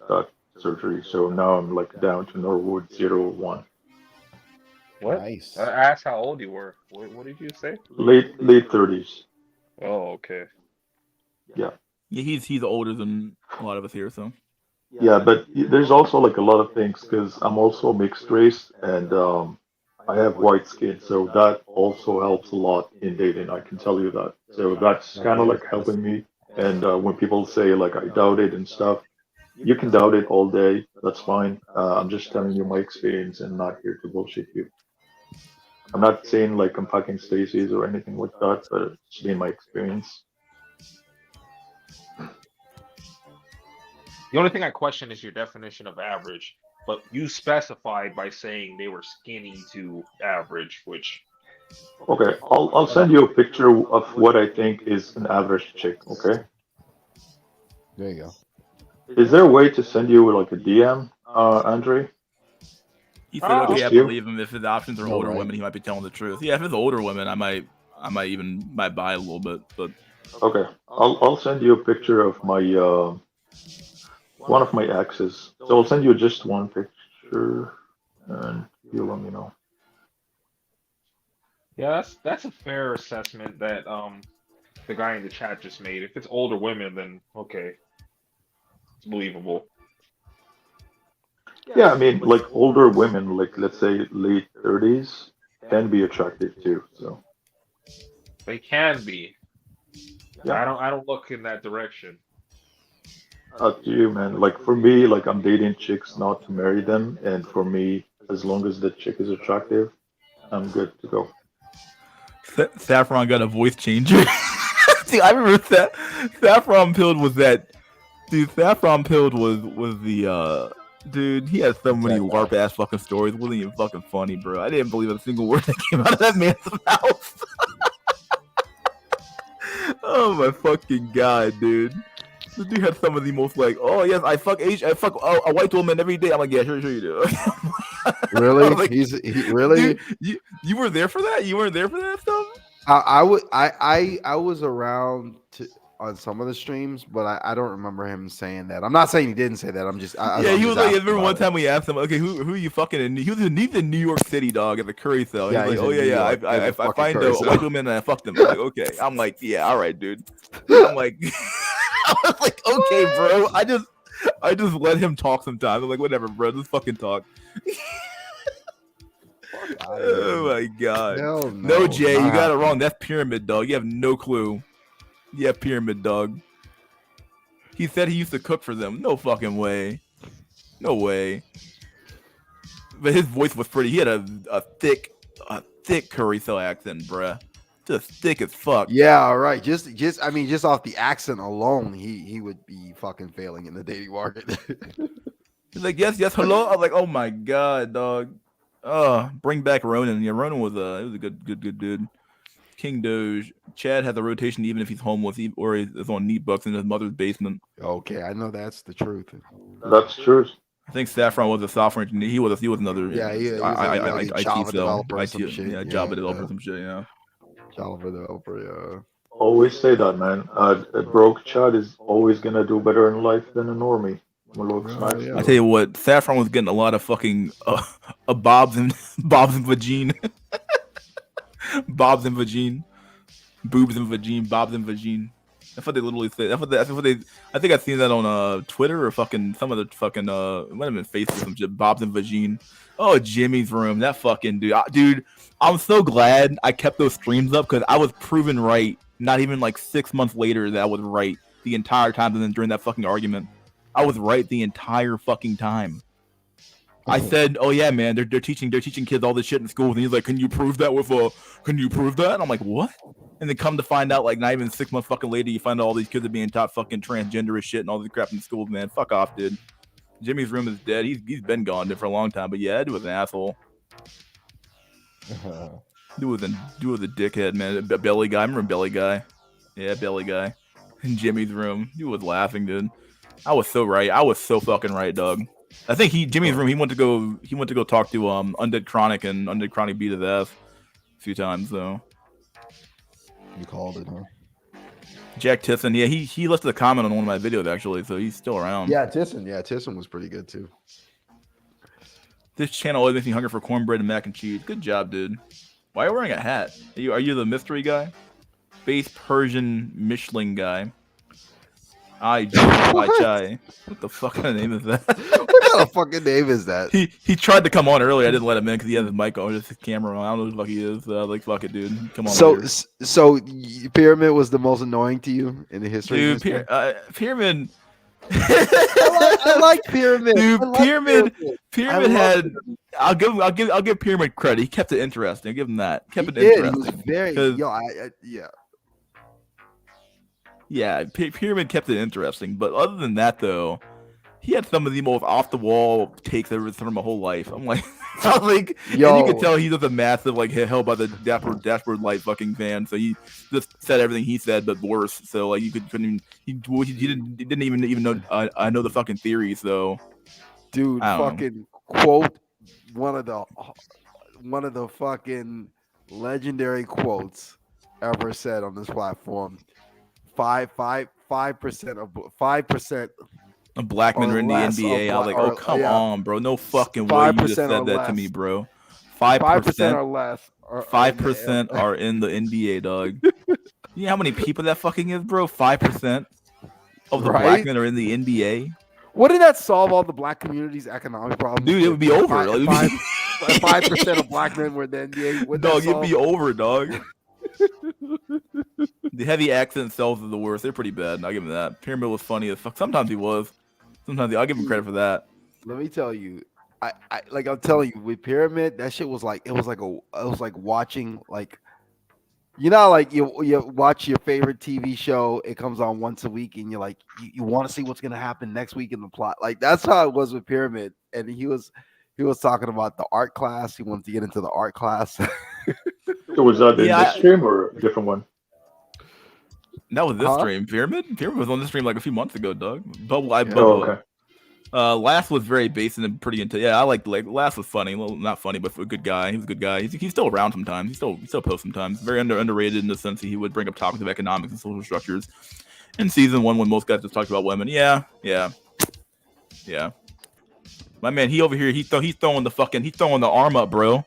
that surgery. So now I'm like down to Norwood 0-1. What? Nice. I asked how old you were. What did you say? Late 30s. Oh, okay. Yeah. Yeah, he's older than a lot of us here, so. Yeah, but there's also like a lot of things because I'm also mixed race and I have white skin, so that also helps a lot in dating. I can tell you that. So that's kind of like helping me. And when people say like I doubt it and stuff, you can doubt it all day. That's fine. I'm just telling you my experience and not here to bullshit you. I'm not saying like I'm fucking Stacey's or anything like that, but it's been my experience. The only thing I question is your definition of average, but you specified by saying they were skinny to average, which. Okay, I'll send you a picture of what I think is an average chick. Okay. There you go. Is there a way to send you like a DM, Andre? He said, "Okay, I Just you? believe him. If his options are older women, he might be telling the truth. Yeah, if it's older women, I might buy a little bit, but." Okay, I'll send you a picture of my one of my exes. So I'll send you just one picture, and you let me know. Yeah, that's a fair assessment that the guy in the chat just made. If it's older women, then okay, it's believable. Yeah, I mean, like older women, like let's say late 30s, can be attractive too. So They can be. Yeah. I don't look in that direction. up to you, man. Like for me, like I'm dating chicks not to marry them, and for me, as long as the chick is attractive, I'm good to go. Saffron got a voice changer. See, I remember that Saffron Pilled was that dude. Saffron Pilled was the dude. He had so many LARP ass fucking stories. It wasn't even fucking funny, bro. I didn't believe a single word that came out of that man's mouth. Oh my fucking god, dude. This dude had some of the most like, oh yes, I fuck a white woman every day. I'm like, yeah, sure you do. Really? Like, really? Dude, you were there for that? You weren't there for that stuff? I was around on some of the streams, but I don't remember him saying that. I'm not saying he didn't say that. I'm just Yeah, I'm he just was like, I asking remember about one it. time we asked him, okay, who are you fucking in? He's in New York City, dog, at the Curry cell. Yeah, He's like, he's oh in yeah, New yeah, York, in I the fucking find Curry a cell. white woman and I fucked him. I'm like, okay. I'm like, yeah, all right, dude. I'm like, I was like, okay, bro. I just let him talk sometimes. I'm like, whatever, bro. Just fucking talk. Oh my god. Hell No, no, Jay, not you got it happening. wrong. That's pyramid, dog. You have no clue. Yeah, pyramid, dog. He said he used to cook for them. No fucking way. No way. But his voice was pretty. He had a thick Curry cell accent, bruh. Just thick as fuck. Yeah, all right. Just I mean, just off the accent alone, he would be fucking failing in the dating market. He's like, yes, hello. I was like, oh my god, dog. Bring back Ronan. Yeah, Ronan was a good dude. King Doge. Chad has a rotation even if he's homeless or he's on neat bucks in his mother's basement. Okay, I know that's the truth. That's true. I think Saffron was a software engineer. He was another. Yeah, he was like a Java developer or some shit. Yeah, Java developer or some shit. Yeah. Java developer. Yeah. Always say that, man. A broke Chad is always gonna do better in life than a normie. I tell you what, Saffron was getting a lot of fucking bobs and vagine. Bobs and vagine. Boobs and vagine. Bobs and vagine. That's what they literally say. That's what they. I think I've seen that on Twitter or fucking some of the fucking it might have been Facebook. Some shit. Bobs and vagine. Oh, Jimmy's room. That fucking dude. Dude, I'm so glad I kept those streams up because I was proven right. Not even like 6 months later that I was right the entire time. And then during that fucking argument, I was right the entire fucking time. I said, "Oh yeah, man, they're teaching kids all this shit in schools," and he's like, "Can you prove that with Can you prove that?" And I'm like, "What?" And then come to find out, like, not even 6 months fucking later, you find out all these kids are being taught fucking transgenderist shit and all this crap in schools. Man, fuck off, dude. Jimmy's room is dead. He's been gone for a long time. But yeah, that dude was an asshole. Dude was a dickhead, man. Belly guy. I remember Belly guy. Yeah, Belly guy. In Jimmy's room, he was laughing, dude. I was so right. I was so fucking right, dog. I think Jimmy's room. He went to go talk to Undead Chronic, and Undead Chronic beat his ass a few times. So you called it, huh? Jack Tisson. Yeah, he left a comment on one of my videos actually, so he's still around. Yeah, Tisson was pretty good too. This channel always makes me hungry for cornbread and mac and cheese. Good job, dude. Why are you wearing a hat? Are you the mystery guy? Base Persian Michelin guy. Chai. What the fuck kind of name is that? What kind of fucking name is that? He tried to come on earlier. I didn't let him in because he had his mic on, just his camera on. I don't know who the fuck he is. Like, fuck it, dude. Come on. So Pyramid was the most annoying to you in the history. Dude, of this game? Pyramid. I like Pyramid. Dude, Pyramid had. Pyramid. I'll give Pyramid credit. He kept it interesting. I'll give him that. Kept it He was interesting. very yeah. Yeah, Pyramid kept it interesting, but other than that, though, he had some of the most off-the-wall takes I've ever seen in my whole life. I'm like, and you can tell he was a massive, like, held by the Dashboard Light fucking fan, so he just said everything he said, but worse. So, like, he didn't even know I know the fucking theory, so. Dude, fucking quote one of the fucking legendary quotes ever said on this platform. 5% of black men are in the NBA. I was like, oh come on, bro. No fucking way you just said that to me, bro. 5% or less. 5% are in the NBA, dog. You know how many people that fucking is, bro? 5% of the black men are in the NBA. Wouldn't that solve all the black community's economic problems? Dude, it would be over. 5% of black men were in the NBA. Dog, it'd be over, dog. The heavy accent selves are the worst. They're pretty bad. I'll give him that. Pyramid was funny as fuck. Sometimes he was. Sometimes I'll give him credit for that. Let me tell you, I'm telling you, with Pyramid, that shit was like it was like watching like, you know, like you watch your favorite TV show. It comes on once a week, and you're like you want to see what's gonna happen next week in the plot. Like that's how it was with Pyramid, and he was talking about the art class. He wanted to get into the art class. So was that in this stream or a different one? That was this stream. Pyramid was on the stream like a few months ago, Doug. Bubble. Okay. Last was very basic and pretty into. Yeah, I like Last was funny. Well, not funny, but a good guy. He was a good guy. He's still around sometimes. He still posts sometimes. Very underrated in the sense that he would bring up topics of economics and social structures. in season 1 when most guys just talked about women. Yeah. My man, he over here, he's throwing the arm up, bro.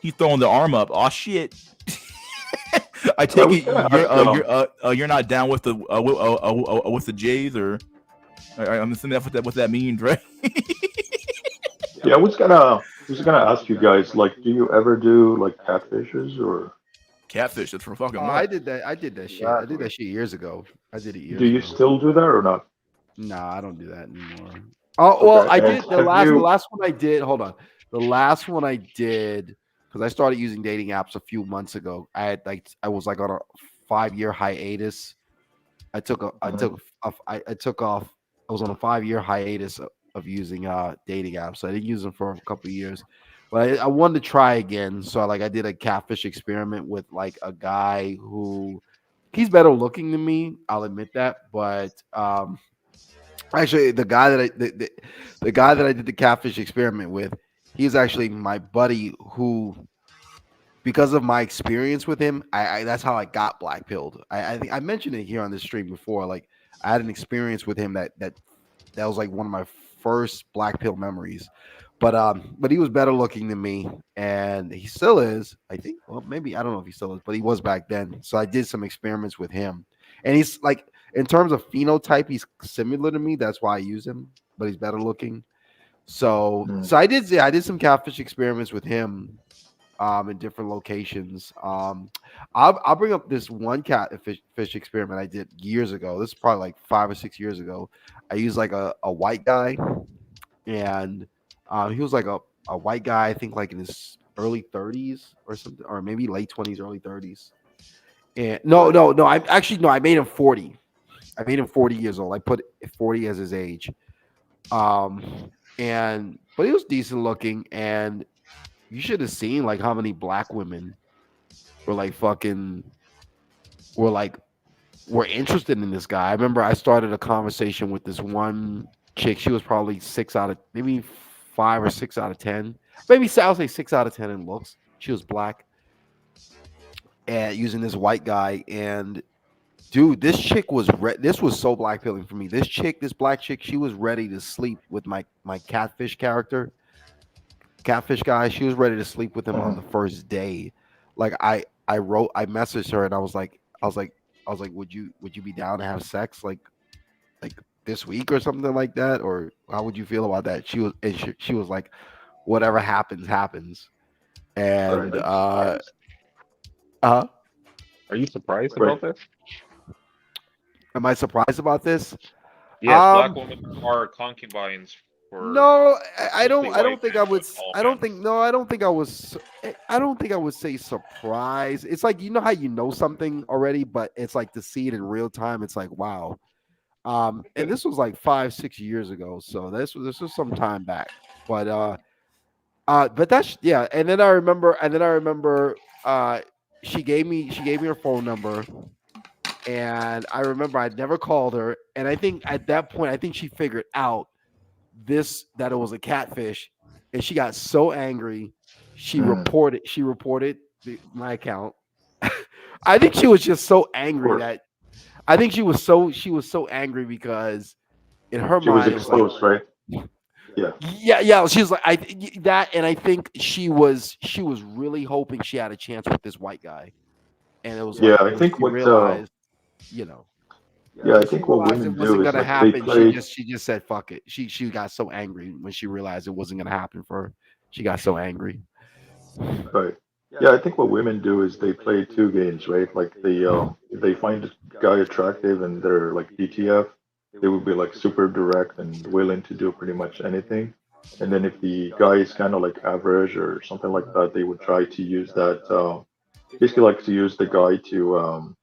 He's throwing the arm up. Oh shit. I take it you're not down with the Jays, or I'm assuming that's what that means, right? Yeah, I was gonna ask you guys, like, do you ever do like catfishes or? Catfish, that's for fucking Oh, what? I did that shit. I did that shit years ago. I did it years Do you ago. still do that or not? Nah, I don't do that anymore. Oh well, I Okay, did and the have last you- the last one I did. Hold on, the last one I did because I started using dating apps a few months ago. I was like on a 5-year hiatus. I took off. I was on a 5-year hiatus of using dating apps. So I didn't use them for a couple of years, but I wanted to try again. So I did a catfish experiment with like a guy who he's better looking than me. I'll admit that, but actually, the guy that I did the catfish experiment with, he's actually my buddy who, because of my experience with him, I that's how I got black pilled. I think I mentioned it here on this stream before. Like I had an experience with him that was like one of my first black pill memories. But he was better looking than me, and he still is. I think. Well, maybe I don't know if he still is, but he was back then. So I did some experiments with him, and he's like, in terms of phenotype, he's similar to me. That's why I use him, but he's better looking. So I did some catfish experiments with him, in different locations. I'll bring up this one catfish experiment I did years ago. This is probably like 5 or 6 years ago. I used like a white guy, and he was like a white guy, I think like in his early 30s or something, or maybe late 20s, early 30s. And no, I made him 40. I made him 40 years old. I put 40 as his age. But he was decent looking, and you should have seen like how many black women were like were interested in this guy. I remember I started a conversation with this one chick. She was probably 5 or 6 out of 10. Maybe I'll say 6 out of 10 in looks. She was black, and using this white guy. And dude, this chick was this was so black pilling for me. This black chick, she was ready to sleep with my catfish guy. She was ready to sleep with him on the first day. Like I messaged her, and I was like, would you be down to have sex like this week or something like that, or how would you feel about that? She was like, whatever happens. And Are you surprised about this? Am I surprised about this? Yes, black women are concubines. No, I don't think I would. I don't think I would say surprise. It's like, you know how you know something already, but it's like to see it in real time. It's like, wow. And this was like 5-6 years ago, so this was some time back. But that's, yeah. And then I remember she gave me her phone number, and I remember I'd never called her, and I think at that point she figured out that it was a catfish, and she got so angry she reported my account. I think she was just so angry that I think she was so angry because in her She was mind exposed, right? Yeah. Yeah. She was like, and I think she was really hoping she had a chance with this white guy, and it was Yeah, like, I think she what realized, yeah, I she think what realized women it wasn't do is gonna like they happen. play. She just said fuck it. She got so angry when she realized it wasn't gonna happen for her. She got so angry. Right. Yeah, I think what women do is they play two games, right? Like if they find a guy attractive and they're like DTF, they would be like super direct and willing to do pretty much anything. And then if the guy is kind of like average or something like that, they would try to use that, basically like to use the guy to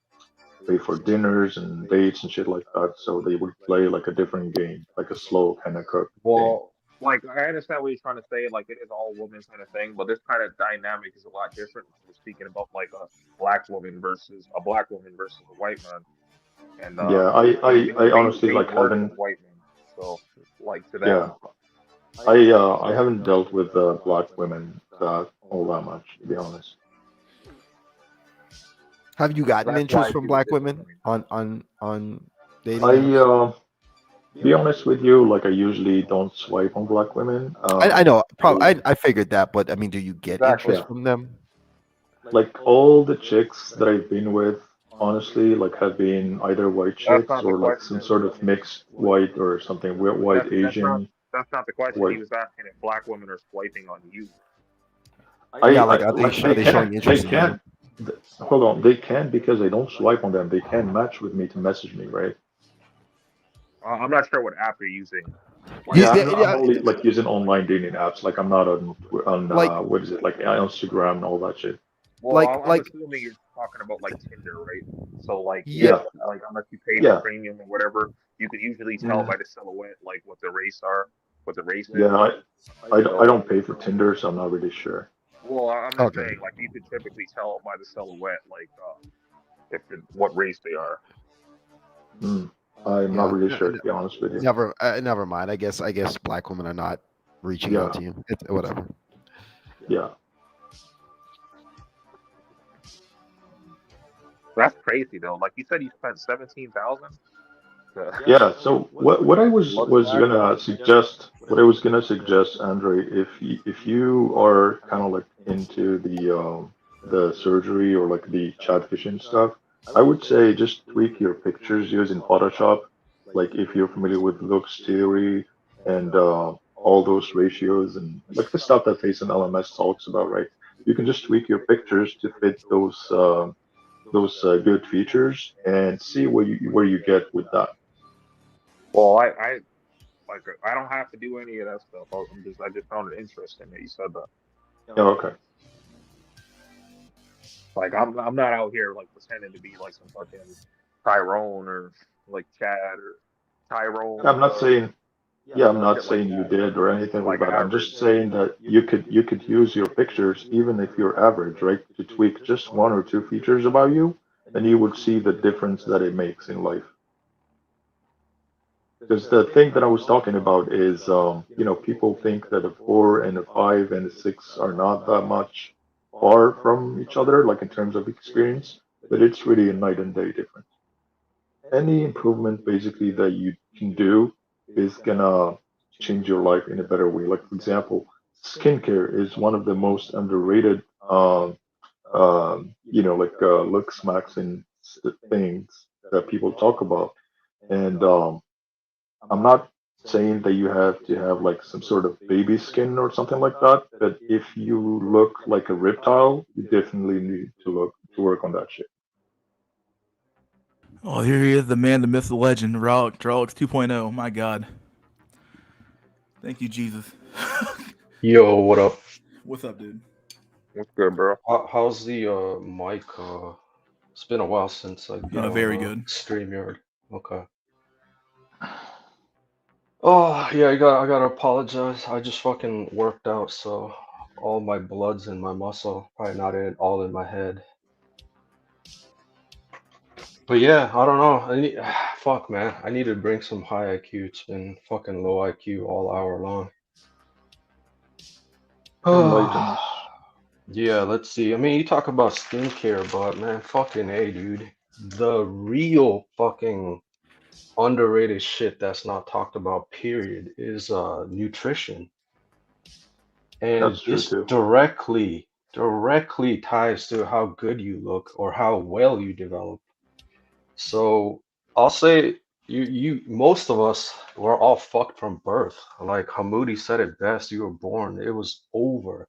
pay for dinners and dates and shit like that. So they would play like a different game, like a slow kind of cook game. Well, like I understand what he's trying to say. Like it is all women kind of thing, but this kind of dynamic is a lot different. We're speaking about like a black woman versus a white man. And Yeah, I honestly like work haven't. with white men. So like to Yeah, them. I haven't dealt with black women all that much, to be honest. Have you gotten That's why interest I from see the black difference. women on dating I apps? be honest with you, like I usually don't swipe on black women. I know, probably I figured that, but I mean, do you get Exactly. interest from them? Like all the chicks that I've been with, honestly, like have been either white That's chicks not the or like some question. sort of mixed white or something, white Asian, That's not the question. He white. was asking if black women are swiping on you. Yeah, like are they They showing can, interest in you? hold on, they can because I don't swipe on them. They can match with me to message me, right? I'm not sure what app you're using. Yeah, I'm only like using online dating apps. Like I'm not on Like what is it like Instagram and all that shit. Well, I'm assuming you're talking about like Tinder, right? So like, Yeah. like unless you pay Yeah. for premium or whatever, you can usually tell by the silhouette like what the race is. Yeah, I don't pay for Tinder, so I'm not really sure. Well, I'm just saying like you could typically tell by the silhouette like what race they are. I'm not really sure, to be honest with you. Never mind. I guess black women are not reaching out to you. It's whatever. Yeah. That's crazy though. Like you said, you spent 17,000. Yeah. So what I was gonna suggest, Andre, if you are kind of like into the surgery or like the chat vision stuff, I would say just tweak your pictures using Photoshop. Like if you're familiar with looks theory and all those ratios and like the stuff that Face and LMS talks about, right? You can just tweak your pictures to fit those good features and see where you get with that. Well, I don't have to do any of that stuff. I just found it interesting that you said that. Oh, okay. Like I'm not out here like pretending to be like some fucking Tyrone or like Chad or Tyrone. I'm not saying, I'm not shit like saying you that. did or anything like that. I'm Average. just saying that you could use your pictures even if you're average, right? To tweak just one or two features about you, and you would see the difference that it makes in life. Because the thing that I was talking about is, people think that a 4 and a 5 and a 6 are not that much far from each other, like in terms of experience, but it's really a night and day difference. Any improvement basically that you can do is gonna change your life in a better way. Like for example, skincare is one of the most underrated, looks maxing things that people talk about, and I'm not saying that you have to have like some sort of baby skin or something like that, but if you look like a reptile, you definitely need to work on that shit. Oh, here he is, the man, the myth, the legend, Raleigh 2.0. My God. Thank you, Jesus. Yo, what up? What's up, dude? What's good, bro? How's the mic? It's been a while since I got very on good. StreamYard. Okay. Oh yeah, I gotta apologize. I just fucking worked out, so all my blood's in my muscle, probably not all in my head. But yeah, I don't know. Fuck man, I need to bring some high IQ. It's been fucking low IQ all hour long. Enlighten us. Yeah, let's see. I mean, you talk about skincare, but man, fucking A, dude. The real fucking underrated shit that's not talked about, period, is nutrition. And That's true this too. directly ties to how good you look or how well you develop. So I'll say most of us were all fucked from birth. Like Hamoudi said it best, you were born, it was over.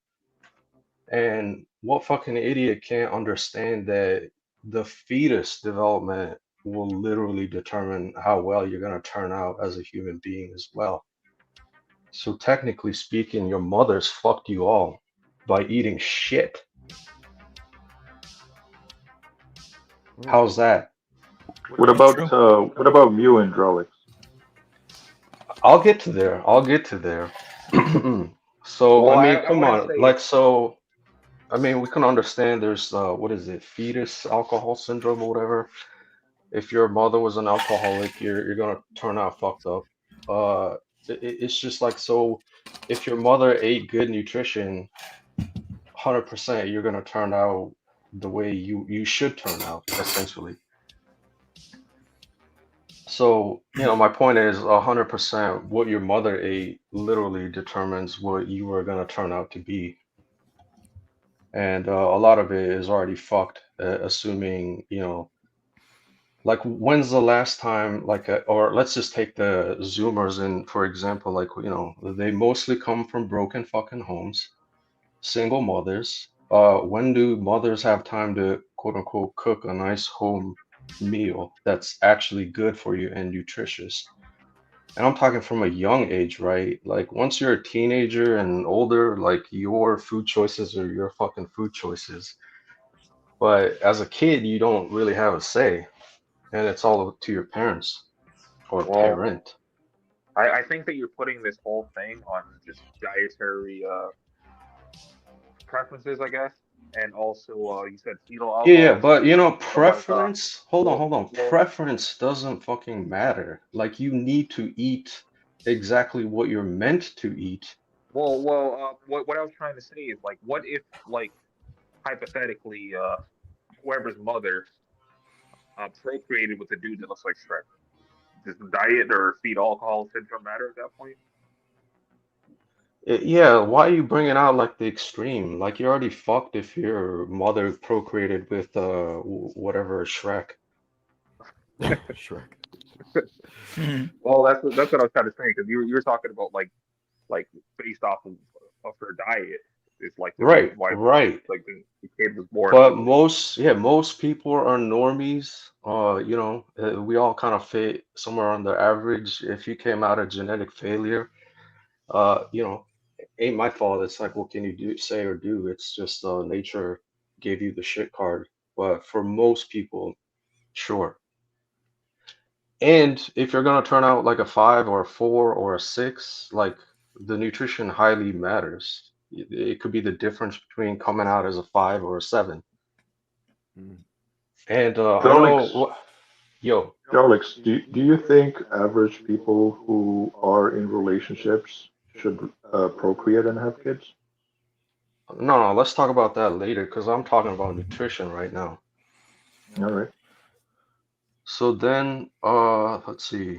And what fucking idiot can't understand that the fetus development will literally determine how well you're gonna turn out as a human being as well. So technically speaking, your mother's fucked you all by eating shit. How's that? What about Mew and Drolix? I'll get to there. So Well, I mean, I come wouldn't on. say Like so I mean, we can understand there's what is it, fetus alcohol syndrome or whatever. If your mother was an alcoholic, you're gonna turn out fucked up. It's just like so. If your mother ate good nutrition, 100%, you're gonna turn out the way you should turn out, essentially. So, my point is 100% what your mother ate literally determines what you are going to turn out to be. And a lot of it is already fucked, assuming, like when's the last time, like, or let's just take the Zoomers in, for example, like, they mostly come from broken fucking homes, single mothers. When do mothers have time to quote unquote cook a nice home meal that's actually good for you and nutritious? And I'm talking from a young age, right? Like once you're a teenager and older, like your food choices are your fucking food choices. But as a kid, you don't really have a say, and it's all up to your parents or Well, parent. I think that you're putting this whole thing on just dietary preferences, I guess, and also you said fetal Yeah, alcohol. but But like, preference, hold on, well, hold on. well, Preference doesn't fucking matter. Like you need to eat exactly what you're meant to eat. what I was trying to say is like, what if like hypothetically, whoever's mother procreated with a dude that looks like Shrek? Does the diet or fetal alcohol syndrome matter at that point? Yeah, why are you bringing out like the extreme? Like you're already fucked if your mother procreated with whatever Shrek. Shrek. Well, that's what I was trying to say because you were talking about like based off of her diet is like the reason Right, why right. like the kid was born But ugly. most people are normies. We all kind of fit somewhere on the average. If you came out of genetic failure, uh, you know, ain't my fault. It's like, what can you do, say or do? It's just nature gave you the shit card. But for most people, sure. And if you're gonna turn out like a 5 or a 4 or a 6, like the nutrition highly matters. It could be the difference between coming out as a 5 or a 7. And I know Alex, yo, Alex, do you think average people who are in relationships should procreate and have kids? no, let's talk about that later because I'm talking about nutrition right now. All right. So then, let's see.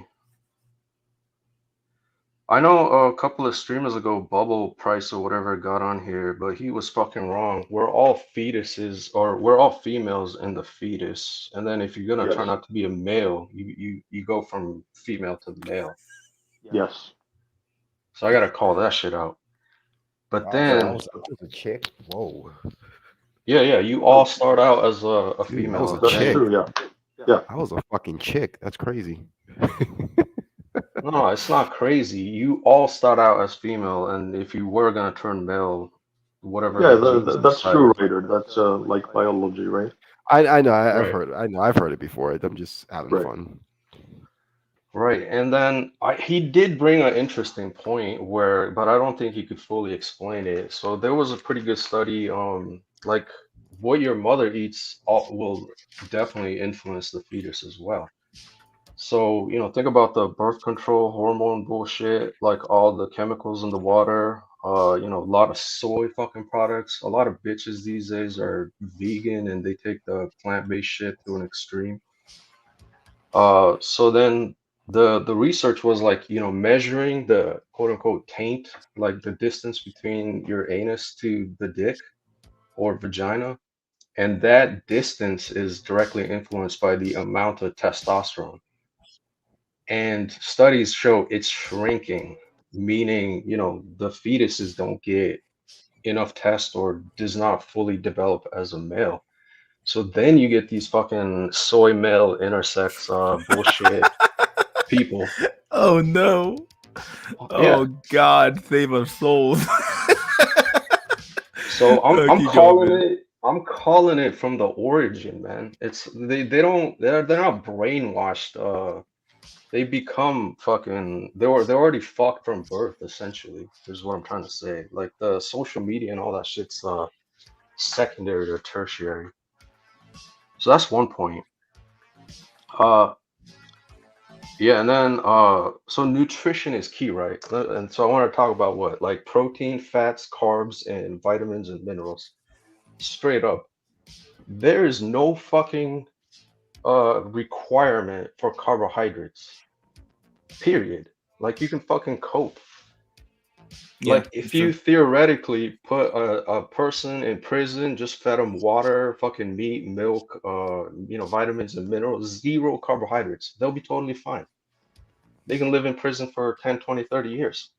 I know a couple of streamers ago, Bubble Price or whatever got on here, but he was fucking wrong. We're all fetuses, or we're all females in the fetus. And then if you're gonna Yes. turn out to be a male, you go from female to male. Yes. So I gotta call that shit out. But Wow, so then, I was a chick. Whoa. yeah, you all start out as a Dude, I female. was a That's chick. true. Yeah. Yeah. I was a fucking chick. That's crazy. No, it's not crazy. You all start out as female, and if you were gonna turn male, whatever Yeah, the genes that's true, decided. Ryder. That's like biology, right? I know. I've Right. heard. I know. I've heard it before. I'm just having Right. fun. Right, and then he did bring an interesting point but I don't think he could fully explain it. So there was a pretty good study, like what your mother eats will definitely influence the fetus as well. So, think about the birth control hormone bullshit, like all the chemicals in the water, a lot of soy fucking products. A lot of bitches these days are vegan and they take the plant-based shit to an extreme. So then the research was like, measuring the quote unquote taint, like the distance between your anus to the dick or vagina, and that distance is directly influenced by the amount of testosterone. And studies show it's shrinking, meaning, the fetuses don't get enough test or does not fully develop as a male. So then you get these fucking soy male intersex bullshit people. Oh no. Yeah. Oh God, save our souls. So I'm Keep going, calling man. it from the origin, man. It's they're not brainwashed. They become fucking they're already fucked from birth, essentially, is what I'm trying to say. Like the social media and all that shit's secondary or tertiary. So that's one point. Uh Yeah, and then so nutrition is key, right? And so I want to talk about what? Like protein, fats, carbs, and vitamins and minerals. Straight up. There is no fucking requirement for carbohydrates. Period. Like you can fucking cope. Yeah, Like if you theoretically put a person in prison, just fed them water, fucking meat, milk, vitamins and minerals, zero carbohydrates, they'll be totally fine. They can live in prison for 10, 20, 30 years.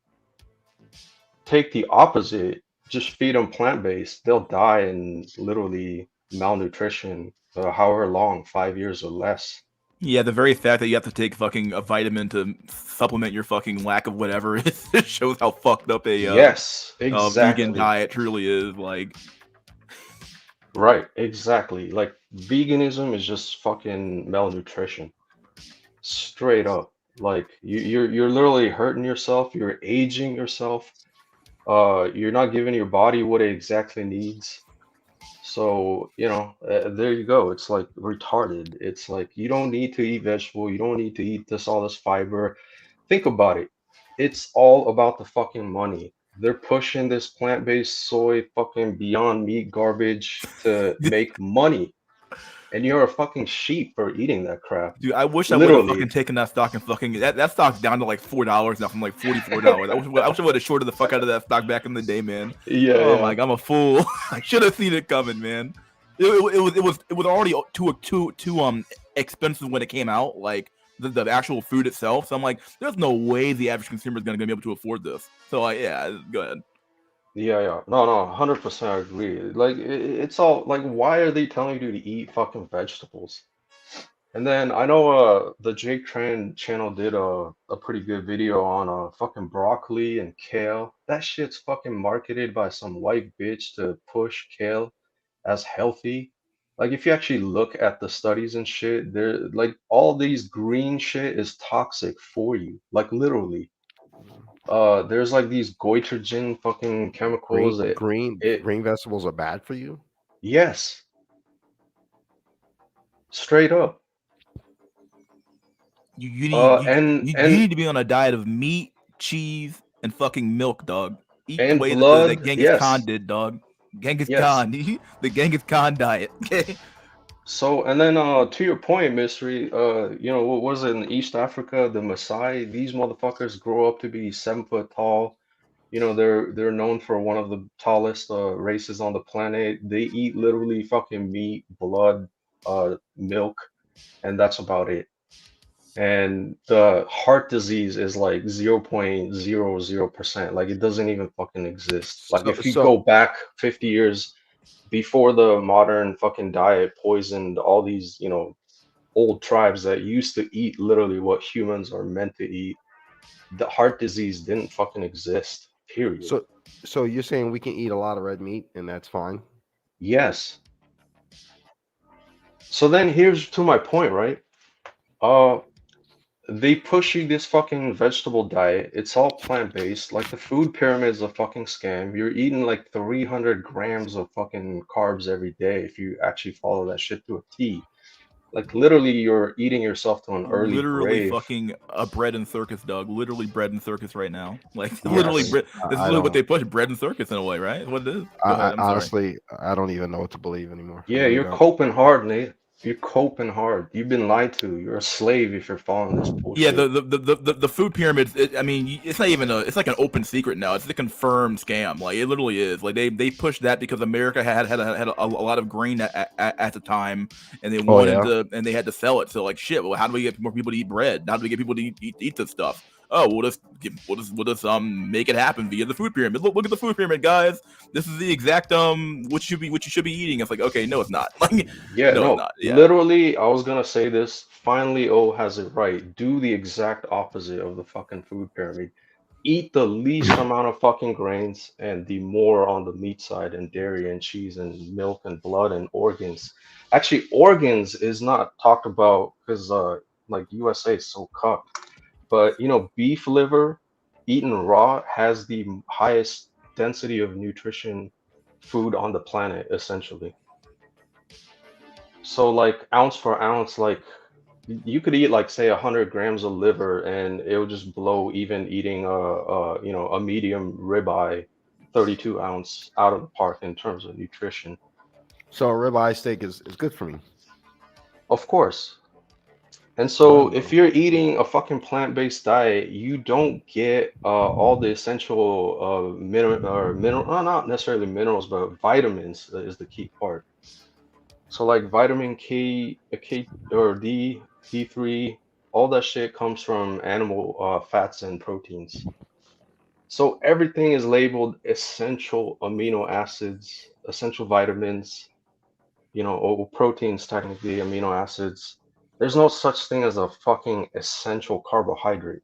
Take the opposite, just feed them plant-based, they'll die in literally malnutrition, however long, 5 years or less. Yeah, the very fact that you have to take fucking a vitamin to supplement your fucking lack of whatever it shows how fucked up a Yes, vegan exactly. diet truly is. Like, Right, exactly. Like veganism is just fucking malnutrition. Straight up. Like you're literally hurting yourself, you're aging yourself. You're not giving your body what it exactly needs. So, there you go. It's like retarded. It's like you don't need to eat vegetable, you don't need to eat all this fiber. Think about it. It's all about the fucking money. They're pushing this plant-based soy fucking Beyond Meat garbage to make money. And you're a fucking sheep for eating that crap. dude, I wish I would have fucking Literally. taken that stock and fucking that stock's down to like $4 now from like $44. I wish I would have shorted the fuck out of that stock back in the day, man. Yeah, Oh yeah. my god, I'm a fool. I should have seen it coming, man. It was already too expensive when it came out, like the actual food itself. So I'm like, there's no way the average consumer is gonna be able to afford this. So yeah, go ahead. Yeah, yeah. No, no, 100% I agree. Like it's all like why are they telling you to eat fucking vegetables? And then I know the Jake Tran channel did a pretty good video on fucking broccoli and kale. That shit's fucking marketed by some white bitch to push kale as healthy. Like if you actually look at the studies and shit, they're like all these green shit is toxic for you. Like literally. There's like these goitrogen fucking chemicals. Green vegetables are bad for you? Yes, straight up. You And need to be on a diet of meat, cheese, and fucking milk, dog. Eat the way that blood, Genghis Khan yes. did, dog. Genghis Yes. Khan, the Genghis Khan diet. Okay. So, and then to your point, Mystery, what was it in East Africa, the Maasai, these motherfuckers grow up to be 7 foot tall. They're known for one of the tallest races on the planet. They eat literally fucking meat, blood, milk, and that's about it. And the heart disease is like 0.00%. Like it doesn't even fucking exist. Like if you go back 50 years before the modern fucking diet poisoned all these, old tribes that used to eat literally what humans are meant to eat, the heart disease didn't fucking exist. Period. So you're saying we can eat a lot of red meat and that's fine? Yes. So then here's to my point, right? They push you this fucking vegetable diet. It's all plant-based. Like the food pyramid is a fucking scam. You're eating like 300 grams of fucking carbs every day if you actually follow that shit to a T. Like literally, you're eating yourself to an early Literally grave. fucking a bread and circus, dog. Literally bread and circus right now. Like Yes. literally, this is I literally what don't- they push: bread and circus in a way, right? What it is. Go ahead, I'm sorry. Honestly, I don't even know what to believe anymore. Yeah, I really you're don't. coping hard, Nate. You're coping hard. You've been lied to. You're a slave if you're following this bullshit. Yeah, the food pyramids. I mean, it's not even it's like an open secret now. It's a confirmed scam. Like it literally is. Like they pushed that because America had a lot of grain at the time, and they wanted to, and they had to sell it. So like shit. Well, how do we get more people to eat bread? How do we get people to eat this stuff? Oh, we'll just make it happen via the food pyramid. Look at the food pyramid, guys. This is the exact what you should be eating. It's like, okay, no, it's not. Like, Yeah, no, no, it's not. Yeah. literally, I was gonna say this. Finally, O has it right. Do the exact opposite of the fucking food pyramid. Eat the least amount of fucking grains and the more on the meat side and dairy and cheese and milk and blood and organs. Actually, organs is not talked about because like USA is so cucked. But beef liver eaten raw has the highest density of nutrition food on the planet, essentially. So like ounce for ounce, like you could eat like say 100 grams of liver and it would just blow even eating a medium ribeye 32 ounce out of the park in terms of nutrition. So a ribeye steak is good for me. Of course. And so if you're eating a fucking plant-based diet, you don't get all the essential not necessarily minerals, but vitamins is the key part. So like vitamin K or D3, all that shit comes from animal fats and proteins. So everything is labeled essential amino acids, essential vitamins, or proteins, technically amino acids. There's no such thing as a fucking essential carbohydrate.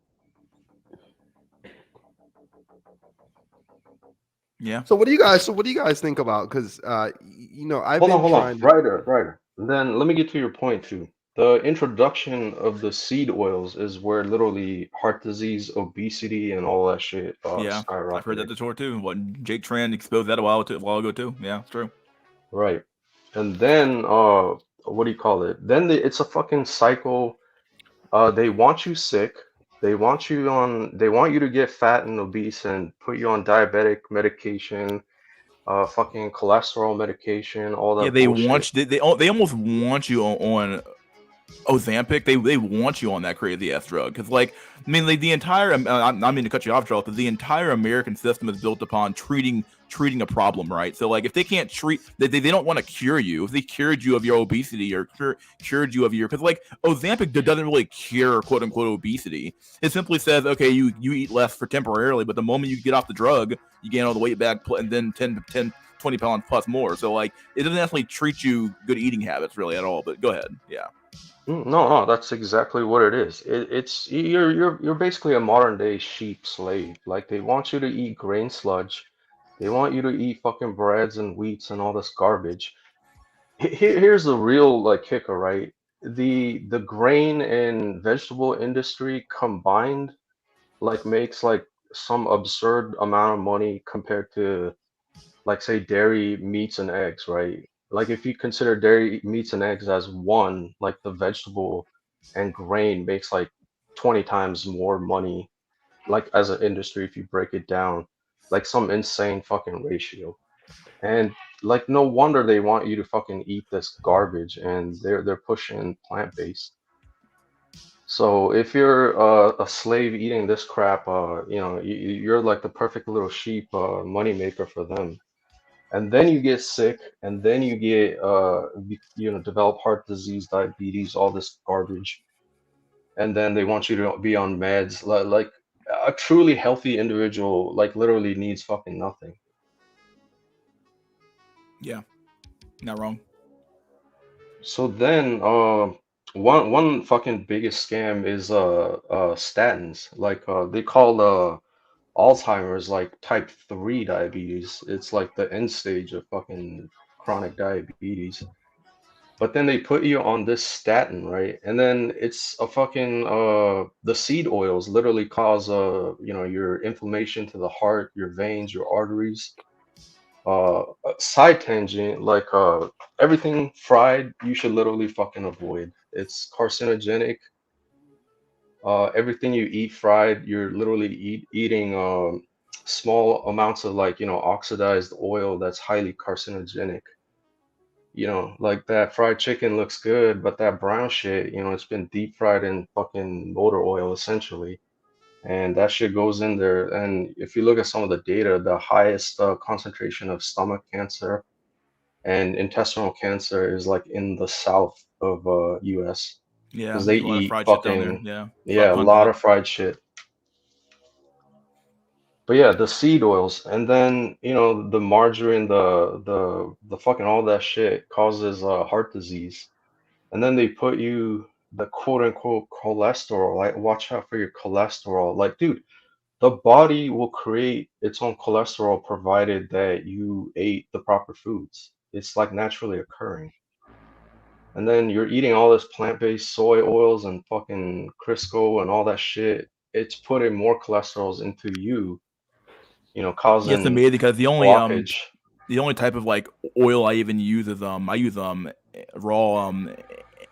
Yeah. So what do you guys think about? Because I've Hold been on, trying to. Ryder. Then let me get to your point too. The introduction of the seed oils is where literally heart disease, obesity, and all that shit Yeah, I've heard that skyrocketed. before too. What Jake Tran exposed that a while ago too. Yeah, it's true. Right. And then what do you call it? Then it's a fucking cycle. They want you sick. They want you to get fat and obese and put you on diabetic medication, fucking cholesterol medication, all Yeah, that they bullshit. want you, they almost want you on Ozempic. They want you on that crazy ass drug because, like, I mean, like the entire. I mean to cut you off, Charles, but the entire American system is built upon treating a problem, right? So, like, if they can't treat, they don't want to cure you. If they cured you of your obesity or cured you of your, because like Ozempic doesn't really cure quote unquote obesity. It simply says, okay, you eat less for temporarily, but the moment you get off the drug, you gain all the weight back and then 20 pounds plus more. So, like, it doesn't actually treat you good eating habits really at all. But go ahead, yeah. No, that's exactly what it is. It's you're basically a modern day sheep slave. Like they want you to eat grain sludge. They want you to eat fucking breads and wheats and all this garbage. Here's the real like kicker, right? The grain and vegetable industry combined like makes like some absurd amount of money compared to like say dairy, meats and eggs, right? Like if you consider dairy, meats and eggs as one, like the vegetable and grain makes like 20 times more money, like as an industry if you break it down, like some insane fucking ratio. And like no wonder they want you to fucking eat this garbage and they're pushing plant-based. So if you're a slave eating this crap, you're like the perfect little sheep money maker for them. And then you get sick, and then you get develop heart disease, diabetes, all this garbage, and then they want you to be on meds. Like a truly healthy individual, like literally needs fucking nothing. Yeah, not wrong. So then, one fucking biggest scam is statins. Like they call Alzheimer's like type 3 diabetes. It's like the end stage of fucking chronic diabetes. But then they put you on this statin, right? And then it's a fucking the seed oils literally cause your inflammation to the heart, your veins, your arteries. Side tangent, like everything fried you should literally fucking avoid. It's carcinogenic. Everything you eat fried, you're literally eating small amounts of like oxidized oil that's highly carcinogenic. Like that fried chicken looks good, but that brown shit, it's been deep fried in fucking motor oil essentially. And that shit goes in there. And if you look at some of the data, the highest concentration of stomach cancer and intestinal cancer is like in the south of US Yeah, because they there's a lot of eat fried shit down there. fucking Yeah, yeah, a lot of fried shit. But yeah, the seed oils, and then the margarine, the fucking all that shit causes heart disease. And then they put you the quote unquote cholesterol. Like, watch out for your cholesterol. Like, dude, the body will create its own cholesterol provided that you ate the proper foods. It's like naturally occurring. And then you're eating all this plant-based soy oils and fucking Crisco and all that shit. It's putting more cholesterols into you, Yeah, it's causing amazing because blockage. the only type of like oil I even use is I use raw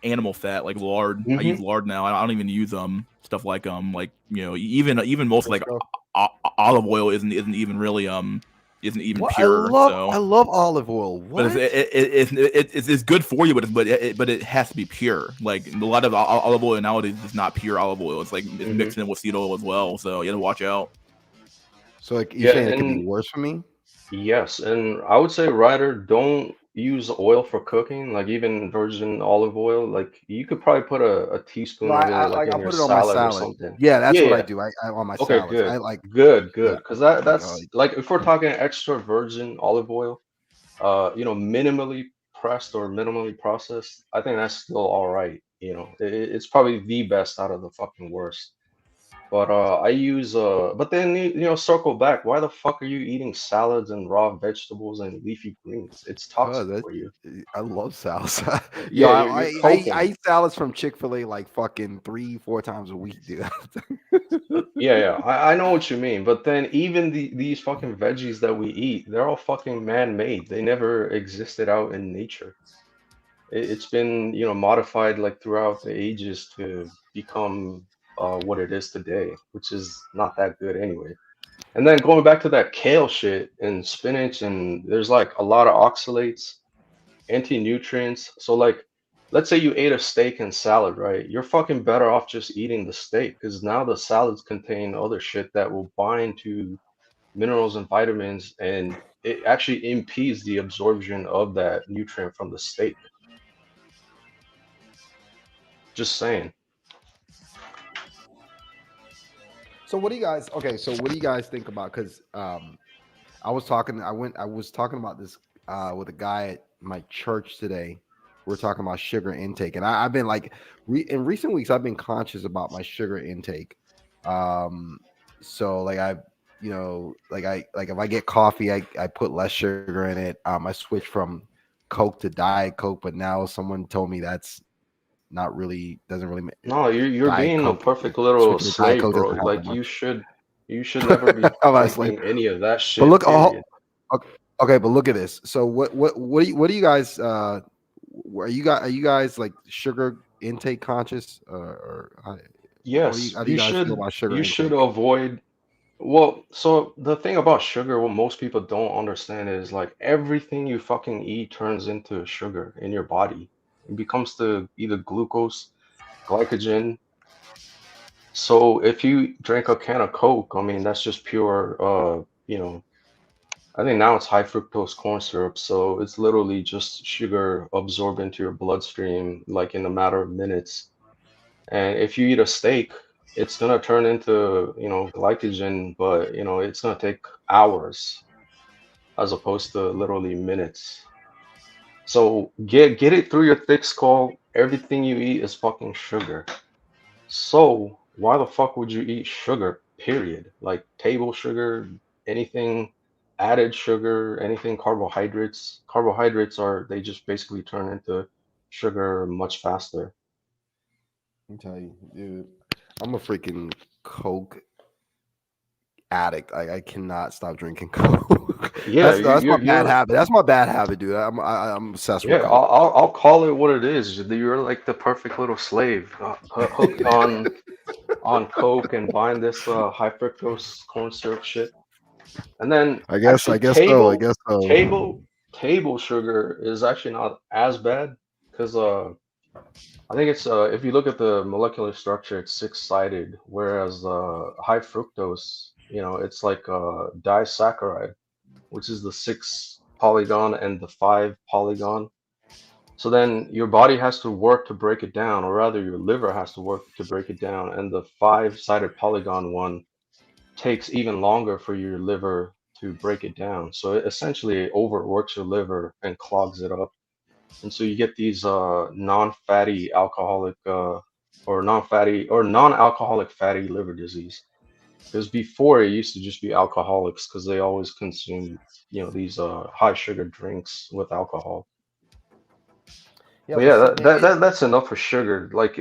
animal fat like lard. I use Mm-hmm. lard now. I don't even use stuff like even most like olive oil isn't even really isn't even What? pure. So, I love olive oil. but What? it's good for you, but it has to be pure. Like a lot of olive oil nowadays is not pure olive oil. It's like it's mixed in with seed oil as well. So you have to watch out. So like you're Yeah, saying it could be and worse for me? yes, and I would say, Ryder, don't use oil for cooking, like even virgin olive oil. Like you could probably put a No, teaspoon of it like like in I'll your put it on my salad or salad. something. Yeah, that's Yeah, what I yeah. do. I on my Okay, salads. I good. like Good, yeah, good. Because like that's like if we're talking extra virgin olive oil, minimally pressed or minimally processed, I think that's still all right. It's probably the best out of the fucking worst. But I use but then circle back. Why the fuck are you eating salads and raw vegetables and leafy greens? It's cause toxic for you. I love salsa. Yo, Yeah, you're I coping. eat salads from Chick-fil-A like fucking 3-4 times a week, dude. Yeah, yeah, I know what you mean. But then even these fucking veggies that we eat, they're all fucking man-made. They never existed out in nature. It's been, modified like throughout the ages to become what it is today, which is not that good anyway. And then going back to that kale shit and spinach, and there's like a lot of oxalates, anti-nutrients. So like, let's say you ate a steak and salad, right? You're fucking better off just eating the steak because now the salads contain other shit that will bind to minerals and vitamins, and it actually impedes the absorption of that nutrient from the steak. Just saying. So what do you guys so what do you guys think about because I was talking about this with a guy at my church today. We're talking about sugar intake, and I've been like in recent weeks I've been conscious about my sugar intake. So like like if I get coffee, I put less sugar in it. I switched from Coke to Diet Coke, but now someone told me that's not really doesn't really No, you're Diet being a Coke perfect little switching to Diet slave, Coke bro. doesn't help that Like much. you should never be Obviously, drinking any of that but shit, look, period. okay, but look at this. So what do you guys are you guys like sugar intake conscious or Yes, how do you guys feel about sugar you should intake? avoid. Well, so the thing about sugar, what most people don't understand is like everything you fucking eat turns into sugar in your body. It becomes the either glucose, glycogen. So if you drink a can of Coke, I mean that's just pure I think now it's high fructose corn syrup, so it's literally just sugar absorbed into your bloodstream like in a matter of minutes. And if you eat a steak, it's gonna turn into, glycogen, but it's gonna take hours as opposed to literally minutes. So get it through your thick skull. Everything you eat is fucking sugar. So why the fuck would you eat sugar, period? Like table sugar, anything added sugar, anything carbohydrates. Carbohydrates they just basically turn into sugar much faster. Let me tell you, dude, I'm a freaking Coke addict. I cannot stop drinking Coke. Yeah, That's my bad you're habit. That's my bad habit, dude. I'm obsessed yeah, with Coke. I'll call it what it is. You're like the perfect little slave, hooked on Coke and buying this high fructose corn syrup shit. And then I guess actually I guess so. I guess table so. table sugar is actually not as bad because I think it's if you look at the molecular structure, it's six-sided, whereas high fructose, it's like disaccharide, which is the six polygon and the five polygon. So then your body has to work to break it down, or rather your liver has to work to break it down, and the five-sided polygon one takes even longer for your liver to break it down. So it essentially overworks your liver and clogs it up. And so you get these non-fatty alcoholic or non-fatty or non-alcoholic fatty liver disease. Because before it used to just be alcoholics because they always consumed, these high sugar drinks with alcohol. Yeah, But but yeah, see, that's enough for sugar. Like,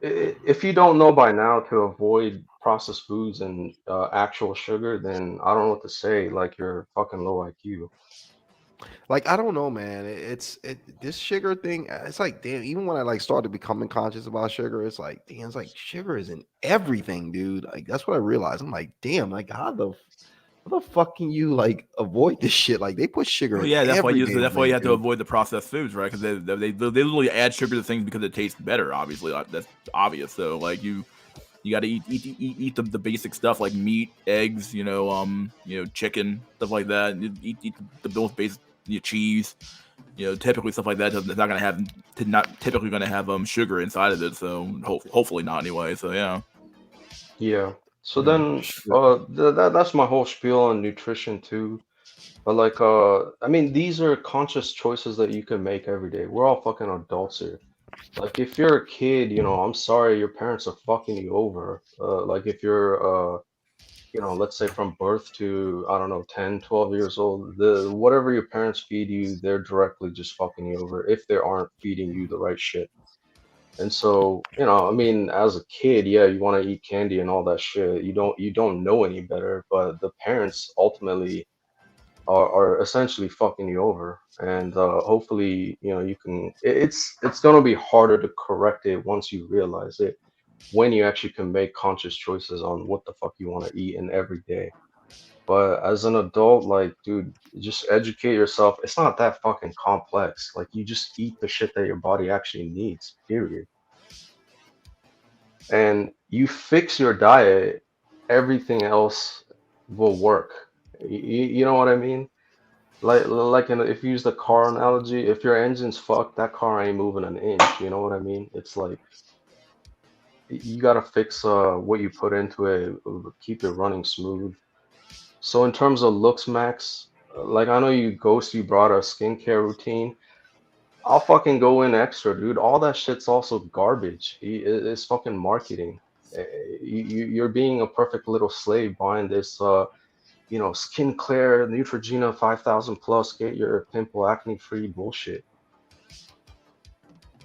if you don't know by now to avoid processed foods and actual sugar, then I don't know what to say. Like, you're fucking low IQ. like I don't know, man. This sugar thing. It's like damn. Even when I like started becoming conscious about sugar, it's like damn. It's like sugar is in everything, dude. Like that's what I realized. I'm like damn. Like how the How the fuck can you like avoid this shit? Like they put sugar Well, in yeah, that's why every you damn that's why you thing, have to dude. avoid the processed foods, right? Because they literally add sugar to things because it tastes better. Obviously, that's obvious. So like you got to eat the basic stuff like meat, eggs, chicken, stuff like that. Eat the most basic cheese. Typically stuff like that it's not typically going to have sugar inside of it. So hopefully not anyway. So yeah. Yeah. So Yeah. then, that's my whole spiel on nutrition too. But like, I mean, these are conscious choices that you can make every day. We're all fucking adults here. Like, if you're a kid, I'm sorry, your parents are fucking you over. Like, if you're, let's say from birth to, I don't know, 10, 12 years old, whatever your parents feed you, they're directly just fucking you over if they aren't feeding you the right shit. And so, I mean, as a kid, yeah, you want to eat candy and all that shit. You don't know any better, but the parents ultimately are essentially fucking you over. And hopefully, you can. It's gonna be harder to correct it once you realize it, when you actually can make conscious choices on what the fuck you want to eat in every day. But as an adult, like, dude, just educate yourself. It's not that fucking complex. Like, you just eat the shit that your body actually needs, period. And you fix your diet, everything else will work. You know what I mean? If you use the car analogy, if your engine's fucked, that car ain't moving an inch. You know what I mean? It's like you gotta fix what you put into it, keep it running smooth. So in terms of looks, Max, like I know you brought a skincare routine. I'll fucking go in extra, dude. All that shit's also garbage. It's fucking marketing. You're being a perfect little slave buying this, Skin Clear, Neutrogena 5000 plus, get your pimple acne free bullshit.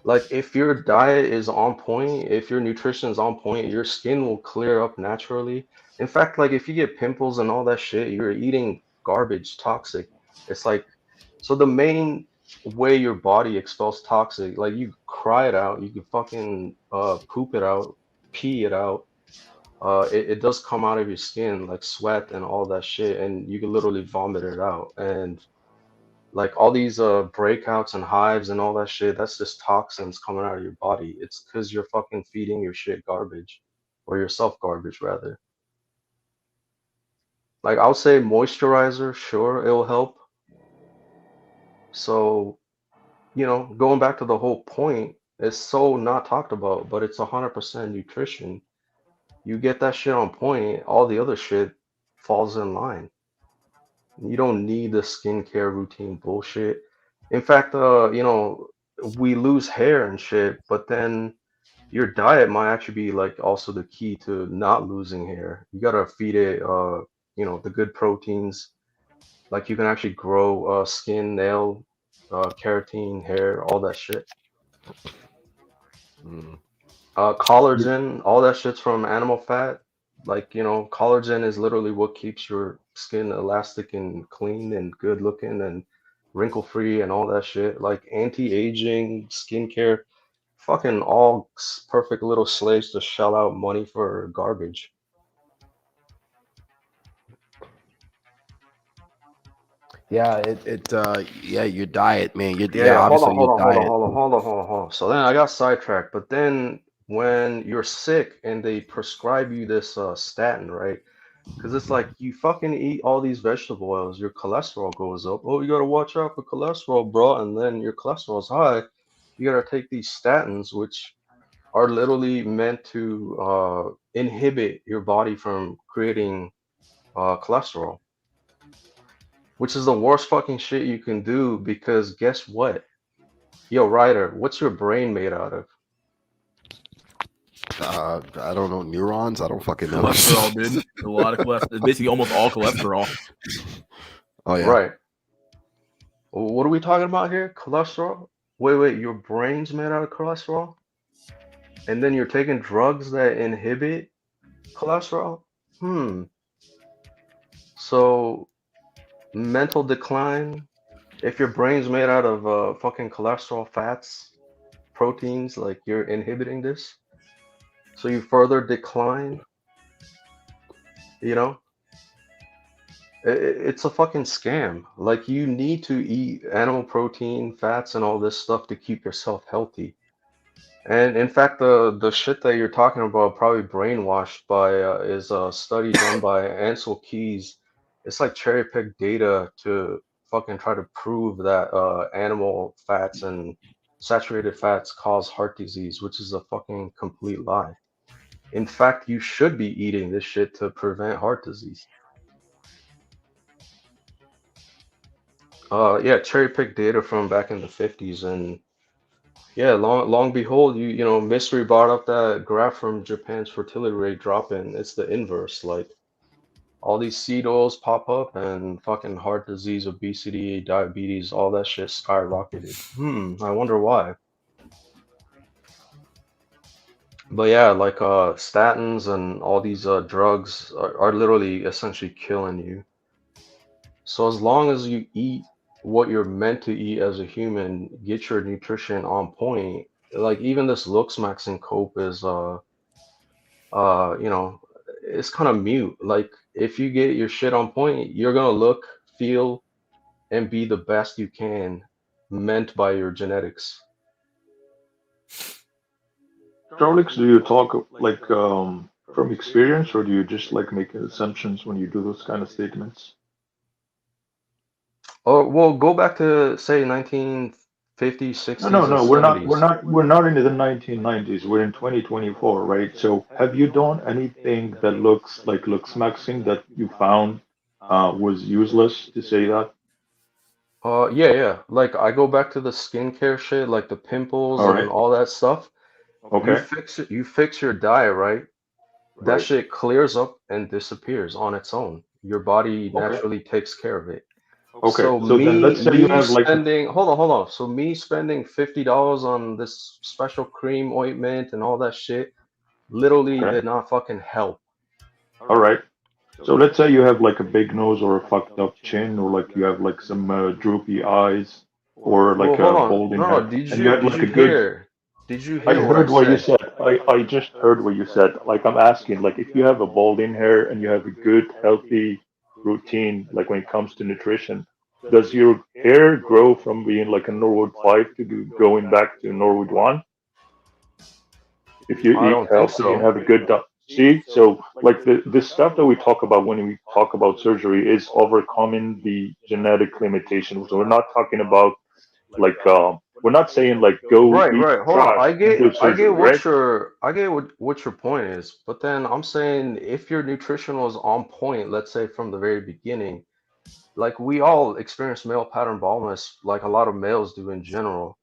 Like, if your diet is on point, if your nutrition is on point, your skin will clear up naturally. In fact, like if you get pimples and all that shit, you're eating garbage, toxic. It's like, so the main way your body expels toxic, like you cry it out, you can fucking poop it out, pee it out. It does come out of your skin like sweat and all that shit, and you can literally vomit it out. And like all these breakouts and hives and all that shit, that's just toxins coming out of your body. It's because you're fucking feeding your shit garbage, or yourself garbage rather. Like I'll say moisturizer, sure, it'll help. So, going back to the whole point, it's so not talked about, but it's 100% nutrition. You get that shit on point, all the other shit falls in line. You don't need the skincare routine bullshit. In fact, we lose hair and shit, but then your diet might actually be like also the key to not losing hair. You gotta feed it, the good proteins. Like you can actually grow skin, nail, keratin, hair, all that shit. Mm. Collagen, all that shit's from animal fat. Like, collagen is literally what keeps your skin elastic and clean and good looking and wrinkle free and all that shit. Like anti-aging, skincare, fucking all perfect little slaves to shell out money for garbage. Yeah, yeah, your diet, man. Yeah, hold on, Obviously your hold on, hold on, diet. hold on, hold on, hold on, hold on. So then I got sidetracked. But then when you're sick and they prescribe you this statin, right? Because it's like you fucking eat all these vegetable oils, your cholesterol goes up. Oh, you gotta watch out for cholesterol, bro. And then your cholesterol's high. You gotta take these statins, which are literally meant to inhibit your body from creating cholesterol, which is the worst fucking shit you can do. Because guess what? Yo, Ryder, what's your brain made out of? I don't know, neurons. I don't fucking know. Cholesterol, dude. A lot of cholesterol. It's basically almost all cholesterol. Oh yeah. Right. What are we talking about here? Cholesterol? Wait, your brain's made out of cholesterol? And then you're taking drugs that inhibit cholesterol? Hmm. So, mental decline, if your brain's made out of fucking cholesterol, fats, proteins, like you're inhibiting this, so you further decline, you know? It's a fucking scam. Like you need to eat animal protein, fats, and all this stuff to keep yourself healthy. And in fact, the shit that you're talking about, probably brainwashed by, is a study done by Ansel Keys. It's like cherry picked data to fucking try to prove that animal fats and saturated fats cause heart disease, which is a fucking complete lie. In fact, you should be eating this shit to prevent heart disease. Yeah, cherry picked data from back in the 50s, and yeah, long behold, Mystery brought up that graph from Japan's fertility rate dropping. It's the inverse. Like all these seed oils pop up, and fucking heart disease, obesity, diabetes, all that shit skyrocketed. I wonder why. But yeah, like statins and all these drugs are literally essentially killing you. So as long as you eat what you're meant to eat as a human, get your nutrition on point. Like even this looks max and cope is you know, it's kind of mute. Like if you get your shit on point, you're gonna look, feel, and be the best you can, meant by your genetics. Alex, do you talk like from experience, or do you just like make assumptions when you do those kind of statements? Oh, well, go back to say 1950s, No, no, 60s, and no. We're not. We're 70s. not. We're not into the 1990s. We're in 2024, right? So, have you done anything that looks maxing that you found was useless to say that? Yeah, yeah. Like I go back to the skincare shit, like the pimples All and right. all that stuff. You Okay. fix it, you fix your diet, right? That Right. shit clears up and disappears on its own. Your body Okay. naturally takes care of it. Okay. So So then, let's say you me have like a. spending, hold on. So me spending $50 on this special cream ointment and all that shit literally Okay. did not fucking help. All right. So let's say you have like a big nose or a fucked up chin, or like you have like some droopy eyes, or Well, like hold a on. balding No, head, and you have did like a you good. hear? Did you I hear what I heard what you said? said. I just heard what you said. Like I'm asking, like if you have a balding hair and you have a good healthy routine, like when it comes to nutrition, does your hair grow from being like a Norwood 5 to going back to Norwood 1? If you I eat don't think healthy and so. have a good diet. See, so like the stuff that we talk about when we talk about surgery is overcoming the genetic limitations. So we're not talking about like we're not saying like go Right, eat right. Hold on. trash and do I get surgery, right? what your point is, but then I'm saying if your nutrition was on point, let's say from the very beginning, like we all experience male pattern baldness, like a lot of males do in general.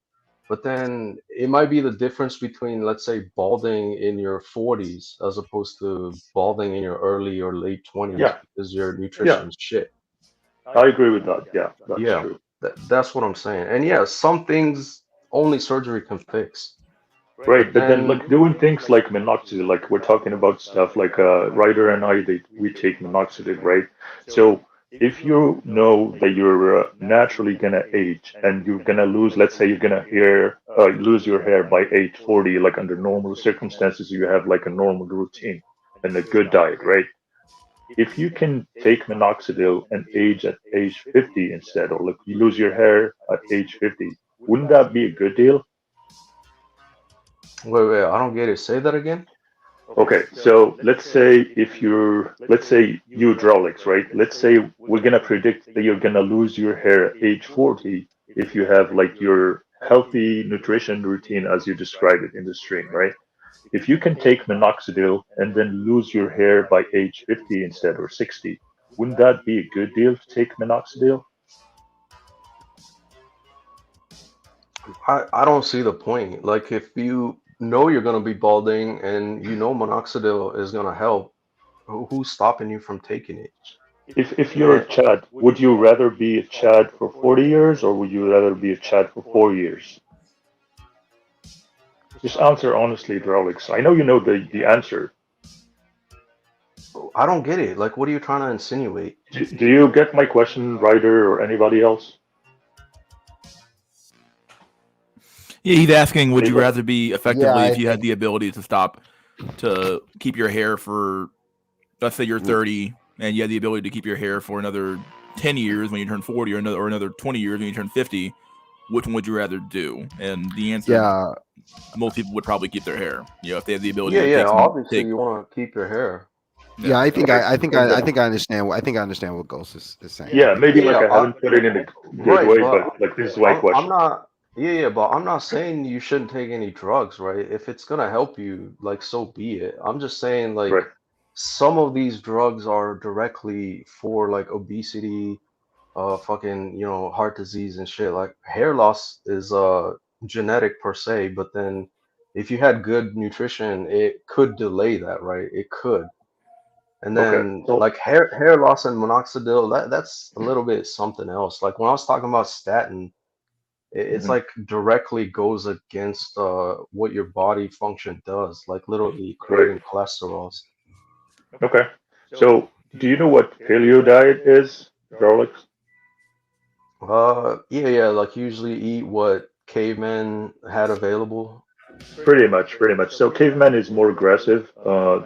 But then it might be the difference between, let's say, balding in your 40s as opposed to balding in your early or late 20s Yeah, because your yeah, nutrition is shit. I agree with that. Yeah, that's Yeah, true. that's what I'm saying. And yeah, some things only surgery can fix. Right, But but then then, like doing things like minoxidil, like we're talking about stuff like Ryder and I, we take minoxidil, right? So if you know that you're naturally gonna age and you're gonna lose, let's say you're gonna lose your hair by age 40, like under normal circumstances, you have like a normal routine and a good diet, right? If you can take minoxidil and age at age 50 instead, or like you lose your hair at age 50, wouldn't that be a good deal? wait, I don't get it. Say that again. Okay, so let's say you hydraulics, right? Let's say we're gonna predict that you're gonna lose your hair at age 40 if you have like your healthy nutrition routine as you described it in the stream, right? If you can take minoxidil and then lose your hair by age 50 instead or 60, wouldn't that be a good deal to take minoxidil? I don't see the point. Like if you know you're gonna be balding and you know minoxidil is gonna help, who's stopping you from taking it? If you're a And Chad, would you rather be a Chad for 40 years or would you rather be a Chad for 4 years? Just answer honestly, Alex. I know you know the answer. I don't get it. Like, what are you trying to insinuate? Do you get my question, Ryder, or anybody else? Yeah, he's asking, would you Anybody? rather be Yeah, effectively I if you had think. the ability to keep your hair for, let's say you're 30, and you had the ability to keep your hair for another 10 years when you turn 40, or another 20 years when you turn 50, which one would you rather do? And the answer, Yeah. most people would probably keep their hair. If they have the ability Yeah, to yeah. take Obviously, you want to keep your hair. Yeah, I think Okay, I think I think I understand. I think I understand what Ghost is saying. Yeah, maybe Yeah, like I haven't put it in a good right, way, but but like this is my I'm question. not. Yeah, but I'm not saying you shouldn't take any drugs, right? If it's gonna help you, like, so be it. I'm just saying, like, Right. some of these drugs are directly for like obesity, fucking, heart disease and shit. Like hair loss is genetic per se, but then if you had good nutrition, it could delay that, right? It could. And Okay. then So like hair loss and minoxidil, that's a little bit something else. Like when I was talking about statin, it's mhm, like directly goes against what your body function does, like literally right. creating cholesterols. Okay. So do you know what paleo diet is, Garlic? Yeah, yeah, like usually eat what cavemen had available. Pretty much, pretty much. So caveman is more aggressive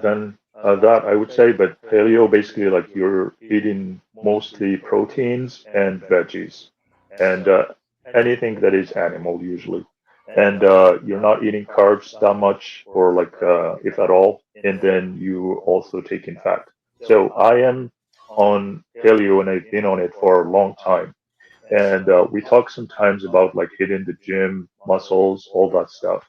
than that, I would say, but paleo basically like you're eating mostly proteins and veggies and anything that is animal usually. And you're not eating carbs that much or like if at all, and then you also take in fat. So I am on paleo and I've been on it for a long time. And we talk sometimes about like hitting the gym, muscles, all that stuff.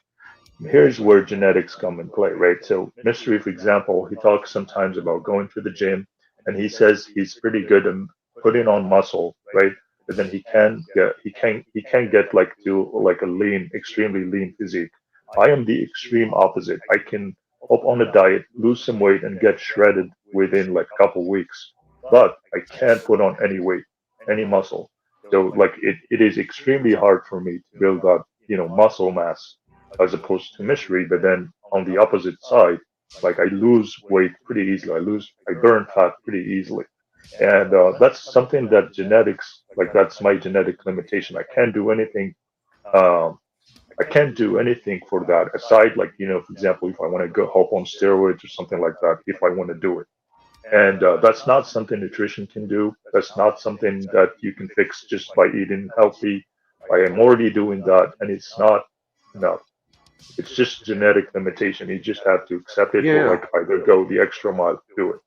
Here's where genetics come in play, right? So Mystery, for example, he talks sometimes about going to the gym, and he says he's pretty good at putting on muscle, right? But then he can't get like to like a lean, extremely lean physique. I am the extreme opposite. I can hop on a diet, lose some weight, and get shredded within like a couple weeks, but I can't put on any weight, any muscle. So like it is extremely hard for me to build up, muscle mass as opposed to mystery. But then on the opposite side, like I lose weight pretty easily. I burn fat pretty easily. And that's something that genetics, like that's my genetic limitation. Um, I can't do anything for that aside, like, for example, if I want to go hop on steroids or something like that, if I want to do it. And that's not something nutrition can do. That's not something that you can fix just by eating healthy. I am already doing that, and it's not enough. It's just genetic limitation. You just have to accept it or Yeah, like either go the extra mile to do it.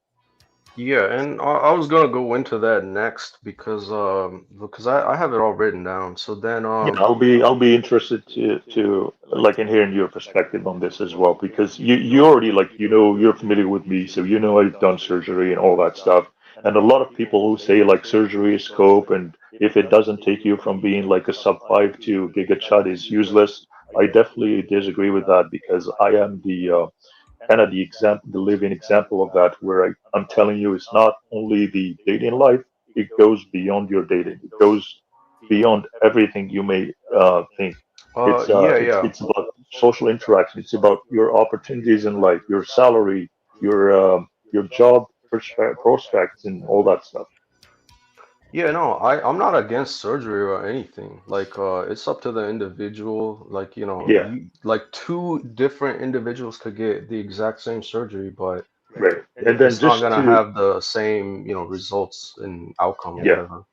yeah, and I was gonna go into that next because I have it all written down. So then Yeah, I'll be interested to like in hearing your perspective on this as well because you already like you're familiar with me, so I've done surgery and all that stuff. And a lot of people who say like surgery is scope and if it doesn't take you from being like a sub 5 to giga chud is useless. I definitely disagree with that because I am the kind of the living example of that, where I'm telling you, it's not only the dating life; it goes beyond your dating. It goes beyond everything you may think. yeah, It's yeah. it's about social interaction. It's about your opportunities in life, your salary, your job prospects, and all that stuff. Yeah, no, I'm not against surgery or anything. Like, it's up to the individual. Like, Yeah, you like two different individuals could get the exact same surgery, but right. And then it's not just gonna to have the same, results and outcome or yeah. whatever.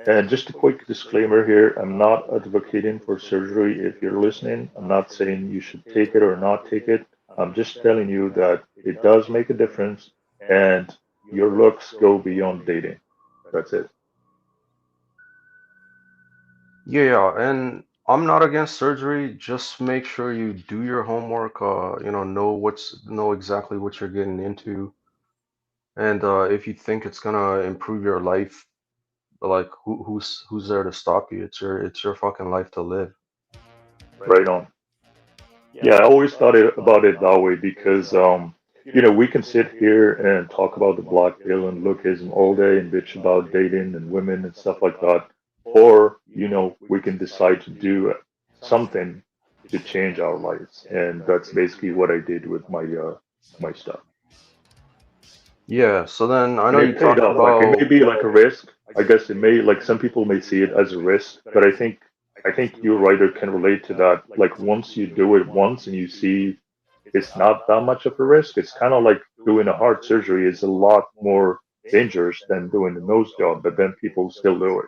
And just a quick disclaimer here, I'm not advocating for surgery. If you're listening, I'm not saying you should take it or not take it. I'm just telling you that it does make a difference and your looks go beyond dating. That's it. Yeah, yeah, and I'm not against surgery. Just make sure you do your homework. Know exactly what you're getting into, and if you think it's gonna improve your life, like who's there to stop you? It's your fucking life to live. Right on. Yeah, I always thought about it that way because, we can sit here and talk about the black pill and lookism all day and bitch about dating and women and stuff like that. Or, we can decide to do something to change our lives. And that's basically what I did with my stuff. Yeah. So then I And know you it paid talked off. Like it may about. be like a risk. I guess it may like some people may see it as a risk, but I think you writer can relate to that. Like once you do it once and you see it's not that much of a risk, it's kind of like doing a heart surgery. It's a lot more dangerous than doing the nose job, but then people still do it.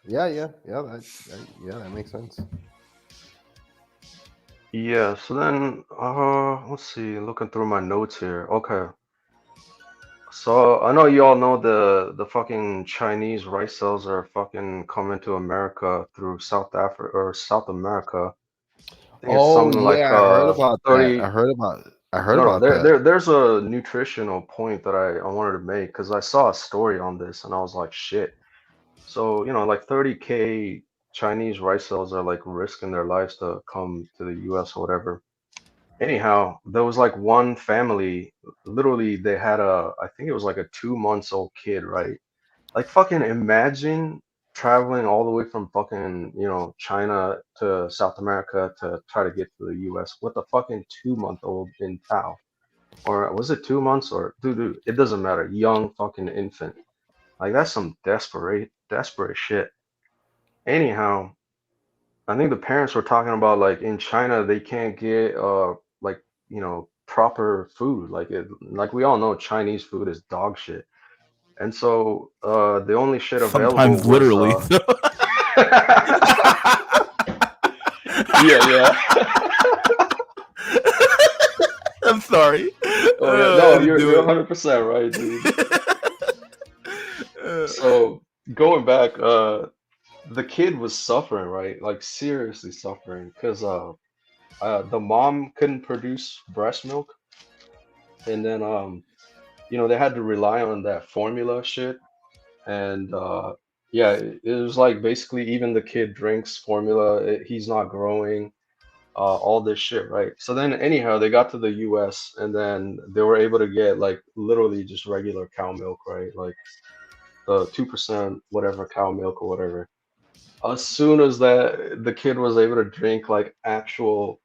Yeah. That makes sense. Yeah, so then let's see, looking through my notes here. Okay. So I know you all know the fucking Chinese rice cells are fucking coming to America through South Africa or South America. I think it's Oh something like yeah, I heard about that. 30. I heard No, no, about that. there's a nutritional point that I wanted to make because I saw a story on this and I was like, shit. So, like 30K Chinese rice cells are like risking their lives to come to the US or whatever. Anyhow, there was like one family, literally they had I think it was like a 2 months old kid, right? Like fucking imagine traveling all the way from fucking, China to South America to try to get to the US with a fucking 2 month old in tow. Or was it 2 months or dude, it doesn't matter. Young fucking infant. Like that's some desperate shit. Anyhow, I think the parents were talking about like in China they can't get like proper food. Like we all know Chinese food is dog shit. And so the only shit available Sometimes was literally. yeah. I'm sorry. Oh yeah, no, you're 100% right, dude. So going back, the kid was suffering, right? Like seriously suffering, because the mom couldn't produce breast milk, and then they had to rely on that formula shit, and yeah, it was like basically even the kid drinks formula, he's not growing, all this shit, right? So then anyhow, they got to the US and then they were able to get like literally just regular cow milk, right? Like the 2% whatever cow milk or whatever. As soon as that the kid was able to drink like actual,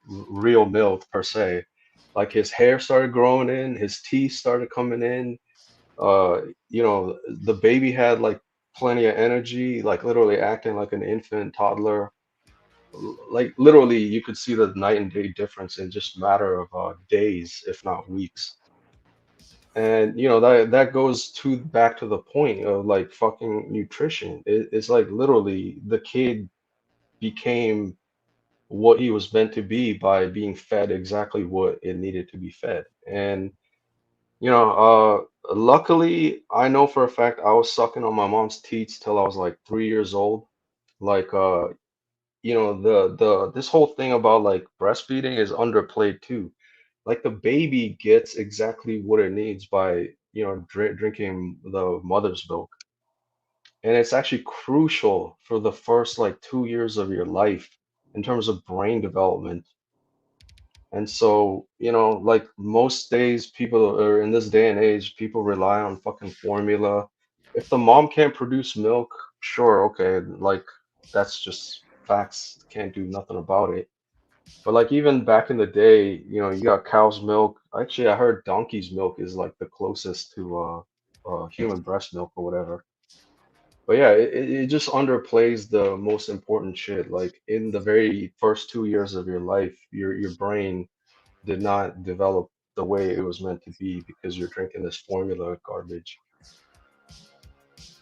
real milk per se, like his hair started growing in, his teeth started coming in, the baby had like plenty of energy, like literally acting like an infant, toddler. Like literally you could see the night and day difference in just matter of days, if not weeks. And that goes to back to the point of like fucking nutrition. It's like literally the kid became what he was meant to be by being fed exactly what it needed to be fed. And luckily I know for a fact I was sucking on my mom's teats till I was like 3 years old. Like the this whole thing about like breastfeeding is underplayed too. Like the baby gets exactly what it needs by drinking the mother's milk, and it's actually crucial for the first like 2 years of your life in terms of brain development. And so, like most days, people or in this day and age, people rely on fucking formula. If the mom can't produce milk, sure, okay, like that's just facts. Can't do nothing about it. But like even back in the day, you got cow's milk. Actually, I heard donkey's milk is like the closest to human breast milk or whatever. But yeah, it just underplays the most important shit. Like in the very first 2 years of your life, your brain did not develop the way it was meant to be because you're drinking this formula garbage.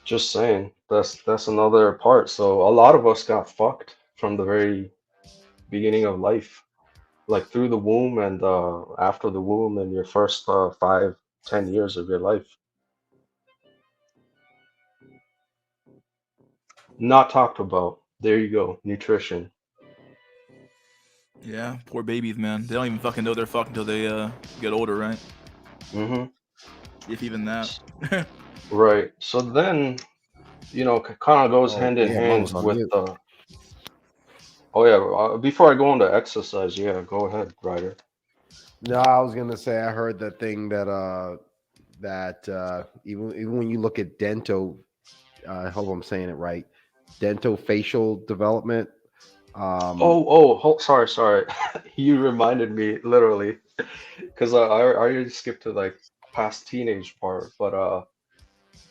Just saying, that's another part. So a lot of us got fucked from the very beginning of life, like through the womb and after the womb and your first 5, 10 years of your life. Not talked about. There you go, nutrition. Yeah, poor babies, man. They don't even fucking know they're fucking until they get older, right? Mm-hmm. If even that. Right. So then, kind of goes Oh hand in damn, I hand was on with mute. Oh yeah. Before I go into exercise, yeah, go ahead, Ryder. No, I was gonna say I heard that thing that even when you look at I hope I'm saying it right, dentofacial development. Sorry. You reminded me literally, because I already skipped to like past teenage part, but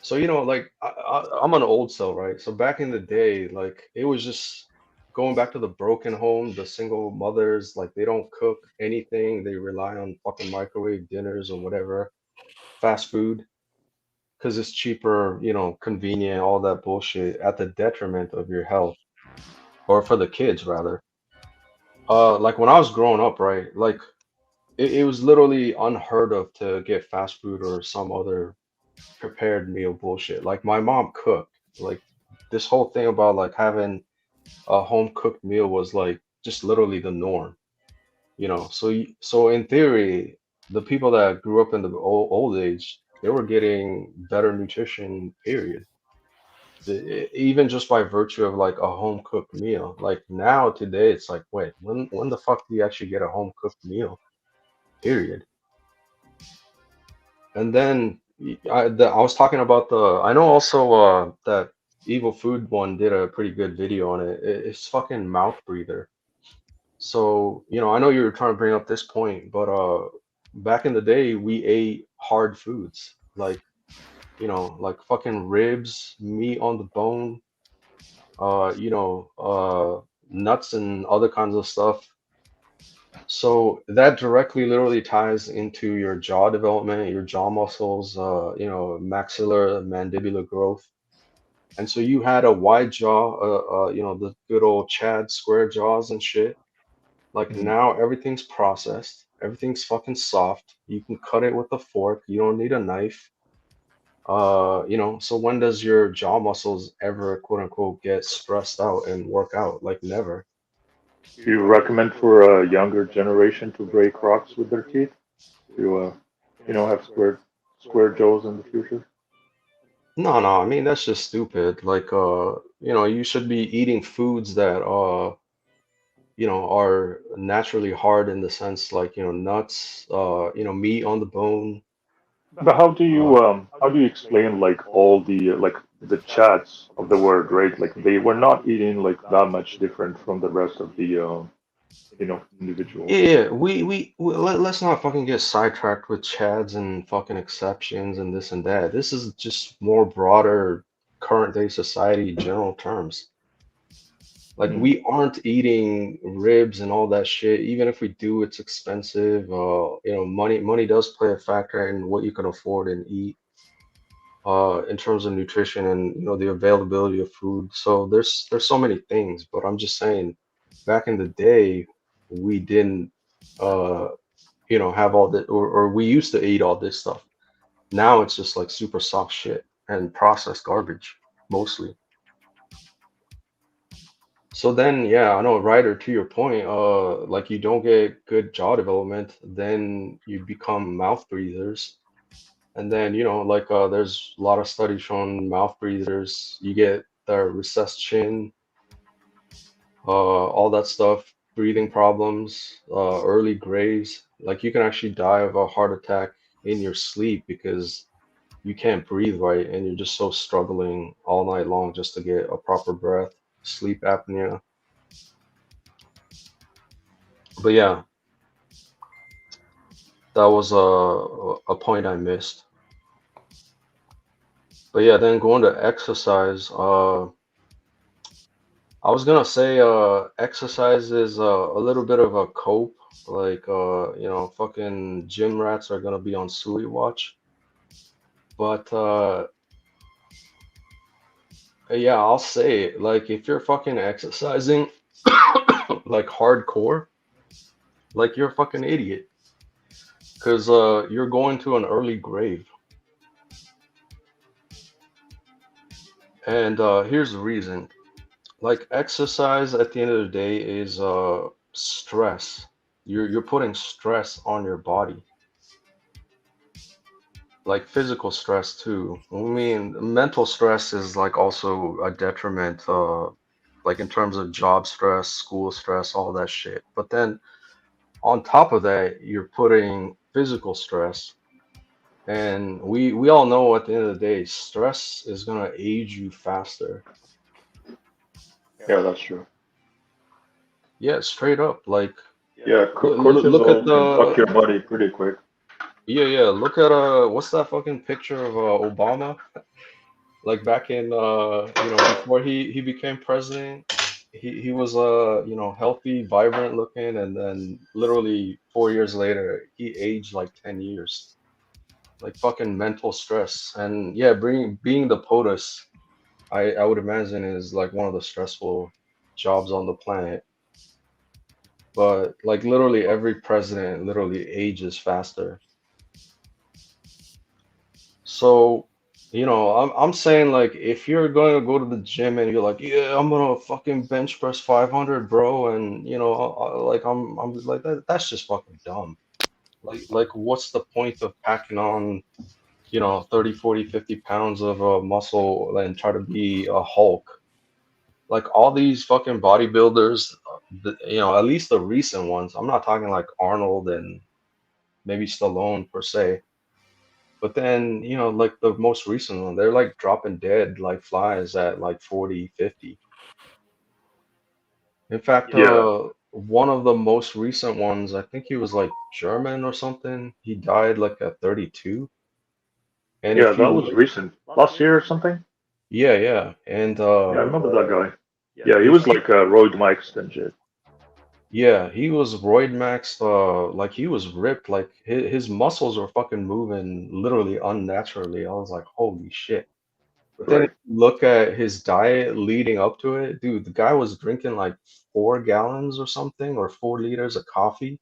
so like I'm an old cell, right? So back in the day, like it was just going back to the broken home, the single mothers, like they don't cook anything, they rely on fucking microwave dinners or whatever. fast food because it's cheaper, you know, convenient, all that bullshit at the detriment of your health, or for the kids rather. Like when I was growing up, right? Like it was literally unheard of to get fast food or some other prepared meal bullshit. Like my mom cooked. Like this whole thing about like having a home cooked meal was like just literally the norm, you know. So so in theory, the people that grew up in the old age, they were getting better nutrition, period. Even just by virtue of like a home cooked meal. Like now today, it's like, wait, when the fuck do you actually get a home cooked meal? Period. And then I was talking about the. I know also that Evil Food one did a pretty good video on it. It's fucking mouth breather. So, you know, I know you were trying to bring up this point, but back in the day we ate hard foods like, you know, like fucking ribs, meat on the bone, you know, nuts and other kinds of stuff. So that directly literally ties into your jaw development, your jaw muscles, you know, maxillar mandibular growth. And so you had a wide jaw, you know, the good old Chad square jaws and shit. Like now everything's processed, everything's fucking soft. You can cut it with a fork. You don't need a knife. You know, so when does your jaw muscles ever quote unquote get stressed out and work out? Like never. Do you recommend for a younger generation to break rocks with their teeth to, have square jaws in the future? No, no, I mean that's just stupid. Like you know, you should be eating foods that you know, are naturally hard in the sense like, you know, nuts, you know, meat on the bone. But Uh, how do you explain like all the the chats of the word, right? Like they were not eating like that much different from the rest of the individuals. yeah, let's not fucking get sidetracked with chads and fucking exceptions and this and that. This is just more broader current day society general terms. Like we aren't eating ribs and all that shit. Even if we do, it's expensive. You know, money does play a factor in what you can afford and eat. In terms of nutrition and, you know, the availability of food. So there's so many things, but I'm just saying, back in the day, we didn't, uh, you know, have all that, or we used to eat all this stuff. Now it's just like super soft shit and processed garbage mostly. So then, yeah, I know, Ryder, to your point, like you don't get good jaw development, then you become mouth breathers. And then, you know, like there's a lot of studies showing mouth breathers, you get the recessed chin, all that stuff, breathing problems, early graves. Like you can actually die of a heart attack in your sleep because you can't breathe right and you're just so struggling all night long just to get a proper breath, sleep apnea. But yeah, that was a point I missed. But yeah, then going to exercise, I was gonna say exercise is a little bit of a cope. Like you know, fucking gym rats are gonna be on Suey watch. But yeah, I'll say it. Like if you're fucking exercising like hardcore, like you're a fucking idiot. Cause you're going to an early grave. And here's the reason. Like exercise at the end of the day is stress. You're putting stress on your body, like physical stress too. I mean, mental stress is like also a detriment, like in terms of job stress, school stress, all that shit. But then on top of that, you're putting physical stress. And we all know at the end of the day, stress is gonna age you faster. Yeah, that's true. Yeah, straight up. Like Yeah, look at cortisol can fuck your the body pretty quick. yeah, look at what's that fucking picture of Obama? Like back in you know, before he became president, he was you know, healthy, vibrant looking, and then literally 4 years later he aged like 10 years. like fucking mental stress. And yeah, being the POTUS, I would imagine is like one of the stressful jobs on the planet. But like literally every president literally ages faster. So, I'm saying like if you're going to go to the gym and you're like, yeah, I'm gonna fucking bench press 500, bro, and like I'm just like that's just fucking dumb. Like what's the point of packing on 30, 40, 50 pounds of muscle and try to be a Hulk? Like all these fucking bodybuilders, at least the recent ones. I'm not talking like Arnold and maybe Stallone per se. But then, like the most recent one, they're like dropping dead like flies at like 40, 50. In fact, Yeah, one of the most recent ones, I think he was like German or something. He died like at 32. And yeah, if that you was look, recent, last year or something. yeah, yeah. And Yeah, I remember that guy. Yeah, he was if you, like roid maxed and shit. yeah, he was roid maxed, like he was ripped, like his muscles were fucking moving literally unnaturally. I was like, holy shit. But then if Right. you look at his diet leading up to it, dude, the guy was drinking like 4 gallons or something, or 4 liters of coffee,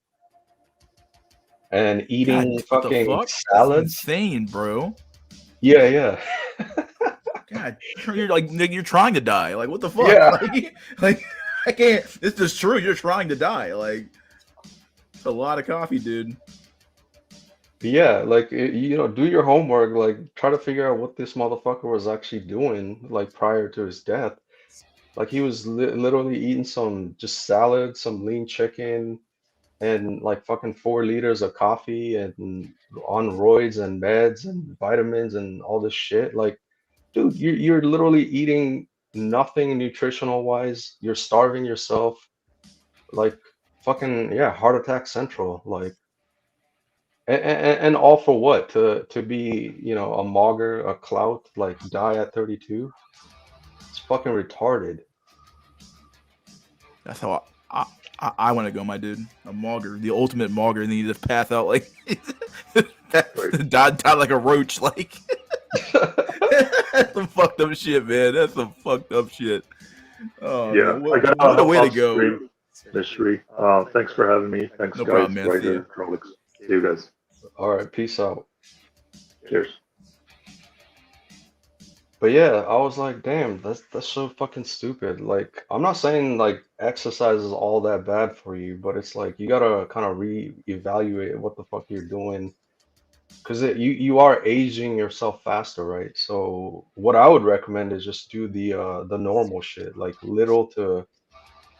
and God, eating what the fucking fuck? That's salads. insane, bro. Yeah, yeah. God, you're trying to die. Like, what the fuck? Yeah. Like I can't. It's just true. You're trying to die. Like, it's a lot of coffee, dude. Yeah, like do your homework, like try to figure out what this motherfucker was actually doing, like prior to his death. Like he was literally eating some just salad, some lean chicken, and like fucking 4 liters of coffee, and on roids and meds and vitamins and all this shit. Like, dude, you're literally eating nothing nutritional wise. You're starving yourself. Like, fucking yeah, heart attack central. Like, and all for what? To be a mogger, a clout, like die at 32. It's fucking retarded. That's how I want to go, my dude. A mogger, the ultimate mogger, and then you just pass out like die like a roach. Like, that's some fucked up shit, man. That's some fucked up shit. Oh Yeah, man, I gotta what a hop way to off go. stream. Mystery. Thanks for having me. Thanks, No guys. problem, man. See Ryder, ya. Trolix. See you guys. All right, peace out. Cheers. But yeah, I was like, damn, that's so fucking stupid. Like, I'm not saying like exercise is all that bad for you, but it's like you gotta kind of reevaluate what the fuck you're doing, because you are aging yourself faster, right? So what I would recommend is just do the normal shit, like little to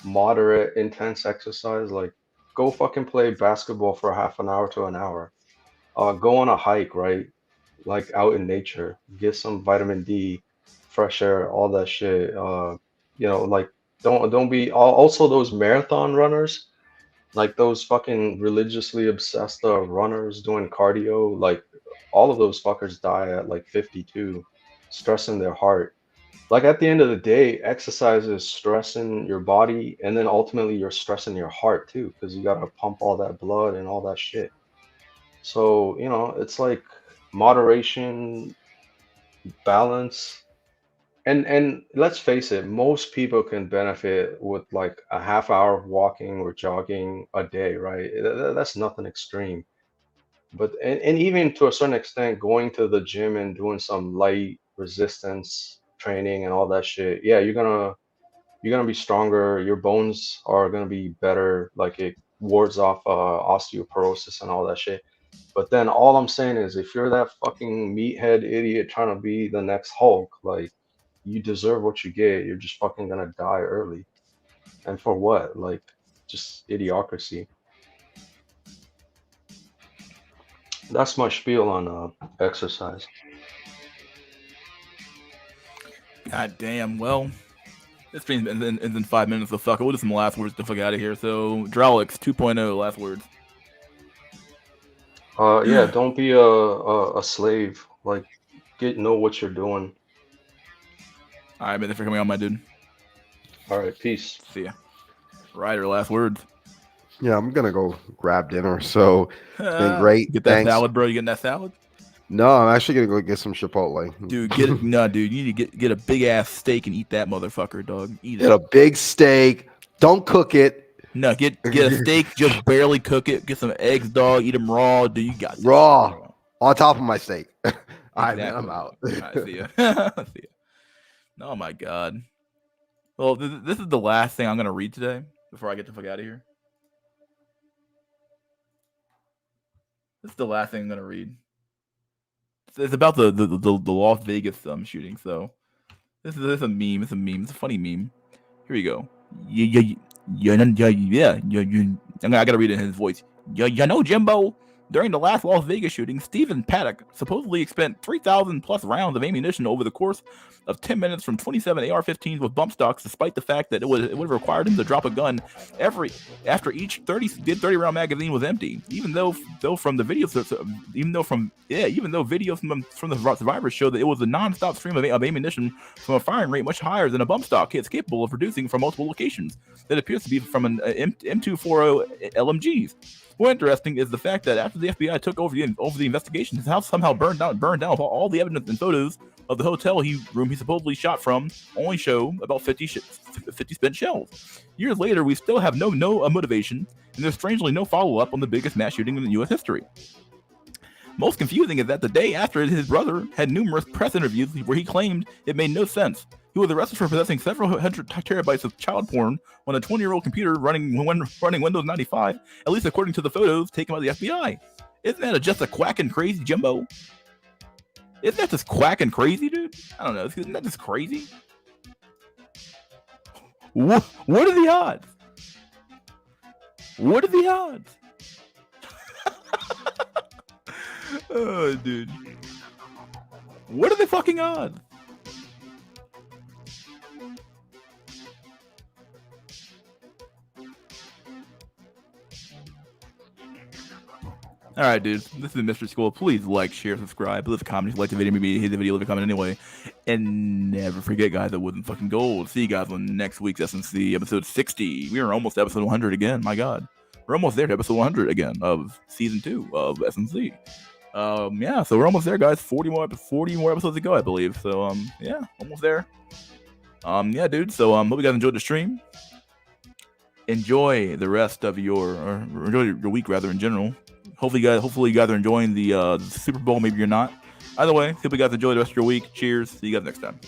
moderate intense exercise. Like, go fucking play basketball for half an hour to an hour. Go on a hike, right? Like out in nature, get some vitamin D, fresh air, all that shit. Like don't be also those marathon runners, like those fucking religiously obsessed runners doing cardio. Like all of those fuckers die at like 52, stressing their heart. Like at the end of the day, exercise is stressing your body, and then ultimately you're stressing your heart too, because you gotta pump all that blood and all that shit. So, it's like moderation, balance, and let's face it, most people can benefit with like a half hour of walking or jogging a day, right? That's nothing extreme. But and even to a certain extent, going to the gym and doing some light resistance training and all that shit, yeah, you're gonna be stronger. Your bones are gonna be better. Like it wards off osteoporosis and all that shit. But then all I'm saying is, if you're that fucking meathead idiot trying to be the next Hulk, like you deserve what you get. You're just fucking gonna die early. And for what? Like, just idiocracy. That's my spiel on exercise. God damn. Well, it's been in 5 minutes. So fuck it. We'll do some last words to fuck out of here. So Drowlix 2.0 last words. Yeah, don't be a slave. Like, know what you're doing. All right, man. Thanks for coming on, my dude. All right, peace. See ya. Ryder, last words. Yeah, I'm gonna go grab dinner. So it's been great. Get that Thanks. salad, bro. You getting that salad? No, I'm actually gonna go get some Chipotle. Dude, dude, you need to get a big ass steak and eat that motherfucker, dog. Eat Get it. a big steak. Don't cook it. No, get a steak, just barely cook it. Get some eggs, dog. Eat them raw. Dude, you got this. Raw on top of my steak. All right, man, Exactly. I'm out. All right, see ya. See ya. Oh my god. Well, this is the last thing I'm gonna read today before I get the fuck out of here. This is the last thing I'm gonna read. It's about the Las Vegas shooting. So this is a meme. It's a meme. It's a funny meme. Here we go. I gotta read it in his voice. You know, Jimbo, during the last Las Vegas shooting, Stephen Paddock supposedly spent 3,000 plus rounds of ammunition over the course of 10 minutes from 27 AR-15s with bump stocks, despite the fact that it would have required him to drop a gun after each 30 round magazine was empty. Even though from the videos, from the survivors show that it was a non-stop stream of ammunition from a firing rate much higher than a bump stock hits capable of producing from multiple locations. That appears to be from an M240 LMGs. More interesting is the fact that after the FBI took over the investigation, his house somehow burned down with all the evidence and photos of the hotel room he supposedly shot from only show about 50 spent shells. Years later, we still have no motivation, and there's strangely no follow-up on the biggest mass shooting in U.S. history. Most confusing is that the day after, his brother had numerous press interviews where he claimed it made no sense. He was arrested for possessing several hundred terabytes of child porn on a 20-year-old computer running Windows 95, at least according to the photos taken by the FBI. Isn't that just a quack and crazy, Jimbo? Isn't that just quack and crazy, dude? I don't know. Isn't that just crazy? What are the odds? What are the odds? Oh, dude. What are the fucking odds? All right, dude. This is Mystery School. Please like, share, subscribe. Leave a comment if you like the video. Maybe hit the video, leave a comment anyway. And never forget, guys, that wasn't fucking gold. See you guys on next week's SNC episode 60. We are almost to episode 100 again. My God, we're almost there to episode 100 again of season 2 of SNC. Yeah, so we're almost there, guys. 40 more episodes to go, I believe. So yeah, almost there. Yeah, dude. So hope you guys enjoyed the stream. Enjoy the rest of or enjoy your week rather in general. Hopefully you guys are enjoying the Super Bowl. Maybe you're not. Either way, hope you guys enjoy the rest of your week. Cheers. See you guys next time.